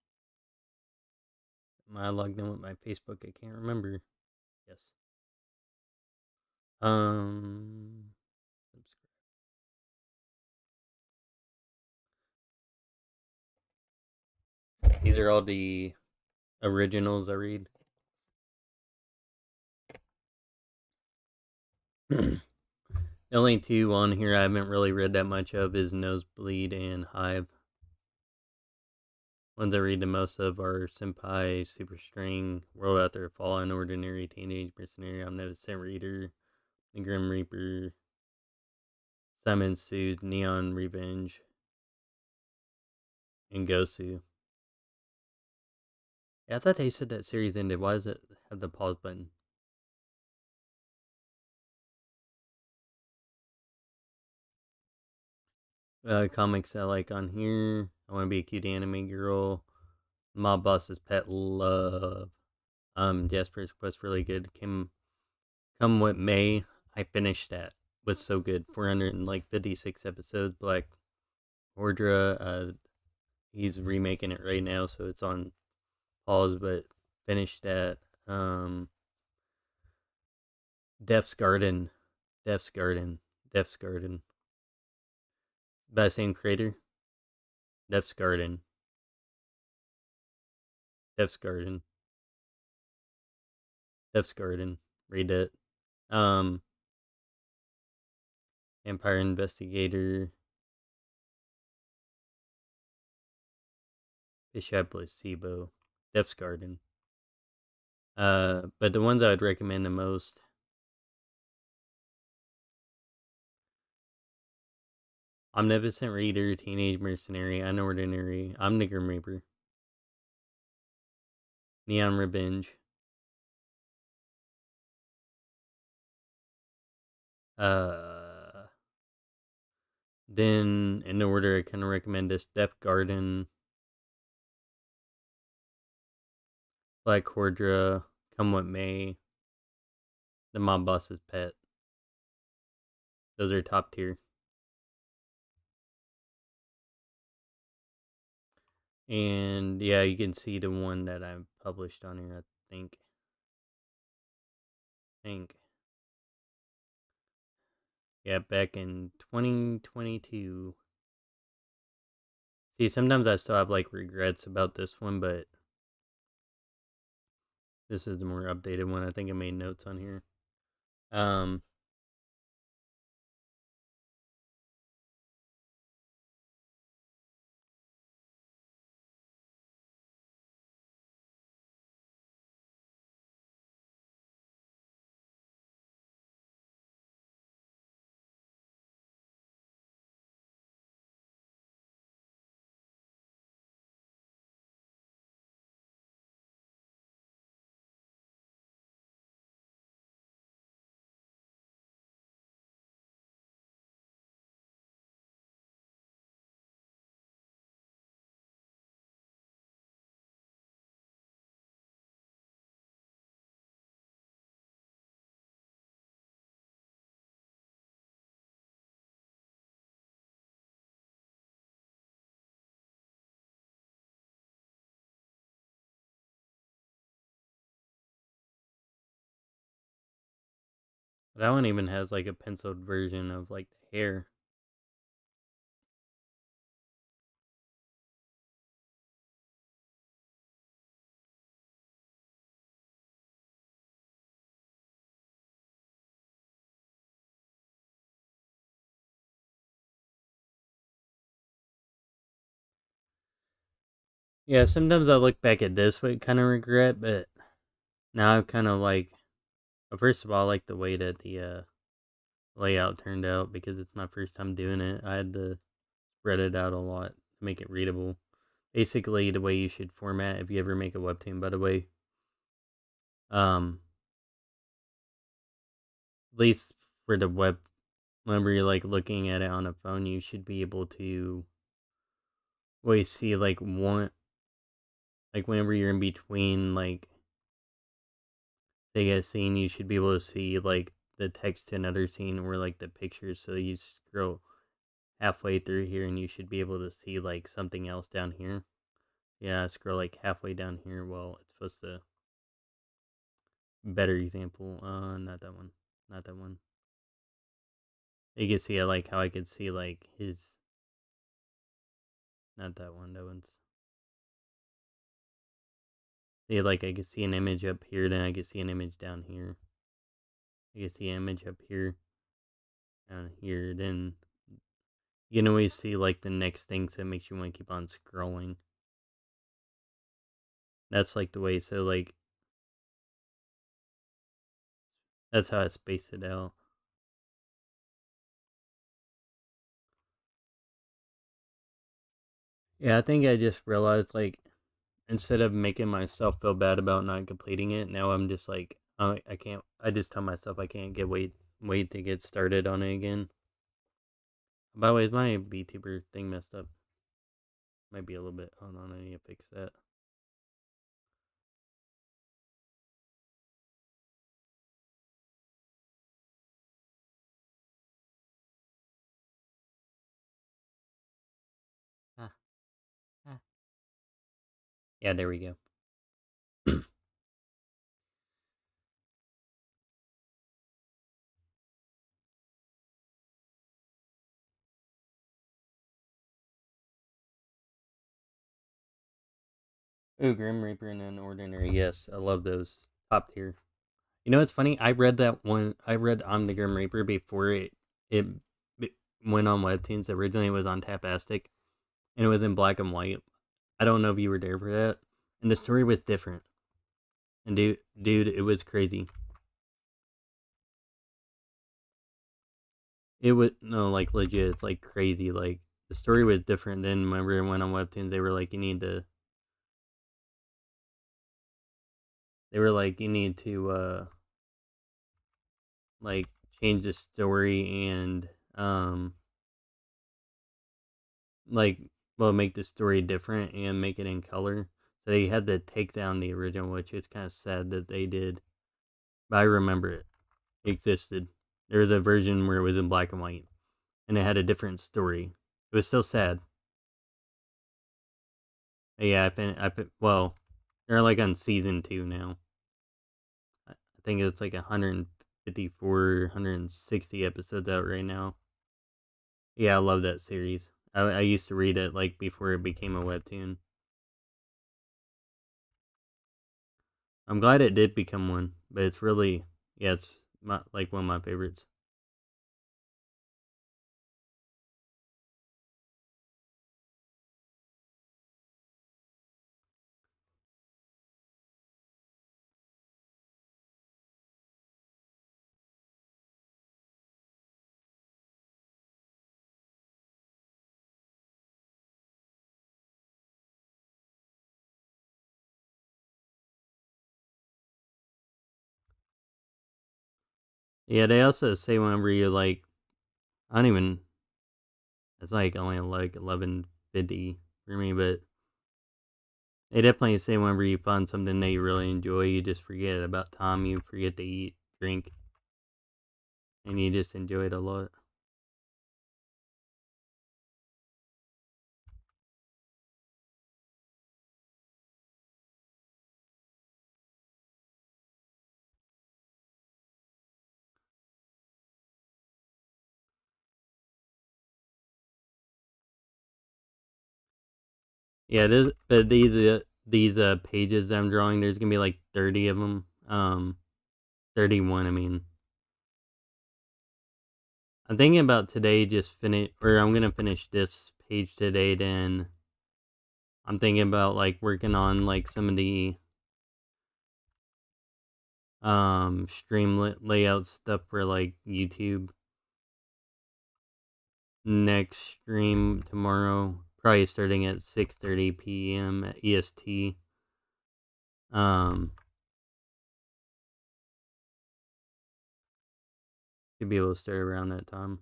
Am I logged in with my Facebook? I can't remember. Yes. Um. These are all the originals I read. The only two on here I haven't really read that much of is Nosebleed and Hive. Ones I read the most of are Senpai, Super String, World Out There, Fallen, Ordinary, Teenage Mercenary, Omnipotent Reader, The Grim Reaper, Simon Sood, Neon Revenge, and Gosu. Yeah, I thought they said that series ended. Why does it have the pause button? Comics I like on here. I Want to Be a Cute Anime Girl. Mob Boss's Pet Love. Jasper's Quest really good. Come What May. I finished that. Was so good. 456 episodes. Black Ordra. He's remaking it right now, so it's on pause. But finished that. Death's Garden. Death's Garden. Death's Garden. By the same creator. Death's Garden. Death's Garden. Death's Garden. Read it. Empire Investigator. Bishop Placebo. Death's Garden. But the ones I would recommend the most. Omnipotent Reader, Teenage Mercenary, Unordinary, I'm the Grim Reaper, Neon Revenge. Then in order I kind of recommend this: Death Garden, Black Cordra, Come What May, The Mob Boss's Pet. Those are top tier. And yeah, you can see the one that I've published on here, I think. Yeah, back in 2022. See, sometimes I still have like regrets about this one, but this is the more updated one. I think I made notes on here. Um, that one even has like a penciled version of like the hair. Yeah, sometimes I look back at this with kind of regret, but now I kind of like. Well, first of all, I like the way that the layout turned out because it's my first time doing it. I had to spread it out a lot to make it readable. Basically, the way you should format if you ever make a webtoon, by the way. At least for the web, whenever you're like looking at it on a phone, you should be able to always see like one, like whenever you're in between like a scene, you should be able to see like the text to another scene or like the pictures. So you scroll halfway through here, and you should be able to see like something else down here. Yeah, scroll like halfway down here. Well, it's supposed to. Better example. Not that one. Not that one. You can see like how I could see like his. Not that one. That one's. Yeah, like I could see an image up here, then I could see an image down here. I can see an image up here, down here. Then you can always see like the next thing, so it makes you want to keep on scrolling. That's like the way. So like that's how I space it out. Yeah, I think I just realized like instead of making myself feel bad about not completing it, now I'm just like I can't. I just tell myself I can't get wait to get started on it again. By the way, is my VTuber thing messed up? Might be a little bit. Hold on, I need to fix that. Ah, ah. Yeah, there we go. Ooh, Grim Reaper and Unordinary. Yes, I love those. Top tier. You know what's funny? I read that one. I read I'm the Grim Reaper before it, it went on Webtoons. Originally, it was on Tapastic, and it was in black and white. I don't know if you were there for that. And the story was different. And dude, it was crazy. It was no, like legit. It's like crazy. Like the story was different. Then whenever it went on Webtoons, they were like, you need to. They were like, you need to like change the story and like well make the story different and make it in color. So they had to take down the original, which is kind of sad that they did. But I remember it. It existed. There was a version where it was in black and white, and it had a different story. It was so sad. But yeah, well, they're like on season 2 now. I think it's like 154, 160 episodes out right now. Yeah, I love that series. I used to read it like before it became a webtoon. I'm glad it did become one, but it's really yeah, it's like one of my favorites. Yeah, they also say whenever you like, I don't even. It's like only like 11:50 for me, but they definitely say whenever you find something that you really enjoy, you just forget about time, you forget to eat, drink, and you just enjoy it a lot. Yeah, there's but these pages I'm drawing. There's gonna be like 30 of them. 31. I mean, I'm thinking about today. Just finish, or I'm gonna finish this page today. Then I'm thinking about like working on like some of the stream layout stuff for like YouTube. Next stream tomorrow, probably starting at 6:30 p.m. at EST. Um, should be able to start around that time.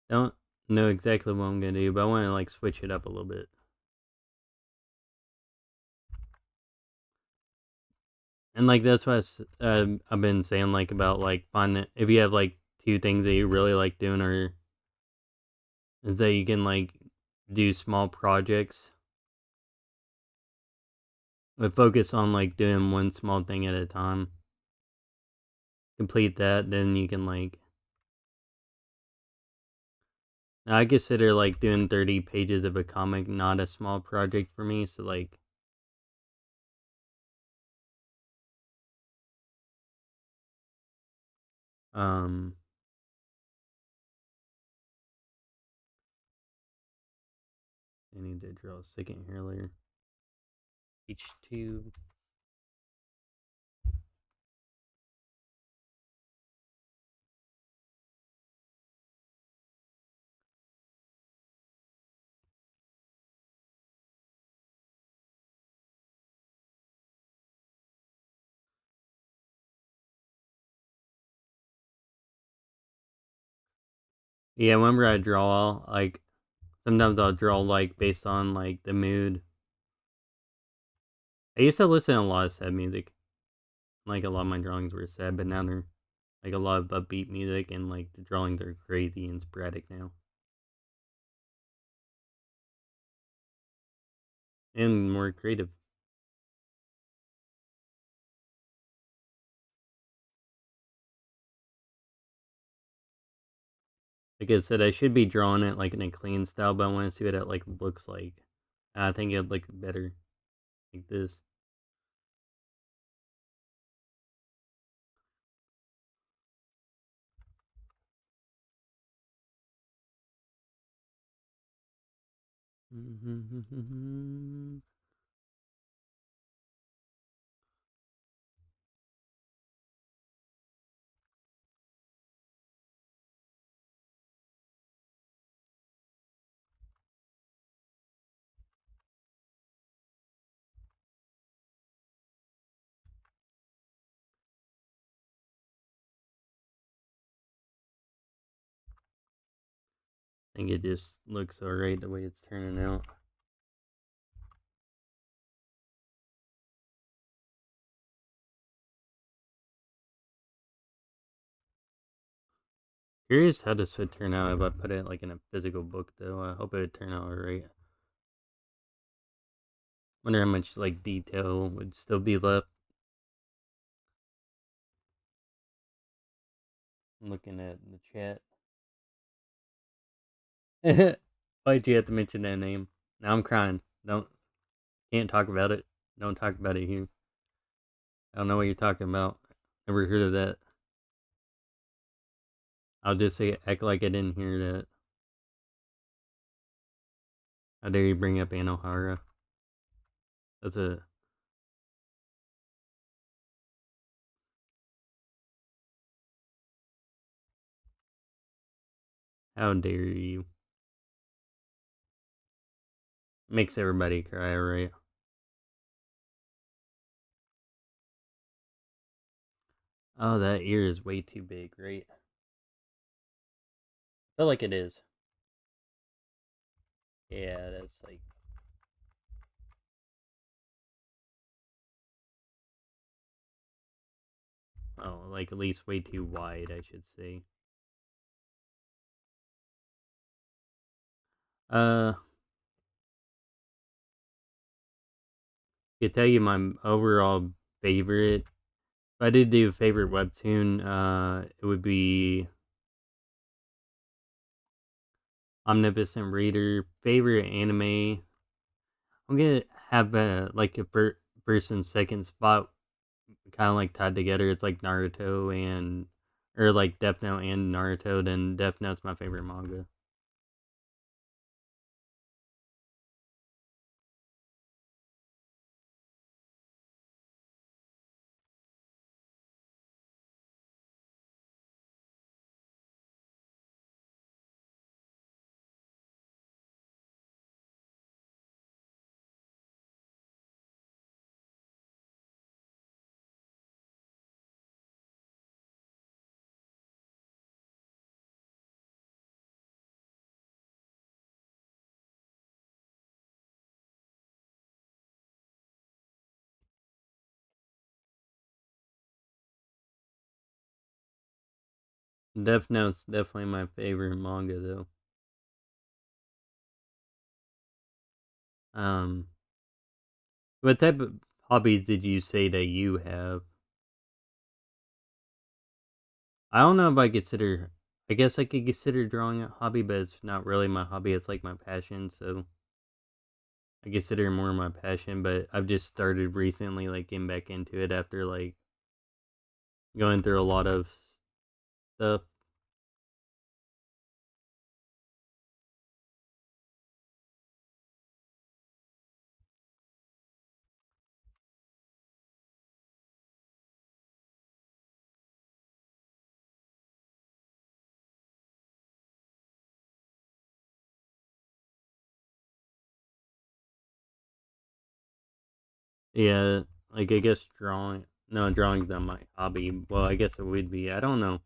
Don't know exactly what I'm gonna do, but I want to like switch it up a little bit. And like that's what I've been saying like about like finding if you have like two things that you really like doing is that you can like do small projects, but focus on like doing one small thing at a time. Complete that, then you can like. I consider like doing 30 pages of a comic not a small project for me. So like, um, I need to draw a second here later. H2. Yeah, whenever I draw, like sometimes I'll draw like based on like the mood. I used to listen to a lot of sad music. Like a lot of my drawings were sad, but now they're like a lot of upbeat music, and like the drawings are crazy and sporadic now. And more creative. Like I said, I should be drawing it like in a clean style, but I want to see what it like looks like. I think it'd look better like this. I think it just looks alright the way it's turning out. Curious how this would turn out if I put it like in a physical book though. I hope it would turn out alright. Wonder how much like detail would still be left. I'm looking at the chat. Why'd you have to mention that name? Now I'm crying. Can't talk about it. Don't talk about it here. I don't know what you're talking about. Never heard of that. I'll just say act like I didn't hear that. How dare you bring up Anohara? That's a how dare you? Makes everybody cry, right? Oh, that ear is way too big, right? I feel like it is. Yeah, that's like like at least way too wide, I should say. Uh, I tell you my overall favorite. If I did do a favorite webtoon, it would be Omnipotent Reader. Favorite anime. I'm gonna have like a first and second spot, kind of like tied together. It's like Naruto and or like Death Note and Naruto. Then Death Note's my favorite manga. Death Note's definitely my favorite manga though. Um, what type of hobbies did you say that you have? I don't know if I consider. I guess I could consider drawing a hobby, but it's not really my hobby. It's like my passion, so I consider it more my passion. But I've just started recently, like getting back into it after like going through a lot of stuff. Yeah, like I guess drawing. No, drawing's not my hobby. Well, I guess it would be. I don't know.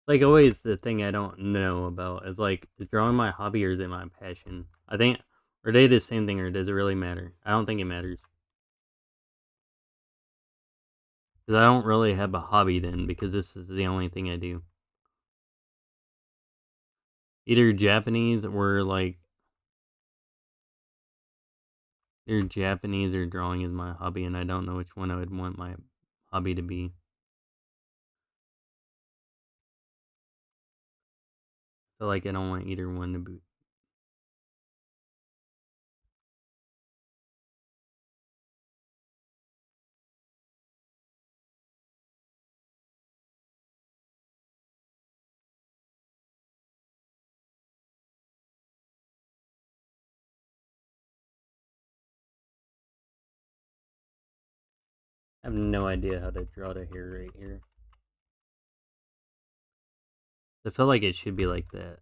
Like always, the thing I don't know about is like, is drawing my hobby or is it my passion? I think are they the same thing or does it really matter? I don't think it matters because I don't really have a hobby then because this is the only thing I do. Either Japanese or like either Japanese or drawing is my hobby, and I don't know which one I would want my hobby to be. I feel like I don't want either one to be. I have no idea how to draw the hair right here. I feel like it should be like that.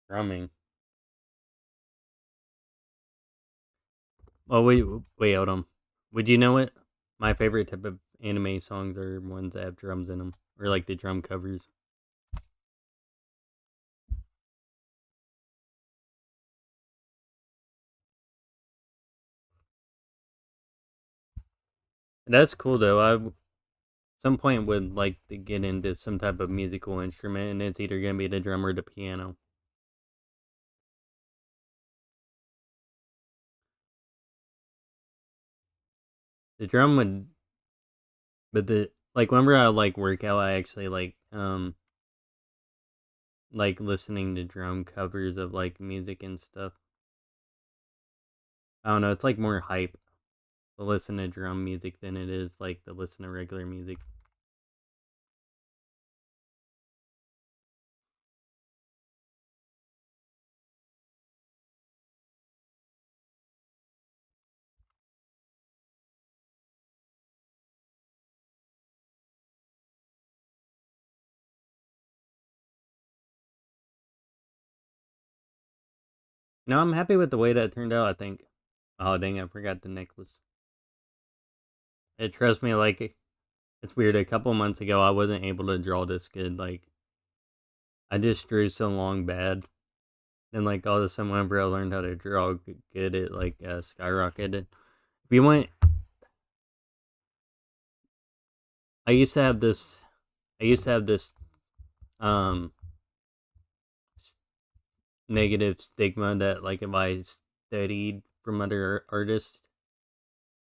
Drumming. Oh wait, hold on. Would you know it? My favorite type of anime songs are ones that have drums in them, or like the drum covers. That's cool though. Some point would like to get into some type of musical instrument, and it's either gonna be the drum or the piano. The drum would, but the like whenever I like work out, I actually like listening to drum covers of like music and stuff. I don't know. It's like more hype to listen to drum music than it is like to listen to regular music. No, I'm happy with the way that turned out. I think. Oh dang! I forgot the necklace. It trust me, like it's weird. A couple months ago, I wasn't able to draw this good. Like I just drew so long bad, and like all of a sudden, whenever I learned how to draw good, it like skyrocketed. If you want, I used to have this. I used to have this um negative stigma that like if I studied from other artists,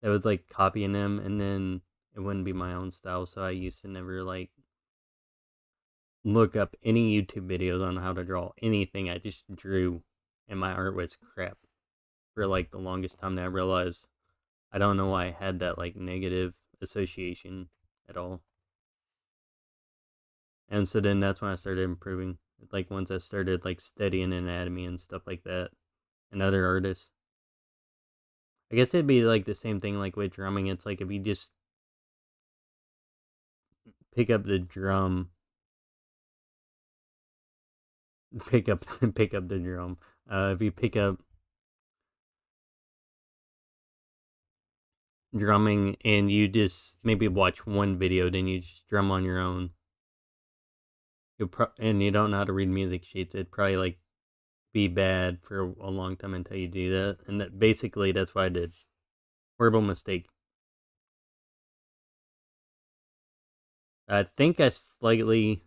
that was like copying them, and then it wouldn't be my own style. So I used to never like look up any YouTube videos on how to draw anything. I just drew, and my art was crap for like the longest time. That I realized I don't know why I had that like negative association at all. And so then that's when I started improving. Like once I started like studying anatomy and stuff like that, and other artists. I guess it'd be like the same thing like with drumming. It's like if you just pick up the drum pick up pick up the drum. If you pick up drumming and you just maybe watch one video, then you just drum on your own. And you don't know how to read music sheets, it'd probably like be bad for a long time until you do that. And that basically that's what I did. Horrible mistake. I think I slightly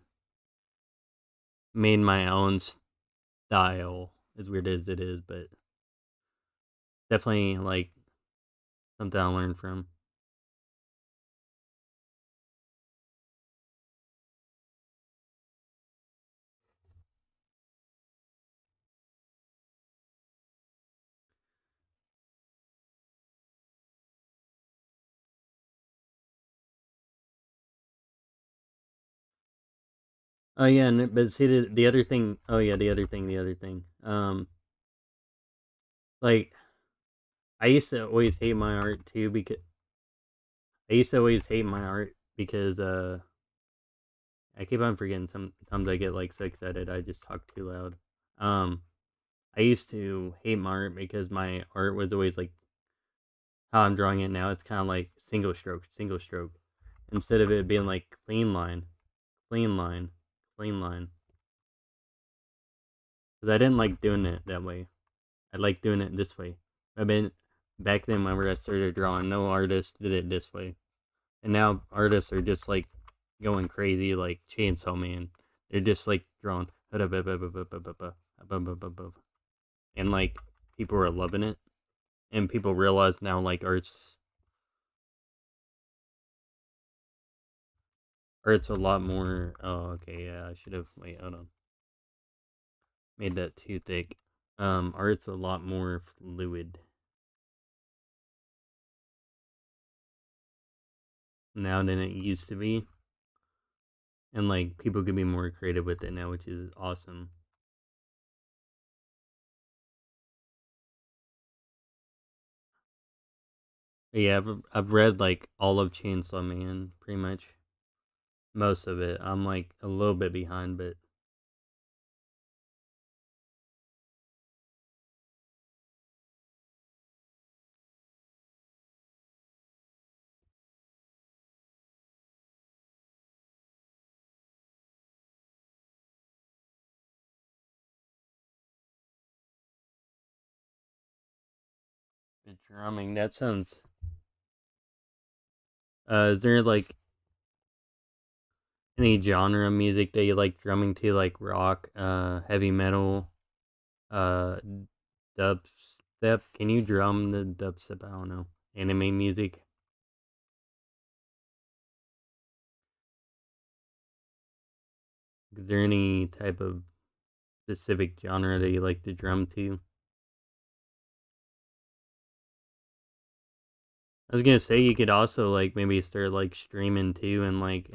made my own style, as weird as it is, but definitely like something I learned from. Oh yeah, but see the other thing. Oh yeah, the other thing. Like I used to always hate my art too because I keep on forgetting. Sometimes I get like so excited I just talk too loud. Um, I used to hate my art because my art was always like how I'm drawing it now. It's kind of like single stroke, instead of it being like clean line, clean line, clean line. Because I didn't like doing it that way. I like doing it this way. I've been back then whenever I started drawing, no artist did it this way, and now artists are just like going crazy, like Chainsaw Man. They're just like drawing, and like people are loving it, and people realize now like art's a lot more. Oh, okay, yeah, I should have. Wait, hold on. Made that too thick. Art's a lot more fluid now than it used to be, and like people can be more creative with it now, which is awesome. But yeah, I've read like all of Chainsaw Man, pretty much most of it. I'm like a little bit behind, but the drumming that sounds. Is there like any genre of music that you like drumming to, like rock, heavy metal, uh, dubstep? Can you drum the dubstep? I don't know. Anime music. Is there any type of specific genre that you like to drum to? I was gonna say you could also like maybe start like streaming too, and like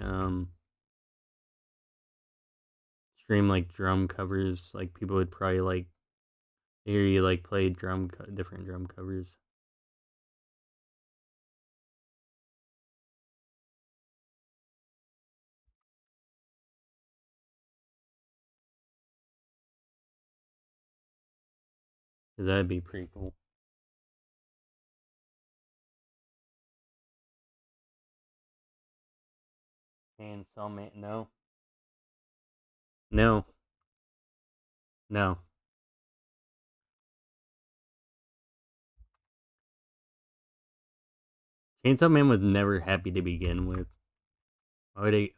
stream like drum covers. Like people would probably like hear you like play different drum covers. Cause that'd be pretty cool. And some no, no, no. Chainsaw Man was never happy to begin with. Or they,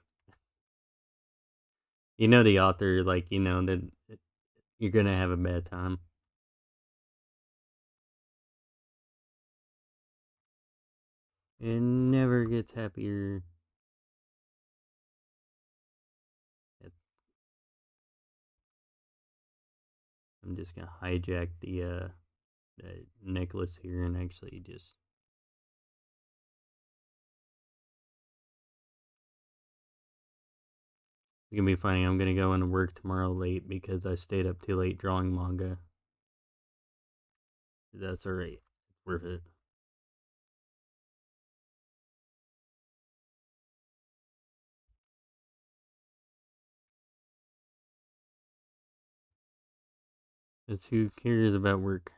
the author, like that you're gonna have a bad time. It never gets happier. I'm just gonna hijack the necklace here and actually just. It's gonna be funny. I'm gonna go into work tomorrow late because I stayed up too late drawing manga. That's alright. It's worth it. Just who cares about work?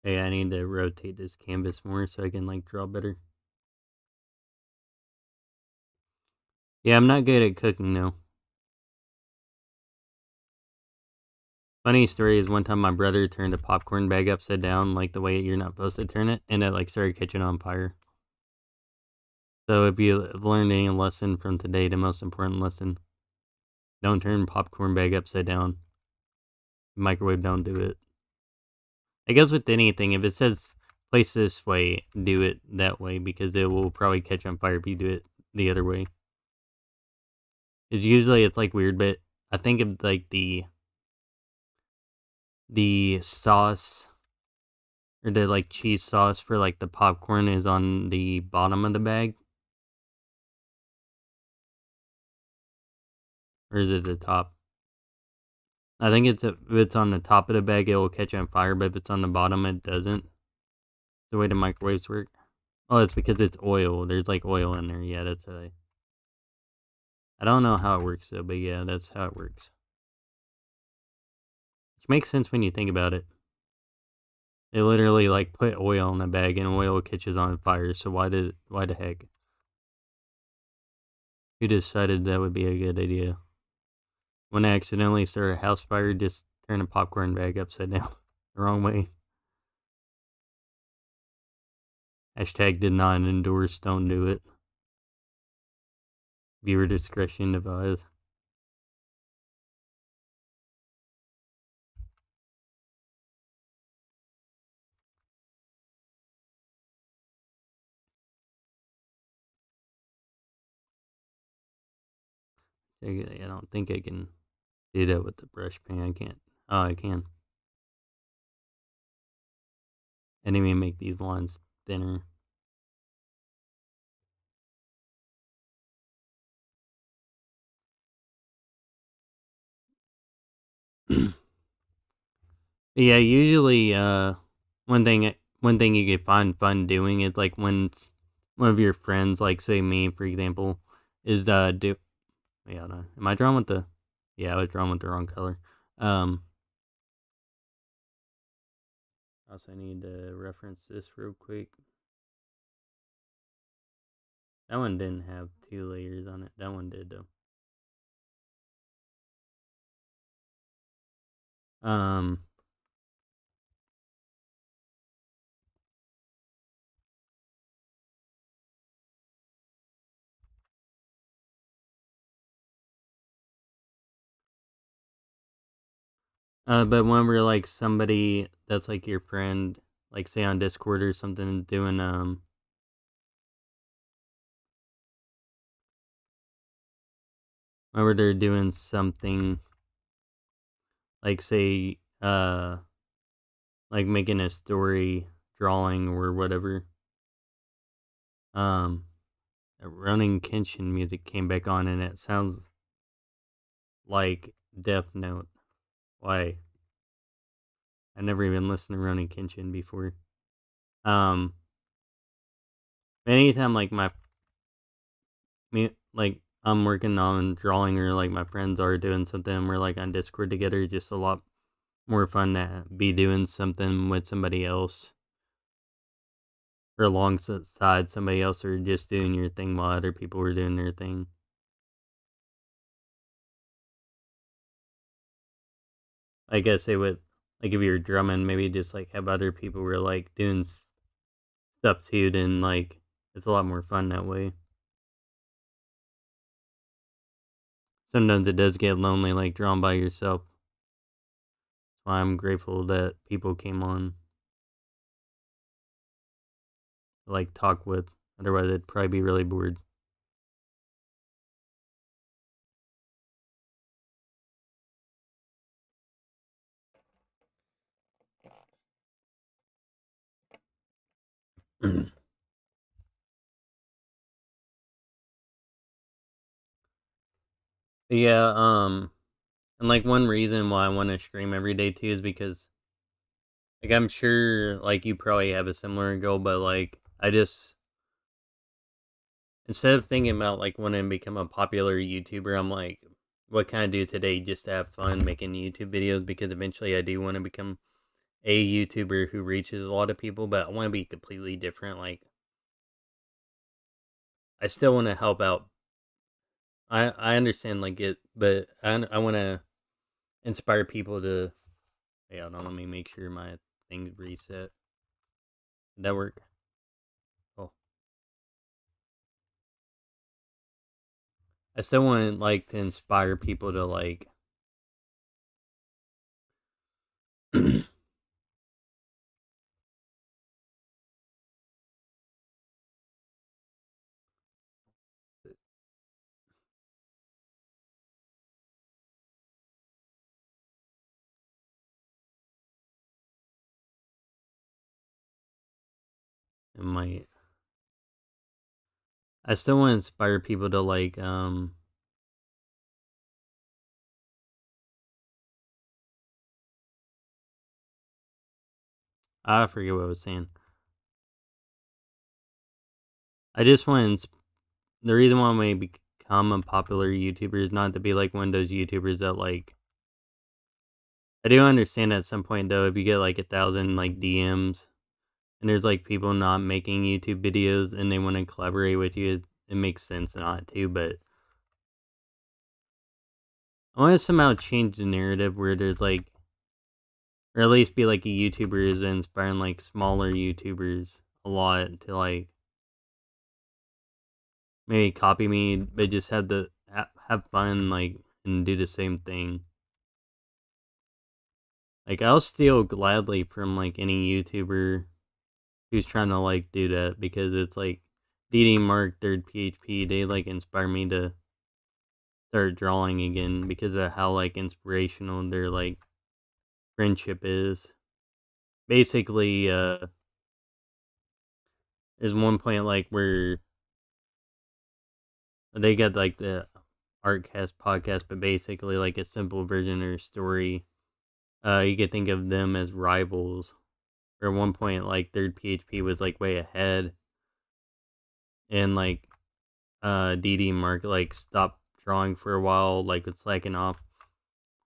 Hey, I need to rotate this canvas more so I can like draw better. Yeah, I'm not good at cooking though. Funny story is one time my brother turned a popcorn bag upside down, like the way you're not supposed to turn it, and it like started catching on fire. So if you learned any lesson from today, the most important lesson: don't turn popcorn bag upside down. Microwave, don't do it. I guess with anything, if it says place this way, do it that way because it will probably catch on fire if you do it the other way. It's usually it's like weird, but I think of like the sauce or the like cheese sauce for like the popcorn is on the bottom of the bag, or is it the top? I think if it's on the top of the bag, it will catch on fire, but if it's on the bottom, it doesn't. The way the microwaves work. Oh, it's because it's oil. There's like oil in there. Yeah, that's how I don't know how it works though, but yeah, that's how it works. Which makes sense when you think about it. They literally like put oil in the bag and oil catches on fire, so why the heck? Who decided that would be a good idea? When I accidentally start a house fire, just turn a popcorn bag upside down. The wrong way. Hashtag did not endorse, don't do it. Viewer discretion advised. I don't think I can do that with the brush pen. I can't. Oh, I can. I didn't even make these lines thinner. Yeah, usually one thing you could find fun doing is like when one of your friends, like say me for example, is do yeah, no, am I drawing with the yeah, I was drawing with the wrong color. Um Also need to reference this real quick. That one didn't have 2 layers on it. That one did though. Um but whenever like somebody that's like your friend, like say on Discord or something, doing whenever they're doing something like say like making a story drawing or whatever, um running Kenshin music came back on and it sounds like Death Note. Why? I never even listened to Ronin Kenshin before. Um, Anytime like like I'm working on drawing or like my friends are doing something, and we're like on Discord together. Just a lot more fun to be doing something with somebody else or alongside somebody else, or just doing your thing while other people were doing their thing. I guess it would like if you're drumming, maybe just like have other people who are like doing stuff too, then like it's a lot more fun that way. Sometimes it does get lonely, like drawn by yourself. That's why I'm grateful that people came on to like talk with. Otherwise, I'd probably be really bored. Yeah, and like one reason why I want to stream every day too is because like I'm sure like you probably have a similar goal, but like I just instead of thinking about like wanting to become a popular YouTuber, I'm like, what can I do today just to have fun making YouTube videos? Because eventually I do want to become a YouTuber who reaches a lot of people, but I want to be completely different. Like I still want to help out. I understand like it, but I want to inspire people to. Yeah, hold on, let me make sure my thing's reset. Did that work? Oh, I still want like to inspire people to like. It might. I still want to inspire people to like. I forget what I was saying. I just want the reason why I may become a popular YouTuber is not to be like one of those YouTubers that like. I do understand at some point though, if you get like 1,000 like DMs and there's like people not making YouTube videos and they want to collaborate with you, it makes sense not to. But I want to somehow change the narrative where there's like, or at least be like a YouTuber is inspiring like smaller YouTubers a lot to like maybe copy me, but just have the have fun like and do the same thing. Like I'll steal gladly from like any YouTuber who's trying to like do that because it's like DD Mark, Third PHP, they like inspire me to start drawing again because of how like inspirational their like friendship is. Basically, there's one point like where they got like the Artcast podcast, but basically like a simple version of their story. You could think of them as rivals. Or at one point, like Third PHP was like way ahead, and like DD Mark like stopped drawing for a while, like it's slacking off.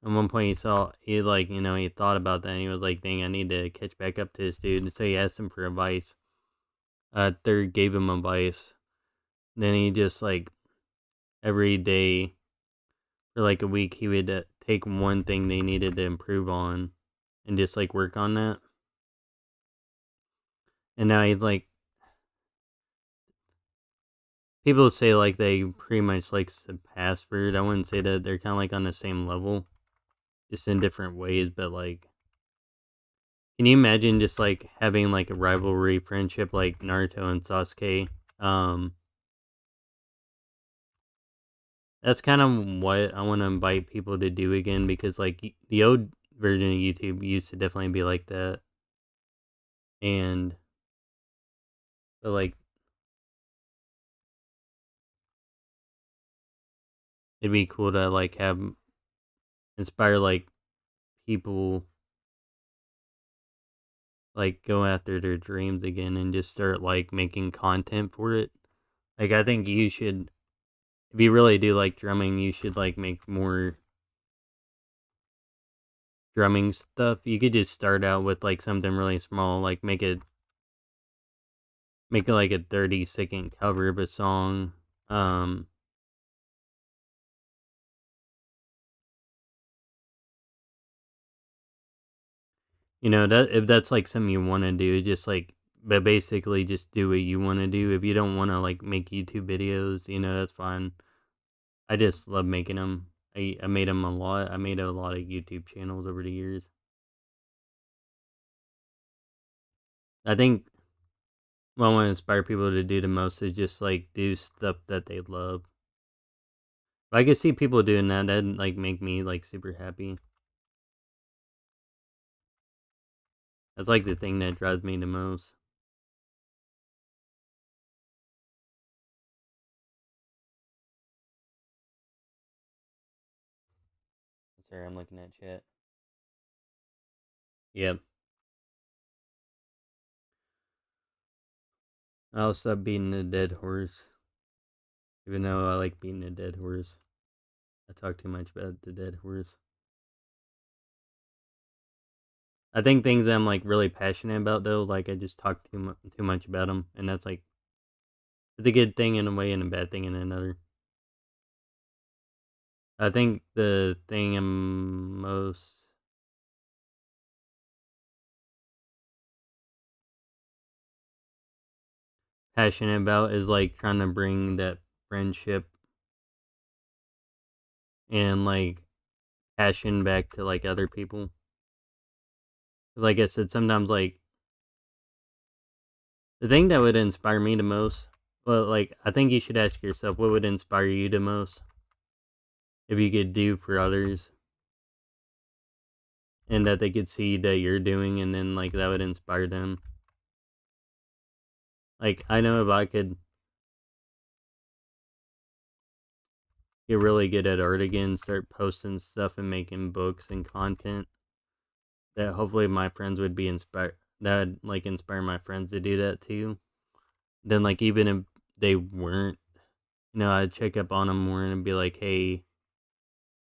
At one point, he like he thought about that, and he was like, "Dang, I need to catch back up to this dude." And so he asked him for advice. Third gave him advice. Then he just like every day for like a week, he would take one thing they needed to improve on, and just like work on that. And now he's like, people say like they pretty much like surpass Bird. I wouldn't say that they're kind of like on the same level, just in different ways. But like, can you imagine just like having like a rivalry friendship like Naruto and Sasuke? Um, that's kind of what I want to invite people to do again because like the old version of YouTube used to definitely be like that, and but like it'd be cool to like have inspire like people like go after their dreams again and just start like making content for it. Like I think you should, if you really do like drumming, you should like make more drumming stuff. You could just start out with like something really small, like make it like a 30-second cover of a song. Um that if that's like something you want to do, just like but basically just do what you want to do. If you don't want to like make YouTube videos, that's fine. I just love making them. I made them a lot. I made a lot of YouTube channels over the years. I think what I want to inspire people to do the most is just like do stuff that they love. If I could see people doing that, that'd like make me like super happy. That's like the thing that drives me the most. sorry, I'm looking at chat. Yep. I'll stop beating a dead horse. Even though I like beating a dead horse. I talk too much about the dead horse. I think things that I'm like really passionate about though, like I just talk too much about them, and that's like it's a good thing in a way and a bad thing in another. I think the thing I'm most passionate about is like trying to bring that friendship and like passion back to like other people. Like I said, sometimes like the thing that would inspire me the most, well, like I think you should ask yourself what would inspire you the most if you could do for others and that they could see that you're doing and then like that would inspire them. Like I know if I could get really good at art again, start posting stuff and making books and content, that hopefully my friends would be inspired. That would like inspire my friends to do that too. Then like even if they weren't, I'd check up on them more and be like, hey,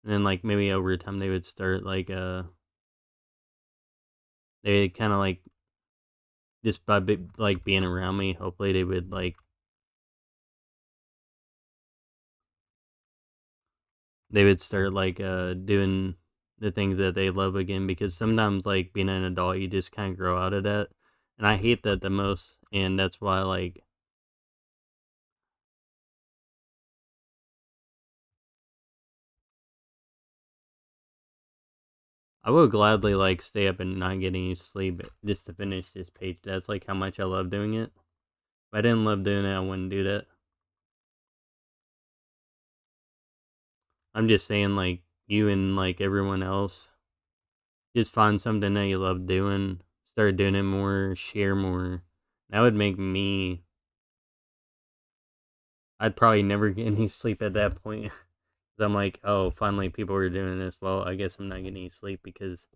and then like maybe over time they would start like they kind of like just by like being around me, hopefully they would start like doing the things that they love again, because sometimes like being an adult you just kind of grow out of that, and I hate that the most, and that's why like I would gladly like stay up and not get any sleep just to finish this page. That's like how much I love doing it. If I didn't love doing it I wouldn't do that. I'm just saying like you and like everyone else, just find something that you love doing, start doing it more, share more. That would make me. I'd probably never get any sleep at that point. 'Cause I'm like, oh, finally people are doing this. Well, I guess I'm not getting any sleep because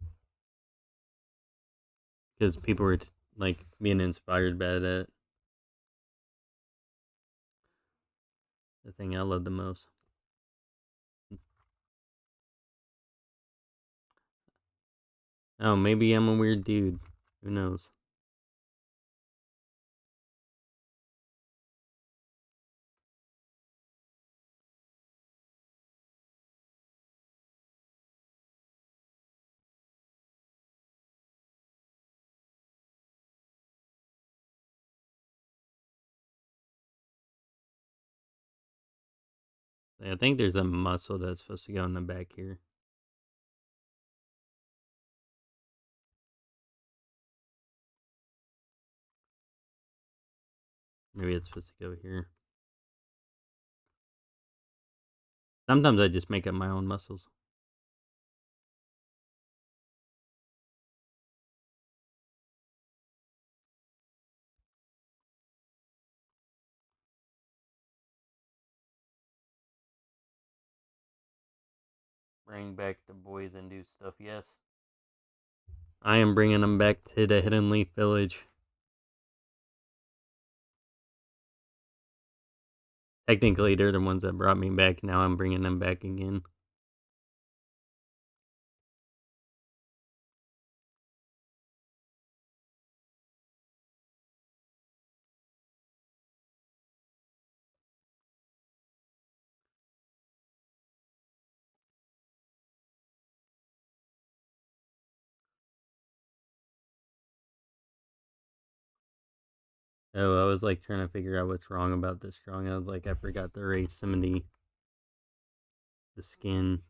people were like being inspired by that. The thing I love the most. Oh, maybe I'm a weird dude. Who knows? I think there's a muscle that's supposed to go in the back here. Maybe it's supposed to go here. Sometimes I just make up my own muscles. Bring back the boys and do stuff, yes. I am bringing them back to the Hidden Leaf Village. Technically, they're the ones that brought me back. Now I'm bringing them back again. Oh, I was like trying to figure out what's wrong about this drawing. I was like, I forgot to erase some of the skin.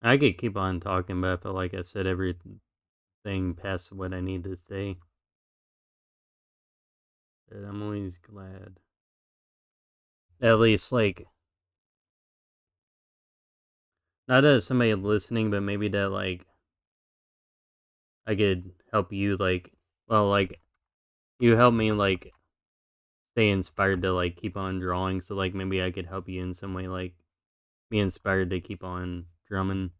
I could keep on talking, but I feel like I said everything past what I need to say. Good. I'm always glad. At least, like, not that somebody listening, but maybe that, like, I could help you, like, well, like, you help me, like, stay inspired to, like, keep on drawing. So, like, maybe I could help you in some way, like, be inspired to keep on drumming.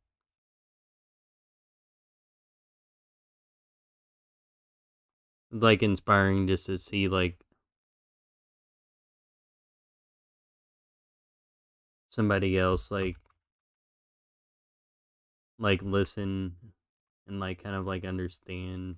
Like, inspiring just to see, like, somebody else, like, listen and, like, kind of, like, understand.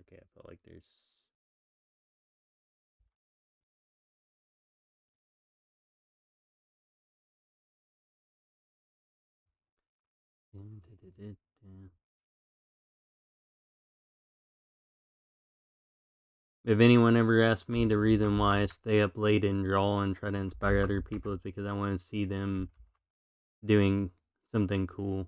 Okay, I felt like there's... If anyone ever asks me the reason why I stay up late and draw and try to inspire other people, is because I want to see them doing something cool.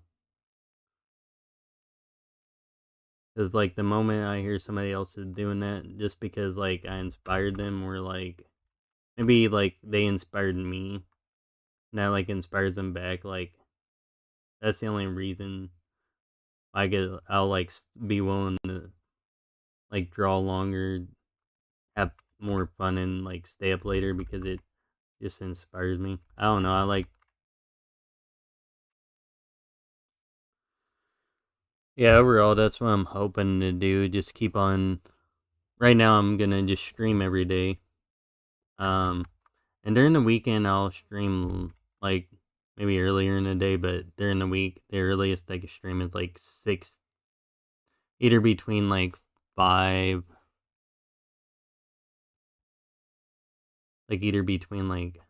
Because, like, the moment I hear somebody else is doing that, just because, like, I inspired them, or, like, maybe, like, they inspired me, and that, like, inspires them back, like, that's the only reason I'll, like, be willing to, like, draw longer, have more fun, and, like, stay up later, because it just inspires me. I don't know, I like... Yeah, overall, that's what I'm hoping to do, just keep on... Right now, I'm gonna just stream every day. Um, and during the weekend, I'll stream, like, maybe earlier in the day, but during the week, the earliest I can stream is, like, 6, either between, like, 5, like, either between, like,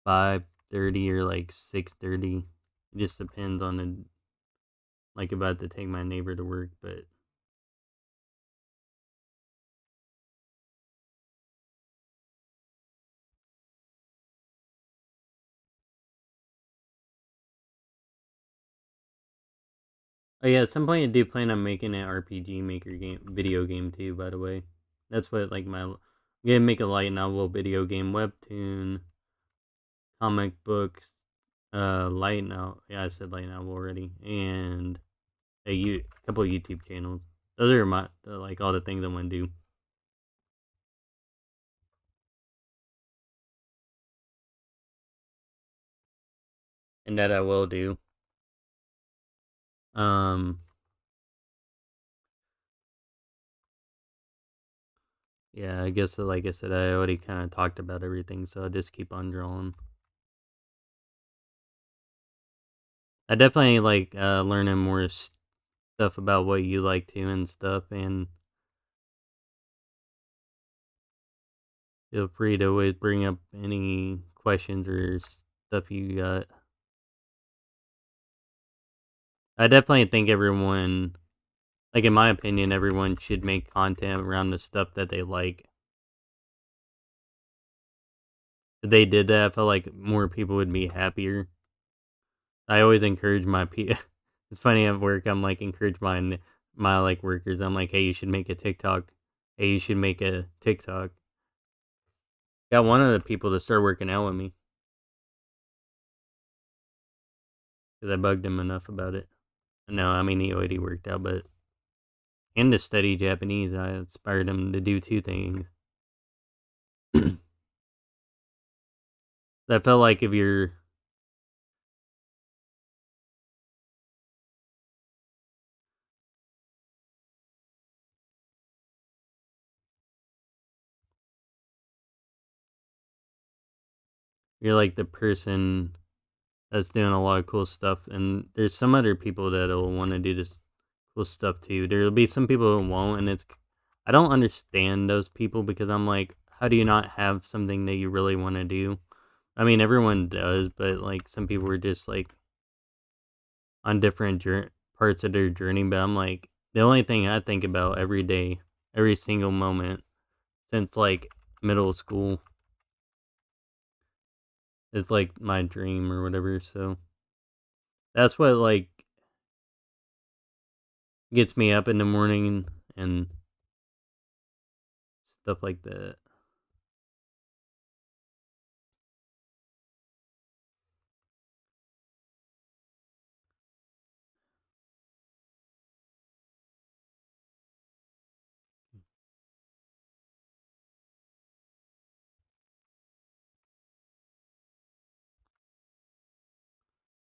5:30 or, like, 6:30. It just depends on the... Like, if I have to take my neighbor to work, but... Oh yeah, at some point I do plan on making an RPG Maker game, video game too, by the way. That's what, like, I'm gonna make a light novel video game, webtoon, comic books, light novel. Yeah, I said light novel already, and a couple of YouTube channels. Those are my, like, all the things I want to do, and that I will do. Um, yeah, I guess, like I said, I already kind of talked about everything, so I'll just keep on drawing. I definitely like learning more stuff about what you like to and stuff, and feel free to always bring up any questions or stuff you got. I definitely think everyone, like, in my opinion, everyone should make content around the stuff that they like. If they did that, I feel like more people would be happier. I always encourage my people. It's funny at work. I'm like encourage my like workers. I'm like, hey, you should make a TikTok. Hey, you should make a TikTok. Got one of the people to start working out with me because I bugged him enough about it. No, I mean, he already worked out, but... And to study Japanese, I inspired him to do 2 things. I felt like if you're like the person that's doing a lot of cool stuff, and there's some other people that'll want to do this cool stuff too. There'll be some people who won't, and I don't understand those people, because I'm like, how do you not have something that you really want to do? I mean, everyone does, but, like, some people are just, like, on different parts of their journey, but I'm like, the only thing I think about every day, every single moment since like middle school is like my dream or whatever. So that's what like gets me up in the morning and stuff like that.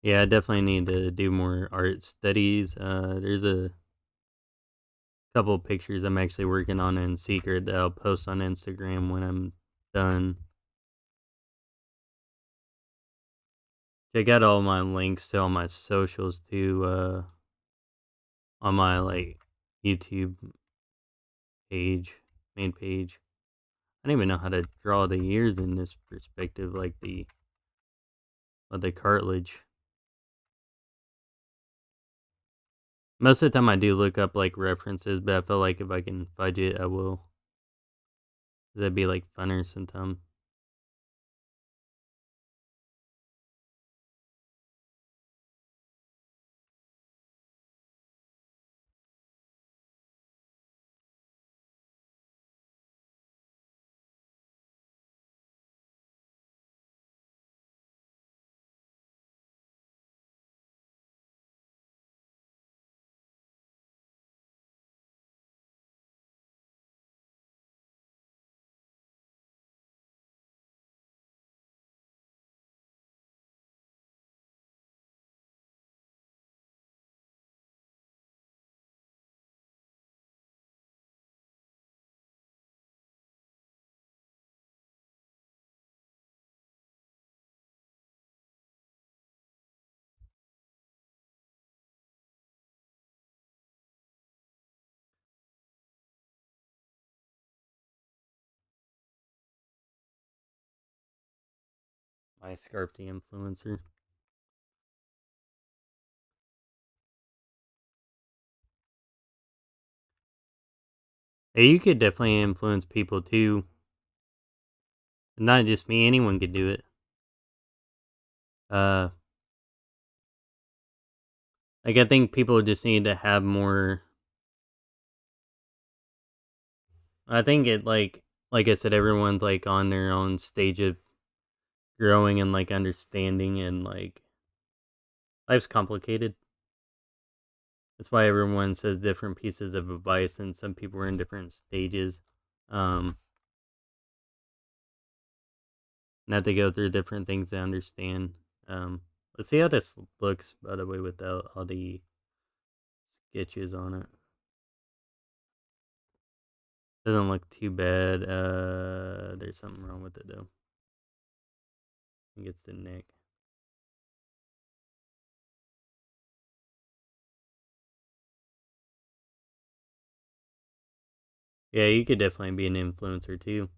Yeah, I definitely need to do more art studies. There's a couple of pictures I'm actually working on in secret that I'll post on Instagram when I'm done. Check out all my links to all my socials too, on my like YouTube page, main page. I don't even know how to draw the ears in this perspective, like the cartilage. Most of the time I do look up like references, but I feel like if I can fudge it, I will. That'd be like funner sometime. My Scarp the influencer. Hey, you could definitely influence people too. Not just me, anyone could do it. Uh, like I think people just need to have more. I think it like I said, everyone's like on their own stage of growing and like understanding and like life's complicated. That's why everyone says different pieces of advice, and some people are in different stages. Um, and have to go through different things to understand. Um, let's see how this looks, by the way, without all the sketches on it. Doesn't look too bad. There's something wrong with it though. I think it's the neck. Yeah, you could definitely be an influencer too.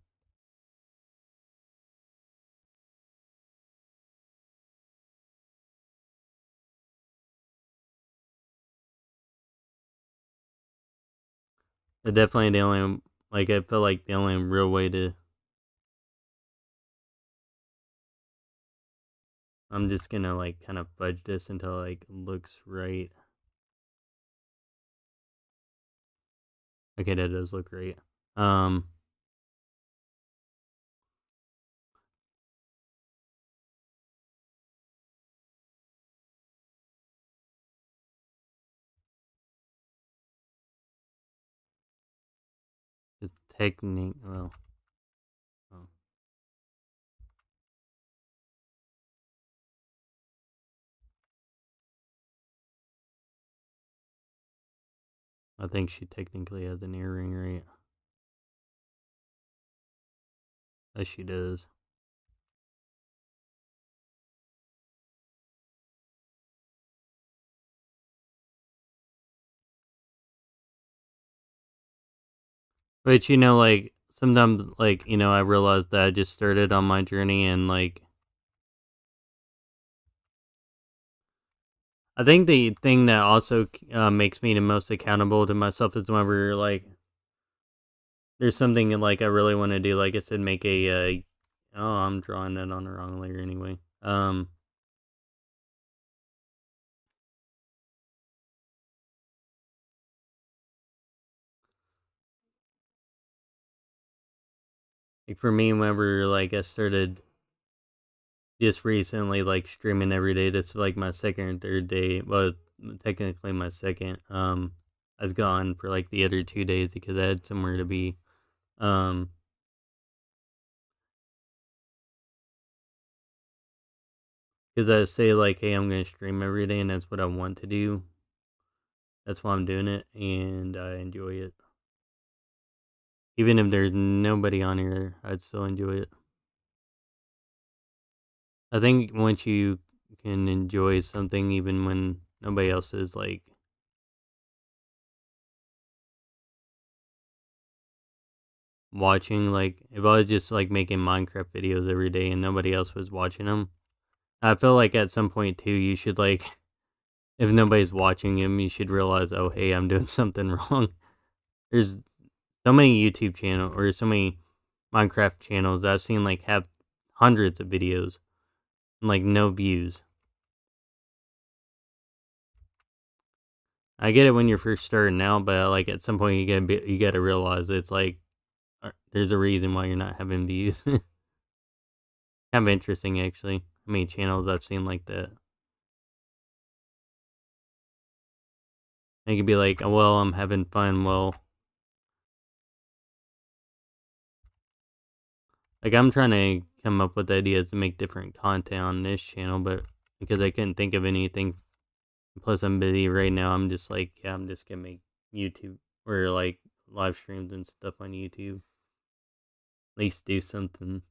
But definitely the only like I feel like the only real way to. I'm just gonna like kind of fudge this until it, like looks right. Okay, that does look great. Um, the technique. Well, oh, I think she technically has an earring, right? As she does. But like sometimes, like I realized that I just started on my journey, and like I think the thing that also makes me the most accountable to myself is whenever like there's something like I really want to do. Like I said, make a. Oh, I'm drawing that on the wrong layer anyway. Like for me, whenever like I started just recently like streaming every day, that's like my second or third day. Well, technically my second. I was gone for like the other 2 days because I had somewhere to be. Um, because I say like, hey, I'm gonna stream every day, and that's what I want to do. That's why I'm doing it, and I enjoy it. Even if there's nobody on here, I'd still enjoy it. I think once you can enjoy something, even when nobody else is like watching, like if I was just like making Minecraft videos every day and nobody else was watching them, I feel like at some point too, you should like, if nobody's watching him, you should realize, oh, hey, I'm doing something wrong. There's so many YouTube channels or so many Minecraft channels I've seen like have hundreds of videos and like no views. I get it when you're first starting out, but like at some point you gotta realize it's like there's a reason why you're not having views. Kind of interesting actually. How many channels I've seen like that. They could be like, oh, well, I'm having fun. Well, like I'm trying to come up with ideas to make different content on this channel, but because I couldn't think of anything, plus I'm busy right now, I'm just like, yeah, I'm just gonna make YouTube or like live streams and stuff on YouTube. At least do something.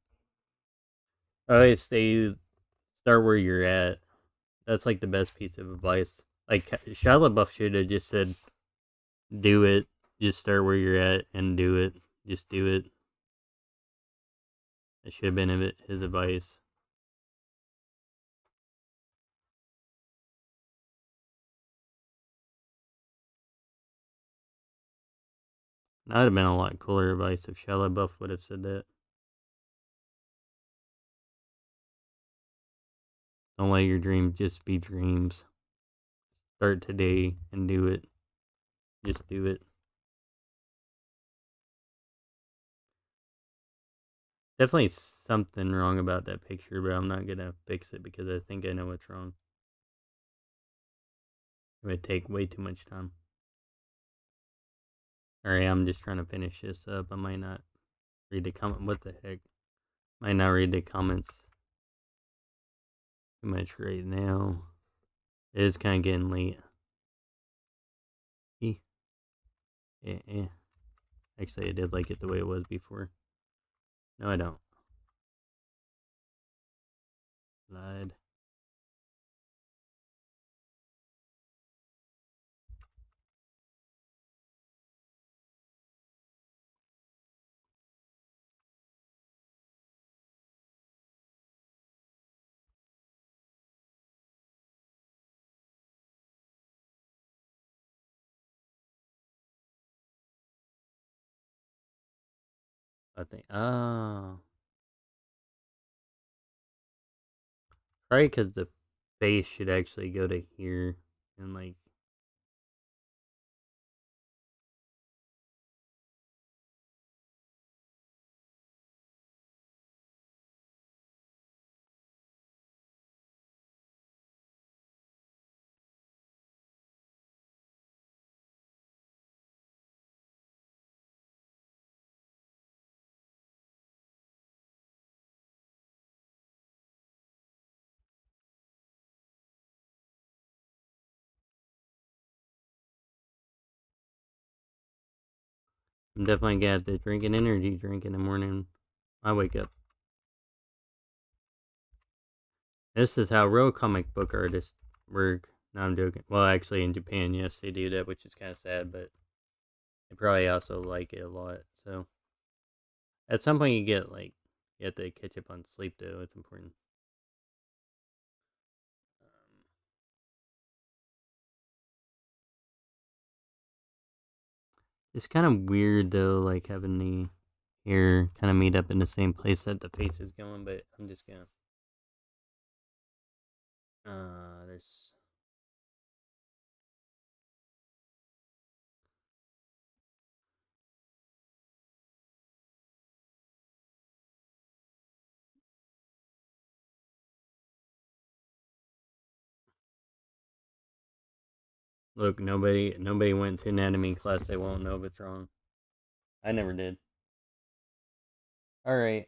I always start where you're at. That's like the best piece of advice. Like Shia LaBeouf should have just said, "Do it. Just start where you're at and do it. Just do it." That should have been his advice. That would have been a lot cooler advice if Shia LaBeouf would have said that. Don't let your dreams just be dreams. Start today and do it. Just do it. Definitely something wrong about that picture, but I'm not gonna fix it because I think I know what's wrong. It would take way too much time. Alright, I'm just trying to finish this up. I might not read the comment. What the heck? Might not read the comments too much right now. It is kind of getting late. Eh, eh. Actually, I did like it the way it was before. No, I don't. Lied. I think. Oh. Probably because the face should actually go to here. And like. I'm definitely gonna have to drink an energy drink in the morning. I wake up. This is how real comic book artists work. No, I'm joking. Well, actually, in Japan, yes, they do that, which is kind of sad, but they probably also like it a lot. So, at some point, you get like, you have to catch up on sleep, though. It's important. It's kind of weird though, like having the hair kind of meet up in the same place that the face is going, but I'm just gonna. There's. Look, nobody went to anatomy class. They won't know if it's wrong. I never did. All right.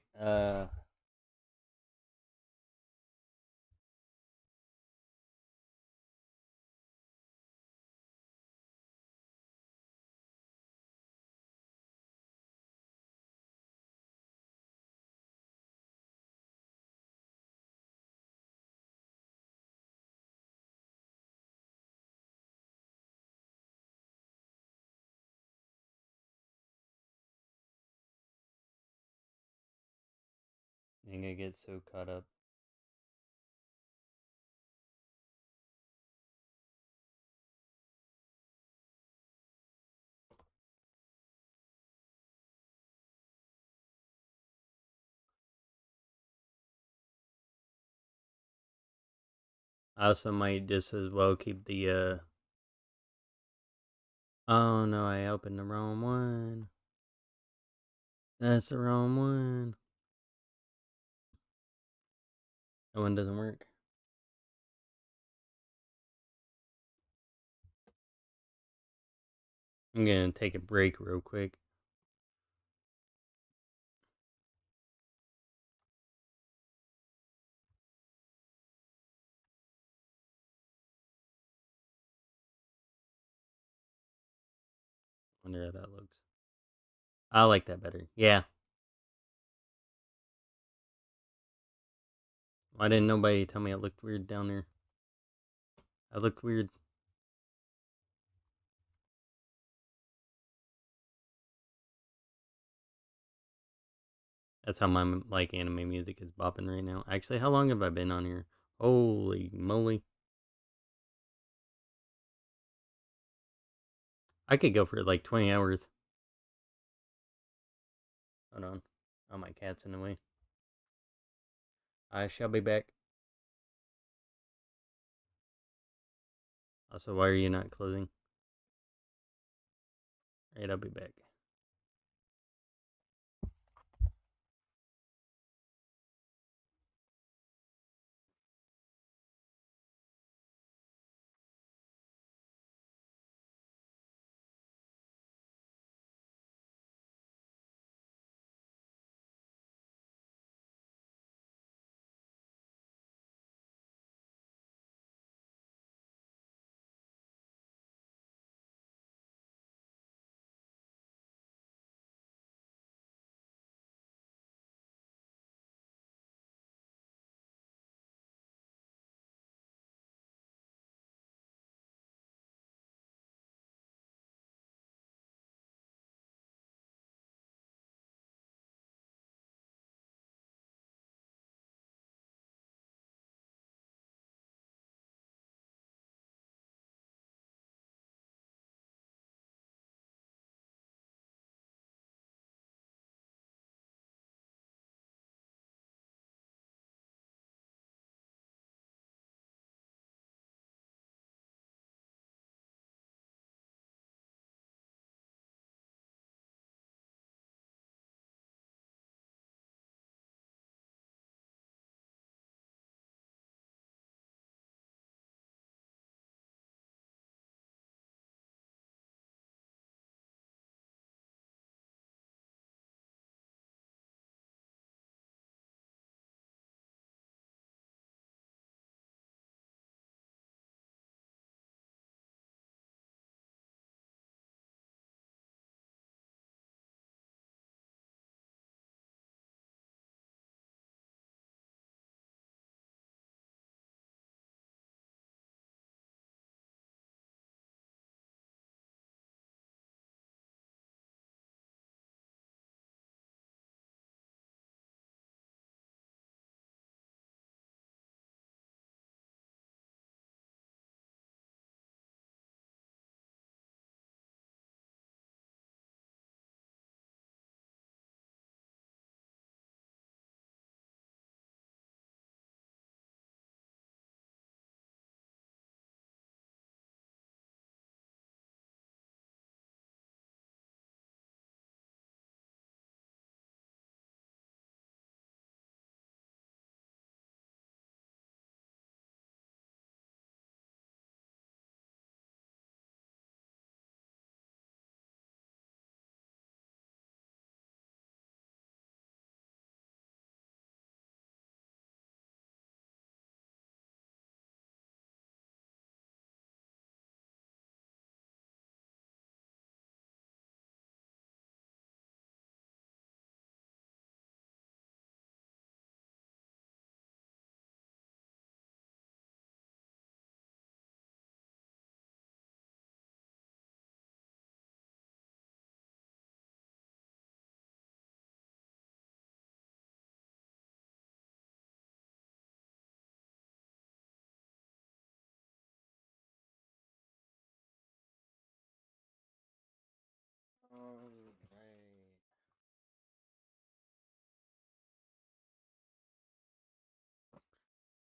Dang, I get so caught up. I also might just as well keep the. Oh no, I opened the wrong one. That's the wrong one. That one doesn't work. I'm gonna take a break real quick. Wonder how that looks. I like that better. Yeah. Why didn't nobody tell me it looked weird down there? I looked weird. That's how my like anime music is bopping right now. Actually, how long have I been on here? Holy moly! I could go for like 20 hours. Hold on. Oh, my cat's in the way. I shall be back. Also, why are you not closing? Alright, I'll be back.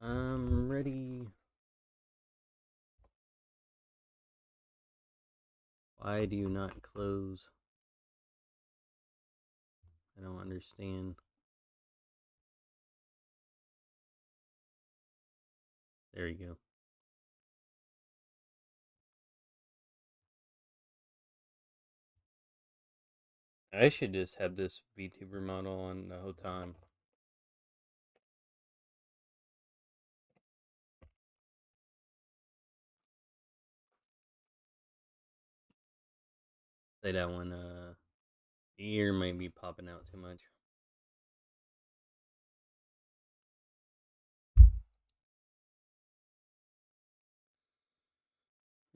I'm ready. Why do you not close? I don't understand. There you go. I should just have this VTuber model on the whole time. Say that one, ear might be popping out too much.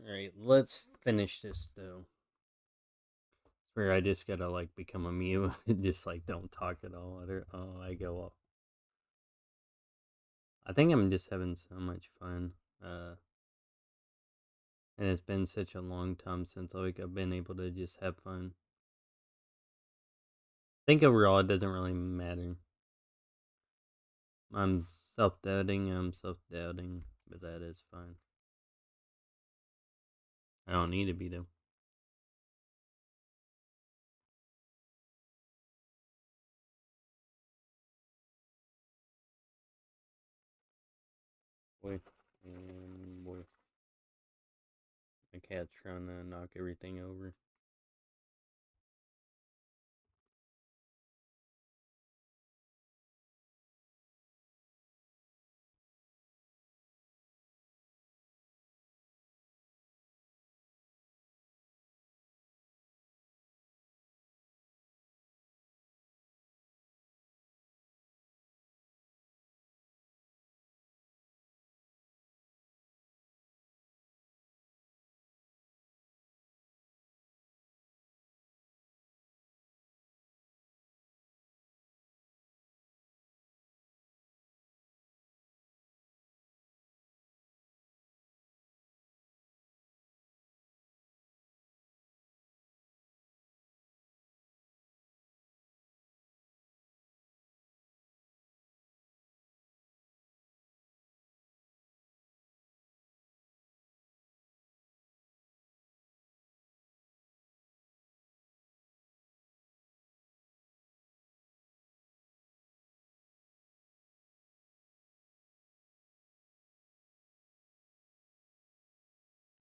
Alright, let's finish this though. Where I just gotta like become a Mew and just like don't talk at all. I go up. I think I'm just having so much fun. And it's been such a long time since like I've been able to just have fun. I think overall it doesn't really matter. I'm self-doubting, but that is fine. I don't need to be though. Boy, and boy, my cat's trying to knock everything over.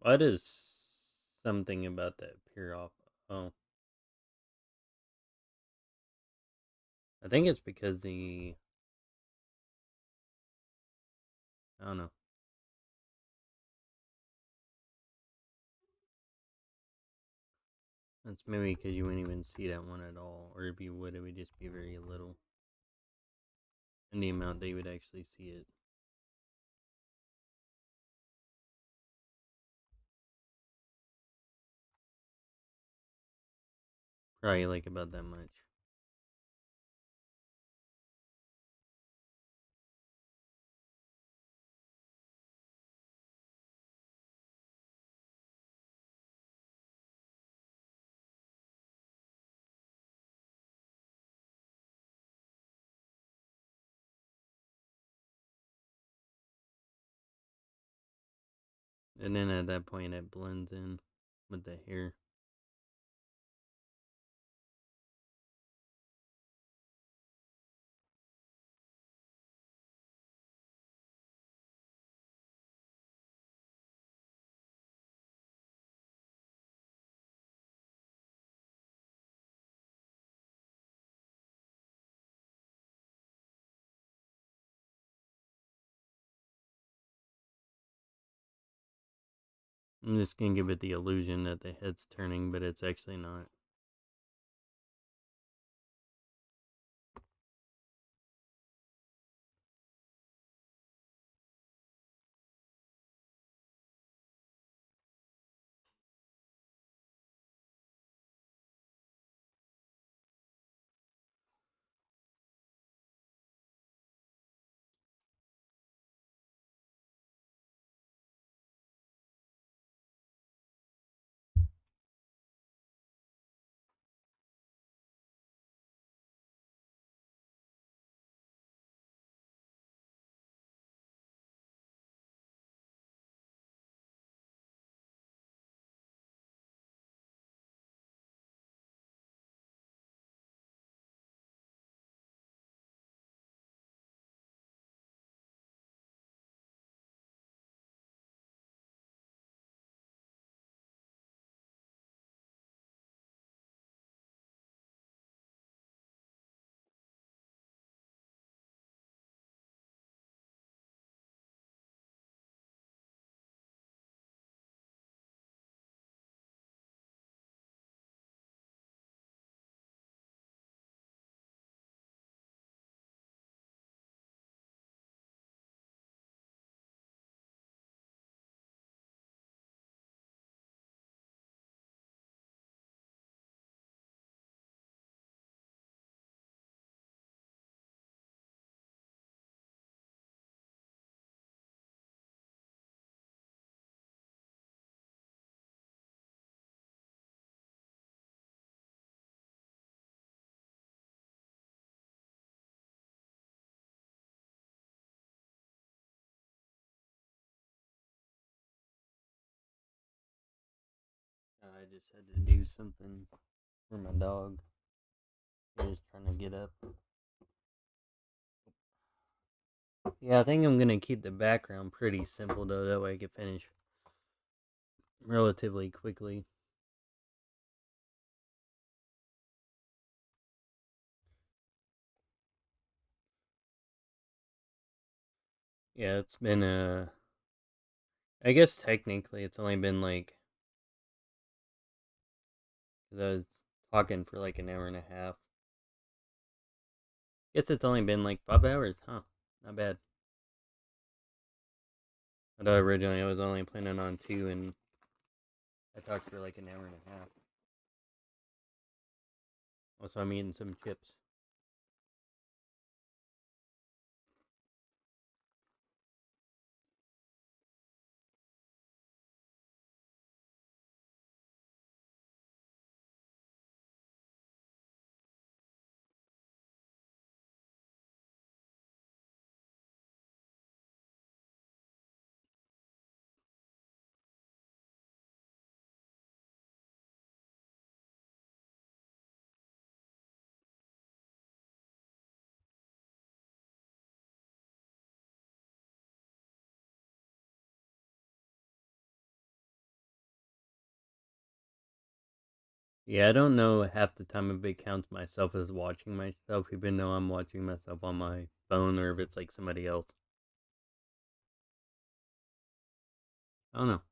What is something about that pure off? Oh, I think it's because I don't know. That's maybe because you wouldn't even see that one at all, or if you would, it would just be very little in the amount that you would actually see it. Probably like about that much. And then at that point, it blends in with the hair. I'm just gonna give it the illusion that the head's turning, but it's actually not. I just had to do something for my dog. He's trying to get up. Yeah, I think I'm gonna keep the background pretty simple though, that way I can finish relatively quickly. Yeah, it's been I guess technically it's only been like, 'cause I was talking for like an hour and a half. Guess it's only been like 5 hours, huh? Not bad. Although originally I was only planning on 2, and I talked for like an hour and a half. Also, I'm eating some chips. Yeah, I don't know half the time if it counts myself as watching myself, even though I'm watching myself on my phone, or if it's like somebody else. I don't know.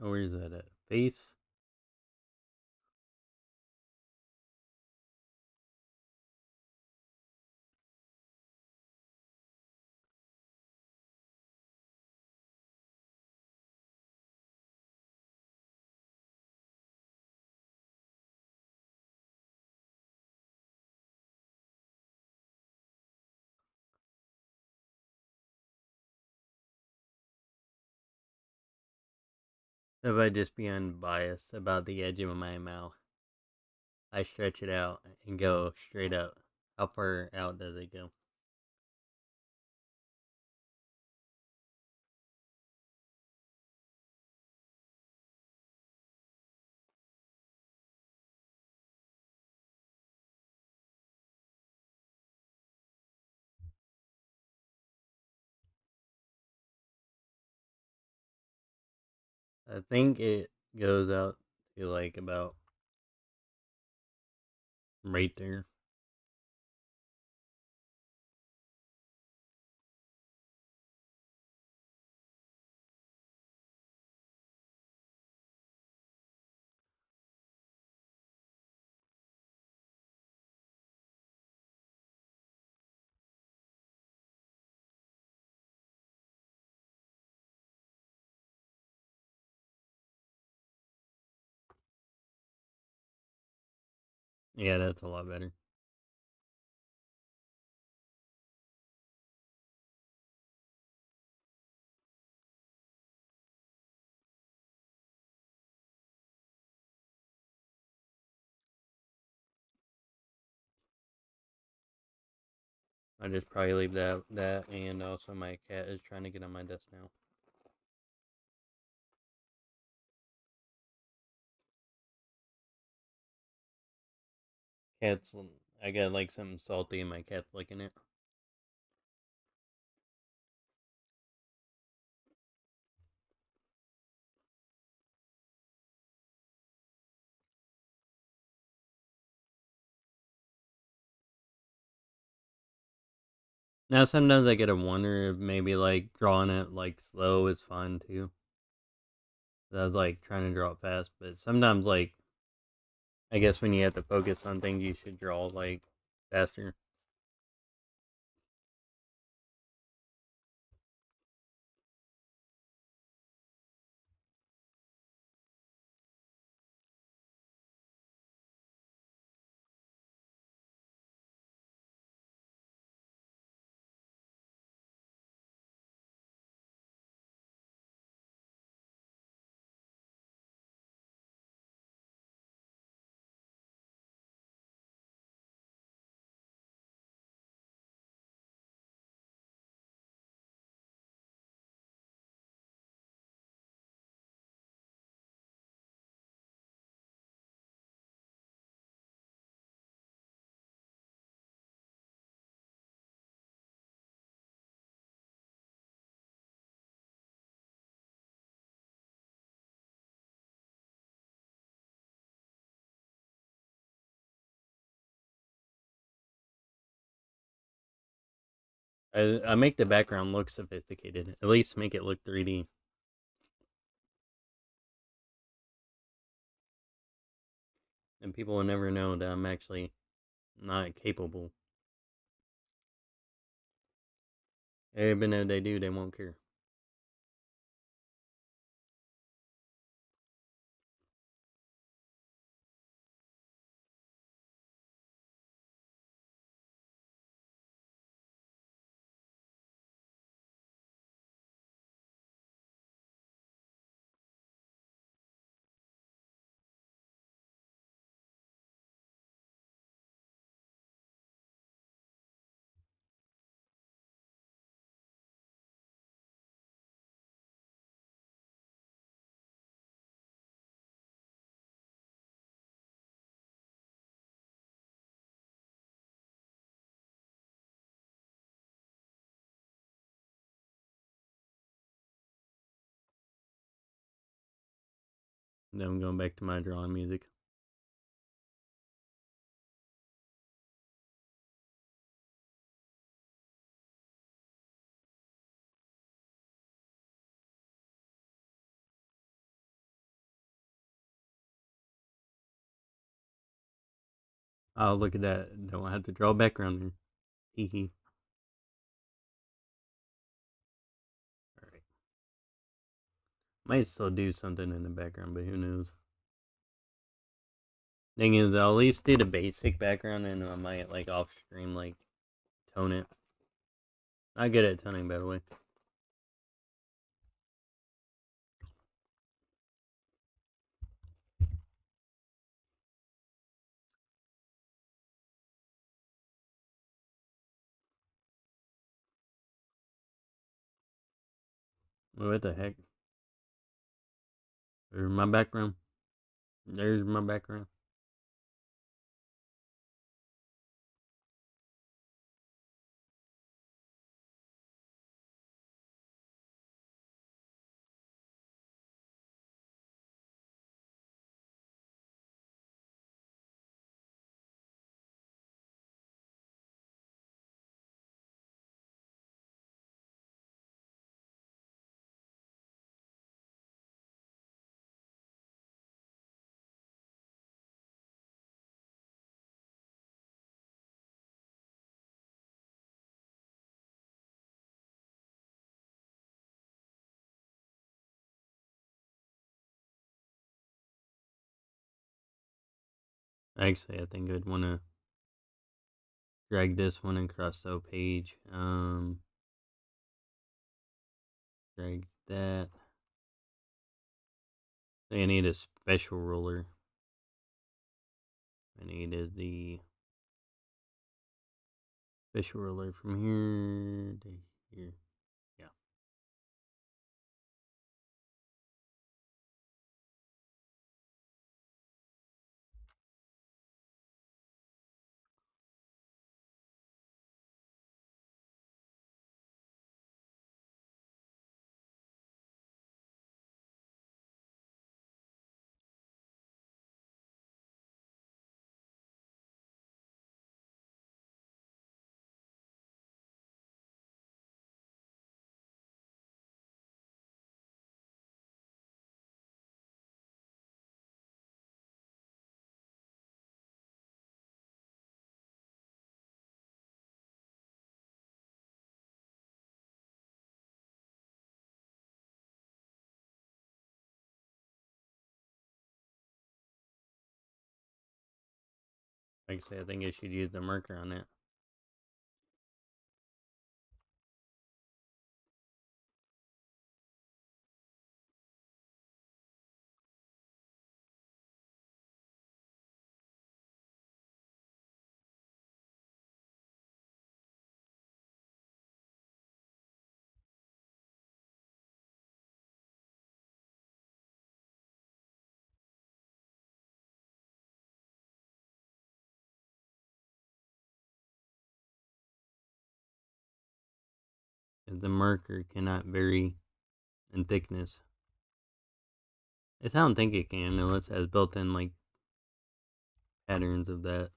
Oh, where is that at? Face? If I just be unbiased about the edge of my mouth, I stretch it out and go straight up. How far out does it go? I think it goes out to like about right there. Yeah, that's a lot better. I just probably leave that, and also my cat is trying to get on my desk now. Cat's, I got like something salty, and my cat's licking it. Now sometimes I get to wonder if maybe like drawing it like slow is fun too. I was like trying to draw it fast, but sometimes like, I guess when you have to focus on things, you should draw like faster. I make the background look sophisticated. At least make it look 3D. And people will never know that I'm actually not capable. Even if they do, they won't care. Then I'm going back to my drawing music. Oh, look at that. Don't have to draw a background there. Hee hee. Alright. Might still do something in the background, but who knows. Thing is, I'll at least do the basic background and I might, like, off stream, like, tone it. Not good at toning, by the way. What the heck? There's my background. There's my background. Actually, I think I'd want to drag this one across the page. Drag that. I need a special ruler. I need is the special ruler from here to here. Yeah. Actually, I think I should use the marker on that. The marker cannot vary in thickness. I don't think it can unless it has built-in like patterns of that.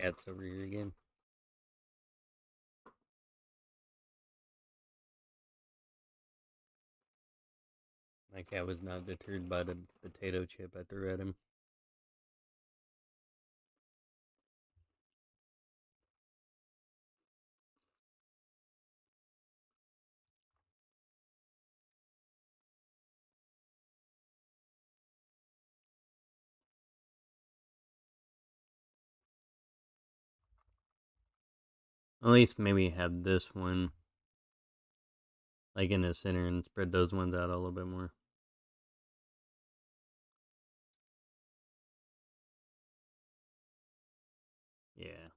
cat's over here again. My cat was not deterred by the potato chip I threw at him. At least maybe have this one like in the center and spread those ones out a little bit more. Yeah.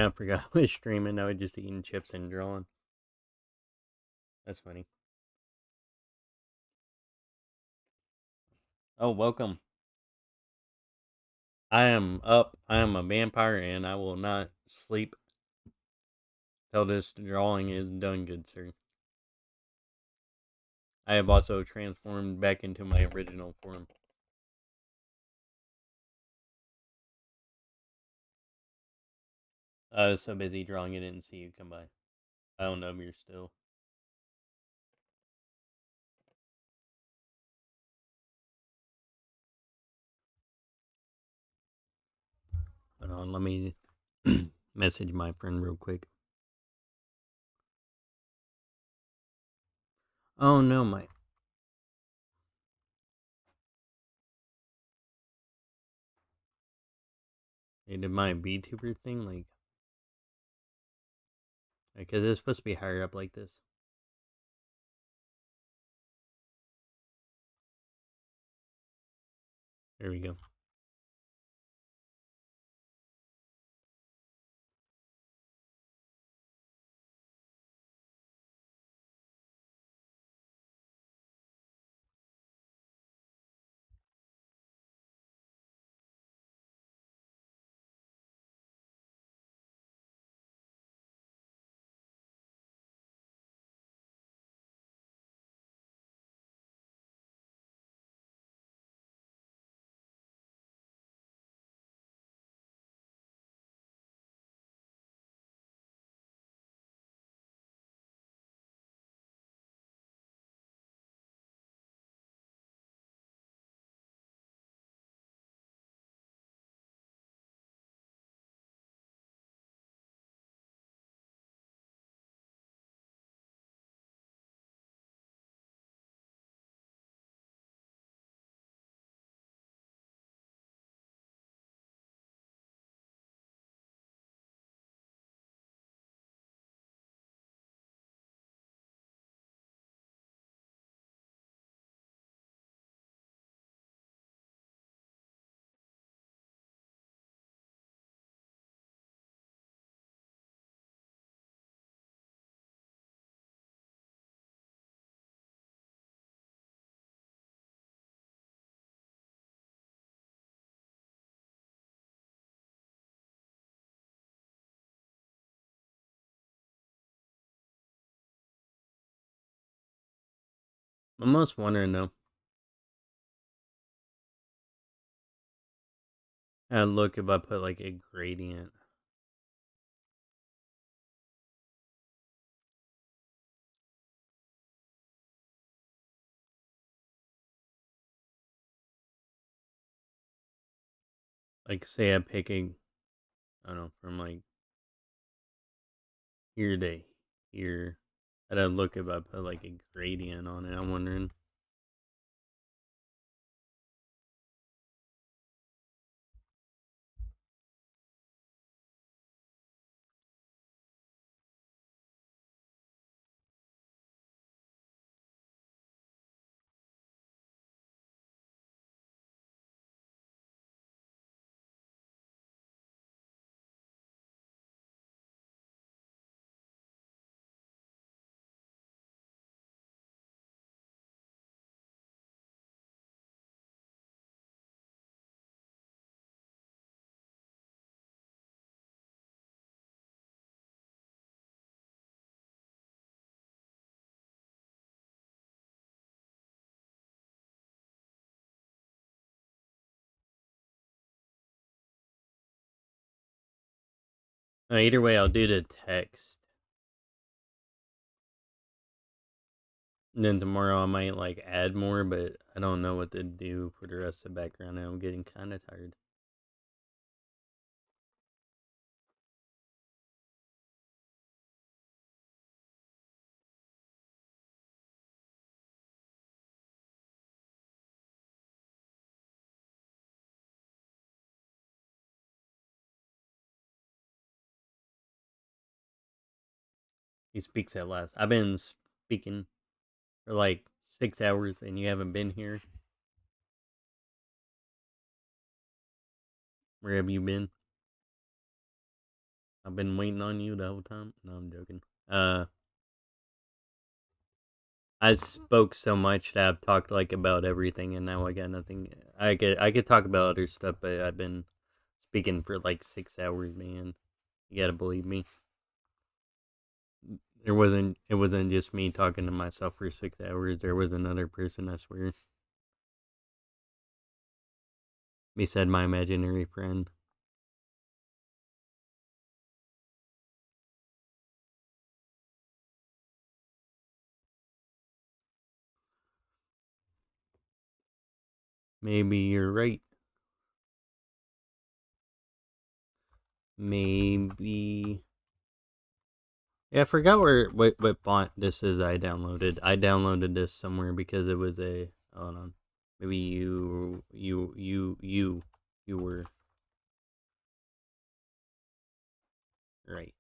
I forgot I was streaming. I was just eating chips and drawing. That's funny. Oh, welcome. I am up. I am a vampire, and I will not sleep till this drawing is done, good sir. I have also transformed back into my original form. I was so busy drawing, I didn't see you come by. I don't know if you're still. Hold on, let me message my friend real quick. Oh no, my. Hey, did my VTuber thing like? Because it's supposed to be higher up like this. There we go. I'm almost wondering though. Look if I put like a gradient. Like say I pick a, I don't know, from like here to here. I'd look if I put like a gradient on it. I'm wondering. Either way, I'll do the text. And then tomorrow I might like add more, but I don't know what to do for the rest of the background now. I'm getting kind of tired. He speaks at last. I've been speaking for like 6 hours and you haven't been here. Where have you been? I've been waiting on you the whole time. No, I'm joking. I spoke so much that I've talked like about everything, and now I got nothing. I could talk about other stuff, but I've been speaking for like 6 hours, man. You gotta believe me. It wasn't just me talking to myself for 6 hours. There was another person, I swear. Beside my imaginary friend. Maybe you're right. Maybe. Yeah, I forgot what font this is. I downloaded this somewhere because it was a. Hold on. Maybe you were right.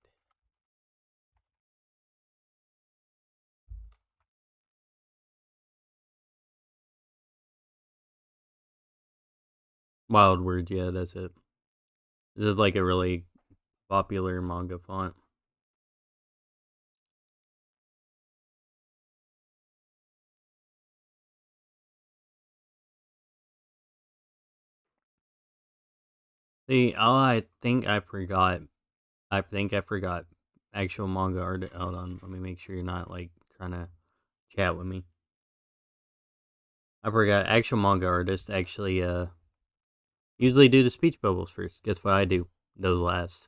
Wild Words. Yeah, that's it. This is like a really popular manga font. See, all I think I forgot actual manga art. Hold on, let me make sure you're not like trying to chat with me. I forgot actual manga artists actually usually do the speech bubbles first. Guess what I do? Those last.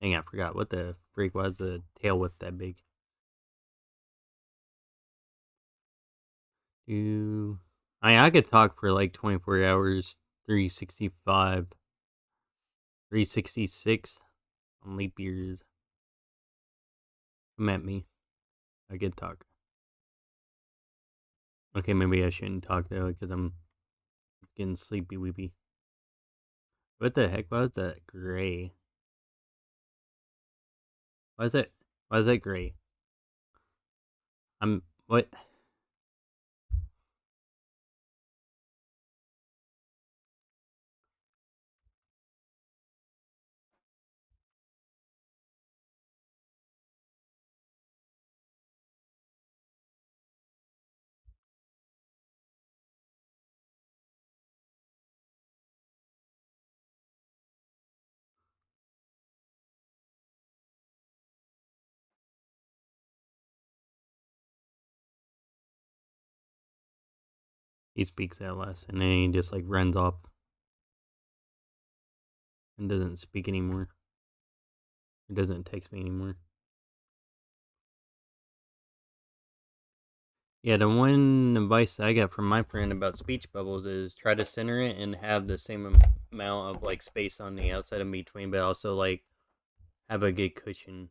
Dang, I forgot what the freak was the tail with that big. Do I could talk for like 24 hours, 365, 366 on leap years. Come at me. I could talk. Okay, maybe I shouldn't talk though because I'm getting sleepy weepy. What the heck was that gray? Why is that? Why is that gray? I'm what? He speaks that less, and then he just like runs off and doesn't speak anymore. He doesn't text me anymore. Yeah, the one advice I got from my friend about speech bubbles is try to center it and have the same amount of like space on the outside in between, but also like have a good cushion.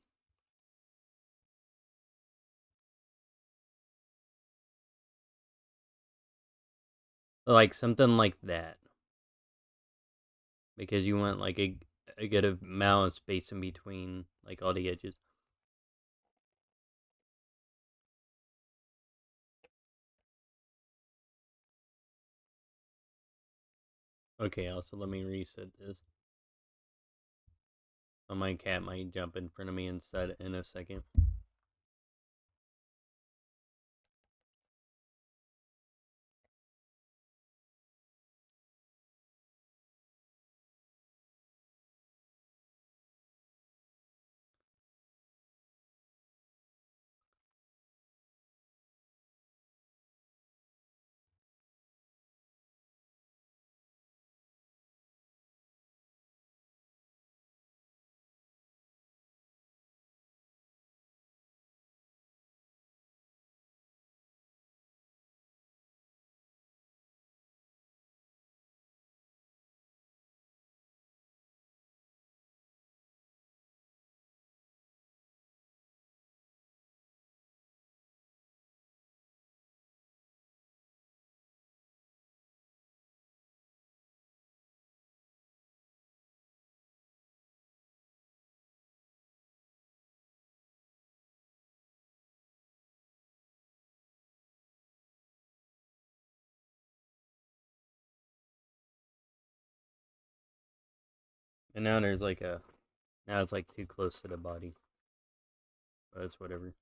Like something like that. Because you want like a good amount of space in between like all the edges. Okay, also let me reset this. Oh, my cat might jump in front of me instead in a second. And now there's like a now it's like too close to the body. But it's whatever.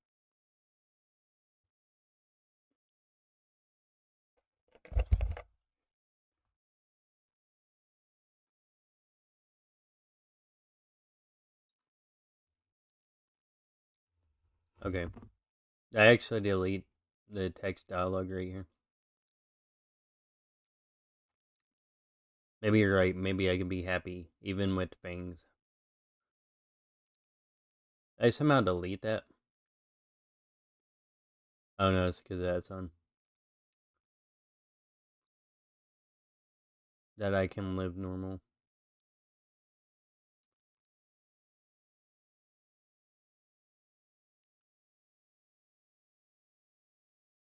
Okay. I actually delete the text dialogue right here. Maybe you're right. Maybe I can be happy even with Fangs. I somehow delete that. Oh no, it's because that's on. That I can live normal.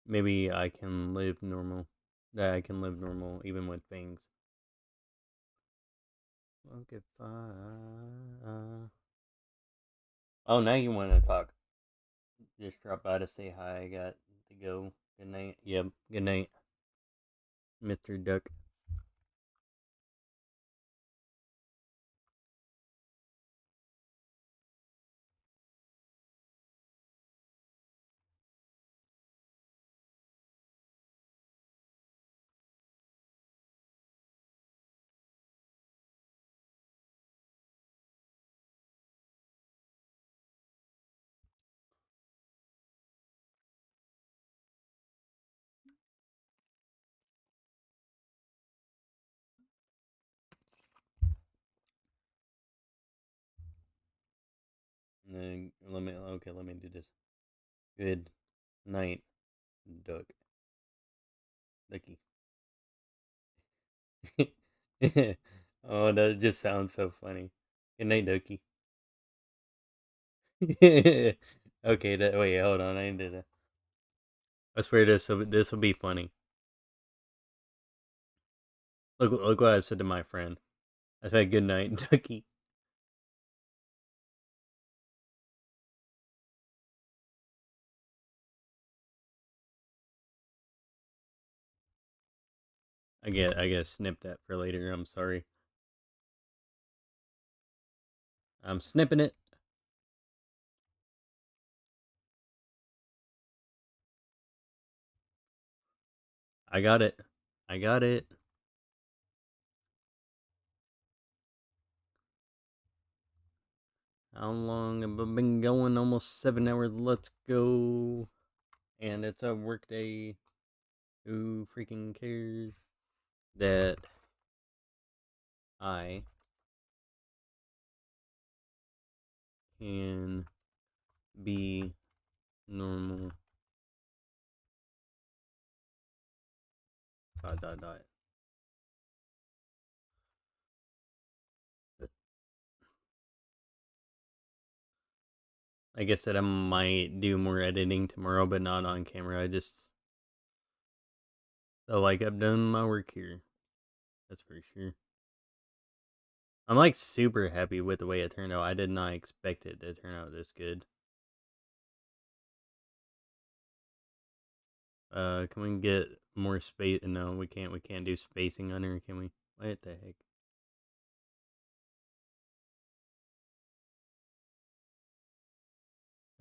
Maybe I can live normal. That I can live normal even with Fangs. Okay, fine. Oh, now you want to talk. Just drop by to say hi. I got to go. Good night. Yep. Good night, Mr. Duck. Let me do this. Good night, Duck. Ducky. Oh, that just sounds so funny. Good night, Ducky. Okay, that wait, hold on, I did it. I swear this will be funny. Look what I said to my friend. I said good night, Ducky. I guess snip that for later. I'm sorry. I'm snipping it. I got it. I got it. How long have I been going? Almost 7 hours. Let's go. And it's a work day. Who freaking cares that I can be normal? Dot dot dot. I guess that I might do more editing tomorrow, but not on camera. I just feel like I've done my work here. That's for sure. I'm like super happy with the way it turned out. I did not expect it to turn out this good. Can we get more space? No, we can't. We can't do spacing on her, can we? What the heck?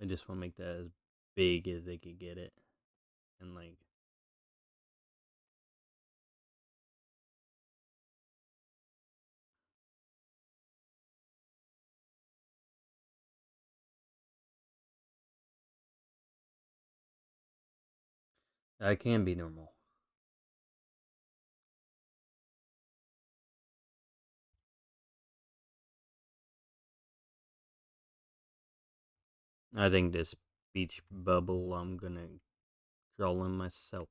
I just want to make that as big as they could get it, and like, I can be normal. I think this beach bubble I'm gonna draw in myself.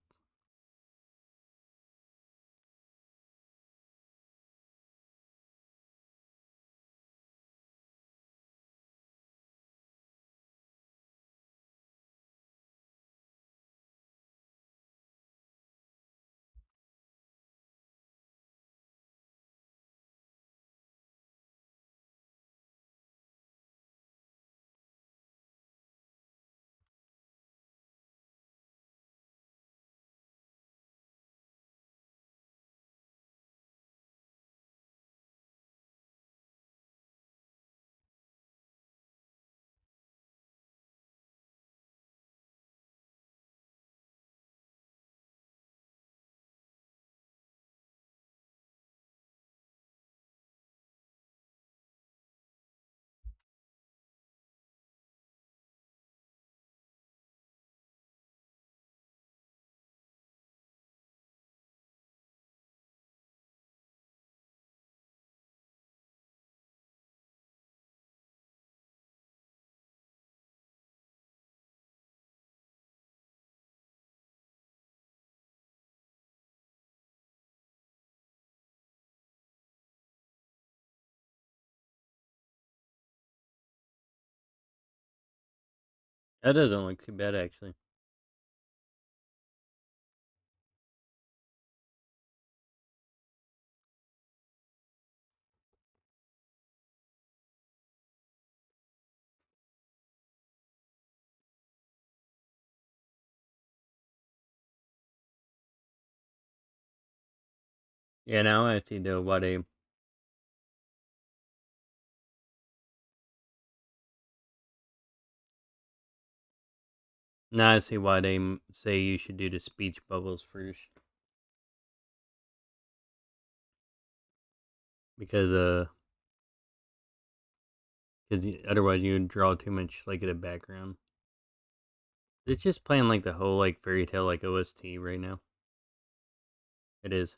That doesn't look too bad, actually. Yeah, now I see the what a. Now I see why they say you should do the speech bubbles first. Because otherwise you would draw too much like the background. It's just playing like the whole like fairy tale like OST right now. It is.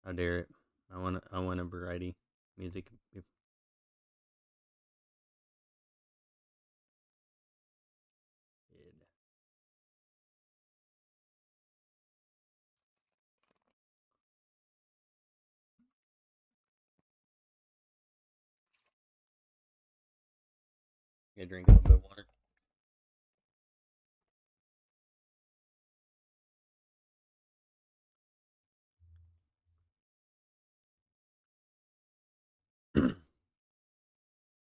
How dare it? I want a variety music. Yeah, drink a little bit of water.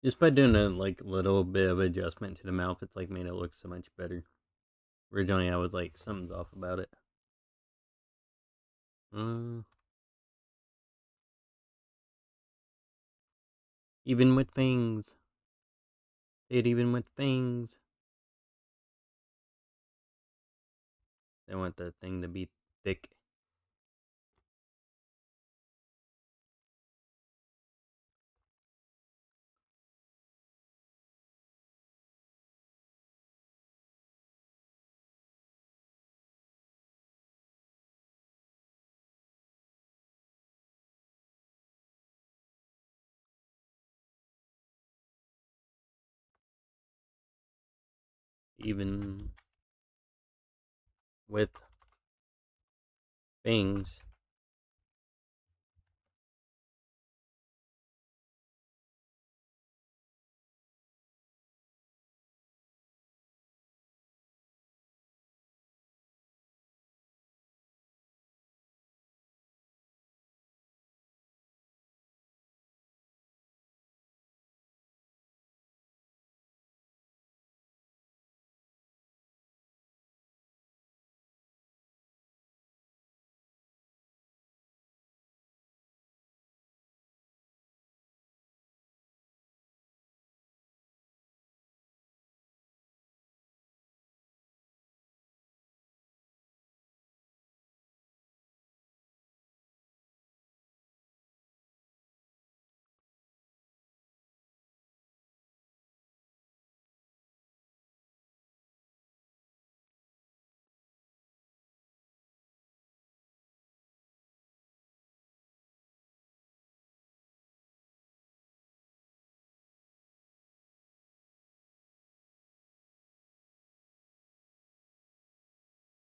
Just by doing a like little bit of adjustment to the mouth, it's like made it look so much better. Originally, I was like, something's off about it. Uh, even with fangs, even with fangs, they want the thing to be thick. Even with fangs.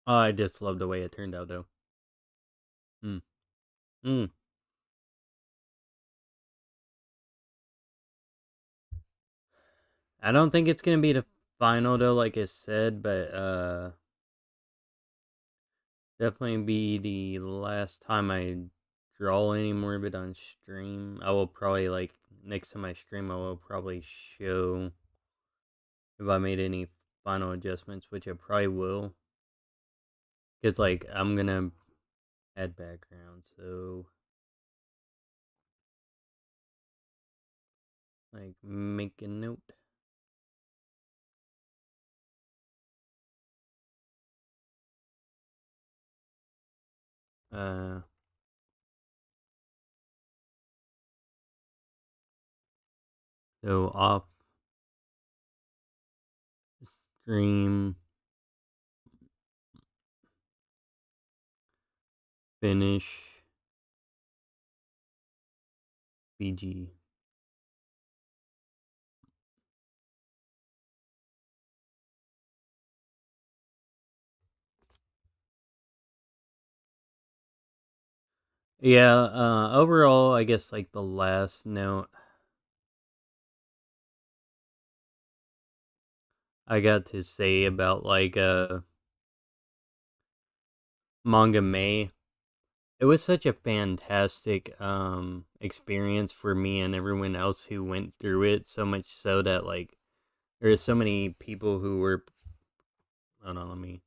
Oh, I just love the way it turned out, though. Mm. Mm. I don't think it's gonna be the final though, like I said, but definitely be the last time I draw any more of it on stream. I will probably like next time I stream, I will probably show if I made any final adjustments, which I probably will, because like I'm gonna add background, so like make a note. Uh, so off stream finish BG. Yeah, overall, I guess like the last note I got to say about like Manga May. It was such a fantastic experience for me and everyone else who went through it, so much so that like there's so many people who hold on, let me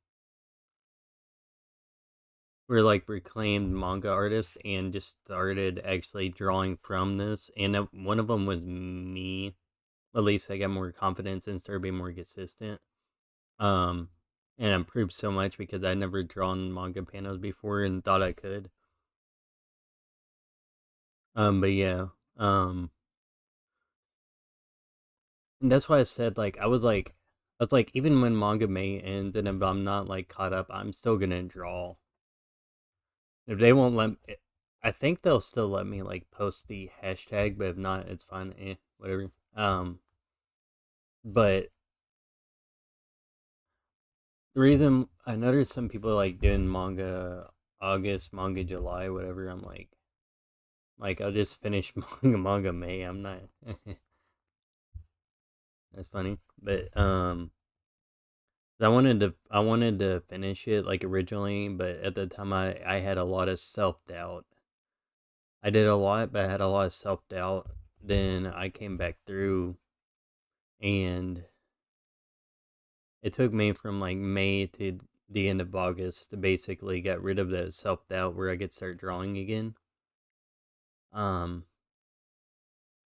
were like reclaimed manga artists and just started actually drawing from this. And one of them was me. At least I got more confidence and started being more consistent. Um, and improved so much because I'd never drawn manga panels before and thought I could. But yeah, and that's why I said like I was like even when Manga May ends and if I'm not like caught up, I'm still gonna draw. If they won't let, I think they'll still let me like post the hashtag, but if not, it's fine. Whatever. But the reason I noticed some people like doing manga August, manga July, whatever. I'm like I'll just finish manga May. I'm not. That's funny, but I wanted to finish it like originally, but at the time I had a lot of self doubt. I did a lot, but I had a lot of self doubt. Then I came back through, and it took me from like May to the end of August to basically get rid of that self doubt where I could start drawing again. Um,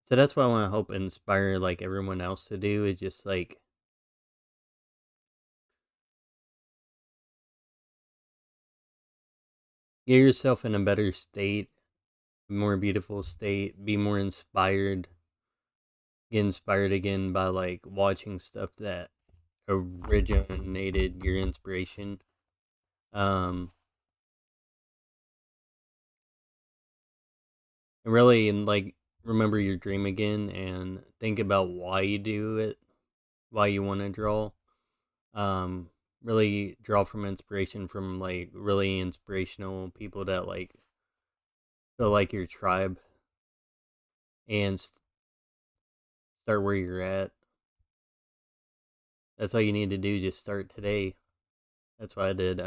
so that's what I want to hope inspire like everyone else to do is just like get yourself in a better state, more beautiful state, be more inspired, get inspired again by like watching stuff that originated your inspiration. Um, and really, and like remember your dream again and think about why you do it, why you want to draw. Um, really draw from inspiration from like really inspirational people that like feel like your tribe and start where you're at. That's all you need to do. Just start today. That's what I did.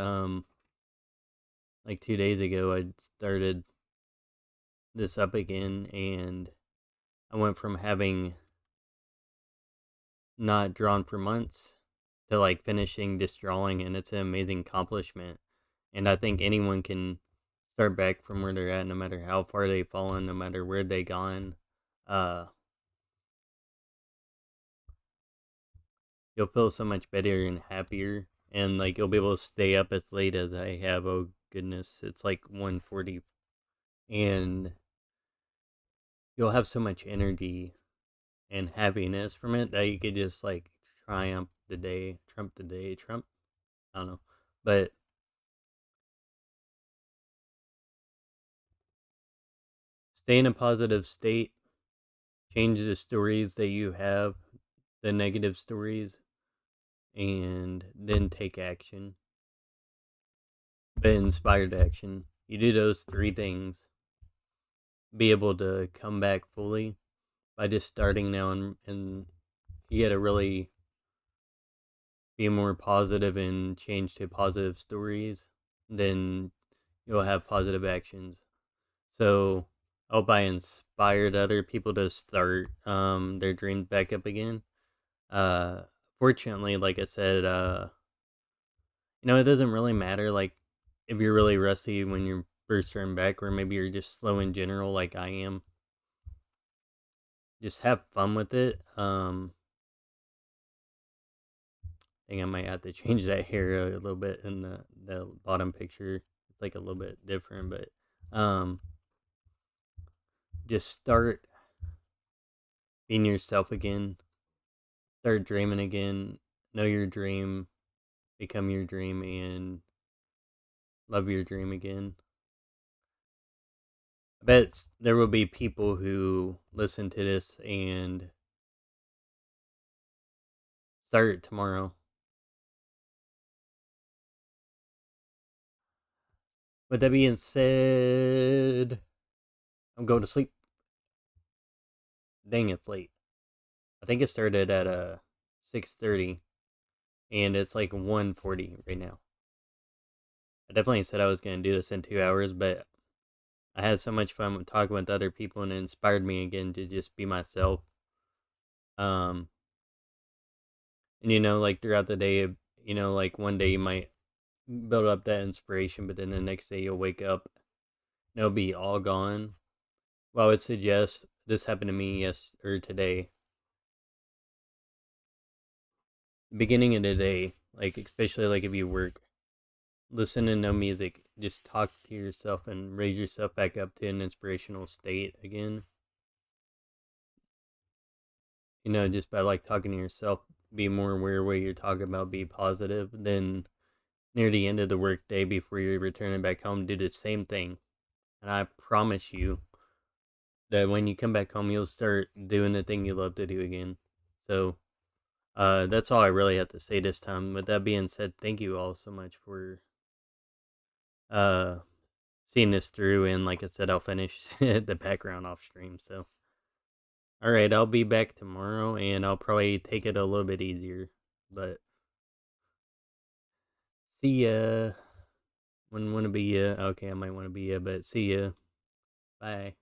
Like 2 days ago, I started this up again, and I went from having not drawn for months to like finishing this drawing, and it's an amazing accomplishment. And I think anyone can start back from where they're at, no matter how far they've fallen, no matter where they gone. Uh, you'll feel so much better and happier, and like you'll be able to stay up as late as I have. Oh goodness, it's like 1:40, and you'll have so much energy and happiness from it that you could just like trump the day, trump. I don't know, but stay in a positive state, change the stories that you have, the negative stories, and then take action, but inspired action. You do those three things, be able to come back fully by just starting now, and you gotta really be more positive and change to positive stories, then you'll have positive actions. So I hope I inspired other people to start their dreams back up again. Uh Fortunately, like I said, it doesn't really matter like if you're really rusty when you're first starting back or maybe you're just slow in general like I am. Just have fun with it. I think I might have to change that hair a little bit in the bottom picture. It's like a little bit different, but um just start being yourself again. Start dreaming again. Know your dream, become your dream, and love your dream again. I bet there will be people who listen to this and start tomorrow. With that being said, I'm going to sleep. Dang, it's late. I think it started at 6:30. and it's like 1:40 right now. I definitely said I was going to do this in 2 hours, but I had so much fun with talking with other people, and it inspired me again to just be myself. Um, and like throughout the day, like one day you might build up that inspiration, but then the next day you'll wake up and it'll be all gone. Well, I would suggest this happened to me today. Beginning of the day, like especially like if you work, listen to no music. Just talk to yourself and raise yourself back up to an inspirational state again. Just by like talking to yourself, be more aware of what you're talking about, be positive. Then near the end of the workday, before you're returning back home, do the same thing. And I promise you that when you come back home, you'll start doing the thing you love to do again. So that's all I really have to say this time. With that being said, thank you all so much for uh, seeing this through. And like I said, I'll finish the background off stream. So, all right, I'll be back tomorrow, and I'll probably take it a little bit easier. But see ya. Wouldn't want to be ya. Okay, I might want to be ya, but see ya. Bye.